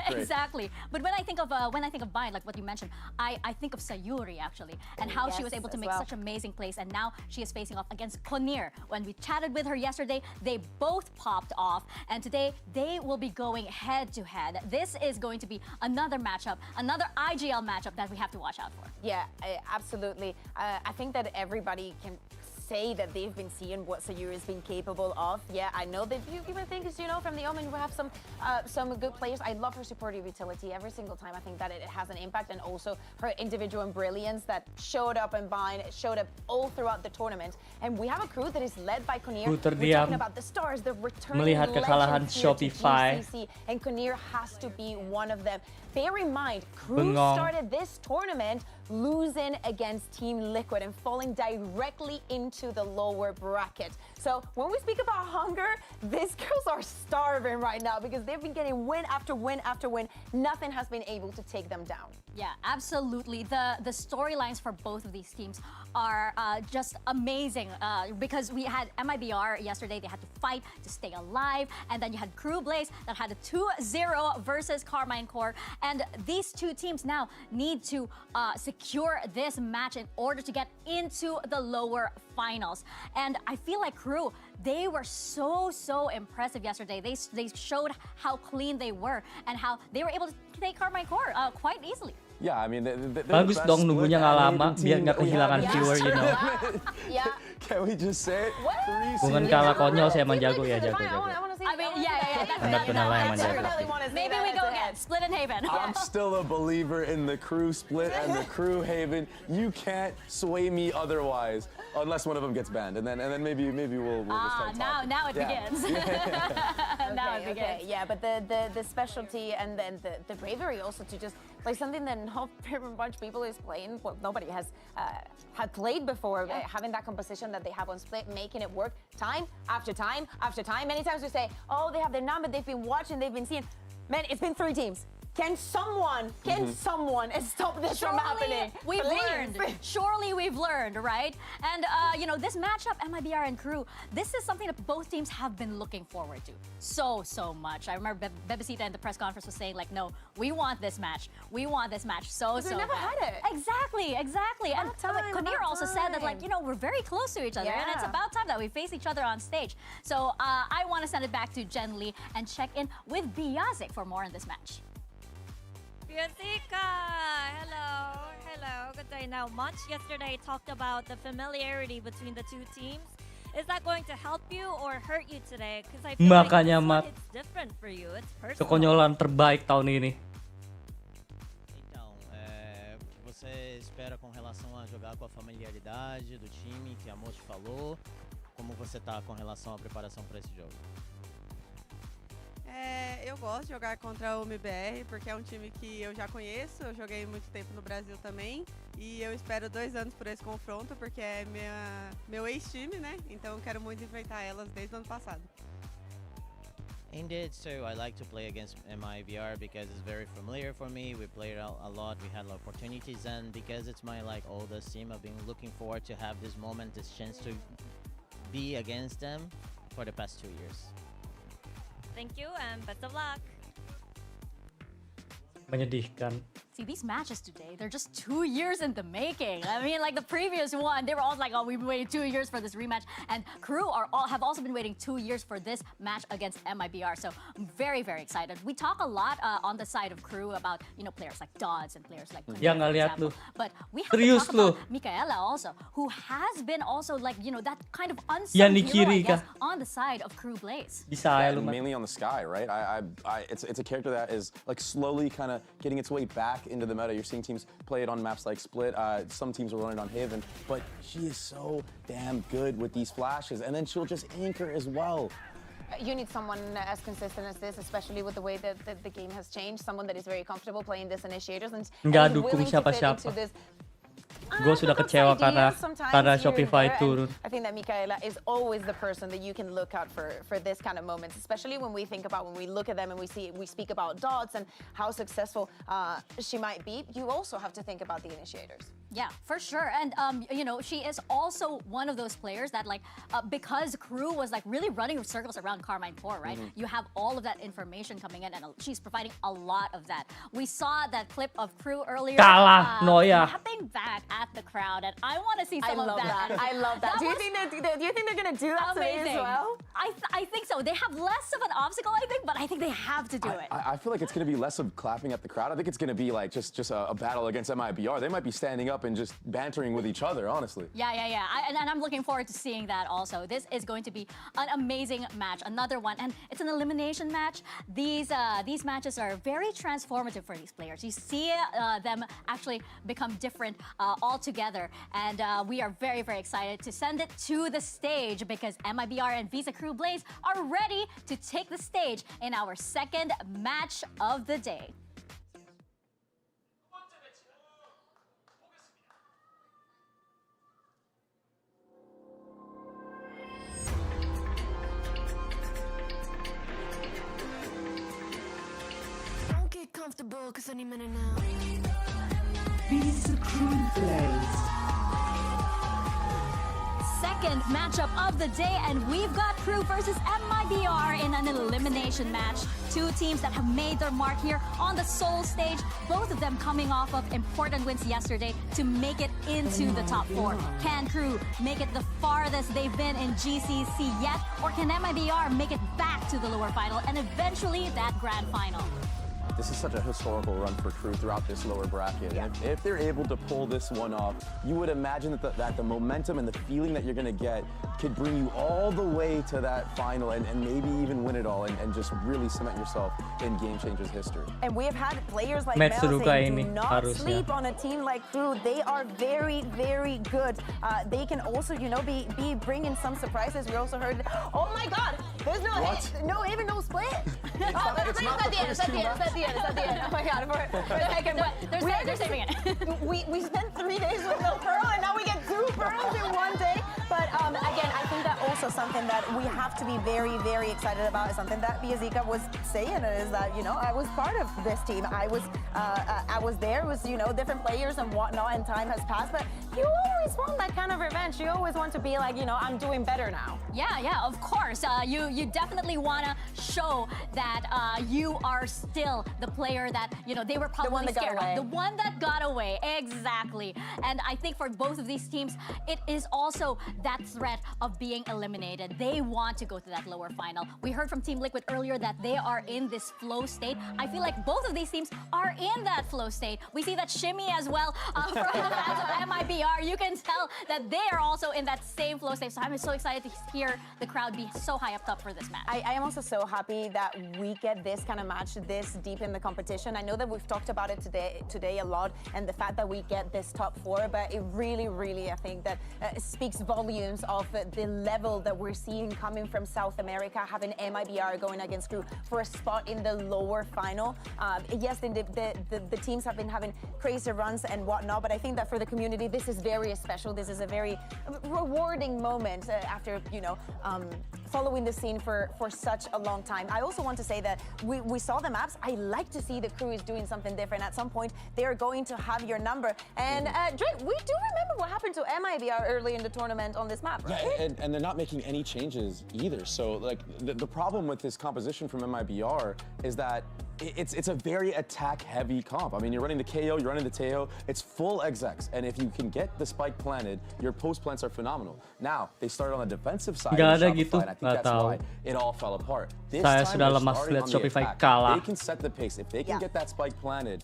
exactly. But when I think of bind, like what you mentioned, I think of Sayuri actually, and how she was able to make such amazing plays, and now she is facing off against Konir. When we chatted with her yesterday, they both popped off, and today they will be going head to head. This is going to be another matchup, another IGL matchup that we have to watch out for. Yeah, absolutely. I think that everybody can say that they've been seeing what Sayuri has been capable of. Yeah, I know that you even think, you know, from the Omen, we have some good players. I love her supportive utility every single time. I think that it has an impact, and also her individual brilliance that showed up in bind, showed up all throughout the tournament. And we have a crew that is led by Konir. We're talking about the stars, the returning melihat kekalahan legends here to Shopify. GCC, and Konir has to be one of them. Bear in mind, Crew started this tournament losing against Team Liquid and falling directly into into the lower bracket. So when we speak about hunger, these girls are starving right now because they've been getting win after win after win. Nothing has been able to take them down. Yeah, absolutely. The storylines for both of these teams are just amazing because we had MIBR yesterday. They had to fight to stay alive, and then you had Crew Blaze that had a 2-0 versus Carmine Core, and these two teams now need to secure this match in order to get into the lower finals. And I feel like Crew, they were so impressive yesterday. They showed how clean they were and how they were able to take Carmine Core quite easily. Yeah, I mean, bagus dong nunggunya nggak lama biar nggak kehilangan viewer, you know. Yeah. Can we just say it? Bukan kalah konyol, saya emang jago ya, jago. I mean, yeah. Maybe we go again. Split and Haven. I'm still a believer in the Crew split and the Crew Haven. You can't sway me otherwise, unless one of them gets banned, and then maybe we'll just start talking. Now it begins. Now it begins. Yeah, but the specialty and then the bravery also to just like something that not very much people is playing. Well, nobody has had played before. Having that composition that they have on split, making it work time after time after time. Many times we say, oh, they have their number, they've been watching, they've been seeing. Man, it's been 3 teams. Can someone stop this from happening? We've learned. Surely we've learned, right? And you know, this matchup, MIBR and Crew, this is something that both teams have been looking forward to so much. I remember Bebesita in the press conference was saying like, no, we want this match. We want this match so they never bad. had it. Exactly. And Konir also said that like, you know, we're very close to each other and it's about time that we face each other on stage. So I want to send it back to Jen Lee and check in with Biazik for more on this match. Bianca, hello, good day. Now, Munch yesterday talked about the familiarity between the two teams. Is that going to help you or hurt you today? Because I feel Makanya, like it's different for you. It's personal. Kekonyolan terbaik tahun ini. Então, você espera com relação a jogar com a familiaridade do time que a Mochi falou? Como você tá com relação à preparação para esse jogo? Eu gosto de jogar contra o MBR porque é um time que eu já conheço, eu joguei muito tempo no Brasil também e eu espero 2 anos por esse confronto porque é meu ex-time, né? Então eu quero muito enfrentar elas desde o ano passado. Indeed, so I like to play against MIBR because it's very familiar for me. We played a lot, we had opportunities, and because it's my oldest team, I've been looking forward to have this moment, this chance to be against them for the past 2 years. Thank you and best of luck. Menyedihkan. See, these matches today, they're just 2 years in the making. I mean, like the previous one, they were all like, oh, we've been waiting 2 years for this rematch. And Crew have also been waiting 2 years for this match against MIBR. So I'm very excited. We talk a lot on the side of Crew about, you know, players like Dodds and players like Ya nggak lihat lu. But we have Serius to talk about Micaela also, who has been also like, you know, that kind of unsung hero, I guess, on the side of Crew Blaze. Mainly on the Sky, right? It's a character that is like slowly kind of getting its way back into the meta. You're seeing teams play it on maps like Split. Some teams will run it on Haven, but she is so damn good with these flashes, and then she'll just anchor as well. You need someone as consistent as this, especially with the way that the game has changed. Someone that is very comfortable playing this initiators and Nggak is dukung willing to fit siapa-siapa. into this. Gue sudah kecewa karena Shopify turun. I think that Micaela is always the person that you can look out for this kind of moments, especially when we look at them and we speak about Dots and how successful she might be. You also have to think about the initiators. Yeah, for sure. And, you know, she is also one of those players that, like, because Crew was, like, really running circles around Carmine Core, right? You have all of that information coming in, and she's providing a lot of that. We saw that clip of Crew earlier. Kalah, Noya. Clapping back at the crowd, and I want to see some of that. I love that. Do you think they're going to do that today as well? I think so. They have less of an obstacle, I think, but I think they have to do it. I feel like it's going to be less of clapping at the crowd. I think it's going to be, like, just a battle against MIBR. They might be standing up and just bantering with each other, honestly. Yeah. And I'm looking forward to seeing that also. This is going to be an amazing match, another one, and it's an elimination match. These matches are very transformative for these players. You see them actually become different altogether, and we are very excited to send it to the stage because MIBR and Visa Crew Blaze are ready to take the stage in our second match of the day. focus any minute now. Second matchup of the day, and we've got Crew versus MIBR in an elimination match. Two teams that have made their mark here on the Seoul stage, both of them coming off of important wins yesterday to make it into the top 4. Can Crew make it the farthest they've been in GCC yet, or can MIBR make it back to the lower final and eventually that grand final? This is such a historical run for Crew throughout this lower bracket. Yeah. And if they're able to pull this one off, you would imagine that the momentum and the feeling that you're going to get could bring you all the way to that final and maybe even win it all and just really cement yourself in Game Changers history. And we have had players like Match Mel seru say, ini do not harusnya. sleep on a team like Crew. They are very, very good. They can also, you know, be bringing some surprises. We also heard, oh my God, there's even no split. It's at the end. Oh my God, for a second. They're saving it. We spent 3 days with no Pearl, and now we get 2 Pearls in 1 day. But again, I think that also something that we have to be very, very excited about is something that Biazika was saying, is that, you know, I was part of this team. I was there. It was, you know, different players and whatnot, and time has passed. But you always want that kind of revenge. You always want to be like, you know, I'm doing better now. Yeah, of course. You definitely want to show that you are still the player that, you know, they were probably scared of. The one that got away. Exactly. And I think for both of these teams, it is also that threat of being eliminated. They want to go to that lower final. We heard from Team Liquid earlier that they are in this flow state. I feel like both of these teams are in that flow state. We see that shimmy as well from the fans of MIBR. You can tell that they are also in that same flow state. So I'm so excited to hear the crowd be so high up top for this match. I am also so happy that we get this kind of match this deep in the competition. I know that we've talked about it today a lot, and the fact that we get this top 4, but it really, I think that speaks volumes of the level that we're seeing coming from South America, having MIBR going against Crew for a spot in the lower final. Yes, the teams have been having crazy runs and whatnot, but I think that for the community, this is very special. This is a very rewarding moment after, you know, following the scene for such a long time. I also want to say that we saw the maps. I like to see the Crew is doing something different. At some point, they're going to have your number. And Drake, we do remember what happened to MIBR early in the tournament on this map, right? Yeah, and they're not making any changes either. So like the problem with this composition from MIBR is that it's a very attack-heavy comp. I mean, you're running the KO, you're running the Teo, it's full execs, and if you can get the spike planted, your post plants are phenomenal. Now, they started on the defensive side of Shopify, and I think that's why it all fell apart. This Saya time, sudah they're lemas starting lihat on the Shopify attack. kalah. They can set the pace. If they can get that spike planted,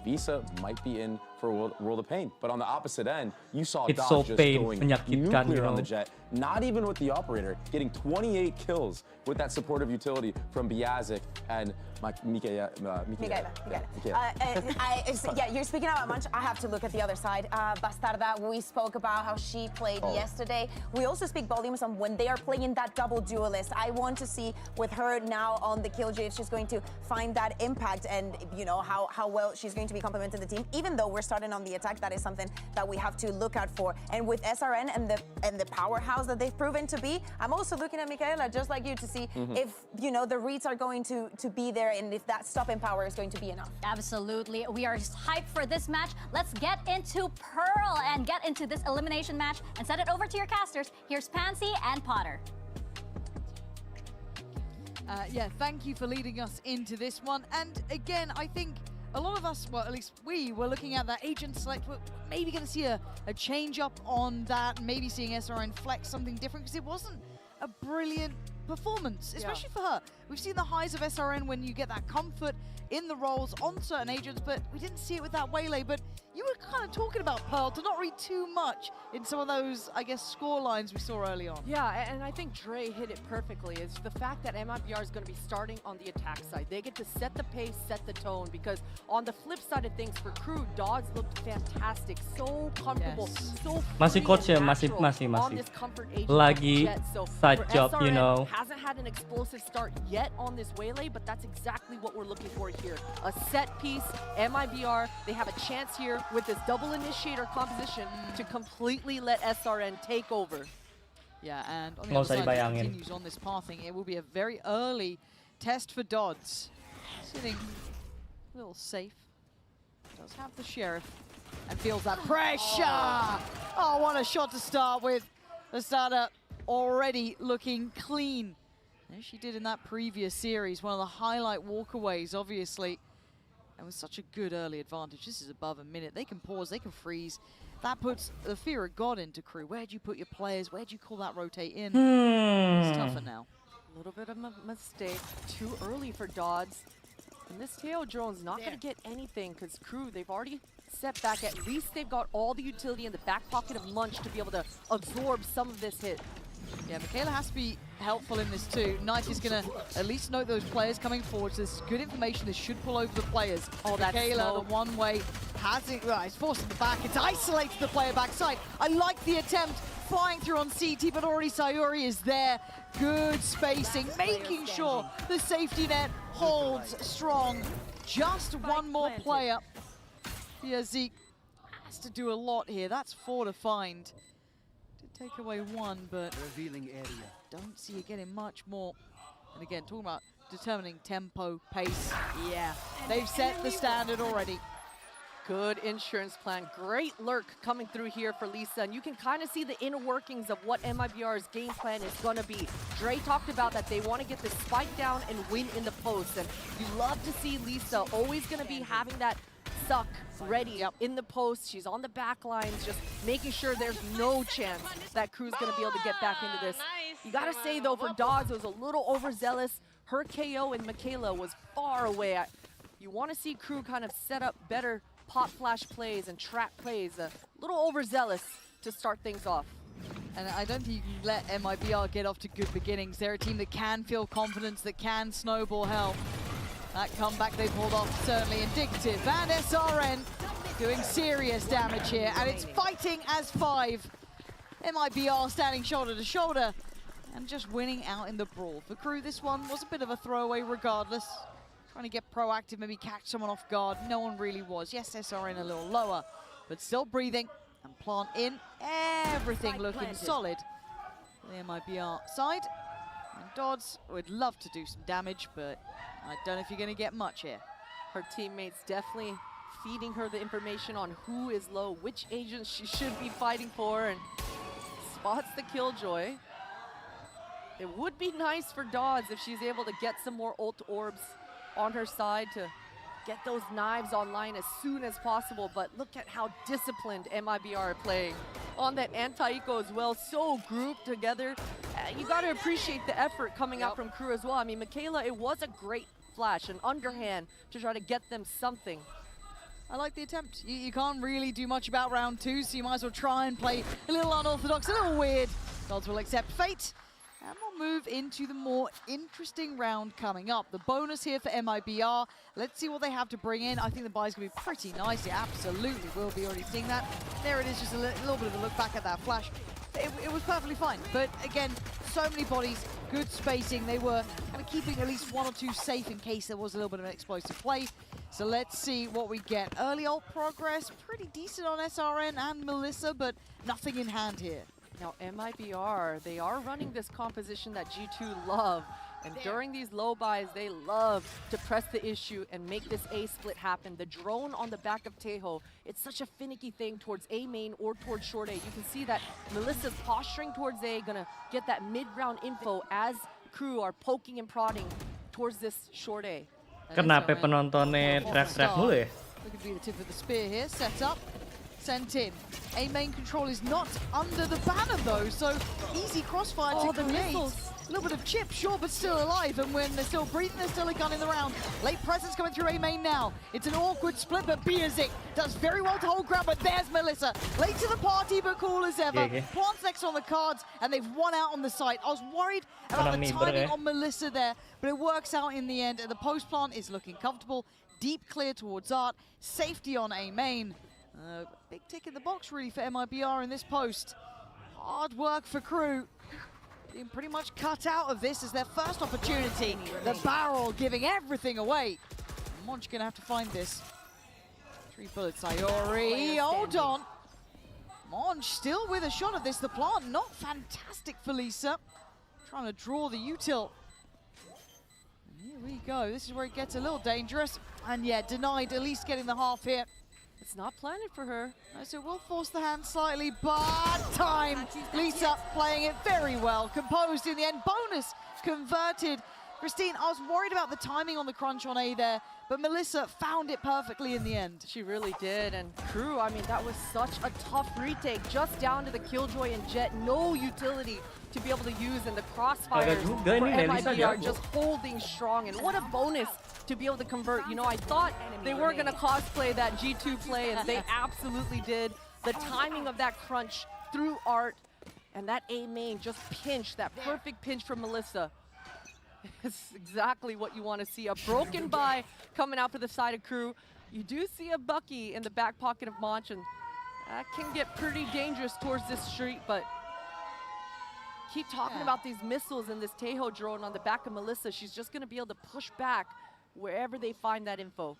Visa might be in for a world of pain. But on the opposite end, you saw It's Dodge so just pain, going menyakitkan, nuclear you know. on the Jet. Not even with the operator, getting 28 kills with that supportive utility from Biazic and Michaela. Yeah, you're speaking about Munch. I have to look at the other side. Bastarda, we spoke about how she played yesterday. We also speak volumes on when they are playing that double duelist. I want to see with her now on the Killjoy if she's going to find that impact and, you know, how well she's going to be complementing the team. Even though we're starting on the attack, that is something that we have to look out for. And with SRN and the powerhouse that they've proven to be, I'm also looking at Michaela, just like you, to see if, you know, the reads are going to be there and if that stopping power is going to be enough. Absolutely. We are hyped for this match. Let's get into Pearl and get into this elimination match and send it over to your casters. Here's Pansy and Potter. Yeah, thank you for leading us into this one. And again, I think a lot of us, well, at least we were looking at that agent select. We're maybe going to see a change up on that, maybe seeing SRN flex something different, because it wasn't a brilliant performance, especially for her. We've seen the highs of SRN when you get that comfort in the roles on certain agents, but we didn't see it with that Waylay. But you were kind of talking about Pearl to not read too much in some of those, I guess, score lines we saw early on. Yeah, and I think Dre hit it perfectly. It's the fact that MIBR is going to be starting on the attack side. They get to set the pace, set the tone, because on the flip side of things for Crew, Dodds looked fantastic, so comfortable, so Masih coach ya, masih lagi side job, you know. Hasn't had an explosive start yet on this Waylay, but that's exactly what we're looking for here. A set piece, MIBR, they have a chance here with this double initiator composition to completely let SRN take over. Yeah, and on the other side, it continues on this pathing. It will be a very early test for Dodds. Sitting a little safe. Does have the Sheriff and feels that pressure. Oh, what a shot to start with. The starter already looking clean, as she did in that previous series. One of the highlight walkaways, obviously. And with such a good early advantage, this is above a minute. They can pause, they can freeze. That puts the fear of God into Crew. Where do you put your players? Where do you call that rotate in? It's tougher now. A little bit of a mistake. Too early for Dodds. And this tail drone's not going to get anything because Crew, they've already set back. At least they've got all the utility in the back pocket of Munch to be able to absorb some of this hit. Yeah, Michaela has to be helpful in this too. Knight is going to at least note those players coming forward. So this is good information. This should pull over the players. Oh, that's Michaela, slow. the one way, has it. Well, it's forcing the back. It's isolated the player backside. I like the attempt. Flying through on CT, but already Sayuri is there. Good spacing, making sure the safety net holds strong. Just one more player. Yeah, Zeke has to do a lot here. That's 4 to find. Did take away 1, but revealing area. Don't see you getting much more. And again, talking about determining tempo, pace. Yeah, they've set the standard already. Good insurance plan. Great lurk coming through here for Lisa. And you can kind of see the inner workings of what MIBR's game plan is going to be. Dre talked about that they want to get the spike down and win in the post. And you love to see Lisa always going to be having that suck ready in the post. She's on the back lines, just making sure there's no chance that Crew's going to be able to get back into this. You got to say, though, for Dodds, it was a little overzealous. Her KO and Michaela was far away. You want to see Crew kind of set up better pop flash plays and trap plays, a little overzealous to start things off. And I don't think you can let MIBR get off to good beginnings. They're a team that can feel confidence, that can snowball hell. That comeback they pulled off, certainly indicative. And SRN doing serious damage here, and it's fighting as 5. MIBR standing shoulder to shoulder and just winning out in the brawl. For Crew, this one was a bit of a throwaway regardless. Trying to get proactive, maybe catch someone off guard. No one really was. Yes, SRN a little lower, but still breathing and plant in. Everything looking solid. The MIBR side. And Dodds would love to do some damage, but I don't know if you're going to get much here. Her teammates definitely feeding her the information on who is low, which agents she should be fighting for, and spots the Killjoy. It would be nice for Dodds if she's able to get some more ult orbs on her side to get those knives online as soon as possible, but look at how disciplined MIBR are playing. On that anti-eco as well, so grouped together. You got to appreciate the effort coming out from Crew as well. I mean, Michaela, it was a great flash, an underhand to try to get them something. I like the attempt. You can't really do much about round 2, so you might as well try and play a little unorthodox, a little weird. Dodds will accept fate. And we'll move into the more interesting round coming up. The bonus here for MIBR. Let's see what they have to bring in. I think the buy's going to be pretty nice. It absolutely will be, already seeing that. There it is, just a little bit of a look back at that flash. It was perfectly fine. But again, so many bodies, good spacing. They were kind of keeping at least 1 or 2 safe in case there was a little bit of an explosive play. So let's see what we get. Early ult progress, pretty decent on SRN and Melissa, but nothing in hand here. Now, MIBR, they are running this composition that G2 love. And during these low buys, they love to press the issue and make this A split happen. The drone on the back of Tejo, it's such a finicky thing towards A main or towards short A. You can see that Melissa's posturing towards A, gonna get that mid-round info as Crew are poking and prodding towards this short A. Kenapa penontonnya teriak-teriak mulu ya? Look at the tip of the spear here, set up. Sent in. A main control is not under the banner though, so easy crossfire to create. A little bit of chip, sure, but still alive. And when they're still breathing, there's still a gun in the round. Late presence coming through A main now. It's an awkward split, but Biazik does very well to hold ground. But there's Melissa, late to the party, but cool as ever. Plants next on the cards, and they've won out on the site. I was worried about the timing on Melissa there, but it works out in the end. And the post plant is looking comfortable. Deep clear towards Art. Safety on A main. Big tick in the box really for MIBR in this post. Hard work for Crew. Being pretty much cut out of this as their first opportunity. The barrel giving everything away. Monch gonna have to find this. 3 bullets, Sayuri, hold on. Monch still with a shot at this. The plant not fantastic for Lisa. Trying to draw the util. And here we go. This is where it gets a little dangerous. And yeah, denied at least getting the half here. It's not planted for her. So we'll force the hand slightly, but time. Lisa playing it very well. Composed in the end. Bonus converted. Christine, I was worried about the timing on the crunch on A there, but Melissa found it perfectly in the end. She really did. And Crew, I mean, that was such a tough retake. Just down to the Killjoy and Jet. No utility to be able to use in the crossfires for MIBR, just holding strong. And what a bonus to be able to convert. You know, I thought they were going to cosplay that G2 play, and they absolutely did. The timing of that crunch through Art and that A main just pinch, that perfect pinch from Melissa. It's exactly what you want to see. A broken buy coming out for the side of Crew. You do see a Bucky in the back pocket of Monch, and that can get pretty dangerous towards this street, but keep talking about these missiles and this Tejo drone on the back of Melissa. She's just going to be able to push back wherever they find that info.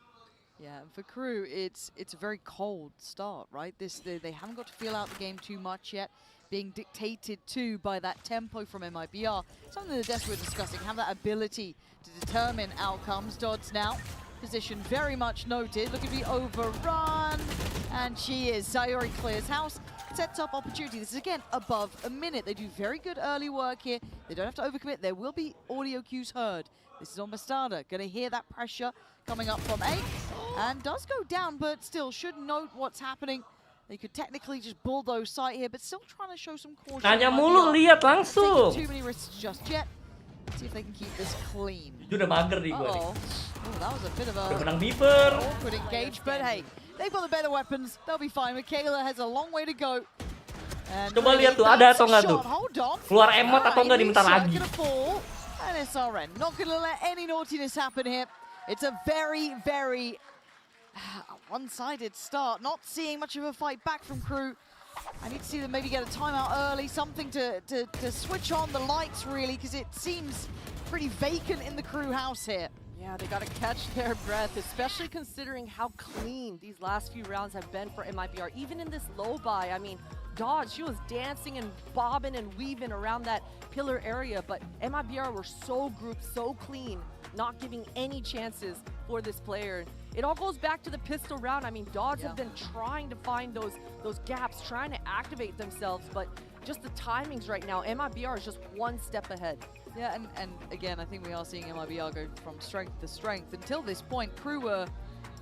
Yeah, and for Crew, it's a very cold start, right? They haven't got to feel out the game too much yet, being dictated to by that tempo from MIBR. Something the devs were discussing, have that ability to determine outcomes. Dodds now, position very much noted, looking to be overrun, and she is. Sayori clears house, sets up opportunity. This is again above a minute. They do very good early work here. They don't have to overcommit. There will be audio cues heard. This is on Bastarda. Gonna hear that pressure coming up from A, and does go down, but still should note what's happening. They could technically just bulldoze site here, but still trying to show some caution. Tanya mulu, lihat langsung. Too many risks just yet. Let's see if they can keep this clean. Itu udah mager nih gue nih. Oh, that was a bit of a udah menang Beaver. awkward engage, but hey, they've got the better weapons. They'll be fine. Michaela has a long way to go. And Coba lihat tuh, ada atau enggak tuh? Hold on. Keluar emot atau enggak diminta lagi. And it's RN. Not going to let any naughtiness happen here. It's a very, very one-sided start. Not seeing much of a fight back from Crew. I need to see them maybe get a timeout early, something to switch on the lights really, because it seems pretty vacant in the Crew house here. Yeah, they got to catch their breath, especially considering how clean these last few rounds have been for MIBR. Even in this low buy, I mean, Dodge, she was dancing and bobbing and weaving around that pillar area, but MIBR were so grouped, so clean, not giving any chances for this player. It all goes back to the pistol round. I mean, Dodge have been trying to find those gaps, trying to activate themselves, but just the timings right now, MIBR is just one step ahead. Yeah, and again, I think we are seeing MIBR go from strength to strength. Until this point, Crew were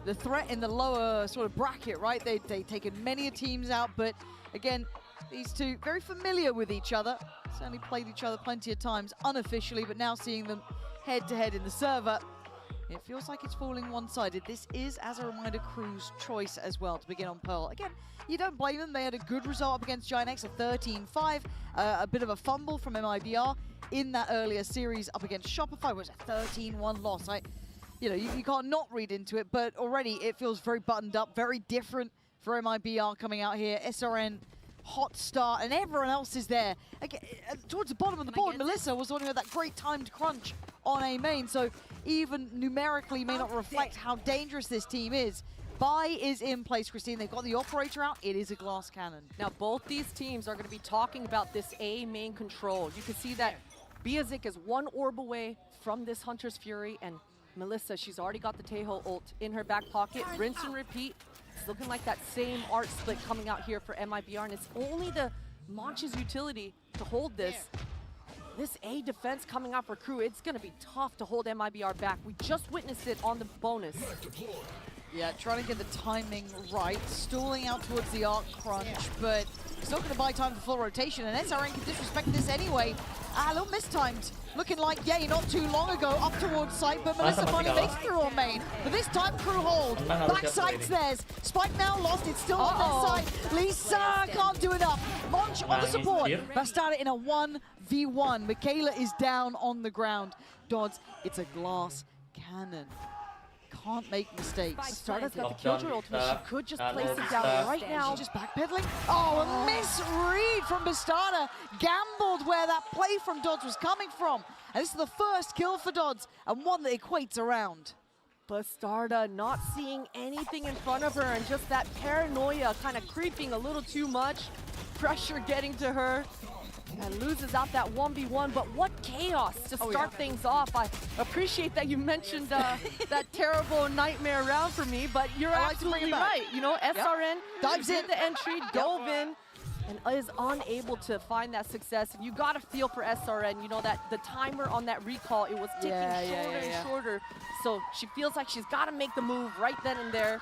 the threat in the lower sort of bracket, right? They'd taken many teams out, but again, these two very familiar with each other. Certainly played each other plenty of times unofficially, but now seeing them head-to-head in the server, it feels like it's falling one-sided. This is, as a reminder, Crew's choice as well to begin on Pearl. Again, you don't blame them. They had a good result up against Giant X, a 13-5. A bit of a fumble from MIBR in that earlier series up against Shopify was a 13-1 loss. You can't not read into it, but already it feels very buttoned up, very different for MIBR coming out here. SRN, hot start, and everyone else is there. Again, towards the bottom of the board, Melissa was the one who had that great timed crunch on A main, so even numerically may not reflect how dangerous this team is. Buy is in place, Christine. They've got the operator out. It is a glass cannon. Now, both these teams are going to be talking about this A main control. You can see that Biazik is one orb away from this Hunter's Fury, and Melissa, she's already got the Tejo ult in her back pocket. Rinse and repeat. It's looking like that same art split coming out here for MIBR, and it's only the Monch's utility to hold this. This A defense coming out for Crew, it's going to be tough to hold MIBR back. We just witnessed it on the bonus. Yeah, trying to get the timing right, stalling out towards the arc crunch, but it's not going to buy time for full rotation, and SRN can disrespect this anyway. A little mistimed. Looking like, yeah, not too long ago, up towards site, but Melissa Money makes it through on main. But this time, Crew hold. Backside's theirs. Spike now lost, it's still on their side. Lisa can't do enough. Monch on the support. Bastarda in a 1v1. Michaela is down on the ground. Dodds, it's a glass cannon. Can't make mistakes. Bastarda's got the Killjoy ultimate. She could just place it down right now. She's just backpedaling. Oh, a misread from Bastarda. Gambled where that play from Dodds was coming from. And this is the first kill for Dodds, and one that equates around. Bastarda not seeing anything in front of her, and just that paranoia kind of creeping a little too much. Pressure getting to her. And loses out that 1v1, but what chaos to start things off. I appreciate that you mentioned that terrible nightmare round for me, but you're absolutely right. You know, SRN dives in the entry, dove in, and is unable to find that success. And you got to feel for SRN. You know that the timer on that recall, it was ticking shorter and shorter. So she feels like she's got to make the move right then and there.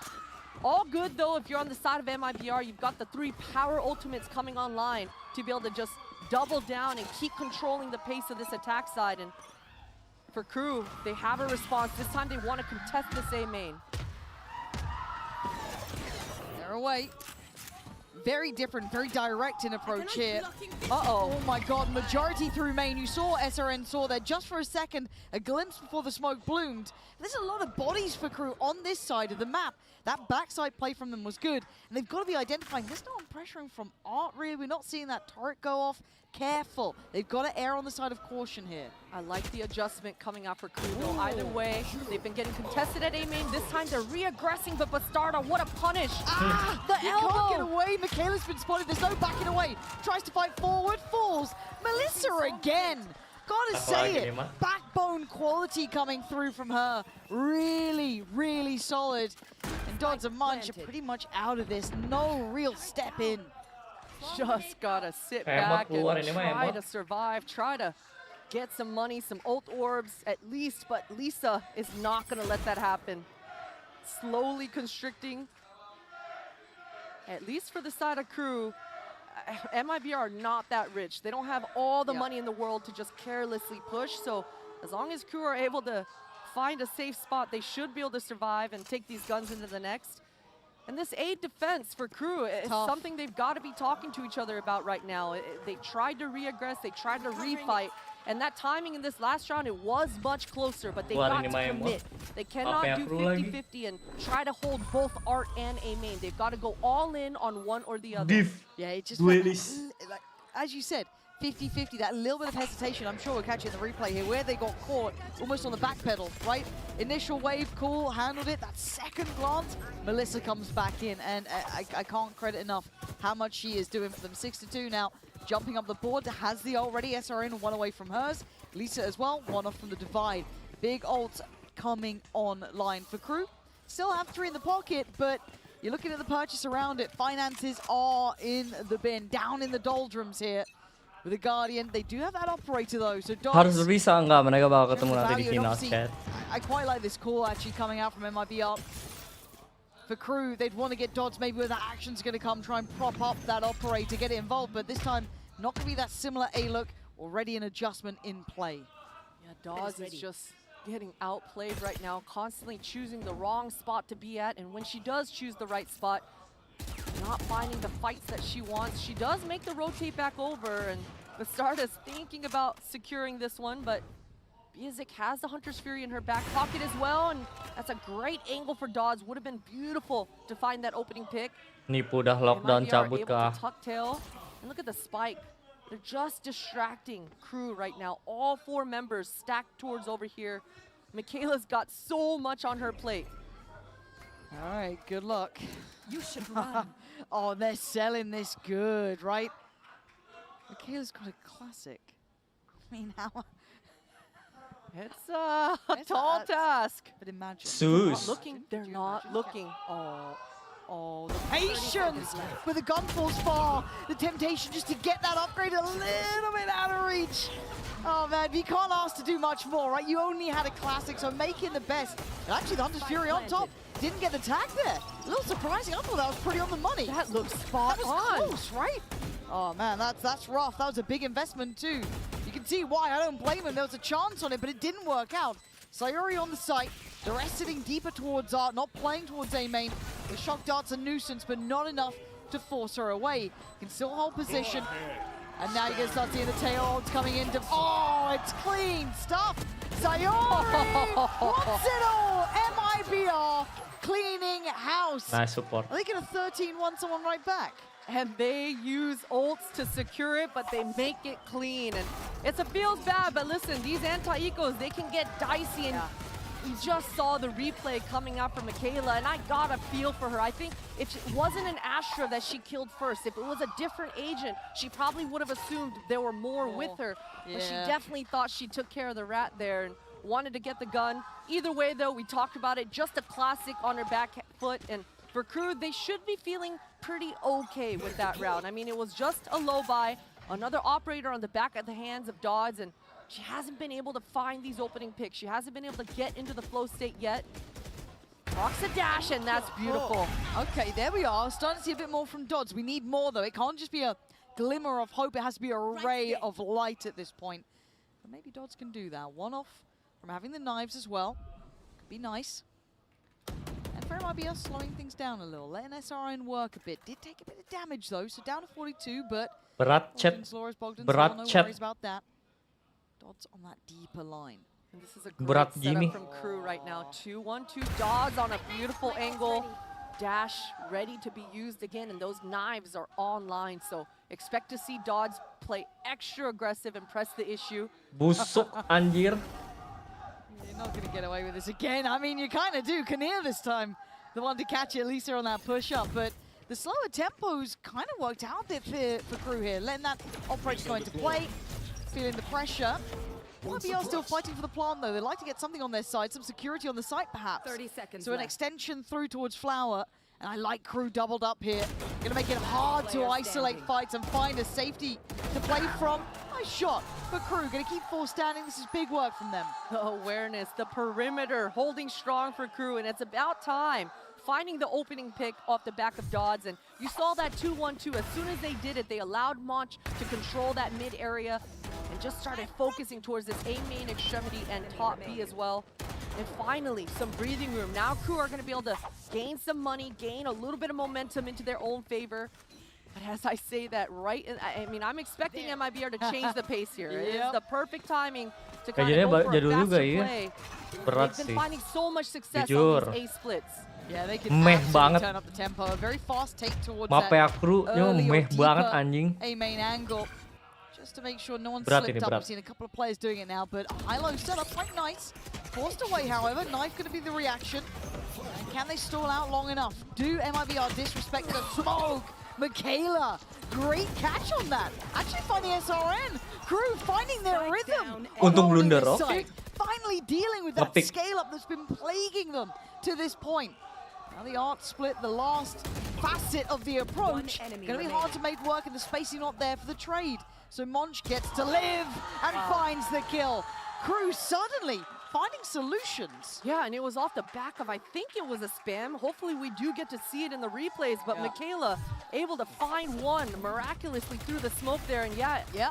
All good though if you're on the side of MIBR. You've got the 3 power ultimates coming online to be able to just double down and keep controlling the pace of this attack side. And for Crew, they have a response. This time they want to contest this A main. They're away. Very different, very direct in approach here. Uh-oh. Oh my god, majority through main. You saw SRN saw there just for a second, a glimpse before the smoke bloomed. There's a lot of bodies for Crew on this side of the map. That backside play from them was good. And they've got to be identifying, there's no one pressuring from Art really. We're not seeing that turret go off. Careful. They've got to err on the side of caution here. I like the adjustment coming out for Crew though. Either way, they've been getting contested at A main. This time they're re-aggressing, but Bastarda, what a punish. The elbow! Can't get away. Michaela's been spotted. There's no backing away. Tries to fight forward, falls. Melissa again. Gotta say it. Backbone quality coming through from her. Really, really solid. And Dodds and Munch are pretty much out of this. No real step in. Just gotta sit back and try to survive, try to get some money, some ult orbs at least, but Lisa is not gonna let that happen. Slowly constricting, at least for the side of Crew. MIBR are not that rich. They don't have all the money in the world to just carelessly push, so as long as Crew are able to find a safe spot, they should be able to survive and take these guns into the next. And this A defense for Crew is something they've got to be talking to each other about right now. They tried to re-aggress, they tried to refight, and that timing in this last round, it was much closer, but they got to commit. They cannot do 50-50 and try to hold both Art and A main. They've got to go all in on one or the other. Yeah, it just went, like, as you said, 50-50, that little bit of hesitation, I'm sure we'll catch it in the replay here, where they got caught almost on the back pedal, right? Initial wave, cool, handled it. That second glance, Melissa comes back in, and I can't credit enough how much she is doing for them. 6-2 now, jumping up the board, has the already, SRN one away from hers. Lisa as well, one off from the divide. Big ults coming online for Crew. Still have 3 in the pocket, but you're looking at the purchase around it. Finances are in the bin, down in the doldrums here. With the Guardian, they do have that operator though, so harus bisa enggak mereka bakal ketemu nanti di final, chat. I quite like this call actually coming out from MIBR. For Crew, they'd want to get Dodds maybe where the action's going to come, try and prop up that operator, get it involved, but this time not going to be that similar A look, already an adjustment in play. Yeah, Dodds is just getting outplayed right now, constantly choosing the wrong spot to be at, and when she does choose the right spot, not finding the fights that she wants. She does make the rotate back over, and Bastarda's thinking about securing this one, but Biazik has the Hunter's Fury in her back pocket as well, and that's a great angle for Dodds. Would have been beautiful to find that opening pick. Nipu dah lockdown cabut kah. Tuck tail. And look at the spike. They're just distracting Crew right now. All 4 members stacked towards over here. Michaela's got so much on her plate. All right, good luck. You should run. Oh, they're selling this good, right? Michaela's got a classic. I mean, how? It's a tall task. But imagine. They're not looking. Oh, the patience with the gun falls far. The temptation just to get that upgrade a little bit out of reach. Oh man, you can't ask to do much more, right? You only had a classic, so making the best. And actually, the Hunter's Fury on top didn't get the tag there. A little surprising. I thought that was pretty on the money. That looks spot on. Close, right? Oh man, that's rough. That was a big investment too. You can see why. I don't blame him. There was a chance on it, but it didn't work out. Sayuri on the site. The rest sitting deeper towards Art, not playing towards A main. The shock dart's a nuisance, but not enough to force her away. Can still hold position. And now you're going to start seeing the tail odds coming into. Oh, it's clean stuff. Sayuri wants it all. MIBR cleaning house. Nice support. Are they going to 13-1 someone right back? And they use ults to secure it, but they make it clean. And it feels bad, but listen, these anti-ecos, they can get dicey. And we just saw the replay coming out from Michaela, and I got a feel for her. I think if it wasn't an Astra that she killed first, if it was a different agent, she probably would have assumed there were more with her. But she definitely thought she took care of the rat there and wanted to get the gun. Either way, though, we talked about it, just a classic on her back foot. And for Crew, they should be feeling pretty okay with that round. I mean, it was just a low buy, another operator on the back of the hands of Dodds, and she hasn't been able to find these opening picks. She hasn't been able to get into the flow state yet. Rocks a dash, and that's beautiful. Okay, there we are. Starting to see a bit more from Dodds. We need more, though. It can't just be a glimmer of hope. It has to be a ray of light at this point. But maybe Dodds can do that. One off from having the knives as well. Could be nice. And Fair might be us slowing things down a little. Letting SRN work a bit. Did take a bit of damage, though. So down to 42, but... Berat chat. Berat no chat. worries about that. Dodds on that deeper line. And this is a great setup from Crew right now. 2-1-2 Dodds on a beautiful angle. Dash ready to be used again, and those knives are online. So expect to see Dodds play extra aggressive and press the issue. Busuk anjir. You're not going to get away with this again. I mean, you kind of do. Kinnear this time, the one to catch it, at least on that push-up. But the slower tempos kind of worked out a bit for Crew here. Letting that operator go into play, feeling the pressure. YBR still fighting for the plant, though. They'd like to get something on their side, some security on the site, perhaps. 30 seconds So an left. extension through towards Flower. And I like Crew doubled up here. Gonna make it hard to isolate fights and find a safety to play from. Nice shot for Crew. Gonna keep full standing. This is big work from them. The awareness, the perimeter holding strong for Crew, and it's about time. Finding the opening pick off the back of Dodds, and you saw that 2-1-2. As soon as they did it, they allowed Monch to control that mid area and just started focusing towards this A main extremity and top B as well. And finally, some breathing room. Now Crew are going to be able to gain some money, gain a little bit of momentum into their own favor. But as I say that, I mean, I'm expecting MIBR to change the pace here. It is the perfect timing to kind of go for a faster play. They've been finding so much success on these A splits. Yeah, they can meh absolutely banget. turn up the tempo. A very fast take towards Maaf ya Crew, that ini early meh or banget deeper anjing. A main angle. Just to make sure no one Berat slipped ini, up. berat. We've seen a couple of players doing it now, but high-low setup, quite nice. Forced away, however. Knife going to be the reaction. And can they stall out long enough? Do MIBR disrespect the smoke? Michaela, great catch on that. Actually finding SRN. Crew finding their rhythm. Untung blunder, this oke. side. Finally dealing with that Ngepick. scale-up that's been plaguing them to this point. Now the art split, the last facet of the approach. Gonna be hard to make work, and the spacing not there for the trade. So Monch gets to live and finds the kill. Crew suddenly finding solutions. Yeah, and it was off the back of, I think it was a spam. Hopefully we do get to see it in the replays, but Michaela able to find one miraculously through the smoke there, and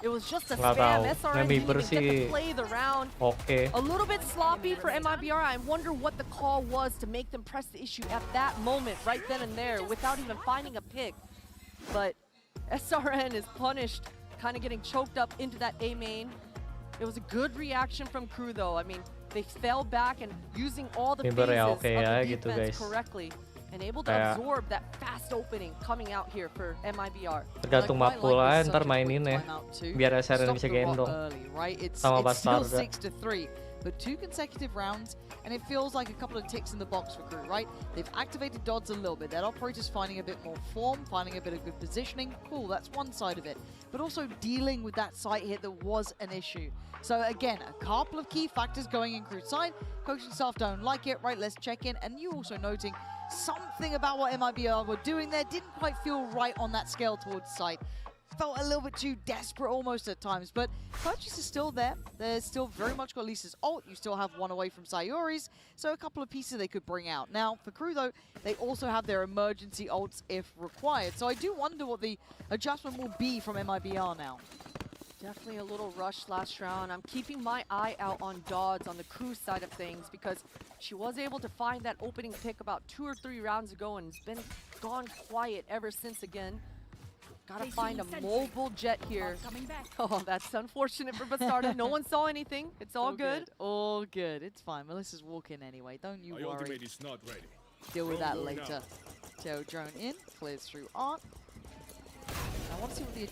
it was just a Nggak spam. tahu. SRN didn't even get to Bersih. play the round. Oke. A little bit sloppy for MIBR. I wonder what the call was to make them press the issue at that moment, right then and there, without even finding a pick. But SRN is punished, kind of getting choked up into that A main. It was a good reaction from Crew, though. I mean, they fell back and using all the Timber phases ya, of oke ya, the gitu, defense guys. correctly and able to Kayak- absorb that fast opening coming out here for MIBR. Tergantung mapul aja ntar mainin ya. Biar SRN bisa gendong. Sama It's still Bastarda. 6-3, but 2 consecutive rounds, and it feels like a couple of ticks in the box for Crew, right? They've activated Dodds a little bit. That operator's finding a bit more form, finding a bit of good positioning. Cool, that's one side of it. But also dealing with that site hit that was an issue. So again, a couple of key factors going in Crew's side. Coaching staff don't like it, right? Let's check in. And you also noting something about what MIBR were doing there didn't quite feel right on that scale towards site. Felt a little bit too desperate almost at times, but purchase is still there. There's still very much got Lisa's ult. You still have one away from Sayori's, so a couple of pieces they could bring out. Now, for Crew, though, they also have their emergency ults if required. So I do wonder what the adjustment will be from MIBR now. Definitely a little rush last round. I'm keeping my eye out on Dodds on the Crew side of things because she was able to find that opening pick about 2 or 3 rounds ago and it's been gone quiet ever since again. Gotta find a mobile jet here. Oh, that's unfortunate for Bastarda. No one saw anything. It's all good. All good. It's fine. Melissa's walking anyway. Don't you My worry. ultimate is not ready. Deal with Drone that going later. out. Tail drone in. Clears through art. I want to see what the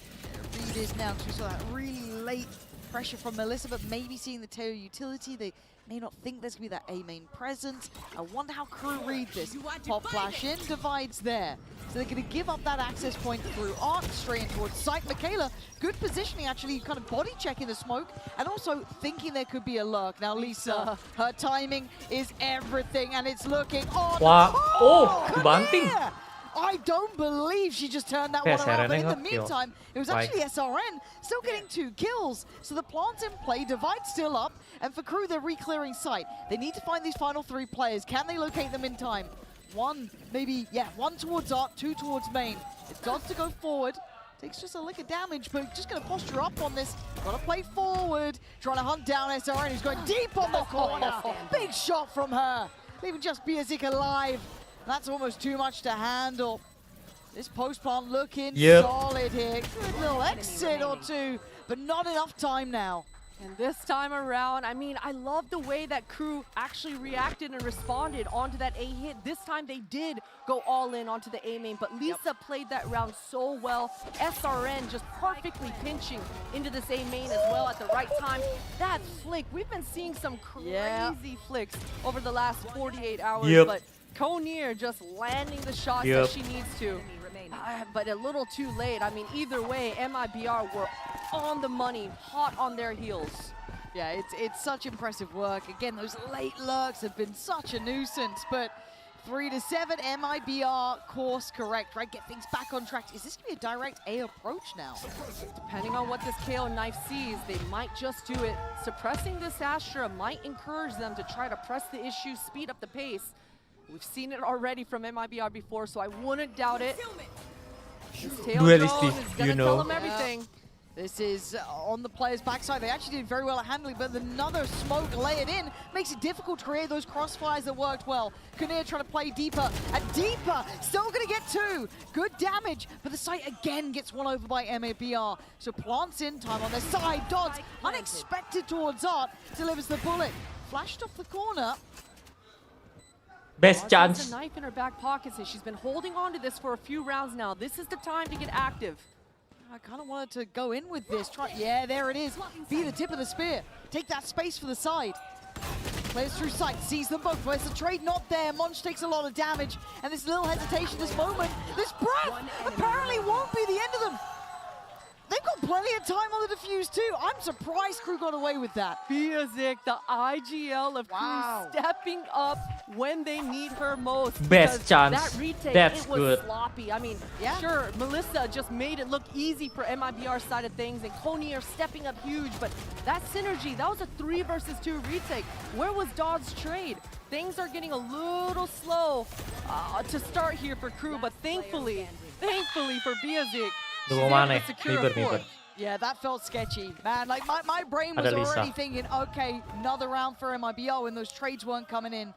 read is now because we saw that really late pressure from Melissa, but maybe seeing the Teo utility, they may not think there's going to be that A main presence. I wonder how Crew read this. Pop flash in, divides there. So they're going to give up that access point through Art, straight in towards site. Michaela, good positioning actually, kind of body checking the smoke, and also thinking there could be a lurk. Now Lisa, her timing is everything, and it's looking on. Wow. Oh, dibanting. I don't believe she just turned that one around, but in the meantime, it was actually SRN still getting 2 kills. So the plant's in play, Divide still up, and for Crew, they're re-clearing site. They need to find these final 3 players. Can they locate them in time? 1, maybe, yeah, 1 towards Art, 2 towards main. It's dodged to go forward. Takes just a lick of damage, but just going to posture up on this. Got to play forward, trying to hunt down SRN, who's going deep on the corner. Big shot from her, leaving just Biazik alive. That's almost too much to handle. This post plant looking solid here. Good little exit or 2, but not enough time now. And this time around, I mean, I love the way that Crew actually reacted and responded onto that A hit. This time they did go all in onto the A main, but Lisa played that round so well. SRN just perfectly pinching into this A main as well at the right time. That flick, we've been seeing some crazy flicks over the last 48 hours, but Konir just landing the shots that she needs to. But a little too late. I mean, either way, MIBR were on the money, hot on their heels. Yeah, it's such impressive work. Again, those late lurks have been such a nuisance, but 3-7, MIBR course correct, right? Get things back on track. Is this going to be a direct A approach now? Depending on what this KO knife sees, they might just do it. Suppressing this Astra might encourage them to try to press the issue, speed up the pace. We've seen it already from MIBR before, so I wouldn't doubt it. Dualistic, you know. Tell them everything. This is on the player's backside. They actually did very well at handling, but another smoke layered in makes it difficult to create those crossfires that worked well. Konir trying to play deeper, and deeper, still going to get 2. Good damage, but the site again gets won over by MIBR. So plants in time on their side. Dodds, unexpected towards Art, delivers the bullet. Flashed off the corner. Best chance. Has a knife in her back pocket, and she's been holding on to this for a few rounds now. This is the time to get active. I kind of wanted to go in with this. Yeah, there it is. Be the tip of the spear. Take that space for the side. Plays through sight, sees them both. Where's the trade? Not there. Monch takes a lot of damage. And this little hesitation, this moment, this breath apparently won't be the end of them. They've got plenty of time on the defuse too. I'm surprised Crew got away with that. Biazik, the IGL of Crew stepping up when they need her most. Best chance. That retake, That's it was good. sloppy. I mean, sure, Melissa just made it look easy for MIBR's side of things, and Konir stepping up huge, but that synergy, that was a 3 versus 2 retake. Where was Dodd's trade? Things are getting a little slow to start here for Crew, but thankfully for Biazik, yeah, that felt sketchy, man. Like my brain was already thinking, okay, another round for MIBR when those trades weren't coming in.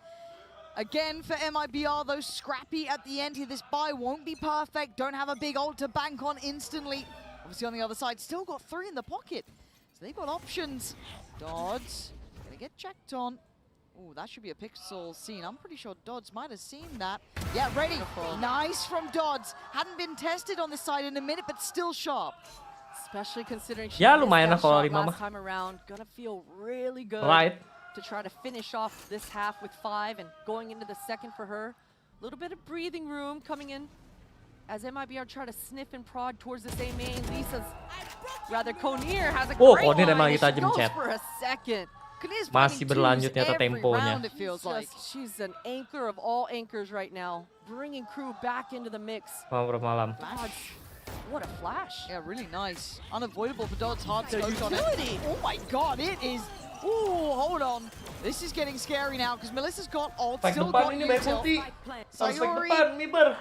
Again for MIBR, those scrappy at the end here. This buy won't be perfect. Don't have a big ult to bank on instantly. Obviously on the other side, still got 3 in the pocket. So they've got options. Dodds gonna get checked on. Oh, that should be a pixel scene. I'm pretty sure Dodds might have seen that. Yeah, ready. Nice from Dodds. Hadn't been tested on this side in a minute, but still sharp. Especially considering she missed that shot last time around. Gonna feel really good to try to finish off this half with 5 and going into the second for her. A little bit of breathing room coming in as MIBR try to sniff and prod towards the same main. Lisa's, rather Konir has a great line. She goes for a second. Masih berlanjut ternyata temponya. She's an anchor of all anchors right now, bringing Crew back into the mix. Malam. What a flash. Yeah, really nice. Unavoidable for Dodds, hard scoped on it. Oh my god, it is. Ooh, hold on. This is getting scary now because Melissa's got ult, still got util. Sayori.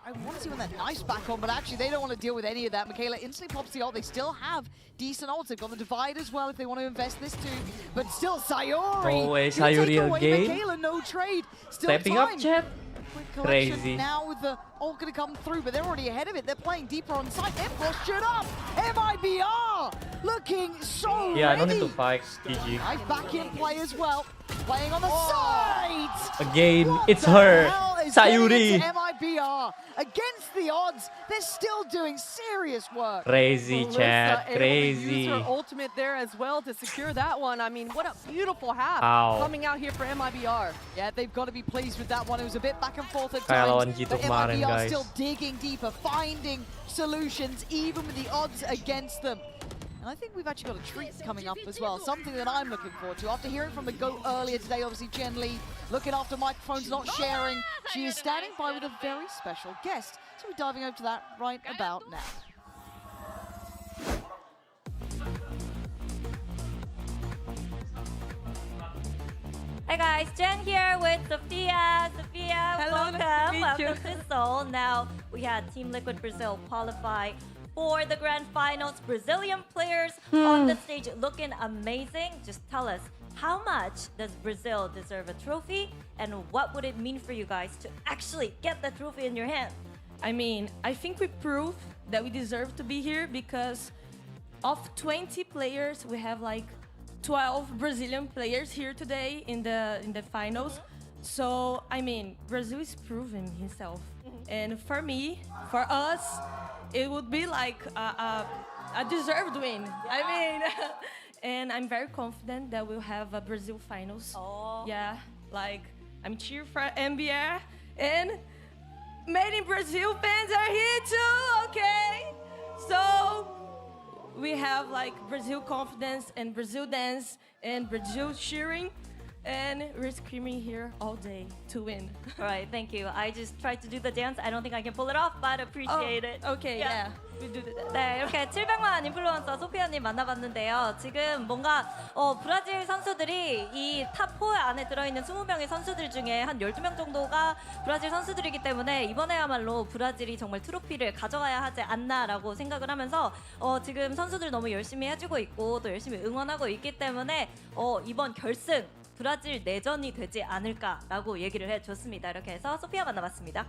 I want to see when that knife's back on, but actually they don't want to deal with any of that. Michaela instantly pops the ult. They still have decent ults. They've got the divide as well if they want to invest this too. But still, Sayori. Sayori again. Michaela, no trade. Still Stepping time. Up, chat. Crazy. Now with the ult going to come through, but they're already ahead of it. They're playing deeper on site. They're shut up. MIBR looking so ready. No need to fight. GG. Nice back in play as well. Playing on the side. Again, it's her. Sayori. MIBR against the odds? They're still doing serious work. Crazy, chat. Able Crazy. to use her ultimate there as well to secure that one. I mean, what a beautiful half coming out here for MIBR. Yeah, they've got to be pleased with that one. It was a bit back and forth at Kayak lawan times, G2 but kemarin, MIBR guys. still digging deeper, finding solutions, even with the odds against them. And I think we've actually got a treat coming up as well, something that I'm looking forward to. After hearing from the GOAT earlier today, obviously Jen Lee looking after microphones, not sharing. She is standing by with a very special guest. So we're diving over to that right about now. Hi guys, Jen here with Sophia. Sophia, Hello, welcome. nice to meet Welcome you. to Seoul. Now, we had Team Liquid Brazil qualify for the grand finals. Brazilian players on the stage looking amazing. Just tell us, how much does Brazil deserve a trophy? And what would it mean for you guys to actually get the trophy in your hand? I mean, I think we proved that we deserve to be here because of 20 players, we have like 12 Brazilian players here today in the finals. So, I mean, Brazil is proving himself. And for me, for us, it would be like a deserved win. I mean, and I'm very confident that we'll have a Brazil finals. Yeah, like I'm cheering for MBR, and Made in Brazil fans are here too, okay? So we have like Brazil confidence and Brazil dance and Brazil cheering, and we're screaming here all day to win. All right, thank you. I just tried to do the dance. I don't think I can pull it off, but appreciate it. Okay, yeah. We do that. 네, 이렇게 700만 인플루언서 소피아님 만나봤는데요. 지금 뭔가 브라질 선수들이 이 탑4 안에 들어있는 20명의 선수들 중에 한 12명 정도가 브라질 선수들이기 때문에 이번에야말로 브라질이 정말 트로피를 가져가야 하지 않나라고 생각을 하면서 지금 선수들 너무 열심히 해주고 있고 또 열심히 응원하고 있기 때문에 이번 결승 브라질 내전이 되지 않을까라고 얘기를 해줬습니다. 이렇게 해서 소피아 만나봤습니다.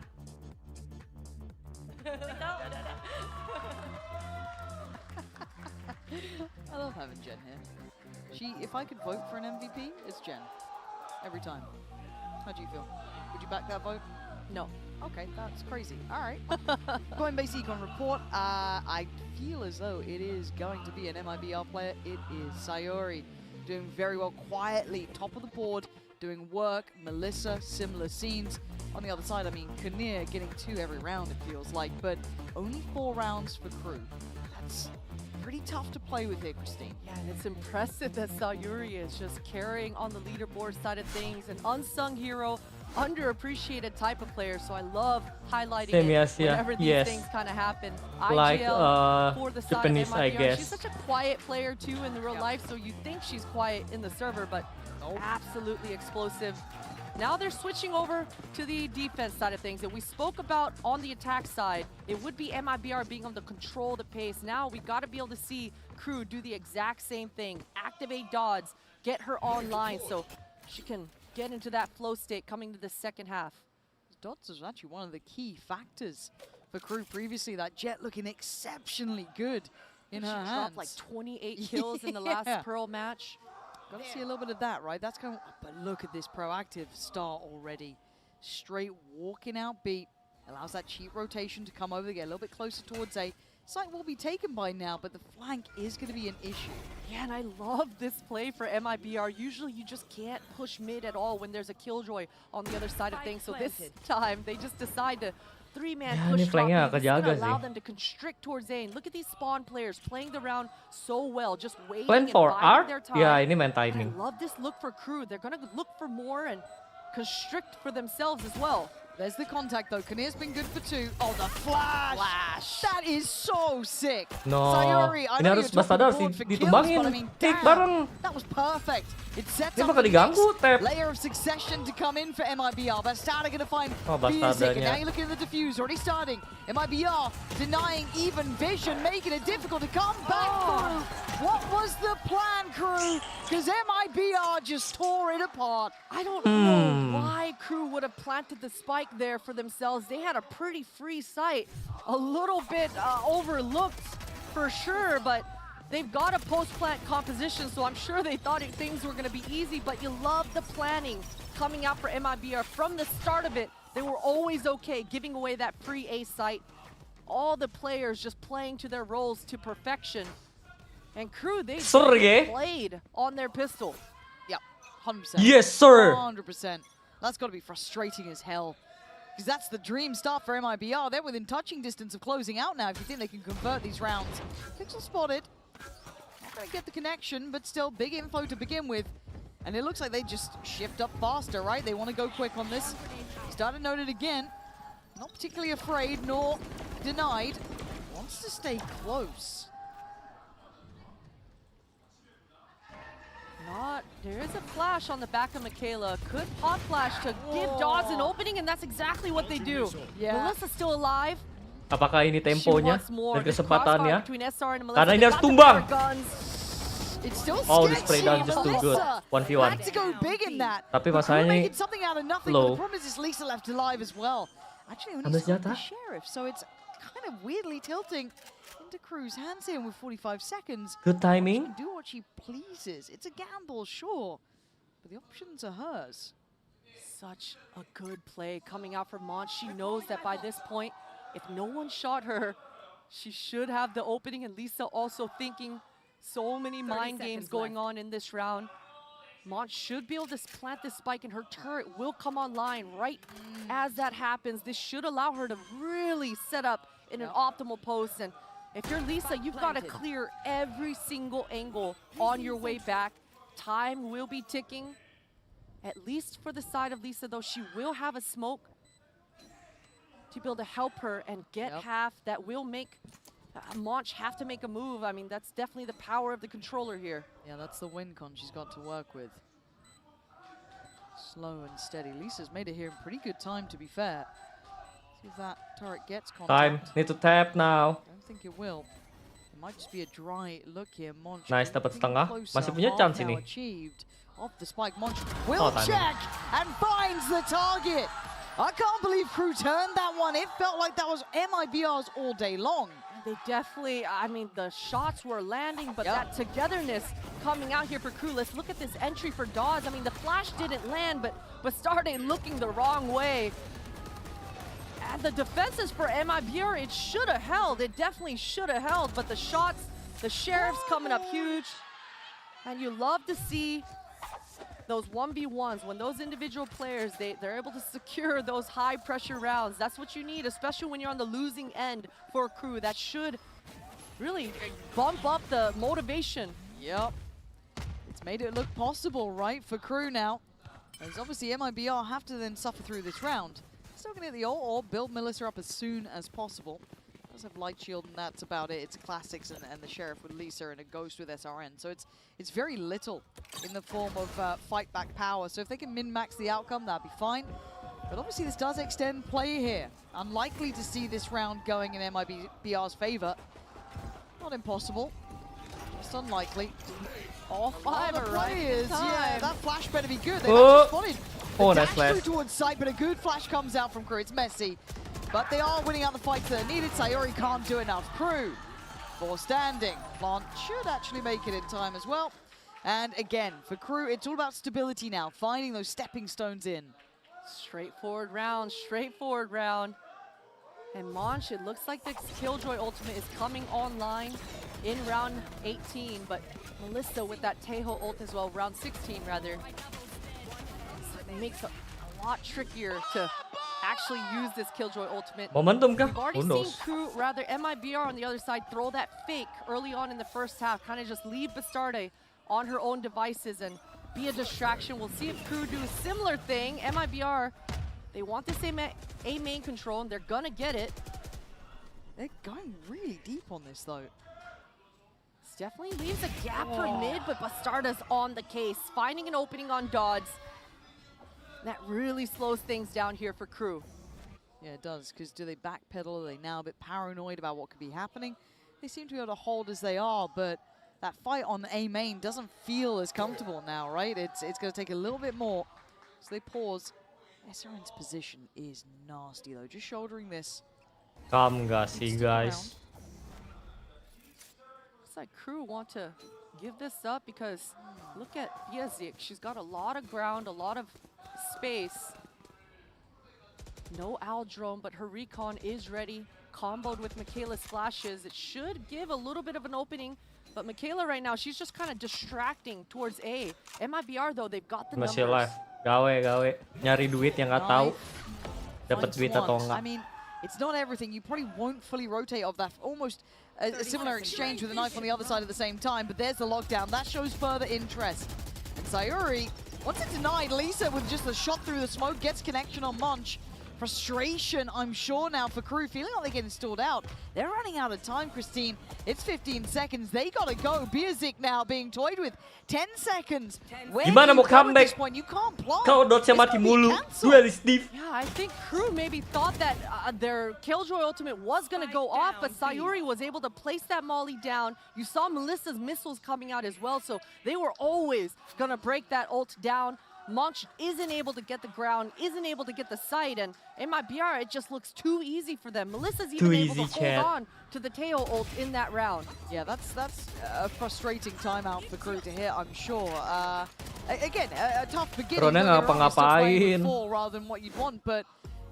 I love having Jen here. If I could vote for an MVP, it's Jen. Every time. How do you feel? Would you back that vote? No. Okay, that's crazy. All right. Coinbase Econ report. I feel as though it is going to be an MIBR player. It is Sayori. Doing very well quietly, top of the board, doing work. Melissa, similar scenes. On the other side, I mean, Kinnear getting 2 every round, it feels like, but only 4 rounds for crew. That's pretty tough to play with here, Christine. Yeah, and it's impressive that Sayuri is just carrying on the leaderboard side of things, an unsung hero, underappreciated type of player, so I love highlighting it whenever these things kind of happen. Like IGL for the side Japanese, of MIBR. I guess. She's such a quiet player too in the real life, so you think she's quiet in the server, but absolutely explosive. Now they're switching over to the defense side of things, and we spoke about on the attack side, it would be MIBR being able to control the pace. Now we got to be able to see Crew do the exact same thing, activate Dodds, get her online so she can get into that flow state coming to the second half. Dodds is actually one of the key factors for Crew previously. That Jet looking exceptionally good in her hands. She dropped like 28 kills in the last Pearl match. Got to see a little bit of that, right? That's kind of, but look at this proactive start already. Straight walking out beat. Allows that cheap rotation to come over, get a little bit closer towards A. Site will be taken by now, but the flank is going to be an issue. Yeah, and I love this play for MIBR. Usually you just can't push mid at all when there's a Killjoy on the other side of things. So this time they just decide to 3-man push top. It's going to allow them to constrict towards A. And look at these spawn players playing the round so well, just waiting Plan and for biding art? their time. Yeah, ini main timing. I love this look for Crew. They're going to look for more and constrict for themselves as well. There's the contact though. Kinnear's been good for 2. Oh, the flash! That is so sick. No, Sayori, I ini know harus you're top of the Basadar board for kills, ditumbangin. but I mean, Tik damn, bareng. that was perfect. It sets Dia up bakal the diganggu, next Tep. layer of succession to come in for MIBR. Bastarda going to find Oh, Music, and Bastardanya. now you're looking at the defuse already starting. MIBR denying even vision, making it difficult to come back through. What was the plan, Crew? Because MIBR just tore it apart. I don't know why Crew would have planted the spike there for themselves. They had a pretty free site, a little bit overlooked for sure, but they've got a post-plant composition, so I'm sure they thought things were going to be easy, but you love the planning coming out for MIBR. From the start of it, they were always okay, giving away that free A site All the players just playing to their roles to perfection. And Crew, they played on their pistol. Yep, 100%. Yes, sir. 100%. That's got to be frustrating as hell. Because that's the dream start for MIBR. They're within touching distance of closing out now if you think they can convert these rounds. Pixel spotted. Not going to get the connection, but still big info to begin with. And it looks like they just shift up faster, right? They want to go quick on this. Started noted again. Not particularly afraid nor denied. Wants to stay close. There is a flash on the back of Michaela. Could pop flash to give Dodds an opening, and that's exactly what they do. Yeah. Melissa's still alive. Apakah ini temponya dan kesempatannya? Karena ini harus Got the tumbang. guns. It's still Oh, the spray down just too good. 1v1. Had to go big in that. Tapi masalahnya making something out of nothing. low. But the problem is it's Lisa left alive as well. Actually, only Ambil stopped the senjata. sheriff, so it's kind of weirdly tilting into Crew's hands here with 45 seconds. Good timing. She can do what she pleases. It's a gamble, sure, but the options are hers. Such a good play coming out from Mont. She knows that by this point, if no one shot her, she should have the opening, and Lisa also thinking so many mind games going on in this round. Mont should be able to plant this spike, and her turret will come online right as that happens. This should allow her to really set up in an optimal post. And if you're Lisa, you've got to clear every single angle on your way back. Time will be ticking. At least for the side of Lisa, though, she will have a smoke to be able to help her and get half. That will make Monch have to make a move. I mean, that's definitely the power of the controller here. Yeah, that's the win con she's got to work with. Slow and steady. Lisa's made it here in pretty good time, to be fair. See if that turret gets contact. Time. Need to tap now. Don't think it will. It might just be a dry look here. Monch Nice, dapat setengah. Masih punya chance ini. Achieved. Off the spike, Monch will check and finds the target. I can't believe Crew turned that one. It felt like that was MIBR's all day long. They definitely, I mean, the shots were landing, but that togetherness coming out here for Crew. Let's look at this entry for Dawes. I mean, the flash didn't land, but started looking the wrong way. And the defenses for MIBR, it should have held. It definitely should have held, but the shots, the Sheriff's coming up huge. And you love to see those 1v1s, when those individual players, they're able to secure those high pressure rounds. That's what you need, especially when you're on the losing end for a Crew. That should really bump up the motivation. Yep. It's made it look possible, right, for Crew now. As obviously MIBR have to then suffer through this round. Still gonna get the ult or build Melissa up as soon as possible. Does have light shield and that's about it. It's classics and the Sheriff with Lisa and a Ghost with SRN. So it's very little in the form of fight back power. So if they can min-max the outcome, that'd be fine. But obviously this does extend play here. Unlikely to see this round going in MIBR's favor. Not impossible, just unlikely. All five the are right. players, yeah, that flash better be good. They've Oh. actually spotted Oh, the nice dash flash. through towards sight, but a good flash comes out from Crew. It's messy, but they are winning out the fights that are needed. Sayori can't do enough. Crew, for standing. Plant should actually make it in time as well. And again, for Crew, it's all about stability now, finding those stepping stones in. Straightforward round, straightforward round. And Monch, it looks like the Killjoy ultimate is coming online in round 18, but Melissa with that Tejo ult as well, round 16 rather. So it makes it a lot trickier to actually use this Killjoy ultimate. Momentum kah? We've already Who knows? seen Crew, rather MIBR on the other side, throw that fake early on in the first half, kind of just leave Bastarde on her own devices and be a distraction. We'll see if Crew do a similar thing. MIBR, they want this A main control, and they're gonna get it. They're going really deep on this, though. This definitely leaves a gap for mid, but Bastarda's on the case, finding an opening on Dodds. That really slows things down here for Crew. Yeah, it does, because do they backpedal? Are they now a bit paranoid about what could be happening? They seem to be able to hold as they are, but that fight on the A main doesn't feel as comfortable now, right? It's going to take a little bit more. So they pause. SRN's position is nasty, though. Just shouldering this. Calm gak sih, guys? Looks like Crew want to give this up because look at Biazik. She's got a lot of ground, a lot of space. No Owl drone, but her recon is ready. comboed with Michaela's flashes, it should give a little bit of an opening. But Michaela right now, she's just kind of distracting towards A. MIBR though, they've got the Masih numbers. live. Gawe. Nyari duit yang nggak tahu. Dapat duit atau I enggak. mean, it's not everything. You probably won't fully rotate off that. Almost a similar exchange with a knife on the other side at the same time. But there's the lockdown. That shows further interest. And Sayuri, once it's denied, Lisa with just a shot through the smoke gets connection on Munch. Frustration, I'm sure, now for Crew, feeling like they're getting stalled out. They're running out of time, Christine. It's 15 seconds. They gotta go. Bierzik now being toyed with 10 seconds. Where Gimana do you mau go at comeback? this point? You can't plant. Kau dodge-nya It's mati gonna be mulu. cancelled. Duelis div. Yeah, I think Crew maybe thought that their Killjoy ultimate was going to go off, but Sayuri was able to place that molly down. You saw Melissa's missiles coming out as well, so they were always going to break that ult down. Monch isn't able to get the ground, isn't able to get the site, and in my BR, it just looks too easy for them. Melissa's even able to hold on to the Teo ult in that round. Yeah, that's a frustrating timeout for Crew to hit, I'm sure. Again, a tough beginning. Ronnya ngapa-ngapain. Rather than what you'd want, but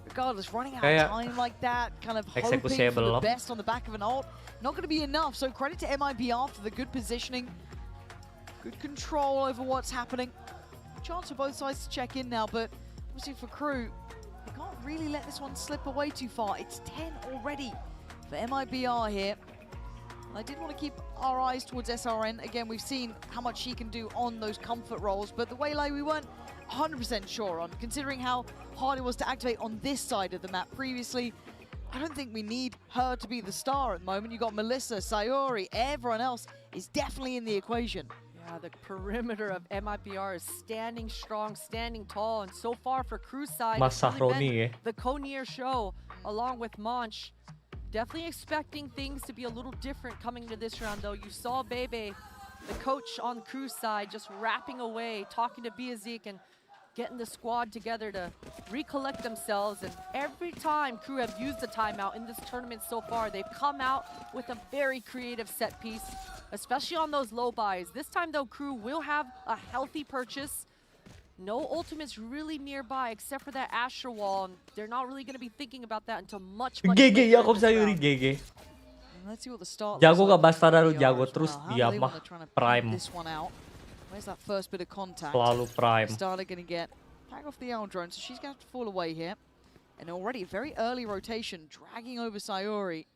regardless, running out Kayak of time like that, kind of hoping for the best on the back of an ult, not going to be enough. So credit to MIBR for the good positioning, good control over what's happening. Chance for both sides to check in now, but obviously for Crew, they can't really let this one slip away too far. It's 10 already for MIBR here. I did want to keep our eyes towards SRN. Again, we've seen how much she can do on those comfort rolls, but the Waylay we weren't 100% sure on, considering how hard it was to activate on this side of the map previously. I don't think we need her to be the star at the moment. You got Melissa, Sayuri, everyone else is definitely in the equation. Yeah, the perimeter of MIBR is standing strong, standing tall, and so far for Crew's side, it's really been the Konier show along with Monch. Definitely expecting things to be a little different coming into this round, though. You saw Bebe, the coach on Crew's side, just rapping away, talking to Bierzik and getting the squad together to recollect themselves. And every time Crew have used a timeout in this tournament so far, they've come out with a very creative set piece, especially on those low buys. This time, though, Crew will have a healthy purchase. No ultimates really nearby except for that Asher wall, and they're not really going to be thinking about that until much GG Jakob Sayuri, GG. Let's see what the start Jago gak Bastara lu jago terus dia mah prime. This one out. Where's that first bit of contact? Selalu prime. Starter going to get back off the L drone, so she's going to have to fall away here. And already a very early rotation, dragging over Sayuri.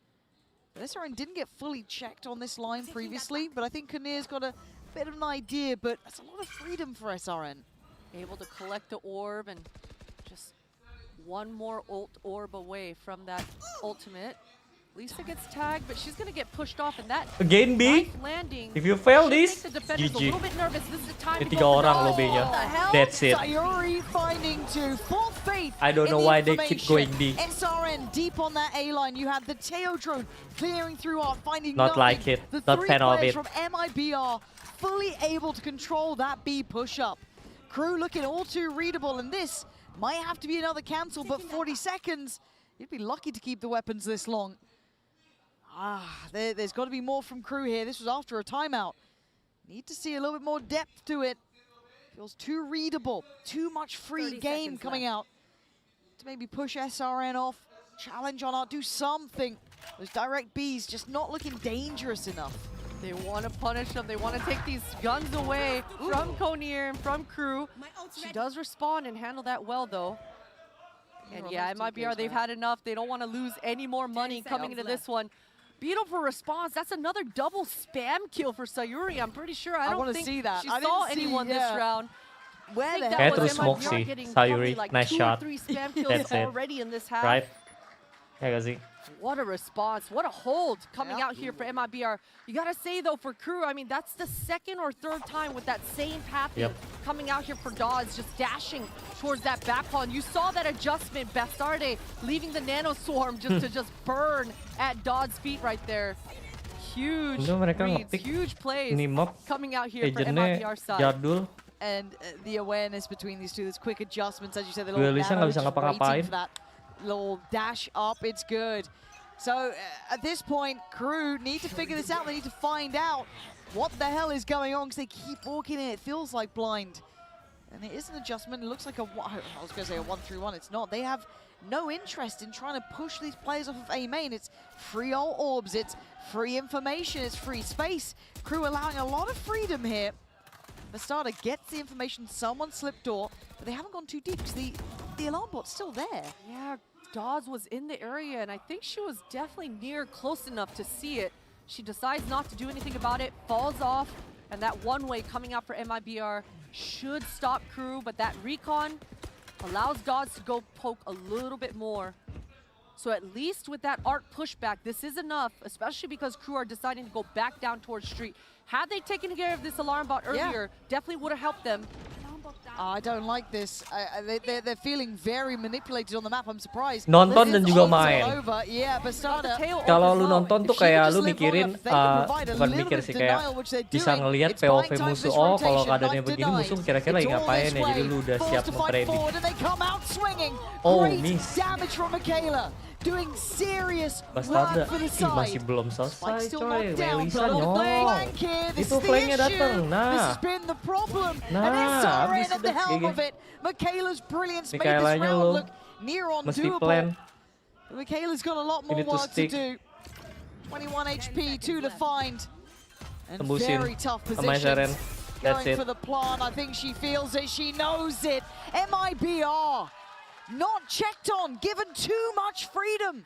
SRN didn't get fully checked on this line previously, but I think Kanir's got a bit of an idea, but that's a lot of freedom for SRN. Able to collect the orb and just one more ult orb away from that ultimate. Lisa gets tagged, but she's going to get pushed off, and that Again, B. landing. If you fail this, GG. Tiga orang lo B-nya. That's it. Sayuri finding two. Full faith. I don't know why they keep going B. SRN deep on that A line. You had the Teo drone clearing through art, finding Not nothing. like it. The Not three fan of players it. from MIBR fully able to control that B push-up. Crew looking all too readable, and this might have to be another cancel, but 40 seconds. You'd be lucky to keep the weapons this long. There's got to be more from Crew here. This was after a timeout. Need to see a little bit more depth to it. Feels too readable. Too much free game coming out. To maybe push SRN off. Challenge on art. Do something. Those direct Bs just not looking dangerous enough. They want to punish them. They want to take these guns away from Konier and from Crew. She does respond and handle that well, though. And yeah, MIBR, they've had enough. They don't want to lose any more money coming into this one. Beautiful response. That's another double spam kill for Sayuri. I'm pretty sure. I don't think see that. she saw anyone this round. Where the hell was smoke sih, Sayuri. Like nice 2 shot. or 3 spam kills That's it. already in this half. Right? Ya gak sih? What a response. What a hold coming out here for MIBR. You got to say, though, for Crew, I mean, that's the second or third time with that same pathing coming out here for Dodds, just dashing towards that back paw. And you saw that adjustment, Bastarde leaving the Nano Swarm just to just burn at Dodds' feet right there. Huge reads, huge plays coming out here for MIBR side. Jadul. And the awareness between these two, there's quick adjustments, as you said, the Duelisnya little nggak bisa ngapa-ngapain. for that little dash up, it's good. So at this point, Crew need to figure this out. They need to find out what the hell is going on because they keep walking in. It feels like blind. And it is an adjustment. It looks like I was going to say a 1-3-1. It's not. They have no interest in trying to push these players off of A main. It's free old orbs. It's free information. It's free space. Crew allowing a lot of freedom here. The starter gets the information. Someone slipped door, but they haven't gone too deep because the alarm bot's still there. Yeah, Dawes was in the area, and I think she was definitely close enough to see it. She decides not to do anything about it, falls off, and that one-way coming out for MIBR should stop Crew, but that recon allows Dawes to go poke a little bit more. So at least with that arc pushback, this is enough, especially because Crew are deciding to go back down towards street. Had they taken care of this alarm bot earlier, definitely would have helped them. I don't like this. They're feeling very manipulated on the map. I'm surprised. Nonton dan juga main. Kalau lu nonton tuh kayak lu mikirin, bukan mikir sih, kayak bisa ngelihat POV musuh. Oh, kalau keadaannya begini musuh kira-kira lagi ngapain ya. Jadi lu udah siap mempredik. Oh, miss. Doing serious Bastarda, work for the side. masih belum selesai coy. Melisa nyok. Itu flanknya dateng. Nah. Nah, habis udah kayak Michaela's lo mesti plan. Michaela's got a lot more work to do. 21 HP, 2 to find. And very tough positions. Going for the plant. I think she feels it. She knows it. MIBR. Not checked on, given too much freedom.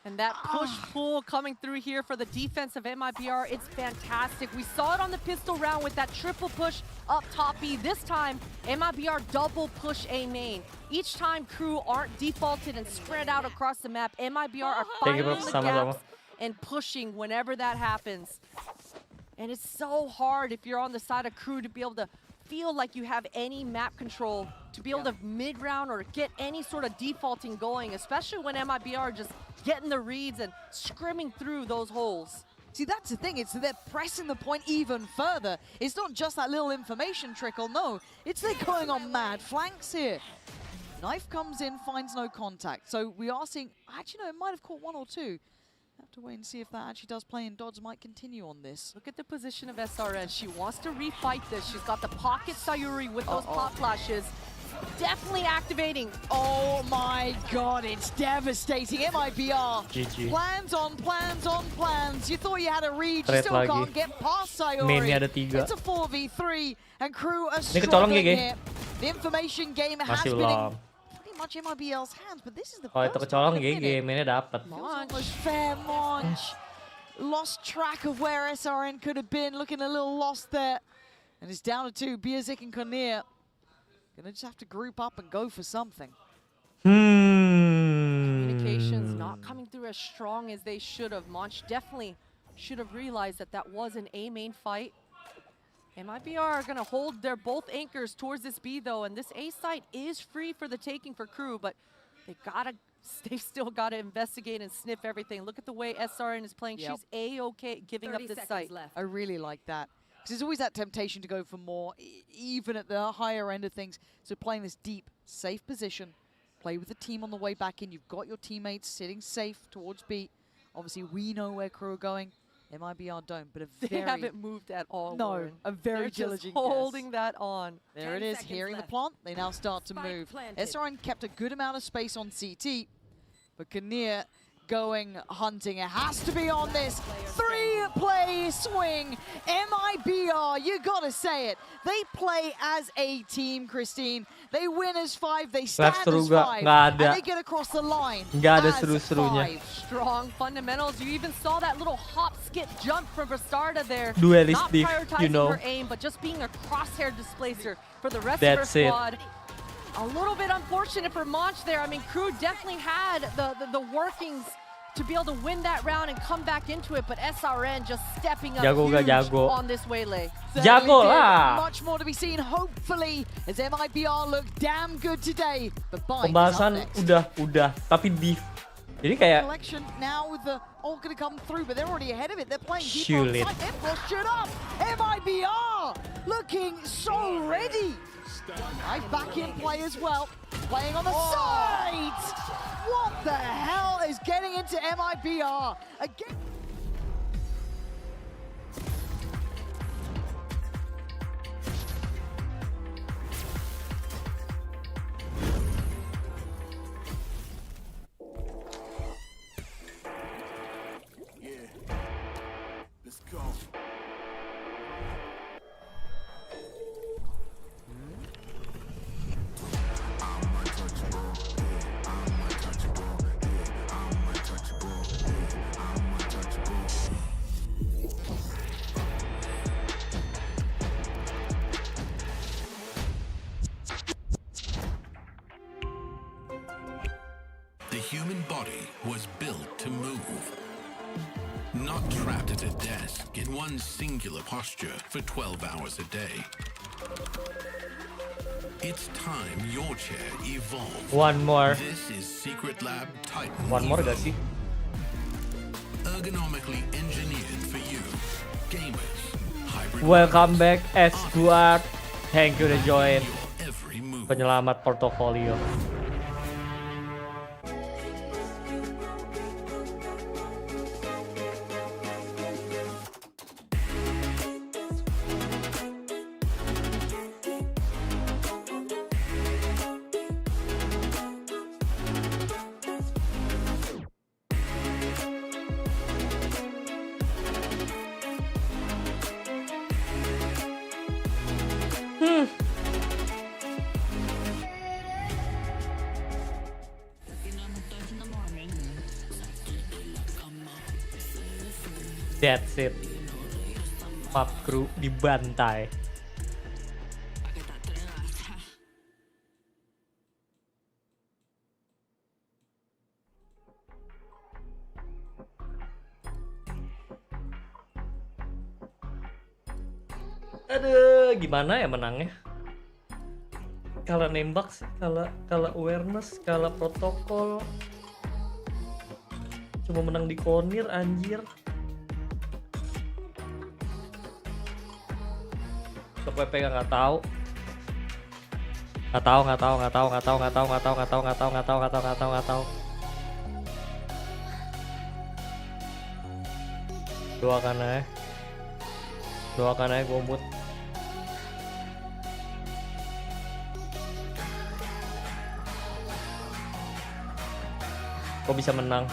And that push-pull coming through here for the defense of MIBR, it's fantastic. We saw it on the pistol round with that triple push up top B. This time, MIBR double push A main. Each time Crew aren't defaulted and spread out across the map, MIBR are finding the gaps and pushing whenever that happens. And it's so hard if you're on the side of Crew to be able to feel like you have any map control to be able to mid-round or get any sort of defaulting going, especially when MIBR are just getting the reads and scrimming through those holes. See, that's the thing, it's they're pressing the point even further. It's not just that little information trickle, no. It's they're going on mad flanks here. Knife comes in, finds no contact. So we are seeing, actually no, it might have caught one or two. Have to wait and see if that actually does play, and Dodds might continue on this. Look at the position of SRS. She wants to refight this. She's got the pocket Sayuri with those pop flashes. Definitely activating. Oh my god, it's devastating. MIBR. GG. Plans on plans on plans. You thought you had a read, you still can't get past Sayuri. It's a 4v3, and Crew are struggling here. The information game has been in pretty much MIBL's hands, but this is the first itu kecolong GG, mainnya dapat. Almost fair launch. Lost track of where SRN could have been, looking a little lost there. And it's down to 2, Biazik and Kornir. Gonna just have to group up and go for something. Communications not coming through as strong as they should have. Monch definitely should have realized that that was an A main fight. MIBR are gonna hold their both anchors towards this B though, and this A site is free for the taking for Crew, but they've still gotta investigate and sniff everything. Look at the way SRN is playing. She's A-okay giving up this site. I really like that. There's always that temptation to go for more, even at the higher end of things. So playing this deep, safe position, play with the team on the way back in. You've got your teammates sitting safe towards B. Obviously, we know where Crew are going. MIBR don't, but they haven't moved at all. No, Lauren. a very They're diligent just holding that on. There it is, hearing the plant. They now start to move. SRN kept a good amount of space on CT, but Kornir going hunting. It has to be on this 3-play swing. MIBR, you gotta say it. They play as a team, Christine. They win as 5, they stand as 5, and they get across the line as 5. Strong fundamentals. You even saw that little hop, skip, jump from Bastarda there. Dualistic, not prioritizing you know. her aim, but just being a crosshair displacer for the rest of her squad. A little bit unfortunate for Monch there. I mean, Crew definitely had the workings to be able to win that round and come back into it, but SRN just stepping up huge on this waylay. Jago lah. Much more to be seen, hopefully, as MIBR look damn good today. But pembahasan udah, tapi div. Jadi kayak collection now with the all gonna come through, but they're already ahead of it. They're playing deep Shoot on it. site. They're pushed it up. MIBR looking so ready. Knife back in play as well. Playing on the side. What the hell is getting into MIBR? Again. the human body was built to move. Not trapped at a desk in one singular posture for 12 hours a day. It's time your chair evolved. One more. This is Secret Lab Titan. One more gak sih? Ergonomically engineered for you, gamers. Hybrid Welcome back Squad. Thank you udah join. Penyelamat portofolio. That's it. Pub crew dibantai. Aduh, gimana ya menangnya? Kalah nembak sih, kalah awareness, kalah protokol. Cuma menang di corner anjir. WP nggak tahu. Doakan aja gombut. Kok bisa menang?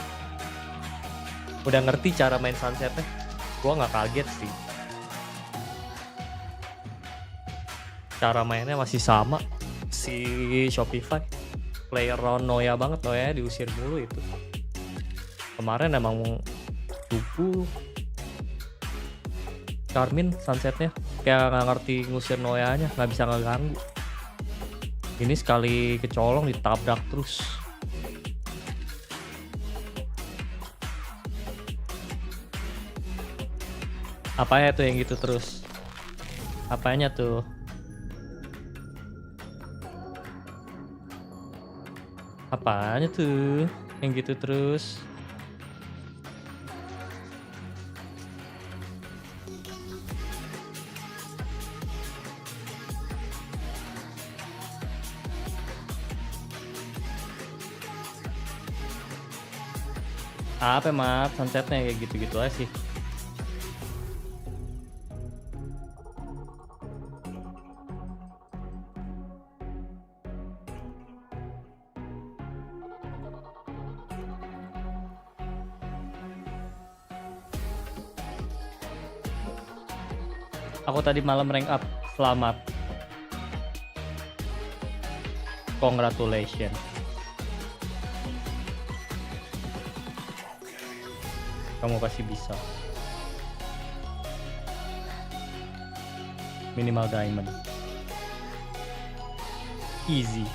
Udah ngerti cara main sunsetnya? Gua nggak kaget sih. Cara mainnya masih sama si Shopify. Player round Noya banget, Noya diusir mulu itu. Kemarin emang cupu Charmin sunsetnya kayak nggak ngerti ngusir Noyanya, nggak bisa ngeganggu. Ini sekali kecolong ditabrak terus. Apanya tuh yang gitu terus? Apanya tuh? Apanya tuh yang gitu terus? Apa mat sunsetnya kayak gitu-gitu aja sih. Aku tadi malam rank up, selamat. Congratulations. Kamu pasti bisa. Minimal diamond. Easy.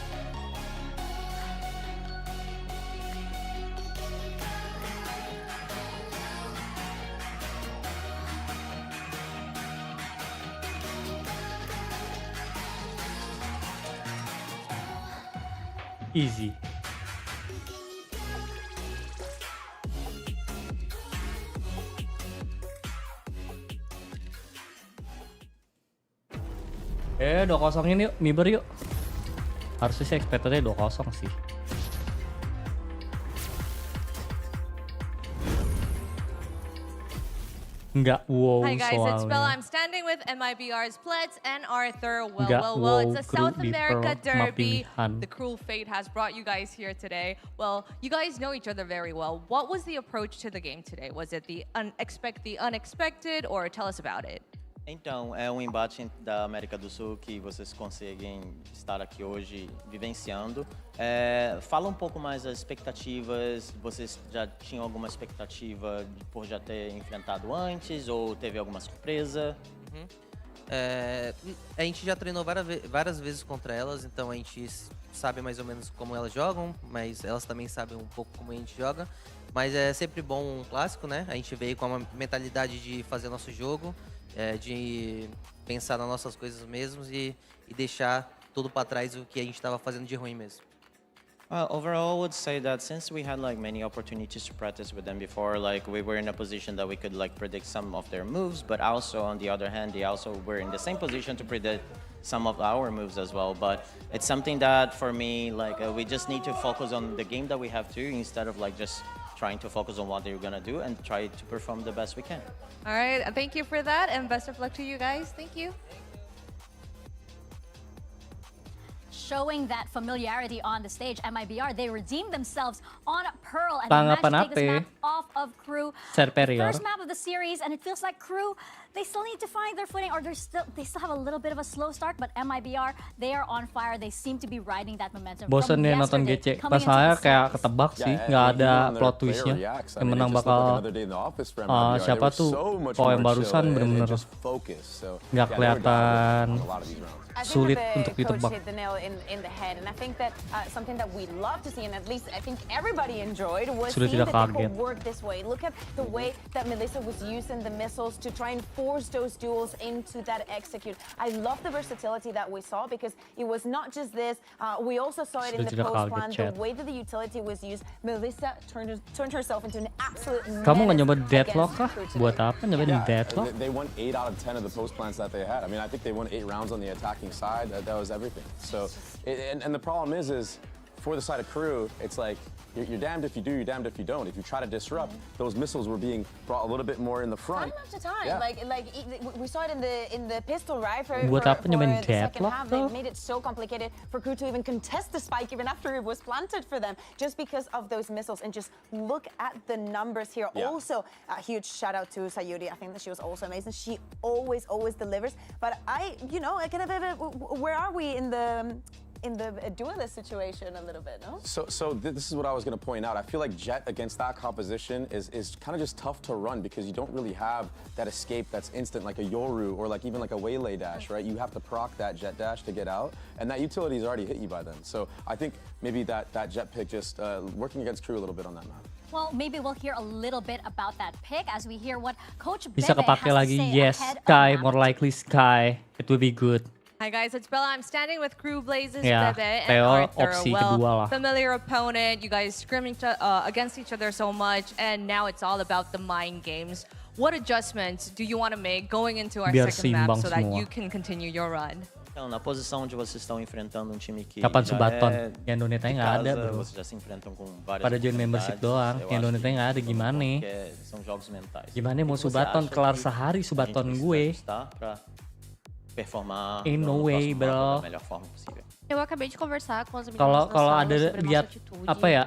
Easy. Eh, 2-0-in yuk, miber yuk. Harusnya sih expectednya 2-0 sih. Enggak wow Hi guys, it's Bella. soalnya. I'm standing with MIBR's Pledz and Arthur. Nggak Well, it's a wow South crew di America derby. pemilihan. The cruel fate has brought you guys here today. Well, you guys know each other very well. What was the approach to the game today? Was it the unexpected, or tell us about it? Então, é um embate da América do Sul que vocês conseguem estar aqui hoje vivenciando. Fala um pouco mais das expectativas. Vocês já tinham alguma expectativa por já ter enfrentado antes ou teve alguma surpresa? A gente já treinou várias vezes contra elas, então a gente sabem mais ou menos como elas jogam, mas elas também sabem um pouco como a gente joga. Mas é sempre bom um clássico, né? A gente veio com uma mentalidade de fazer nosso jogo, de pensar nas nossas coisas mesmos e deixar tudo para trás o que a gente estava fazendo de ruim mesmo. Overall, I would say that since we had like many opportunities to practice with them before, like we were in a position that we could like predict some of their moves, but also on the other hand, they also were in the same position to predict some of our moves as well. But it's something that for me, like we just need to focus on the game that we have to instead of like just trying to focus on what they're gonna do and try to perform the best we can. All right, thank you for that, and best of luck to you guys. Thank you. Showing that familiarity on the stage, MIBR, they redeemed themselves on Pearl and they managed to take this map off of Crew. First map of the series, and it feels like Crew, they still need to find their footing, or they still have a little bit of a slow start, but MIBR, they are on fire. They seem to be riding that momentum. Bosan nih nonton GC. Pas saya kayak ketebak sih, nggak ada plot twistnya. Yang menang bakal siapa tuh? Kalau yang barusan bener-bener nggak kelihatan sulit untuk ditebak. In the head, and I think that something that we love to see, and at least I think everybody enjoyed, was Sudah seeing tidak that kaget. people work this way. Look at the way that Melissa was using the missiles to try and force those duels into that execute. I love the versatility that we saw, because it was not just this. We also saw it in the post plan, the way that the utility was used. Melissa turned herself into an absolute Kamu nggak nyoba deadlock kah? Buat apa nyobain deadlock? They won 8 out of 10 of the post plans that they had. I mean, I think they won 8 rounds on the attacking side. That was everything. So, and the problem is for the side of Crew, it's like you're damned if you do, you're damned if you don't. If you try to disrupt, those missiles were being brought a little bit more in the front. Time after time, Yeah. like we saw it in the pistol, right? For Buat apa nyobain the second deadlock half, tuh? they made it so complicated for Crew to even contest the spike even after it was planted for them, just because of those missiles. And just look at the numbers here. Yeah. Also, a huge shout out to Sayuri. I think that she was also amazing. She always delivers. But where are we in the duelist situation a little bit, no? So this is what I was going to point out. I feel like Jett against that composition is kind of just tough to run, because you don't really have that escape that's instant, like a Yoru or like even like a Waylay dash, right? You have to proc that Jett dash to get out, and that utility's already hit you by then. So I think maybe that Jett pick just working against Crew a little bit on that map. Well, maybe we'll hear a little bit about that pick as we hear what Coach Bisa Bebe kepake has lagi. to say Yes, ahead of Sky, map. more likely Sky. It would be good. Hi guys, it's Bella. I'm standing with Crew Blazes, Yeah, Bebe, and Theo, Arthur. opsi Well, kedua lah. familiar opponent. You guys scrimming against each other so much, and now it's all about the mind games. What adjustments do you want to make going into our Biar second map seimbang so that semua. you can continue your run? Então, na posição onde vocês estão enfrentando um time que Kapan já Subaton? é Yang Indonesia de nggak ada, casa, bro. vocês já se enfrentam com várias Pada join membership doang. oportunidades. Eu Yang acho Indonesia nggak ada, que gimana nih? são jogos mentais. Gimana mau O que você Subaton acha kelar que sehari a gente Subaton precisa gue? ajustar pra performar Ain't no no way, próximo mapa bro. da melhor forma possível. Eu acabei de conversar com as meninas Kalau da ada sala sobre a lihat nossa atitude. apa ya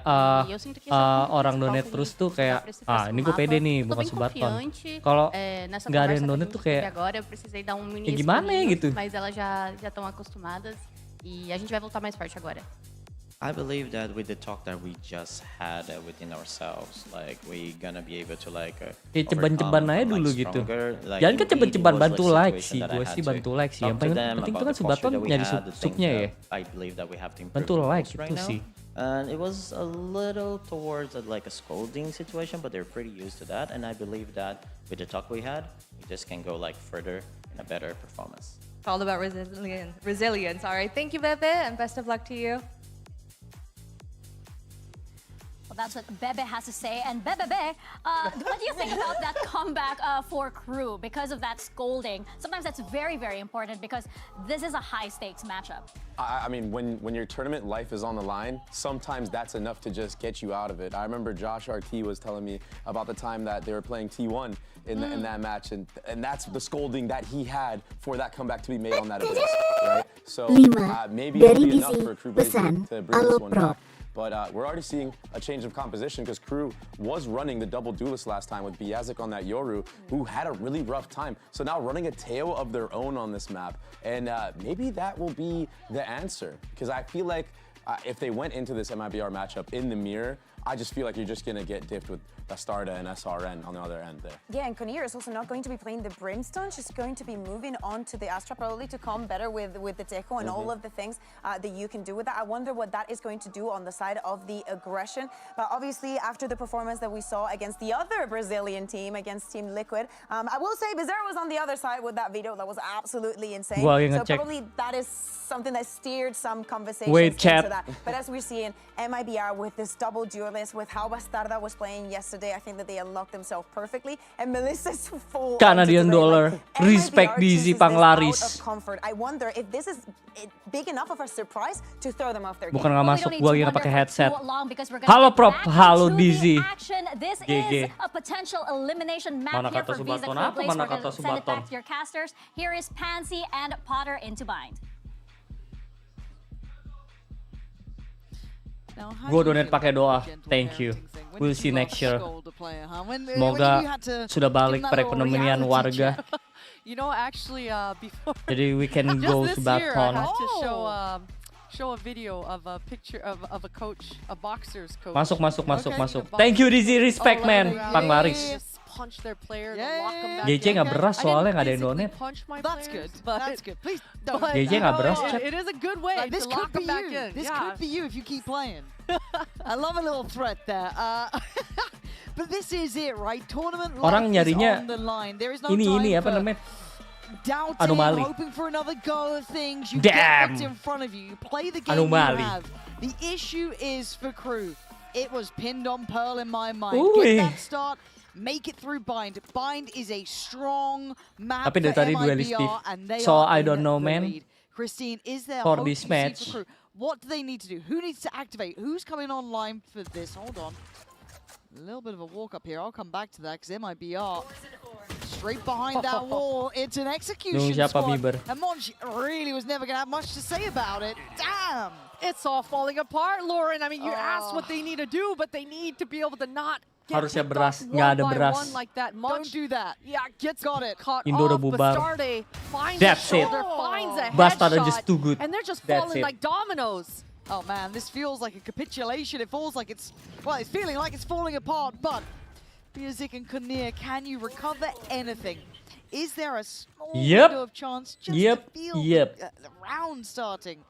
E eu sinto que isso é muito orang principal donate pra terus gente tuh kayak pra esse ini próximo gue pede mapa. nih Eu tô bukan bem Subaton. confiante, Kalau nessa nggak ada conversa yang donate que tuh a gente teve kayak agora, eu precisei dar um mini ya gimana esporrinho, gitu. mas elas já estão acostumadas e a gente vai voltar mais forte agora. I believe that with the talk that we just had within ourselves, like we gonna be able to like Ya ceban-ceban aja dulu gitu. Jangan kan ceban-ceban bantu like sih, gue sih bantu like sih. Yang penting itu kan Subaton nyari supnya ya. I believe that we have to Bantu improve like right itu now. sih. And it was a little towards like a scolding situation, but they're pretty used to that. And I believe that with the talk we had, we just can go like further in a better performance. It's all about resilience. All right, thank you, Bebe, and best of luck to you. Well, that's what Bebe has to say. And Bebe, what do you think about that comeback for Crew because of that scolding? Sometimes that's very, very important because this is a high-stakes matchup. I mean, when your tournament life is on the line, sometimes that's enough to just get you out of it. I remember Josh RT was telling me about the time that they were playing T1 in that match, and that's the scolding that he had for that comeback to be made on that abyss, right? So maybe it'll be enough for Crew Blaze to bring this one back. But we're already seeing a change of composition because Crew was running the double duelist last time with Biazik on that Yoru, who had a really rough time. So now running a tale of their own on this map. And maybe that will be the answer, because I feel like if they went into this MIBR matchup in the mirror, I just feel like you're just going to get diffed with Bastarda and SRN on the other end there. Yeah, and Konir is also not going to be playing the Brimstone. She's going to be moving on to the Astra, probably to come better with the Deco and all of the things that you can do with that. I wonder what that is going to do on the side of the aggression. But obviously, after the performance that we saw against the other Brazilian team, against Team Liquid, I will say Bizarre was on the other side with that video. That was absolutely insane. So probably that is something that steered some conversations into that. But as we're seeing, MIBR with this double duelist, with how Bastarda was playing yesterday, I think that they unlocked themselves perfectly. And Melissa's full Canadian dollar, respect busy panglaris. I wonder if this is big enough of a surprise to throw them off their game. Bukan nggak masuk, gua lagi nggak pakai headset. Halo Prop, halo Dizzy. This is a potential elimination map here for Visa Club Place. We're going to send it back to your casters. Here is Pansy and Potter into bind. Gue donate pakai doa. Thank you. We'll see next year. Semoga sudah balik perekonomian warga. You know, actually, before Jadi we can go to Baton. I had to show a video of a picture of a coach, a boxer's coach. Masuk. Thank you Dizzy, respect man. Panglaris. Punch their player, lock them back. JJ nggak beras soalnya nggak ada yang donate. That's good. That's good. Please don't. JJ nggak beras chat. It is a good way this to could lock be them back you. in. This could be you if you keep playing. I love a little threat there. But this is it, right? Tournament Orang life is nyarinya on the line. There is no ini time apa for namanya? doubting, Anomali. hoping for another go of things. You Damn. get what's in front of you. You play the game Anomali. you have. The issue is for Crew. It was pinned on Pearl in my mind. Ui. Get that start. Make it through Bind. Bind is a strong map Tapi dari for tadi duelistic. MIBR, and they So are I don't in know, the man. lead. Christine, is there For hope this you see match. for Crew? What do they need to do? Who needs to activate? Who's coming online for this? Hold on. A little bit of a walk up here. I'll come back to that because MIBR straight behind that wall. It's an execution squad. And Monch really was never going to have much to say about it. Damn! It's all falling apart, Lauren. I mean, you asked what they need to do, but they need to be able to not get Harusnya picked beras, off nggak ada one by beras. one like that. Don't do that. Yeah, got it. Caught Indo udah off. bubar. Bastarde finds That's a shoulder, it. finds a Bastarde headshot, just too good. and they're just That's falling it. like dominoes. Oh man, this feels like a capitulation. It feels like it's, well, it's feeling like it's falling apart, but Biazik and Konir, can you recover anything? Is there a small window of chance just to feel the round starting?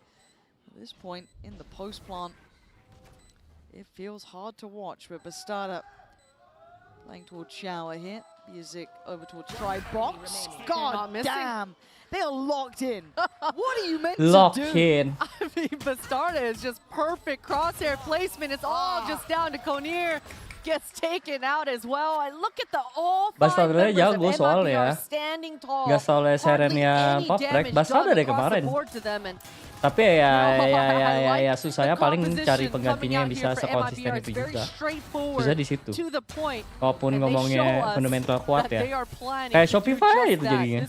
At this point in the post plant, it feels hard to watch, but Bastarda playing towards Shower here. Biazik over towards Try Box. God damn! They are locked in. What are you meant to do? Lock in. I mean, Bastarda is just perfect crosshair placement. It's all just down to Konir. Gets taken out as well. I look at the all five members of MIBR standing tall. Gak soalnya serennya Poprek, Bastarda deh kemarin. Tapi ya susahnya paling cari penggantinya yang bisa sekonsisten itu juga. Susah di situ. Walaupun ngomongnya fundamental kuat ya. Kayak Shopify itu jadinya.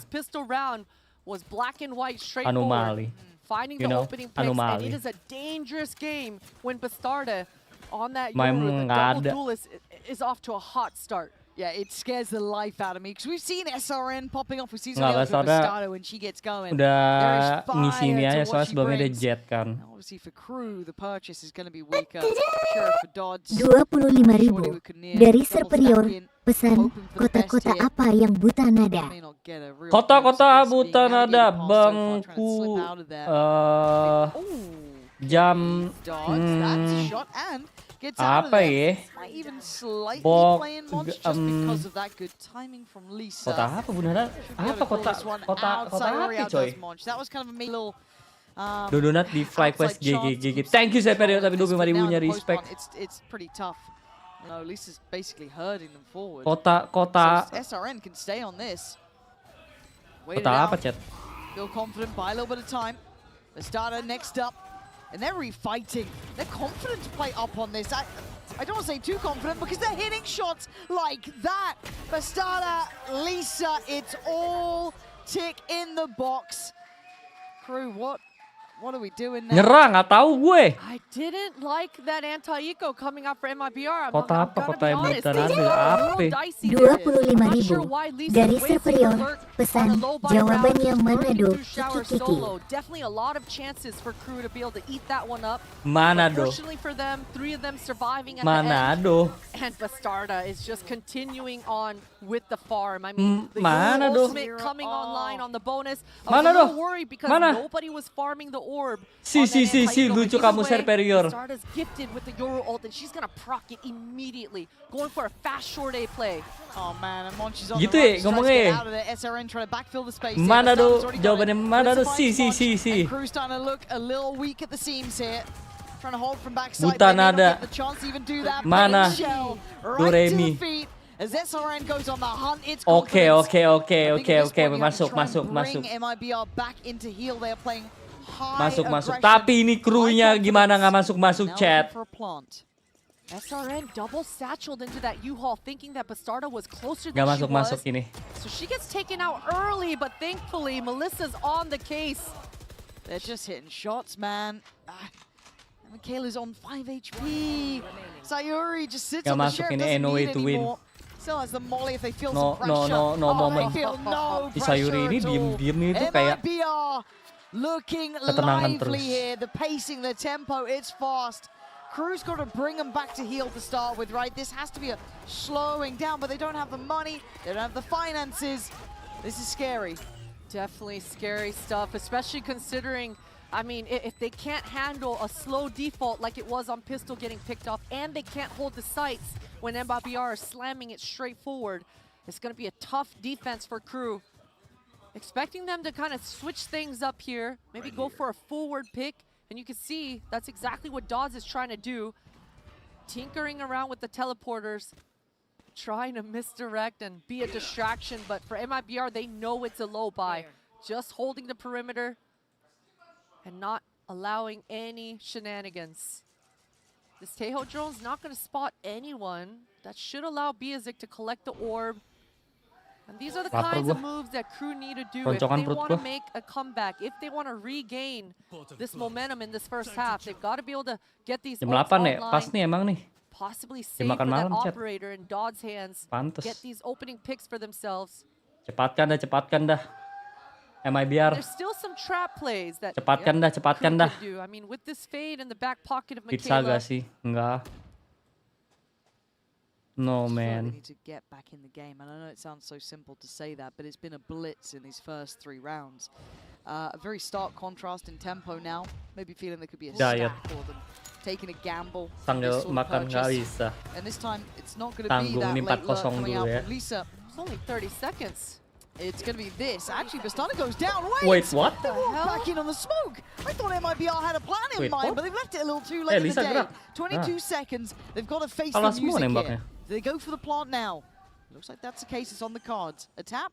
Anomali. Finding the opening picks, and it is a dangerous game when Bastarda on that Yoru, the double duelist is off to a hot start. Yeah, it scares the life out of me because we've seen SRN popping off. We've seen something else with Bastarda when she gets going. Udah ngisi ini aja soalnya sebelumnya ada Jet kan. Obviously for Crew, the purchase is going to be weaker. Sure for Dodds. 25.000 dari Superior. Pesan kota-kota apa yang buta nada? Kota-kota buta nada Bangku. Jam apa ya? Kota apa Bunda? Apa kota api coy? Donat di FlyQuest GG. Thank you Seperio tapi 25.000-nya respect. It's pretty tough. No, Lisa's basically herding them forward. Kota SRN can stay on this. Kota apa chat? Feel confident, buy a little bit of time. Bastarda next up. And they're refighting. They're confident to play up on this. I don't want to say too confident because they're hitting shots like that. Bastarda, Lisa, it's all tick in the box. Crew, what What are we doing now? Nyerah, nggak tahu gue. I didn't like that anti-eco coming out for MIBR. Kota apa? Kota yang honest. bertanah apa? 25.000 dari Superior. Pesan jawabannya Manado. Kiki. Definitely a lot of chances for Crew to be able to eat that one up. Manado. Fortunately for them, 3 of them surviving at Manado. the end. And Bastarda is just continuing on with the farm. I mean, the Manado. ultimate coming online on the bonus. I was a Manado. little worried because Mana? nobody was farming the orb. Si, lucu kamu superior. Bastarda's gifted with the Yoru ult and she's gonna proc it immediately. Going for a fast short A play. Oh man, and Monchi's on Gitu the ya ngomongnya. SRN trying to backfill the space. Manado, jawabannya Manado. Si. Crew's starting to look a little weak at the seams here. Trying to hold from backside. Buta nada. The chance to even do that. Mana? Shell right Doremi. to the feet. As SRN goes on the hunt, it's Oke. confidence. Masuk. Bring MIBR back into heal. They're playing high Masuk. aggression. Tapi ini krunya gimana nggak masuk chat? SRN double satcheled into that U-Haul thinking that Bastarda was closer than Nggak she was. masuk ini. So she gets taken out early, but thankfully Melissa's on the case. They're just hitting shots, man. Michaela's on 5 HP. Sayuri just sits Nggak on the masuk sheriff, ini, doesn't no way need to win. anymore. Still has the molly if they feel No some pressure. moment. They feel no Si Sayuri ini diem itu kayak MIBR looking ketenangan lively terus. here. The pacing, the tempo, it's fast. Crew's got to bring them back to heal to start with, right? This has to be a slowing down, but they don't have the money. They don't have the finances. This is scary. Definitely scary stuff, especially considering, I mean, if they can't handle a slow default like it was on Pistol getting picked off, and they can't hold the sights when MIBR is slamming it straight forward, it's going to be a tough defense for Crew. Expecting them to kind of switch things up here, maybe go for a forward pick, and you can see that's exactly what Dawes is trying to do. Tinkering around with the teleporters, trying to misdirect and be a distraction, but for MIBR, they know it's a low buy. Just holding the perimeter and not allowing any shenanigans. This Tejo drone's not going to spot anyone. That should allow Biazik to collect the orb. And these are the kinds of moves that Crew need to do if they want to make a comeback, if they want to regain this momentum in this first half. They've got to be able to get these Jam ults 8 nih, online, pas nih emang nih. possibly save makan for that malam, chat. operator in Dodd's hands, Pantes. get these opening picks for themselves. Cepatkan dah. MIBR. There's still some trap plays that Cepatkan dah. Crew could do. I mean, with this fade in the back pocket of Pizza Michaela, gak sih? Enggak. No, man. They need to get back in the game. And I know it sounds so simple to say that, but it's been a blitz in these first 3 rounds. A very stark contrast in tempo now. Maybe feeling there could be a Diet. stack for them. Taking a gamble. Sambil this sort of makan nggak purchase. bisa. And this time, it's not going to be Tanggung that ini late 4-0 lurk coming out dulu ya. from Lisa. it's only 30 seconds. It's going to be this. Actually, Bastana goes down. Wait, what? They walk back in on the smoke. I thought MIBR had a plan in Wait, mind, what? but they've left it a little too late in the Lisa day. gerak. 22 seconds. They've got to face Salah the semua music nembaknya. here. They go for the plant now. Looks like that's the case. It's on the cards. A tap?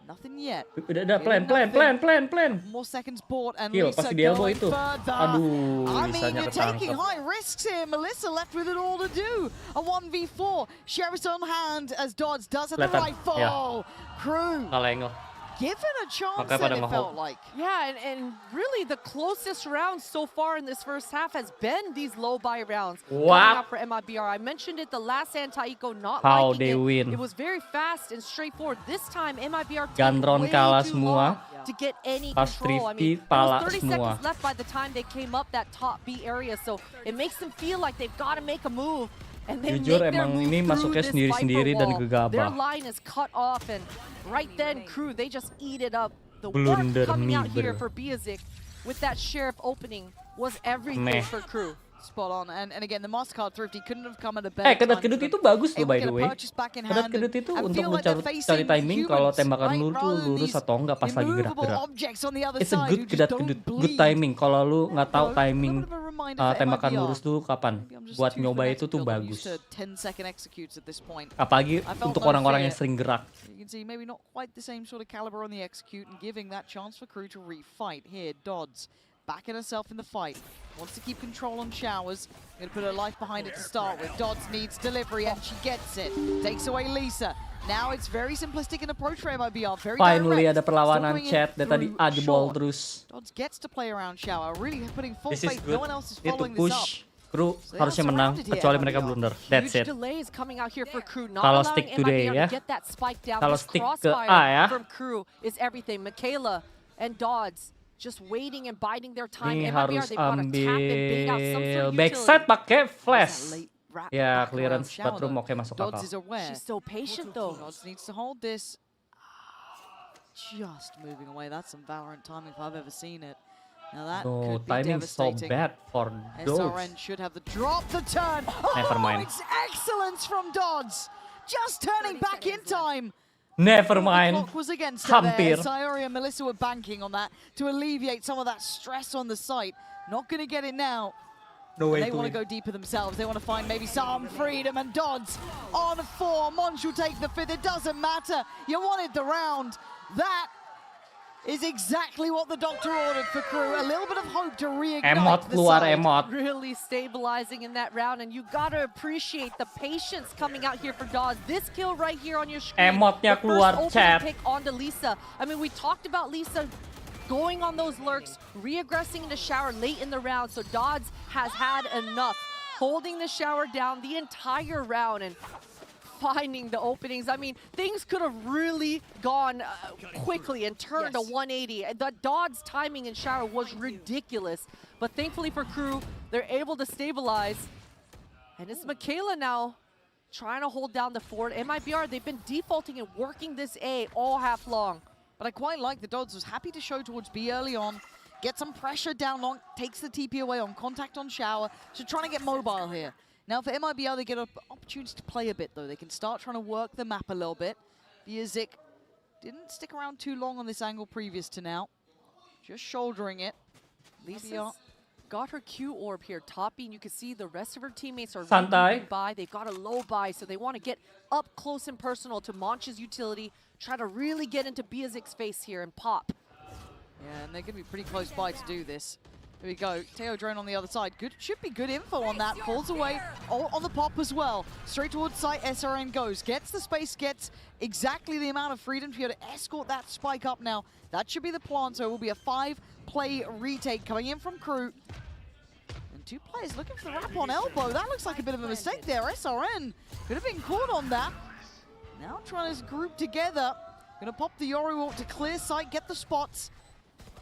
Nothing yet. Udah plan. More seconds bought and Kill, Lisa pasti di elbow going itu. further. Aduh, I mean, Lisanya you're taking ketangkep. high risks here. Melissa left with it all to do. A 1v4. Sheriff's on hand as Dodds does have the Kelihatan, rifle. ya. Crew Salah angle. given a chance Makanya that pada it nge-hold. felt like. Yeah, and really the closest rounds so far in this first half has been these low buy rounds. What? Coming out for MIBR. I mentioned it the last anti-eco not How liking they it. win. It was very fast and straightforward. This time MIBR took Gandron way kalah too semua. long to get any Pas control. I Thrifty mean, there pala was 30 semua. seconds left by the time they came up that top B area, so it makes them feel like they've got to make a move. And they Jujur make their emang move ini through masuknya this sendiri-sendiri Viper dan wall. gegabah. Their line is cut off, and right then, Crew, they just eat it up. The Blunder work coming out me, here bro. for Biazik with that Sheriff opening was everything Meh. for Crew. Spot on. And again, the Mastercard Thrifty couldn't have come at a better Kedut-kedut time. itu bagus loh, by Able to the get a way. purchase back in hand Kedut-kedut and- itu and untuk feel like they're cari facing timing kalau humans, tembakan right? lu tuh Rather than lurus these atau enggak pas lagi immovable gerak-gerak. objects on the other It's a side good who just don't kedut-kedut, good bleed. timing. Kalau lu nggak tahu So, timing a little bit of a reminder for tembakan MIBR. lurus tuh kapan, Maybe I'm just buat too nyoba itu frenetic, tuh Bill. I'm bagus. used to 10-second executes at this point. Apalagi I felt untuk no orang-orang yang fear. sering gerak. You can see maybe not quite the same sort of caliber on the execute and giving that chance for Crew to refight here. Dodds backing herself in the fight. Wants to keep control on showers. Gonna put her life behind it to start with. Dodds needs delivery and she gets it. Takes away Lisa. Now it's very simplistic in approach for MIBR. Very Finally direct. ada perlawanan Still chat dari tadi through jebol short. terus. Dodds gets to play around shower. Really putting full This is faith. good. No one else is Need to following this up. push. Crew harusnya menang kecuali mereka blunder. That's it. Delays coming out here for Crew. Not Kalau allowing stick today MIBR ya. to get that spike down. Kalau This stick ke crossfire A ya. from Crew is everything. Michaela and Dodds just waiting and biding their time. Ini MIBR, harus they've got to tap and bait out some sort ambil of backside utility. pakai flash. Ya, clearance shower, bathroom oke masuk Dodds akal. is aware. She's so patient though. Dodds needs to hold this. Just moving away. That's some Valorant timing if I've ever seen it. Now that No, could be timing so devastating. bad for Dodds. SRN should have the drop, the turn. Never mind. It's excellence from Dodds. Just turning back in time. Never The mind. clock was against her Hampir. there. Sayori and Melissa were banking on that to alleviate some of that stress on the site. Not going to get it now. No way They to want to win. go deeper themselves. They want to find maybe some freedom, and Dodds on 4. Monch will take the 5th. It doesn't matter. You wanted the round. That is exactly what the doctor ordered for Crew. A little bit of hope to reignite Emot the keluar, side. emot. Really stabilizing in that round, and you gotta appreciate the patience coming out here for Dodds. This kill right here on your screen, Emotnya the keluar, first chat. opening pick onto Lisa. I mean, we talked about Lisa going on those lurks, re-aggressing in the shower late in the round, so Dodds has had enough. Holding the shower down the entire round and finding the openings. I mean, things could have really gone quickly and turned a 180. The Dodds timing in shower was ridiculous, but thankfully for Crew, they're able to stabilize. And it's Michaela now trying to hold down the fort. MIBR, they've been defaulting and working this A all half long. But I quite like the Dodds was happy to show towards B early on. Get some pressure down long, takes the TP away on contact on shower. So trying to get mobile here. Now for MIBR, they get an opportunity to play a bit though. They can start trying to work the map a little bit. Biazik didn't stick around too long on this angle previous to now. Just shouldering it. Lisa's got her Q orb here, topping. You can see the rest of her teammates are Santai. moving by. They've got a low buy, so they want to get up close and personal to Monch's utility. Try to really get into Biazik's face here and pop. Yeah, and they're going to be pretty close by to do this. Here we go. Teo drone on the other side. Good, should be good info on that. Falls away on the pop as well. Straight towards site, SRN goes. Gets the space, gets exactly the amount of freedom to be able to escort that spike up now. That should be the plan, so it will be a 5-play retake coming in from Crew. And 2 players looking for the wrap on elbow. That looks like a bit of a mistake there. SRN could have been caught on that. Now trying to group together. Gonna pop the Yori walk to clear sight, get the spots.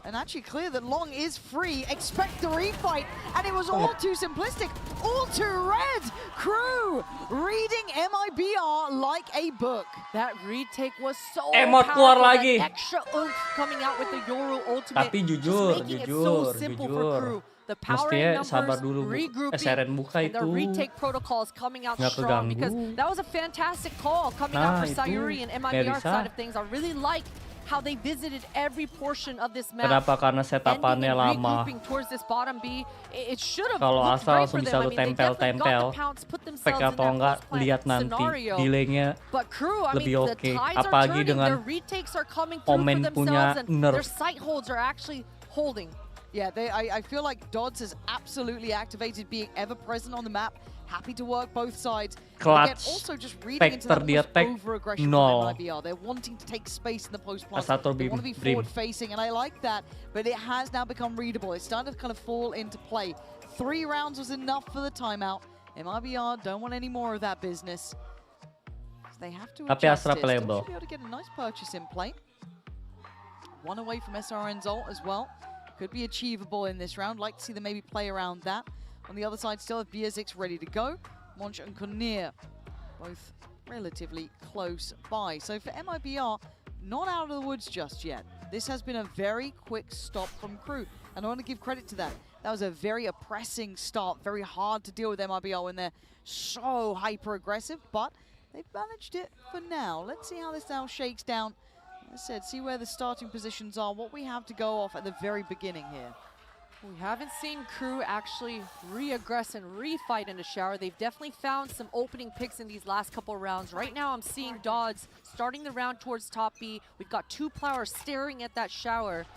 And actually clear that Long is free. Expect the refight. And it was all too simplistic. All too red. Crew reading MIBR like a book. That retake was so Emot powerful. keluar lagi. That extra oomph coming out with the Yoru ultimate. Tapi just jujur, making it so simple for Crew. jujur. The power Mestinya numbers, sabar dulu, regrouping, SRN buka and the itu. retake protocols coming out Nggak strong keganggu. because that was a fantastic call coming out for Nah, itu, Sayuri and MIBR Melissa. side of things. I really like how they visited every portion of this map. Kenapa? Karena Ending setapannya and lama. regrouping towards this bottom B. It should have Kalau looked asal great for langsung them. bisa I lu mean, they definitely got tempel-tempel, the pounce, put spek themselves in atau that enggak, post-plant lihat nanti scenario. delaynya But Crew, I lebih mean, oke. the tides are Apalagi turning. dengan Their retakes are coming through for Omen punya themselves, and their nerf. sight holds are actually holding. Yeah, I feel like Dodds has absolutely activated being ever present on the map. Happy to work both sides. Again, Clutch also just reading into that factor di attack over-aggression nol. from MIBR. They're wanting to take space in the post-plant. Satu They want to be Brim. forward-facing, and I like that. But it has now become readable. It's starting to kind of fall into play. 3 rounds was enough for the timeout. MIBR don't want any more of that business. So they have to Tapi adjust Astra it. Still playable. should be able to get a nice purchase in play. 1 away from SRN's ult as well. Could be achievable in this round. Like to see them maybe play around that. On the other side, still have Biazik's ready to go. Monch and Konir, both relatively close by. So for MIBR, not out of the woods just yet. This has been a very quick stop from Crew, and I want to give credit to that. That was a very oppressing start, very hard to deal with MIBR when they're so hyper-aggressive, but they've managed it for now. Let's see how this now shakes down. As I said, see where the starting positions are, what we have to go off at the very beginning here. We haven't seen Crew actually re-aggress and re-fight in the shower. They've definitely found some opening picks in these last couple rounds. Right now, I'm seeing Dodds starting the round towards top B. We've got 2 players staring at that shower.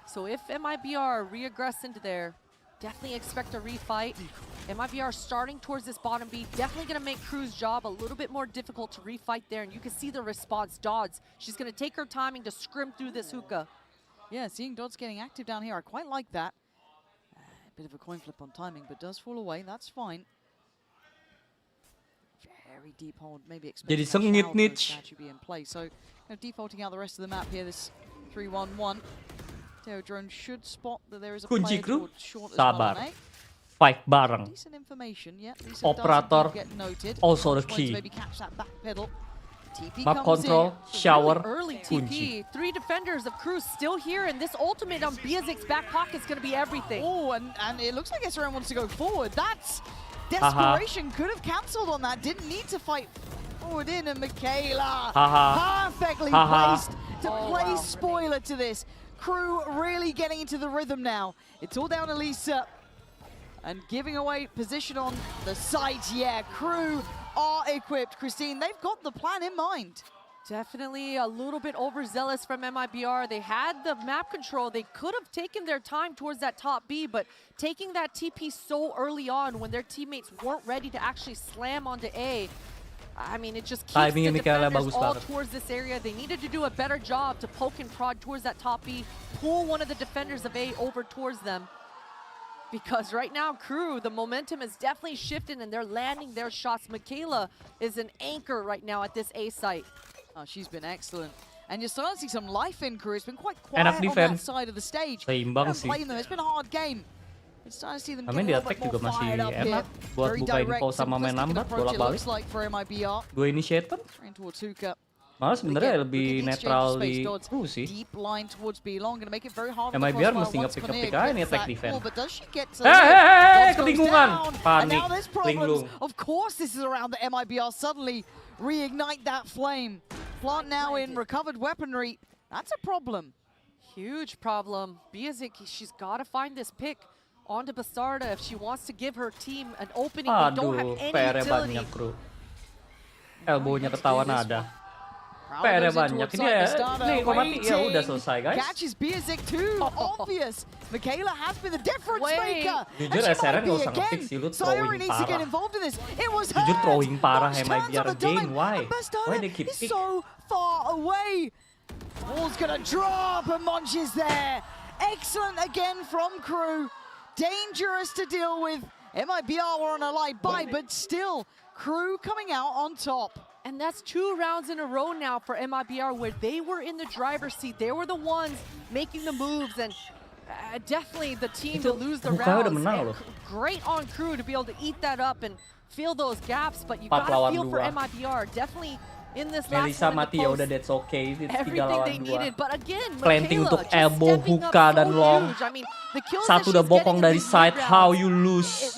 So if MIBR re-aggress into there, definitely expect a refight. MIBR starting towards this bottom B, definitely going to make Crew's job a little bit more difficult to refight there. And you can see the response. Dodds, she's going to take her timing to scrim through this hookah. Yeah, seeing Dodds getting active down here, I quite like that. A bit of a coin flip on timing, but does fall away. That's fine. Very deep hold, maybe expecting Jadi sengit nih. actually be in play. So defaulting out the rest of the map here, this 3-1-1. Teo Drone should spot that there is a Kunci player Crew, towards short as well, sabar. eh? Fight bareng. Decent information, yeah. Lisa Operator, does get noted. also the Just wanted to key. maybe catch that back pedal. TP Map comes control, in. shower, Early kunci. TP, 3 defenders of Crew still here, and this ultimate on Biazik's back pocket is going to be everything. Oh, and it looks like SRM wants to go forward. That's desperation. Could have cancelled on that. Didn't need to fight forward in, and Michaela perfectly placed to play spoiler to this. Crew really getting into the rhythm now. It's all down to Lisa. And giving away position on the site. Yeah, Crew are equipped. Christine, they've got the plan in mind. Definitely a little bit overzealous from MIBR. They had the map control. They could have taken their time towards that top B, but taking that TP so early on when their teammates weren't ready to actually slam onto A, I mean, it just keeps the defenders all towards this area. They needed to do a better job to poke and prod towards that top B, pull one of the defenders of A over towards them. Because right now, Crew, the momentum is definitely shifted and they're landing their shots. Michaela is an anchor right now at this A site. Oh, she's been excellent. And you're starting to see some life in Crew. It's been quite quiet on that side of the stage. Seimbang sih. It's been a hard game. It's starting to see them Main di attack juga masih enak buat buka info sama main lambat bolak-balik. 2 initiator. Malah sebenarnya lebih netral di Crew sih. MIBR mesti nge-pick aja nih attack defense. Hei, kebingungan. Panik, linglung. Of course this is around the MIBR suddenly reignite that flame. Plant now in recovered weaponry. That's a problem. Huge problem. Biazik, she's got to find this pick onto Bastarda if she wants to give her team an opening. They don't have any utility. Banyak, Crew. Elbow-nya ketahuan ada. PR-nya banyak. Ini kok mati ya udah selesai, guys. Catches Biazik too. Obvious. Michaela has been the difference maker. Jujur SRM nggak usah nge-pick sih, lu throwing parah. Jujur throwing parah MIBR again. Why? Why they keep pick? So far away. Ball's gonna drop and Monch is there. Excellent again from Crew. Dangerous to deal with. MIBR were on a light bye, but still, Crew coming out on top. And that's 2 rounds in a row now for MIBR where they were in the driver's seat. They were the ones making the moves, and definitely the team to lose the rounds. Great on Crew to be able to eat that up and fill those gaps, but you gotta feel for MIBR. Definitely in this last Melissa mati ya udah, that's okay. It's 3 lawan 2. But again, Planting untuk elbow, hookah, dan long. Satu udah bokong dari side. How you lose?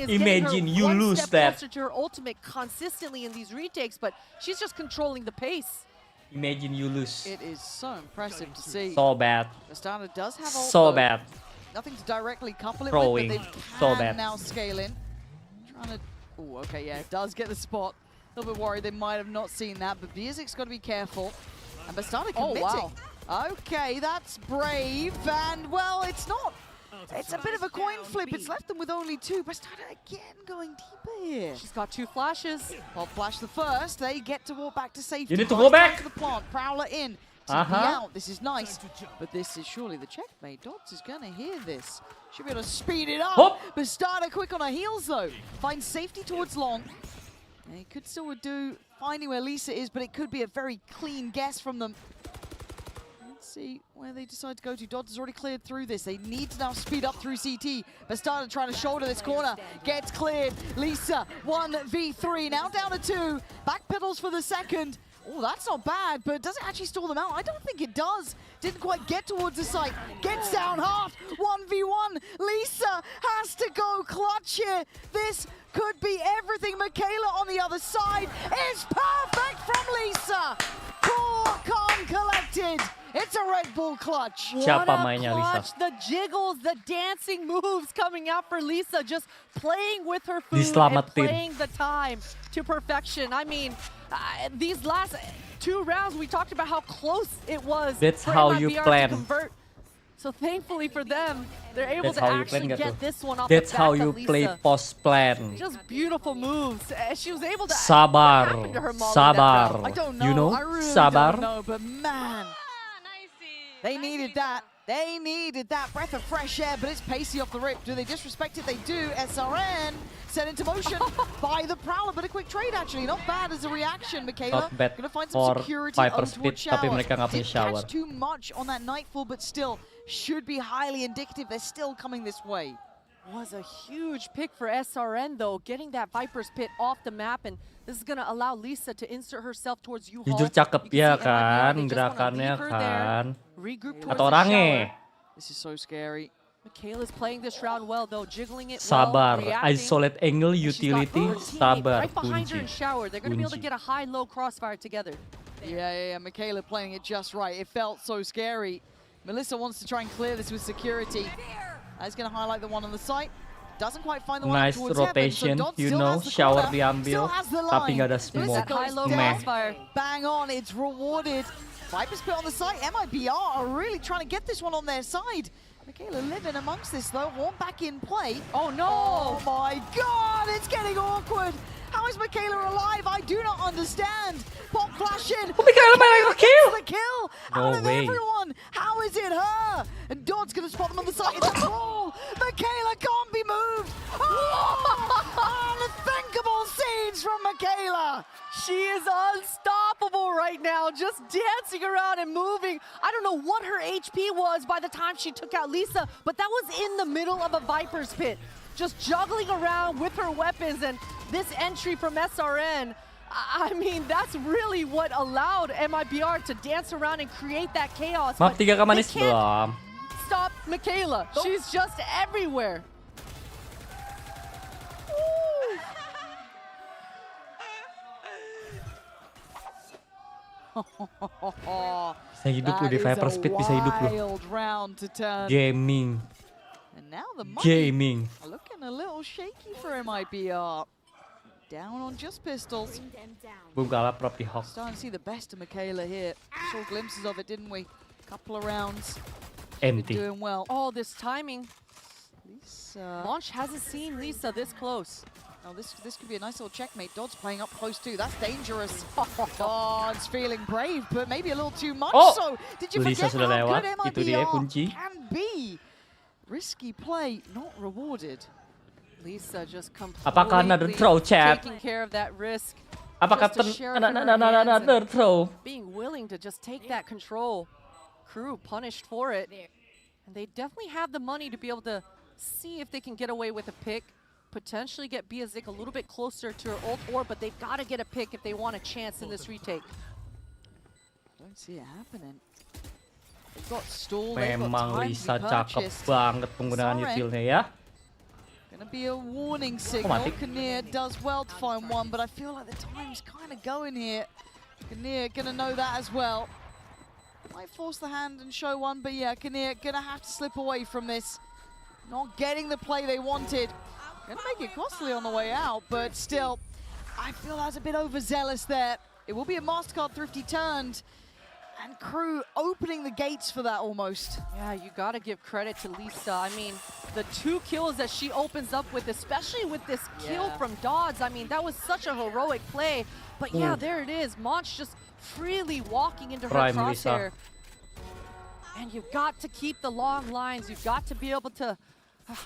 Imagine you lose that. To her ultimate consistently in these retakes, but she's just controlling the pace. Imagine you lose. It is so impressive to see. So bad. Bastarda does have ult, so bad. Nothing to directly couple it Throwing. with, but So they can bad. now scale in. Trying to. Oh, okay, yeah, it does get the spot. A little bit worried they might have not seen that, but Biazik's got to be careful. And Bastarda committing. Okay, that's brave, and well, it's not. It's a bit of a coin flip. It's left them with only 2. Bastarda again going deeper here. She's got 2 flashes. Well, flash the first. They get to walk back to safety. You need to go back. To the plant. Prowler in. TP out. This is nice. But this is surely the checkmate. Dodds is going to hear this. Should be able to speed it up. Bastarda quick on her heels, though. Finds safety towards long. And he could still do finding where Lisa is, but it could be a very clean guess from them. Let's see where they decide to go to. Dodds has already cleared through this. They need to now speed up through CT. Bastarda trying to shoulder this corner. Gets cleared. Lisa, 1v3. Now down to 2. Backpedals for the second. Oh, that's not bad, but does it actually stall them out? I don't think it does. Didn't quite get towards the site. Gets down half. 1v1. Lisa has to go clutch here. This could be everything. Michaela on the other side. It's perfect from Lisa. Cool, calm, collected. It's a Red Bull clutch. Siapa mainnya Lisa? The jiggles, the dancing moves coming out for Lisa. Just playing with her food and playing the time to perfection. I mean, these last 2 rounds, we talked about how close it was. That's for how MIBR you plan. to convert So thankfully for them, they're able That's to how you actually plan get gitu. this one off That's the how back you of Lisa. play post plan. Just beautiful moves. She was able to. Sabar, What happened to her molly sabar. that round? I don't know. You know, I really sabar. don't know, but man, they needed that. They needed that breath of fresh air, but it's pacey off the rip. Do they disrespect it? They do. SRN set into motion by the Prowler, but a quick trade actually. Not bad as a reaction, Michaela. Not bad Gonna find some for security Viper over Speed, towards tapi Shower. mereka nggak punya Didn't Shower. catch too much on that Nightfall, but still should be highly indicative. They're still coming this way. Was a huge pick for SRN though, getting that Viper's Pit off the map, and this is gonna allow Lisa to insert herself towards U-Haul. Jujur cakep ya kan, gerakannya kan. Atau orangnya. This is so scary. Michaela's playing this round well though, jiggling it Sabar, well, reacting. isolate angle, utility, sabar, Right behind her kunci. in Shower. They're gonna be able to Kunci. get a high-low crossfire together. Yeah. Michaela playing it just right. It felt so scary. Melissa wants to try and clear this with security. That's going to highlight the one on the site. Doesn't quite find the one Nice towards rotation, heaven, so you still know, has the Shower corner, diambil, still has the tapi line. nggak ada There's smoke. that high-low Meh. crossfire. Bang on, it's rewarded. Viper's Pit on the site. MIBR are really trying to get this one on their side. Michaela living amongst this though. One back in play. Oh no! Oh my god, it's getting awkward. How is Michaela alive? I do not understand. Pop flash in. Oh, Michaela managed to kill! The kill No out of way. everyone. How is it her? And Dodd's going to spot them on the side. It's a crawl. Michaela can't be moved. Oh, unthinkable scenes from Michaela. She is unstoppable right now, just dancing around and moving. I don't know what her HP was by the time she took out Lisa, but that was in the middle of a Viper's Pit. Just juggling around with her weapons, and this entry from SRN, I mean, that's really what allowed MIBR to dance around and create that chaos. Maaf, but 3 ke manis they can't belum. stop Michaela. She's just everywhere. Bisa hidup loh di Viper Speed, bisa hidup loh. Gaming. And now the money Gaming. looking a little shaky for MIBR. Down on just pistols. Boom, kalah prop di Hawk. Starting to see the best of Michaela here. Saw glimpses of it, didn't we? Couple of rounds. Empty. Doing well. Oh, this timing. Lisa. Launch hasn't seen Lisa this close. Oh, this could be a nice little checkmate. Dodd's playing up close too. That's dangerous. Dodd's feeling brave, but maybe a little too much. Oh! So, did you Lisa forget sudah how lewat. good Itu dia MIBR kunci. can be? Risky play, not rewarded. Lisa just Apakah another throw, chat? taking care of that risk. Apakah just to share it in her hands another and throw? being willing to just take that control. Crew punished for it. And they definitely have the money to be able to see if they can get away with a pick. Potentially get Biazik a little bit closer to her ult orb, but they've got to get a pick if they want a chance in this retake. Don't see it happening. They've got stall, they've got Memang time Lisa to be cakep purchased. banget penggunaan Sorry. utilnya ya. Gonna be a warning signal. mati. Kinnear does well to find one, but I feel like the time's kind of going here. Kinnear gonna know that as well. Might force the hand and show one, but yeah, Kinnear gonna have to slip away from this. Not getting the play they wanted. Gonna make it costly on the way out, but still, I feel that's a bit overzealous there. It will be a MasterCard Thrifty turned, and Crew opening the gates for that almost. Yeah, you got to give credit to Lisa. I mean, the 2 kills that she opens up with, especially with this kill from Dodds, I mean, that was such a heroic play. But yeah, there it is. Monch just freely walking into her Prime crosshair. Lisa. And you've got to keep the long lines. You've got to be able to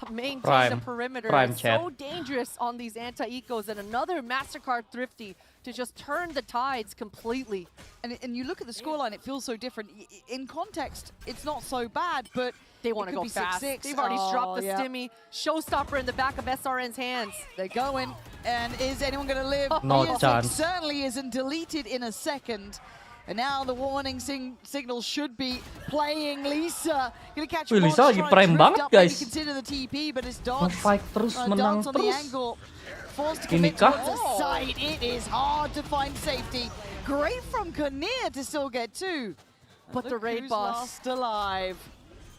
maintain the perimeter. It's so dangerous on these anti-ecos, and another MasterCard Thrifty to just turn the tides completely. And you look at the scoreline, it feels so different. In context, it's not so bad, but they want to go fast. They've already dropped the stimmy. Showstopper in the back of SRN's hands. They're going, and is anyone going to live? No Biazik chance. certainly isn't, deleted in a second. And now the warning signal should be playing. Lisa gonna catch Wih, Lisa lagi prime banget, guys. Consider the TP, but it's Dodds. Nge-fight terus, menang Dodds on the terus. angle. Forced to Ini commit kah? towards the side. It is hard to find safety. Great from Kinnear to still get 2. But the raid who's boss. last alive.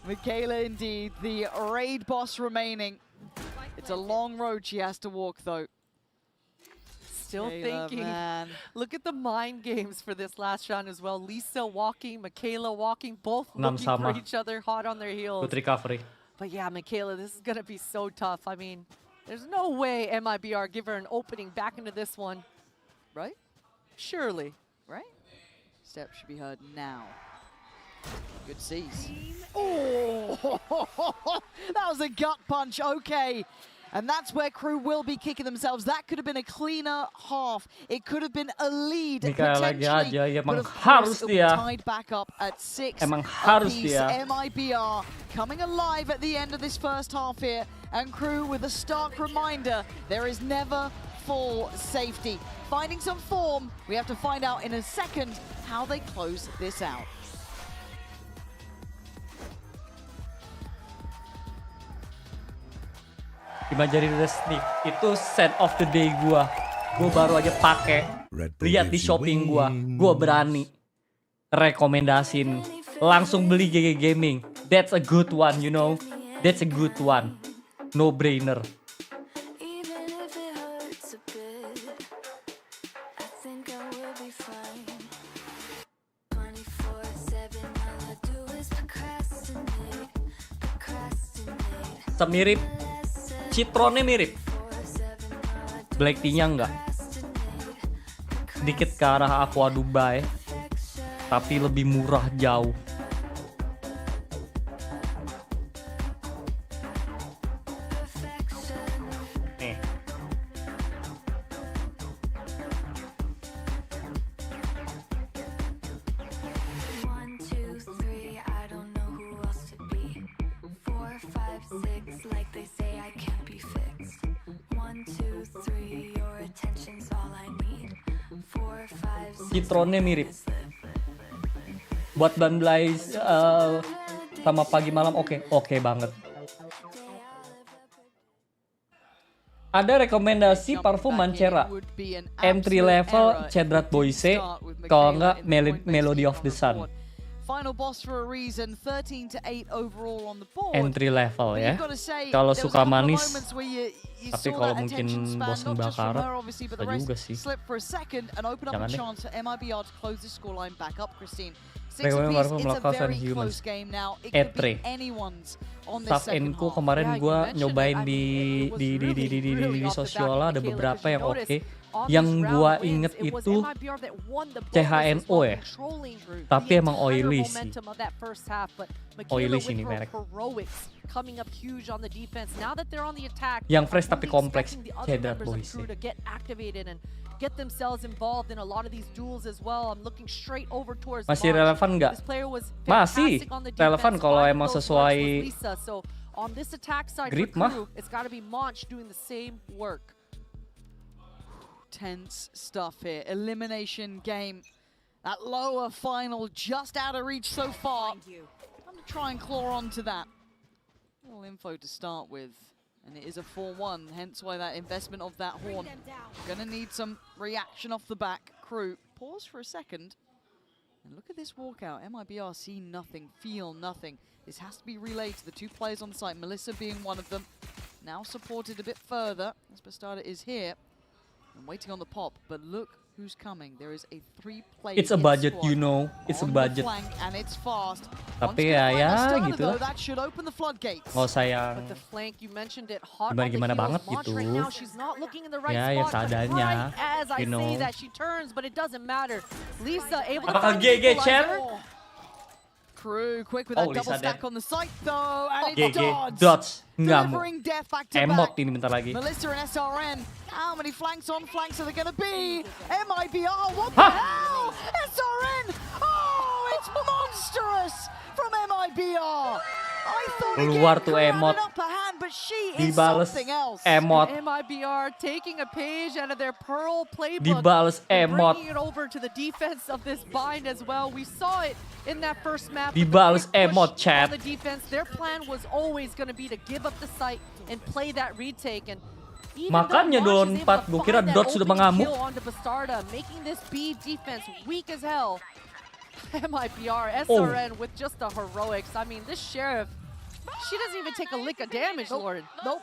Michaela indeed, the raid boss remaining. It's a long road she has to walk though. still Michaela, thinking. man. Look at the mind games for this last round as well. Lisa walking, Michaela walking, both 6 looking for sama. each other, hot on their heels. Good recovery. But yeah, Michaela, this is going to be so tough. I mean, there's no way MIBR give her an opening back into this one. Right? Surely. Right? Step should be heard now. Good C's. Oh! That was a gut punch. Okay. And that's where Crew will be kicking themselves. That could have been a cleaner half. It could have been a lead potentially. aja, But emang of harus course, it will be dia. tied back up at 6 Emang harus apiece. dia. MIBR coming alive at the end of this first half here. And Crew with a stark reminder, there is never full safety. Finding some form, we have to find out in a second how they close this out. Imaginary Resnick itu set of the day gua baru aja pakai. Lihat di shopping gua berani rekomendasin langsung beli GG Gaming. That's a good one, you know. That's a good one. No brainer. Semirip Citronnya mirip, black tea-nya enggak. Sedikit ke arah Aqua Dubai, tapi lebih murah jauh. Nih. Citronnya mirip. Buat Banblai sama pagi malam oke banget. Ada rekomendasi parfum Mancera, entry level Cedrat Boise, kalau enggak Melody of the Sun. Final boss for a reason, 13 to 8 overall on the board. Entry level ya. Kalau suka manis, tapi kalau mungkin bosen bakarat, bisa juga sih. Jangan deh. Rekomend parfum melakukan humans. Etre. Staff Enco kemarin gue nyobain di sosial ada beberapa yang oke. Yang gue inget itu CHNO ya, tapi emang oily sih. Oily sih ini merek. Yang fresh tapi kompleks, Cedrat Boise. Get themselves involved in a lot of these duels as well. I'm looking straight over towards Masih relevan nggak? Masih relevan kalau emang sesuai so on this attack side grip for mah. Crew, it's got to be Monch doing the same work. Tense stuff here. Elimination game. That lower final just out of reach so far. I'm going to try and claw onto that. Little info to start with. And it is a 4-1, hence why that investment of that horn. Gonna need some reaction off the back. Crew, pause for a second. And look at this walkout. MIBR see nothing, feel nothing. This has to be relayed to the two players on site, Melissa being one of them. Now supported a bit further, as Bastarda is here. And waiting on the pop, but look who's coming. There is a 3-player. It's a budget, you know. It's a budget. And it's fast. Tapi ya gitu lah. That should open the floodgates. Nggak usah yang gimana banget gitu. Ya seadanya, you know. Apakah GG chat? Crew quick with that double stack on the site though, and it's GG dodge. Nggak mau. Delivering death back to Emot back. ini bentar lagi. Melissa and SRN. How many flanks on flanks are there going to be? MIBR, what the hell? SRN! Oh, it's monstrous from MIBR. I thought Keluar tuh emot. but she is Dibales something else. emot. MIBR taking a page out of their Pearl playbook. Dibales emot. Bringing it over to the defense of this bind as well. We saw it in that first map. Dibales emot, chat. On the defense, their plan was always going to be to give up the site and play that retake. And makanya Don 4, gue kira Dot sudah mengamuk. Making this B defense weak as hell. MIBR, SRN with just the heroics. I mean, this Sheriff, she doesn't even take a lick of damage, Lord. Nope.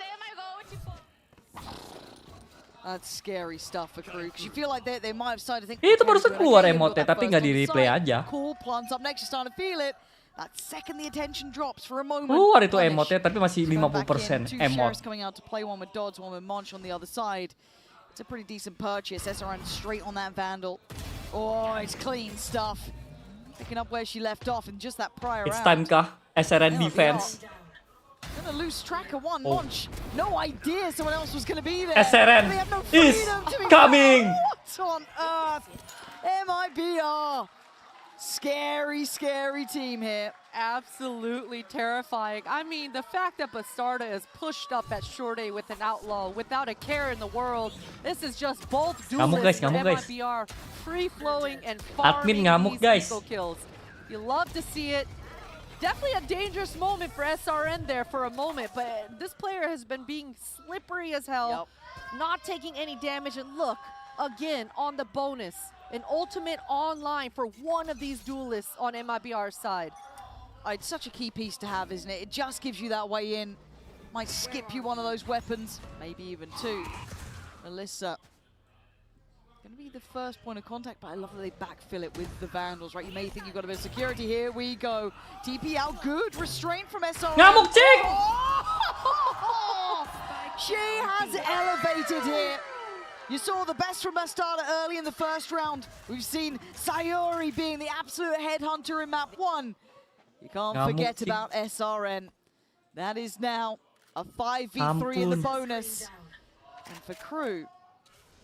That's scary stuff for crew because you feel like they might have started to think. Itu barusan keluar emote tapi nggak di replay aja. Cool plants up next, you're starting to feel it. That second the attention drops for a moment. Keluar itu emote tapi masih 50% emote. Coming out to play, one with Dodds, one with Monch on the other side. It's a pretty decent purchase. SRN straight on that Vandal. Oh, it's clean stuff. Picking up where she left off and just that prior It's round. time kah SRN defense. Gonna lose track of one. Monch, no idea someone else was gonna be there. SRN They have no is freedom to be coming. What on earth? MIBR. Scary, scary team here. Absolutely terrifying. I mean, the fact that Bastarda is pushed up at short A with an outlaw without a care in the world. This is just both duelists for MIBR, free-flowing and farming these eco kills. You love to see it. Definitely a dangerous moment for SRN there for a moment, but this player has been being slippery as hell, not taking any damage. And look, again, on the bonus, an ultimate online for one of these duelists on MIBR's side. It's such a key piece to have, isn't it? It just gives you that way in. Might skip you one of those weapons, maybe even two. Melissa. Going to be the first point of contact, but I love that they backfill it with the Vandals, right? You may think you've got a bit of security. Here we go. TP out, good restraint from SRN. Ngamuk chick! Oh! She has elevated here. You saw the best from Bastarda early in the first round. We've seen Sayuri being the absolute headhunter in map 1. You can't forget about SRN. That is now a 5v3 in the bonus. And for crew,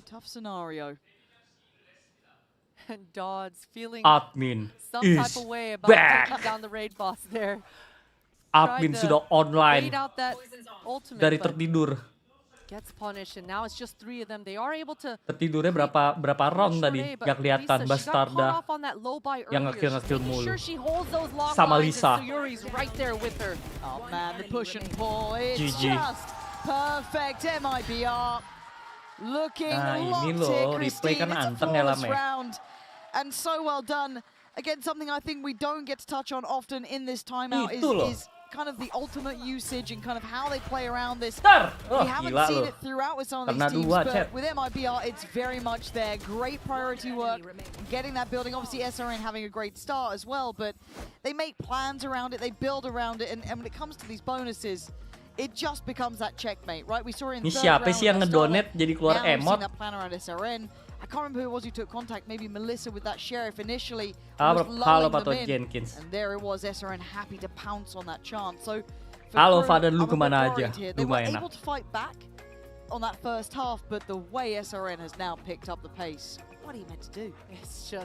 tough scenario. And Dodds feeling Admin some is type of way about taking down the raid boss there. Admin sudah online dari tertidur. Gets punished, and now it's just 3 of them. They are able to. Tertidurnya berapa round tadi? Gak kelihatan. Bastarda yang ngekill mulu. Sama Lisa. Oh man, the push and pull. It's GG. just perfect. MIBR looking ini locked here. loh, replay Christine, kan it's a anteng ya flawless Lam ya. round. And so well done. Again, something I think we don't get to touch on often in this timeout is kind of the ultimate usage and kind of how they play around this. We haven't seen it throughout with some of these teams, but with MIBR, it's very much there. Great priority work, getting that building. Obviously, SRN having a great start as well, but they make plans around it, they build around it, and when it comes to these bonuses, it just becomes that checkmate, right? We saw it in Ini third siapa round sih yang with ngedonate jadi keluar now we've seen emot? that plan around SRN. I can't remember who it was who took contact. Maybe Melissa with that sheriff initially. Halo Pak them in, Jenkins. and there it was, SRN happy to pounce on that chance. So, Halo Father, lu kemana aja? they were able to fight back on that first half, but the way SRN has now picked up the pace, what are you meant to do? It's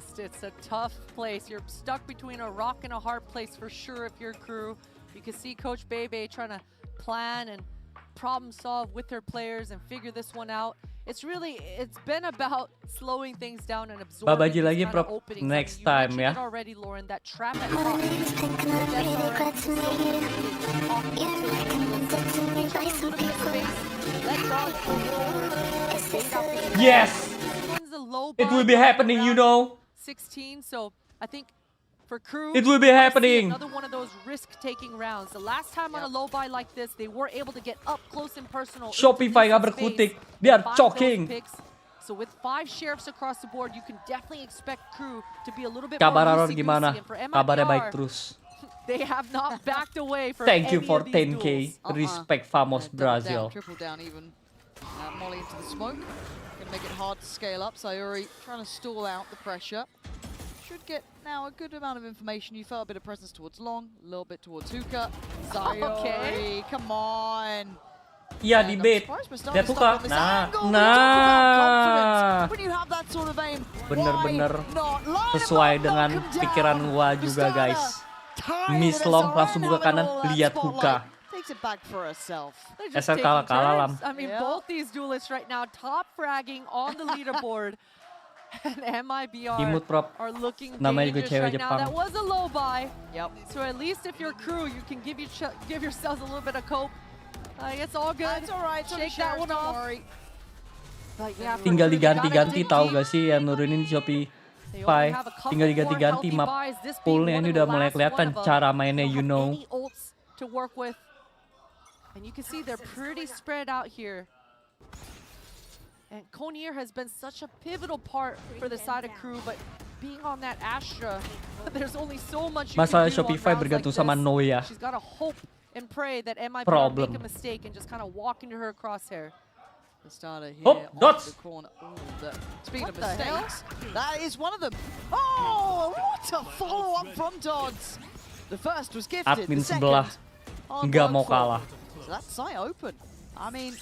a tough place. You're stuck between a rock and a hard place for sure if you're crew. You can see Coach Bebe trying to plan and problem solve with her players and figure this one out. It's been about slowing things down and absorbing. Babaji lagi prop next time ya. Already, Lauren, that trap at Yes! It will be happening, you know. 16, so I think for crew, it will be happening. Another one of those risk-taking rounds. The last time on a low buy like this, they were able to get up close and personal. Shopify gak berkutik, they are choking. So with 5 sheriffs across the board, you can definitely expect crew to be a little bit Kabar more Aaron gimana? Kabarnya baik terus. They have not backed away for Thank you any for of these 10k. duels. Respect Famos Brazil. Triple down even. Molly into the smoke. Gonna make it hard to scale up. Sayuri trying to stall out the pressure. Should get now a good amount of information. You felt a bit of presence towards Long, a little bit towards Hookah. Sayuri, come on. Iya di bait. Lihat Hookah. Nah. When you have that sort of aim, bener-bener sesuai dengan pikiran gua juga guys. Miss Long langsung buka kanan, lihat Hookah. SR kalah Lam. I mean, both these duelists right now top fragging on the leaderboard. And MIBR are looking dangerous right now. That was a low buy. So at least if you're crew, you can give yourselves a little bit of cope. It's all good. It's all right. Shake that one off. Tinggal diganti-ganti tahu gak sih yang nurunin Shopify. Tinggal diganti-ganti map poolnya ini udah mulai kelihatan cara mainnya, you know. To work with. And you can see they're pretty spread out here. And Konier has been such a pivotal part for the side of Crew, but being on that Astra, there's only so much you Masalah can do Shopify on rounds bergantung like sama this. Noya. She's got to hope and pray that MIBR Problem. make a mistake and just kind of walk into her crosshair. The starter here Oh, on dots. the corner. Speaking of What the hell? mistakes, that is one of them. Oh, what a follow-up from Dodds. The first was gifted, Admin the second sebelah nggak mau unworked for. kalah. So that site open. I mean,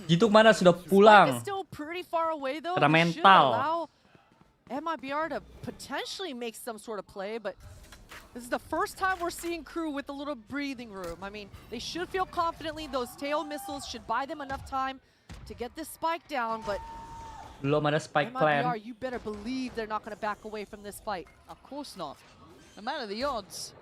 Jituk mana sudah pulang. It's still pretty far away though. Kena It should mental. allow MIBR to potentially make some sort of play, but this is the first time we're seeing Crew with a little breathing room. I mean, they should feel confidently. Those tail missiles should buy them enough time to get this spike down, but Belum ada spike plan. MIBR, you better believe they're not going to back away from this fight. of course not. No matter the odds.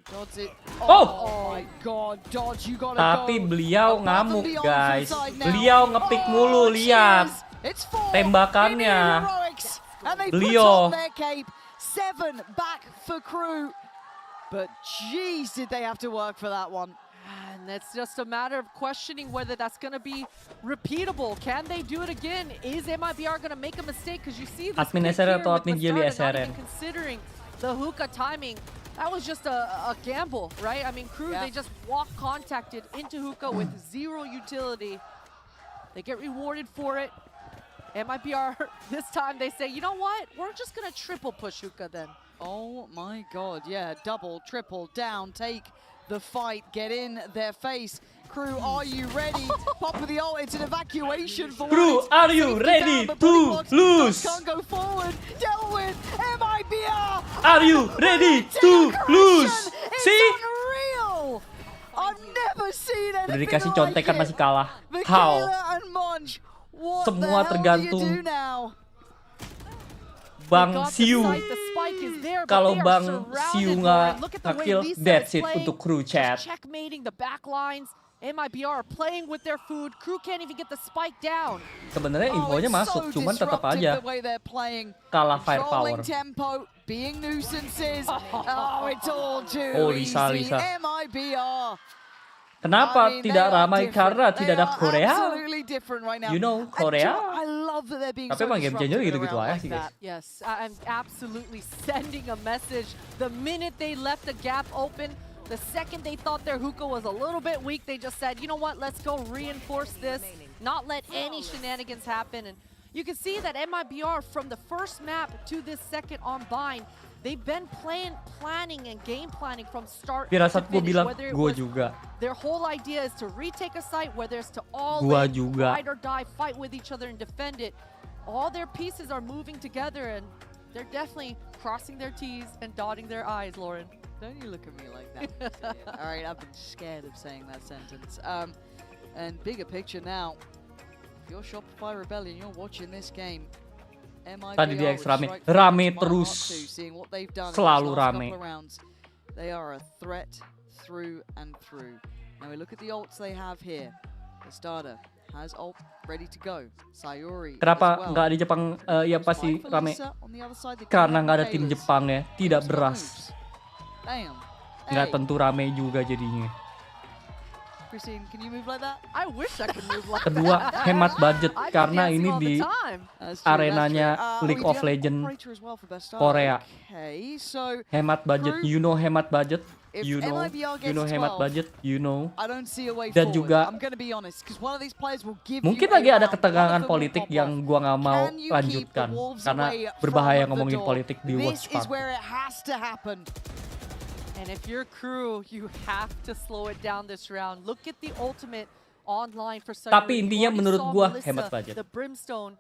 Dodds it. Oh! My God, Dodds, you gotta Tapi go. beliau above and ngamuk beyond guys. from side now. Beliau ngepick mulu, lihat. Cheers. It's 4 Tembakannya. Indian heroics, and they Beliau. put on their cape. 7 back for Crew. But jeez, did they have to work for that one. And it's just a matter of questioning whether that's going to be repeatable. Can they do it again? Is MIBR going to make a mistake? Because you see this Admin pick SRN here atau with admin the Jelly starter not SRN? even considering the hookah timing. That was just a gamble, right? I mean, Crew, Yeah. they just walk contacted into hookah with 0 utility. They get rewarded for it. MIBR, this time they say, you know what? We're just going to triple push hookah then. Oh my God, yeah, double, triple, down, take the fight, get in their face. Crew, are you ready? Pop with the ult, it's an evacuation for Crew, White. are you Safety ready down, but to Bully Blocks lose? Can't go forward, dealt with, MIBR! Are you ready to lose? It's See? unreal! I've never seen Udah anything dikasih like contekan it. masih kalah. How? Michaela and Monj, what Semua the hell tergantung do you do now? Bang They got the Siu. sight, the spike is there, but Kalau they are Bang surrounded, Siu Lauren. nggak Look at the way nge-kill, Lisa that's is it playing, untuk Crew just chat. checkmating the back lines. MIBR are playing with their food. Crew can't even get the spike down. Sebenarnya Oh, infonya it's masuk, so cuman tetap disruptive aja the way they're playing. kalah Controlling firepower. tempo, being nuisances. Oh, it's all too Oh, Lisa, easy. Lisa. MIBR. Kenapa I mean, tidak they are ramai? different. Karena They tidak ada are Korea. absolutely different right now. You know, And Korea. I love that they're being Tapi so emang game changer disruptive gitu-gitu around aja like sih guys. that. Yes, I'm absolutely sending a message. The minute they left the gap open, the second they thought their hookah was a little bit weak, they just said, you know what, let's go reinforce this, not let any shenanigans happen. And you can see that MIBR, from the first map to this second on Bind, they've been planning and game planning from start to Firasat gue finish. bilang, Whether it gue was juga. their whole idea is to retake a site, whether it's to all Gua in, juga. ride or die, fight with each other and defend it. All their pieces are moving together and they're definitely crossing their T's and dotting their I's, Lauren. Don't you look at me like that. All right, I've been scared of saying that sentence. And bigger picture now. If you're Shopify Rebellion, you're watching this game. Tadi di X rame, rame terus, selalu rame. They are a threat through and through. Now we look at the ults they have here. The starter has ult ready to go. Sayuri. Kenapa nggak di Jepang? Ya pasti rame. Karena nggak ada tim Jepang ya, tidak beras. Nggak tentu rame juga jadinya. Christine, can you move like that? I wish I could move like Kedua, that. hemat budget I've been karena dancing ini all the di time. arenanya League of Legends Korea. Okay, so Hemat budget, you know hemat budget, if you know hemat 12, budget, you know. I don't see a way Dan forward. juga I'm going to be honest, because one of these players will give mungkin you lagi a ada round. ketegangan One of them will politik pop yang off. gua nggak mau Can you keep lanjutkan the wolves karena away berbahaya from the ngomongin door? politik di World This is Cup. where it has to happen. And if you're Crew, you have to slow it down this round. Look at the ultimate online for Sayuri. Tapi intinya menurut gua hemat budget. The Brimstone,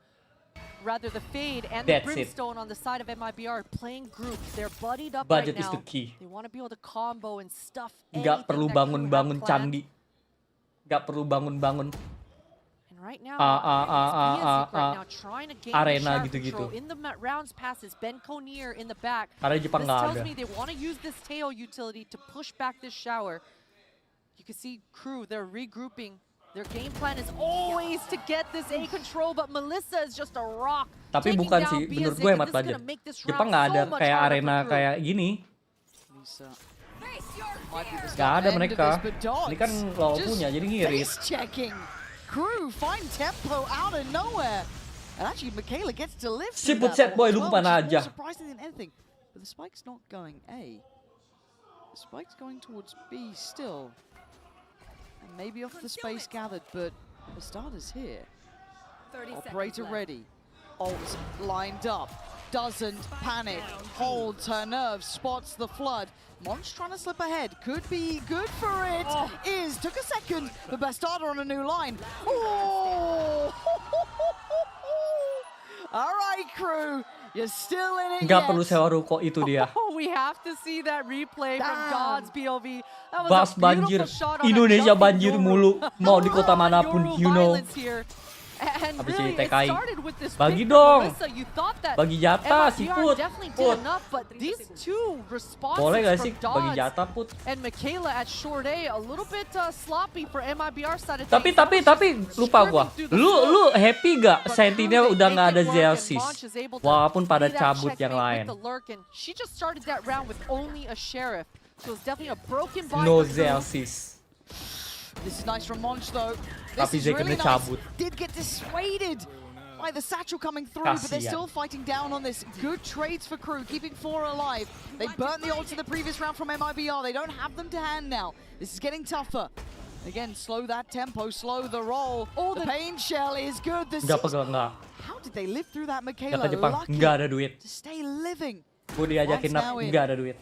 rather the Fade and That's the it. Brimstone on the side of MIBR playing groups. They're buddied up Budget right is now. the key. They want to be able to combo and stuff Nggak perlu anything that Crew have bangun-bangun planned. candi, nggak perlu bangun-bangun And right now, trying to gain arena the gitu-gitu. control. In the rounds passes, Ben Konier in the back. Karena Jepang This nggak tells ada. me they want to use this tail utility to push back this shower. You can see Crew, they're regrouping. Their game plan is always to get this A control, but Melissa is just a rock. Tapi taking bukan down sih, menurut Biazik, gue and hemat this is budget. gonna make this Jepang round nggak ada so much kayak harder for arena Crew. kayak gini. Lisa. Nggak ada End of mereka. this, but Dodds Ini kan lo just punya, jadi ngirit. face checking. Crew find tempo out of nowhere. And actually, Michaela gets to live Si through Putset that boy, as lu well, kemana which is more aja? surprising than anything. But the spike's not going A. The spike's going towards B still. And maybe off the space gathered, but the starter's here. 30 Operator seconds left. ready. Ult lined up. Doesn't panic. Holds her nerves. Spots the flood. Monch trying to slip ahead. Could be good for it. Took a second. The best starter on a new line. Oh! All right, Crew. You're still in it Nggak yet. perlu sewa ruko, itu dia. Oh, we have to see that replay from God's POV. That was Bas a beautiful banjir. shot on a Indonesia jumping banjir Yoru. mulu. Mau di kota manapun, Yoru you know. violence here. And Habis really, ini it TKI. started with this Bagi pick dong. from Melissa. You thought that Bagi jatah, si MIBR Put. definitely Put. did enough, but these two responses Boleh gak from sih bagi Dodds jatah, Put? and Michaela at short A a little bit sloppy for MIBR side of Tapi things. lupa gua. Lu happy gak Sentinel udah nggak ada Xerxes? Walaupun pada See that cabut yang checkmate lain. with the lurk, and she just started that round with only a sheriff. So it's definitely a broken buy No for Crew. Xerxes. This is nice from Monch, though. Tapi This is really Zekernya nice. cabut. Did get dissuaded by the satchel coming through, but they're Kasian. still fighting down on this. Good trades for Crew, keeping 4 alive. They burnt the ult in the previous round from MIBR. They don't have them to hand now. This is getting tougher. Again, slow that tempo, slow the roll. Oh, the pain shell is good. This Nggak pegang, nggak. How did they live through that, Nggak Michaela? ke Jepang, Lucky nggak ada duit. to stay living. Gue diajakin That's now in. nggak ada duit.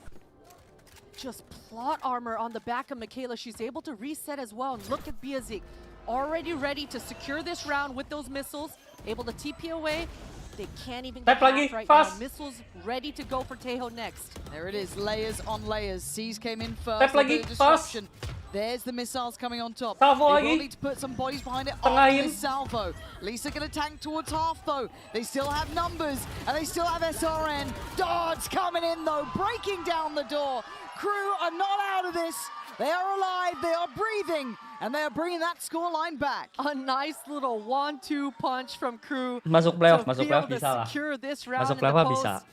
Just plot armor on the back of Michaela. She's able to reset as well. And look at Biazik, already ready to secure this round with those missiles. Able to TP away. They can't even get Tap lagi, half right fast. now. Missiles ready to go for Tejo next. There it is, layers on layers. C's came in first. Tap a lagi, bit of disruption. There's the missiles coming on top. Salvo They lagi. will need to put some bodies behind it Tengahin. after this salvo. Lisa gonna tank towards half though. They still have numbers and they still have SRN. Dodds coming in though, breaking down the door. Crew are not out of this. They are alive, they are breathing, and they are bringing that scoreline back. A nice little 1-2 punch from Crew. Masuk playoff, to masuk be playoff able to bisa lah. secure this round Masuk in the playoff post. bisa.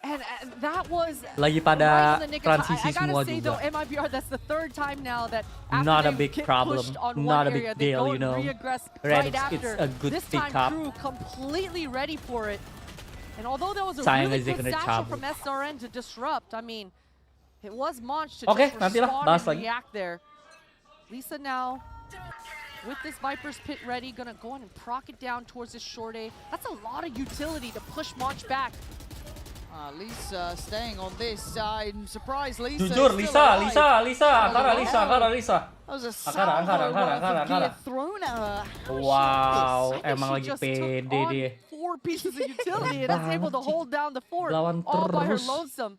And that was Lagi pada right on the nick of time. transisi I gotta semua say juga. though, MIBR, that's the third time now that after Not a they big get problem, pushed on not one a big area, they deal, go you know. and re-aggress Red, right after. it's a good this time, pickup. Crew completely ready for it. And although there was a Sayang really aja good kena satchel cabut. from SRN to disrupt, I mean, it was Monch to Oke, just nantilah respond bahas and lagi. react there. Lisa now, with this Viper's Pit ready, gonna go in and proc it down towards this short A. That's a lot of utility to push Monch back. Lisa staying on this. I'm surprised Lisa. Jujur, is still Lisa, alive. Angkara Oh, Lisa. That was a Angkara, salvo worth of Angkara. gear thrown at her. Wow, I think emang she lagi just pede took on dia. 4 pieces of utility and is able to hold down the fort Lawan all by her terus. lonesome.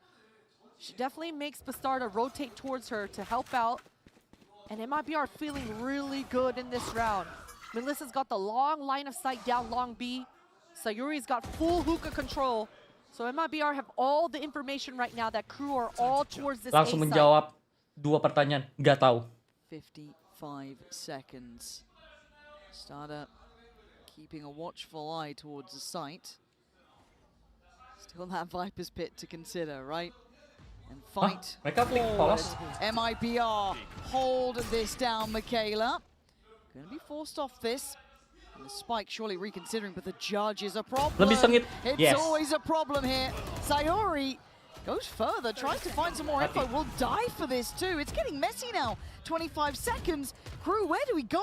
She definitely makes Bastarda rotate towards her to help out. And MIBR feeling really good in this round. Melissa's got the long line of sight down long B. Sayuri's got full hookah control. So MIBR have all the information right now that Crew are all towards this Langsung A site. menjawab 2 pertanyaan, nggak tahu. 55 seconds. Starter keeping a watchful eye towards the site. Still that Viper's Pit to consider, right? And fight mereka pick polos. MIBR hold this down, Michaela. Gonna be forced off this. And the spike surely reconsidering, but the judge is a problem. Lebih sengit. It's Yes. always a problem here. Sayuri goes further, tries to find some more info. Will die for this too. It's getting messy now. 25 seconds. Crew, where do we go?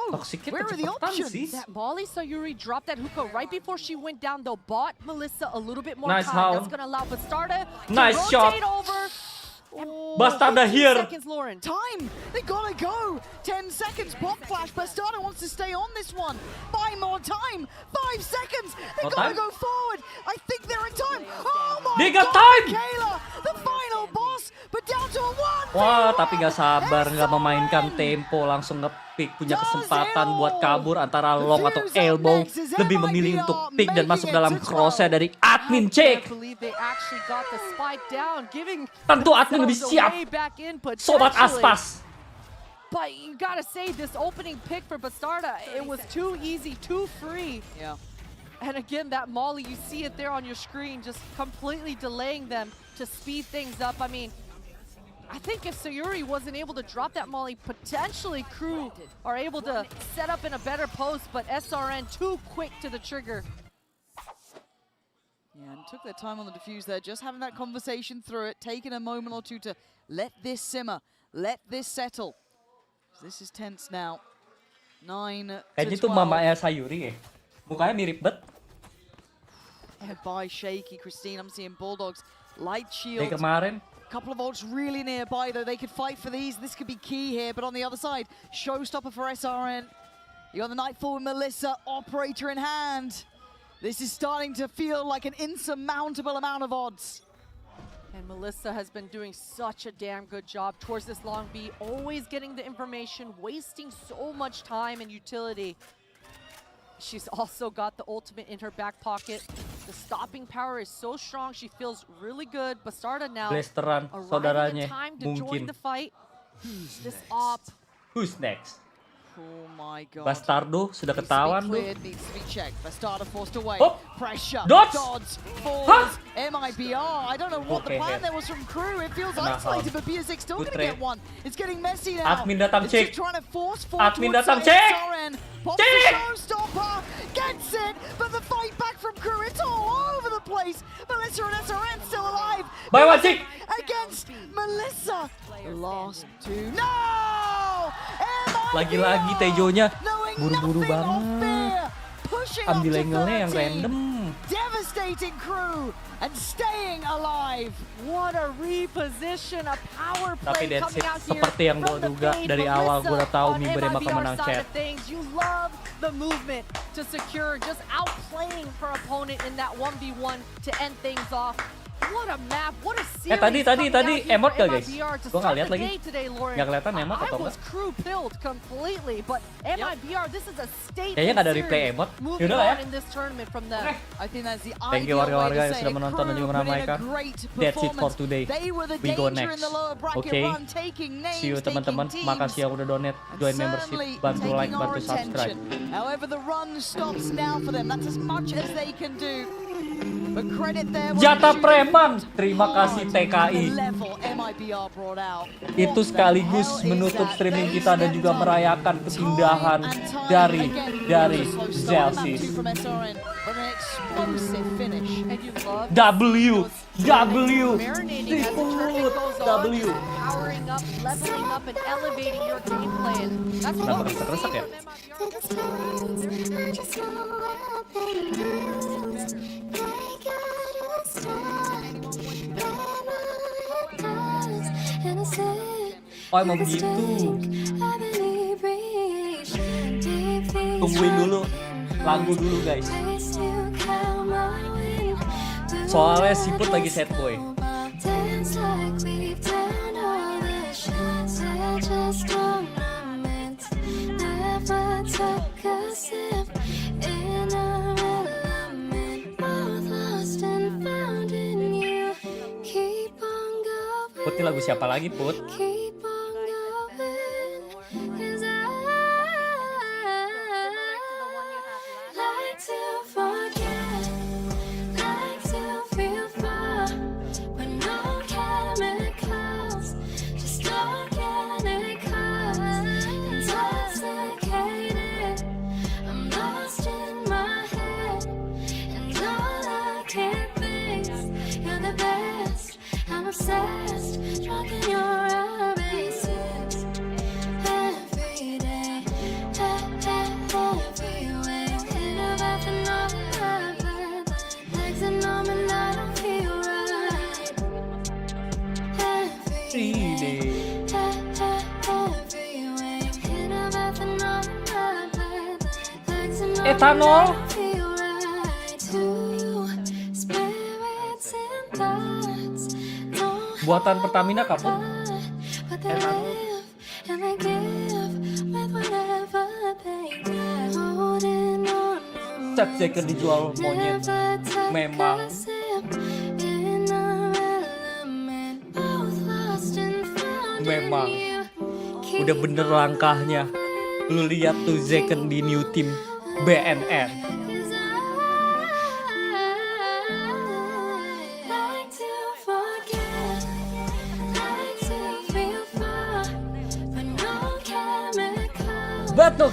Where are the options? That Molly Sayuri dropped that hookah right before she went down, though. Bought Melissa a little bit more Nice time. hound. That's going to allow Bastarda Nice to shot. rotate over. Bastarda 15 here. seconds, Lauren. Time! They gotta go! 10 seconds, pop flash. Bastarda wants to stay on this one. Buy more time! 5 seconds! They More gotta time? go forward! I think they're in time! Oh my They got God, time! Michaela! The final boss! But down to a 1! Wah, tapi nggak sabar, nggak memainkan tempo, langsung nge-pick, punya kesempatan buat kabur antara long atau elbow. Lebih memilih untuk pick dan masuk dalam crosshair dari admin cek. They actually got the spike down, giving Tentu admin lebih themselves siap. way back in Sobat potentially. Aspas. But you gotta say, this opening pick for Bastarda, it was too easy, too free. Yeah. And again, that Molly, you see it there on your screen, just completely delaying them to speed things up. I mean, I think if Sayuri wasn't able to drop that molly, potentially Crew are able to set up in a better post, but SRN too quick to the trigger. Yeah, and took their time on the defuse there, just having that conversation through it, taking a moment or two to let this simmer, let this settle. This is tense now. 9 to 12. Kayaknya tuh mamanya Sayuri ya. Mukanya mirip banget. Head by shaky Christine. I'm seeing Bulldogs light shield. Kayak kemarin. Couple of ults really nearby though. They could fight for these. This could be key here. But on the other side, showstopper for SRN. You got the Nightfall with Melissa, operator in hand. This is starting to feel like an insurmountable amount of odds. And Melissa has been doing such a damn good job towards this long B, always getting the information, wasting so much time and utility. She's also got the ultimate in her back pocket. The stopping power is so strong, she feels really good. Bastarda now Blasteran arriving in saudaranya time to join mungkin. the fight. This op. Who's next? Oh my god. Bastardo sudah ketahuan tuh. Needs to be checked. Bastardo forced away. Oh. Pressure. Dodge. Dodds. Falls. Huh? MIBR. I don't know what the plan there was from Crew. It feels isolated, but BSX still going to get one. It's getting messy now. Admin datang it's cek. just trying to force Admin datang cek. Pops the showstopper. Gets it. But the fight back from Crew. It's all over the place. Melissa and SRN still alive. Bye, Wajik. Against Melissa. Last two. No! Lagi-lagi Tejonya buru-buru banget. Ambil angle-nya yang random. Devastating Crew and staying alive. What a reposition, a power Tapi play that's coming it. out here. Seperti yang gue duga dari awal, gue udah tahu Mibere bakal menang chat. You love the movement to secure, just outplaying her opponent in that 1v1 to end things off. What a map, what a series. Tadi emot gak guys? Gue gak lihat lagi. Gak kelihatan emot atau enggak? Crew pilled completely, but MIBR, this is a statement. Kayaknya gak ada replay emot. Yaudah lah ya. Thank you warga-warga yang sudah menonton dan juga meramaikan. That's it for today. We go next. Okay. See you teman-teman. Makasih yang udah donate, join membership, bantu like, bantu subscribe. However, the run stops now for them. That's as much as they can do. But credit there. Jatah preman. Terima kasih TKI. Itu sekaligus menutup streaming kita dan juga merayakan kepindahan dari Zelsis. W. Kenapa resek-resek ya? Oh emang begitu. Tungguin dulu lagu dulu guys. Soalnya Siput lagi sad boy. Put, ini lagu siapa lagi Put? Etanol. Buatan Pertamina kaput. Etanol. Chat Jacker dijual monyet. Memang. Memang. Udah bener langkahnya. Lu lihat tuh Zeken di new team BNN. Batok.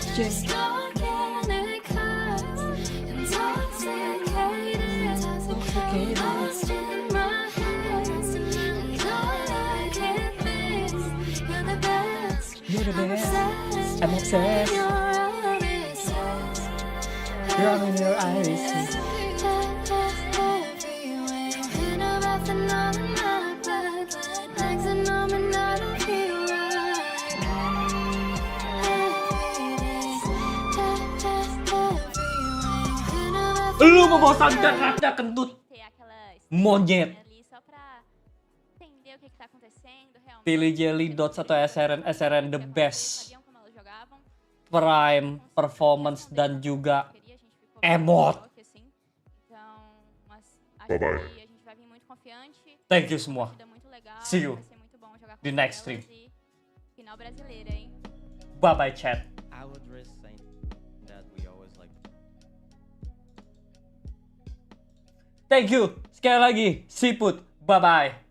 You're the best. I'm obsessed. You're in your eyes. Lu membosankan Raja kentut. Monyet. Pilih Jelly Dots atau SRN the best. Prime, performance, dan juga emote. Bye-bye. Thank you semua. See you di next stream. Bye-bye chat. I would risk saying that we always like. Thank you sekali lagi. Siput. Bye-bye.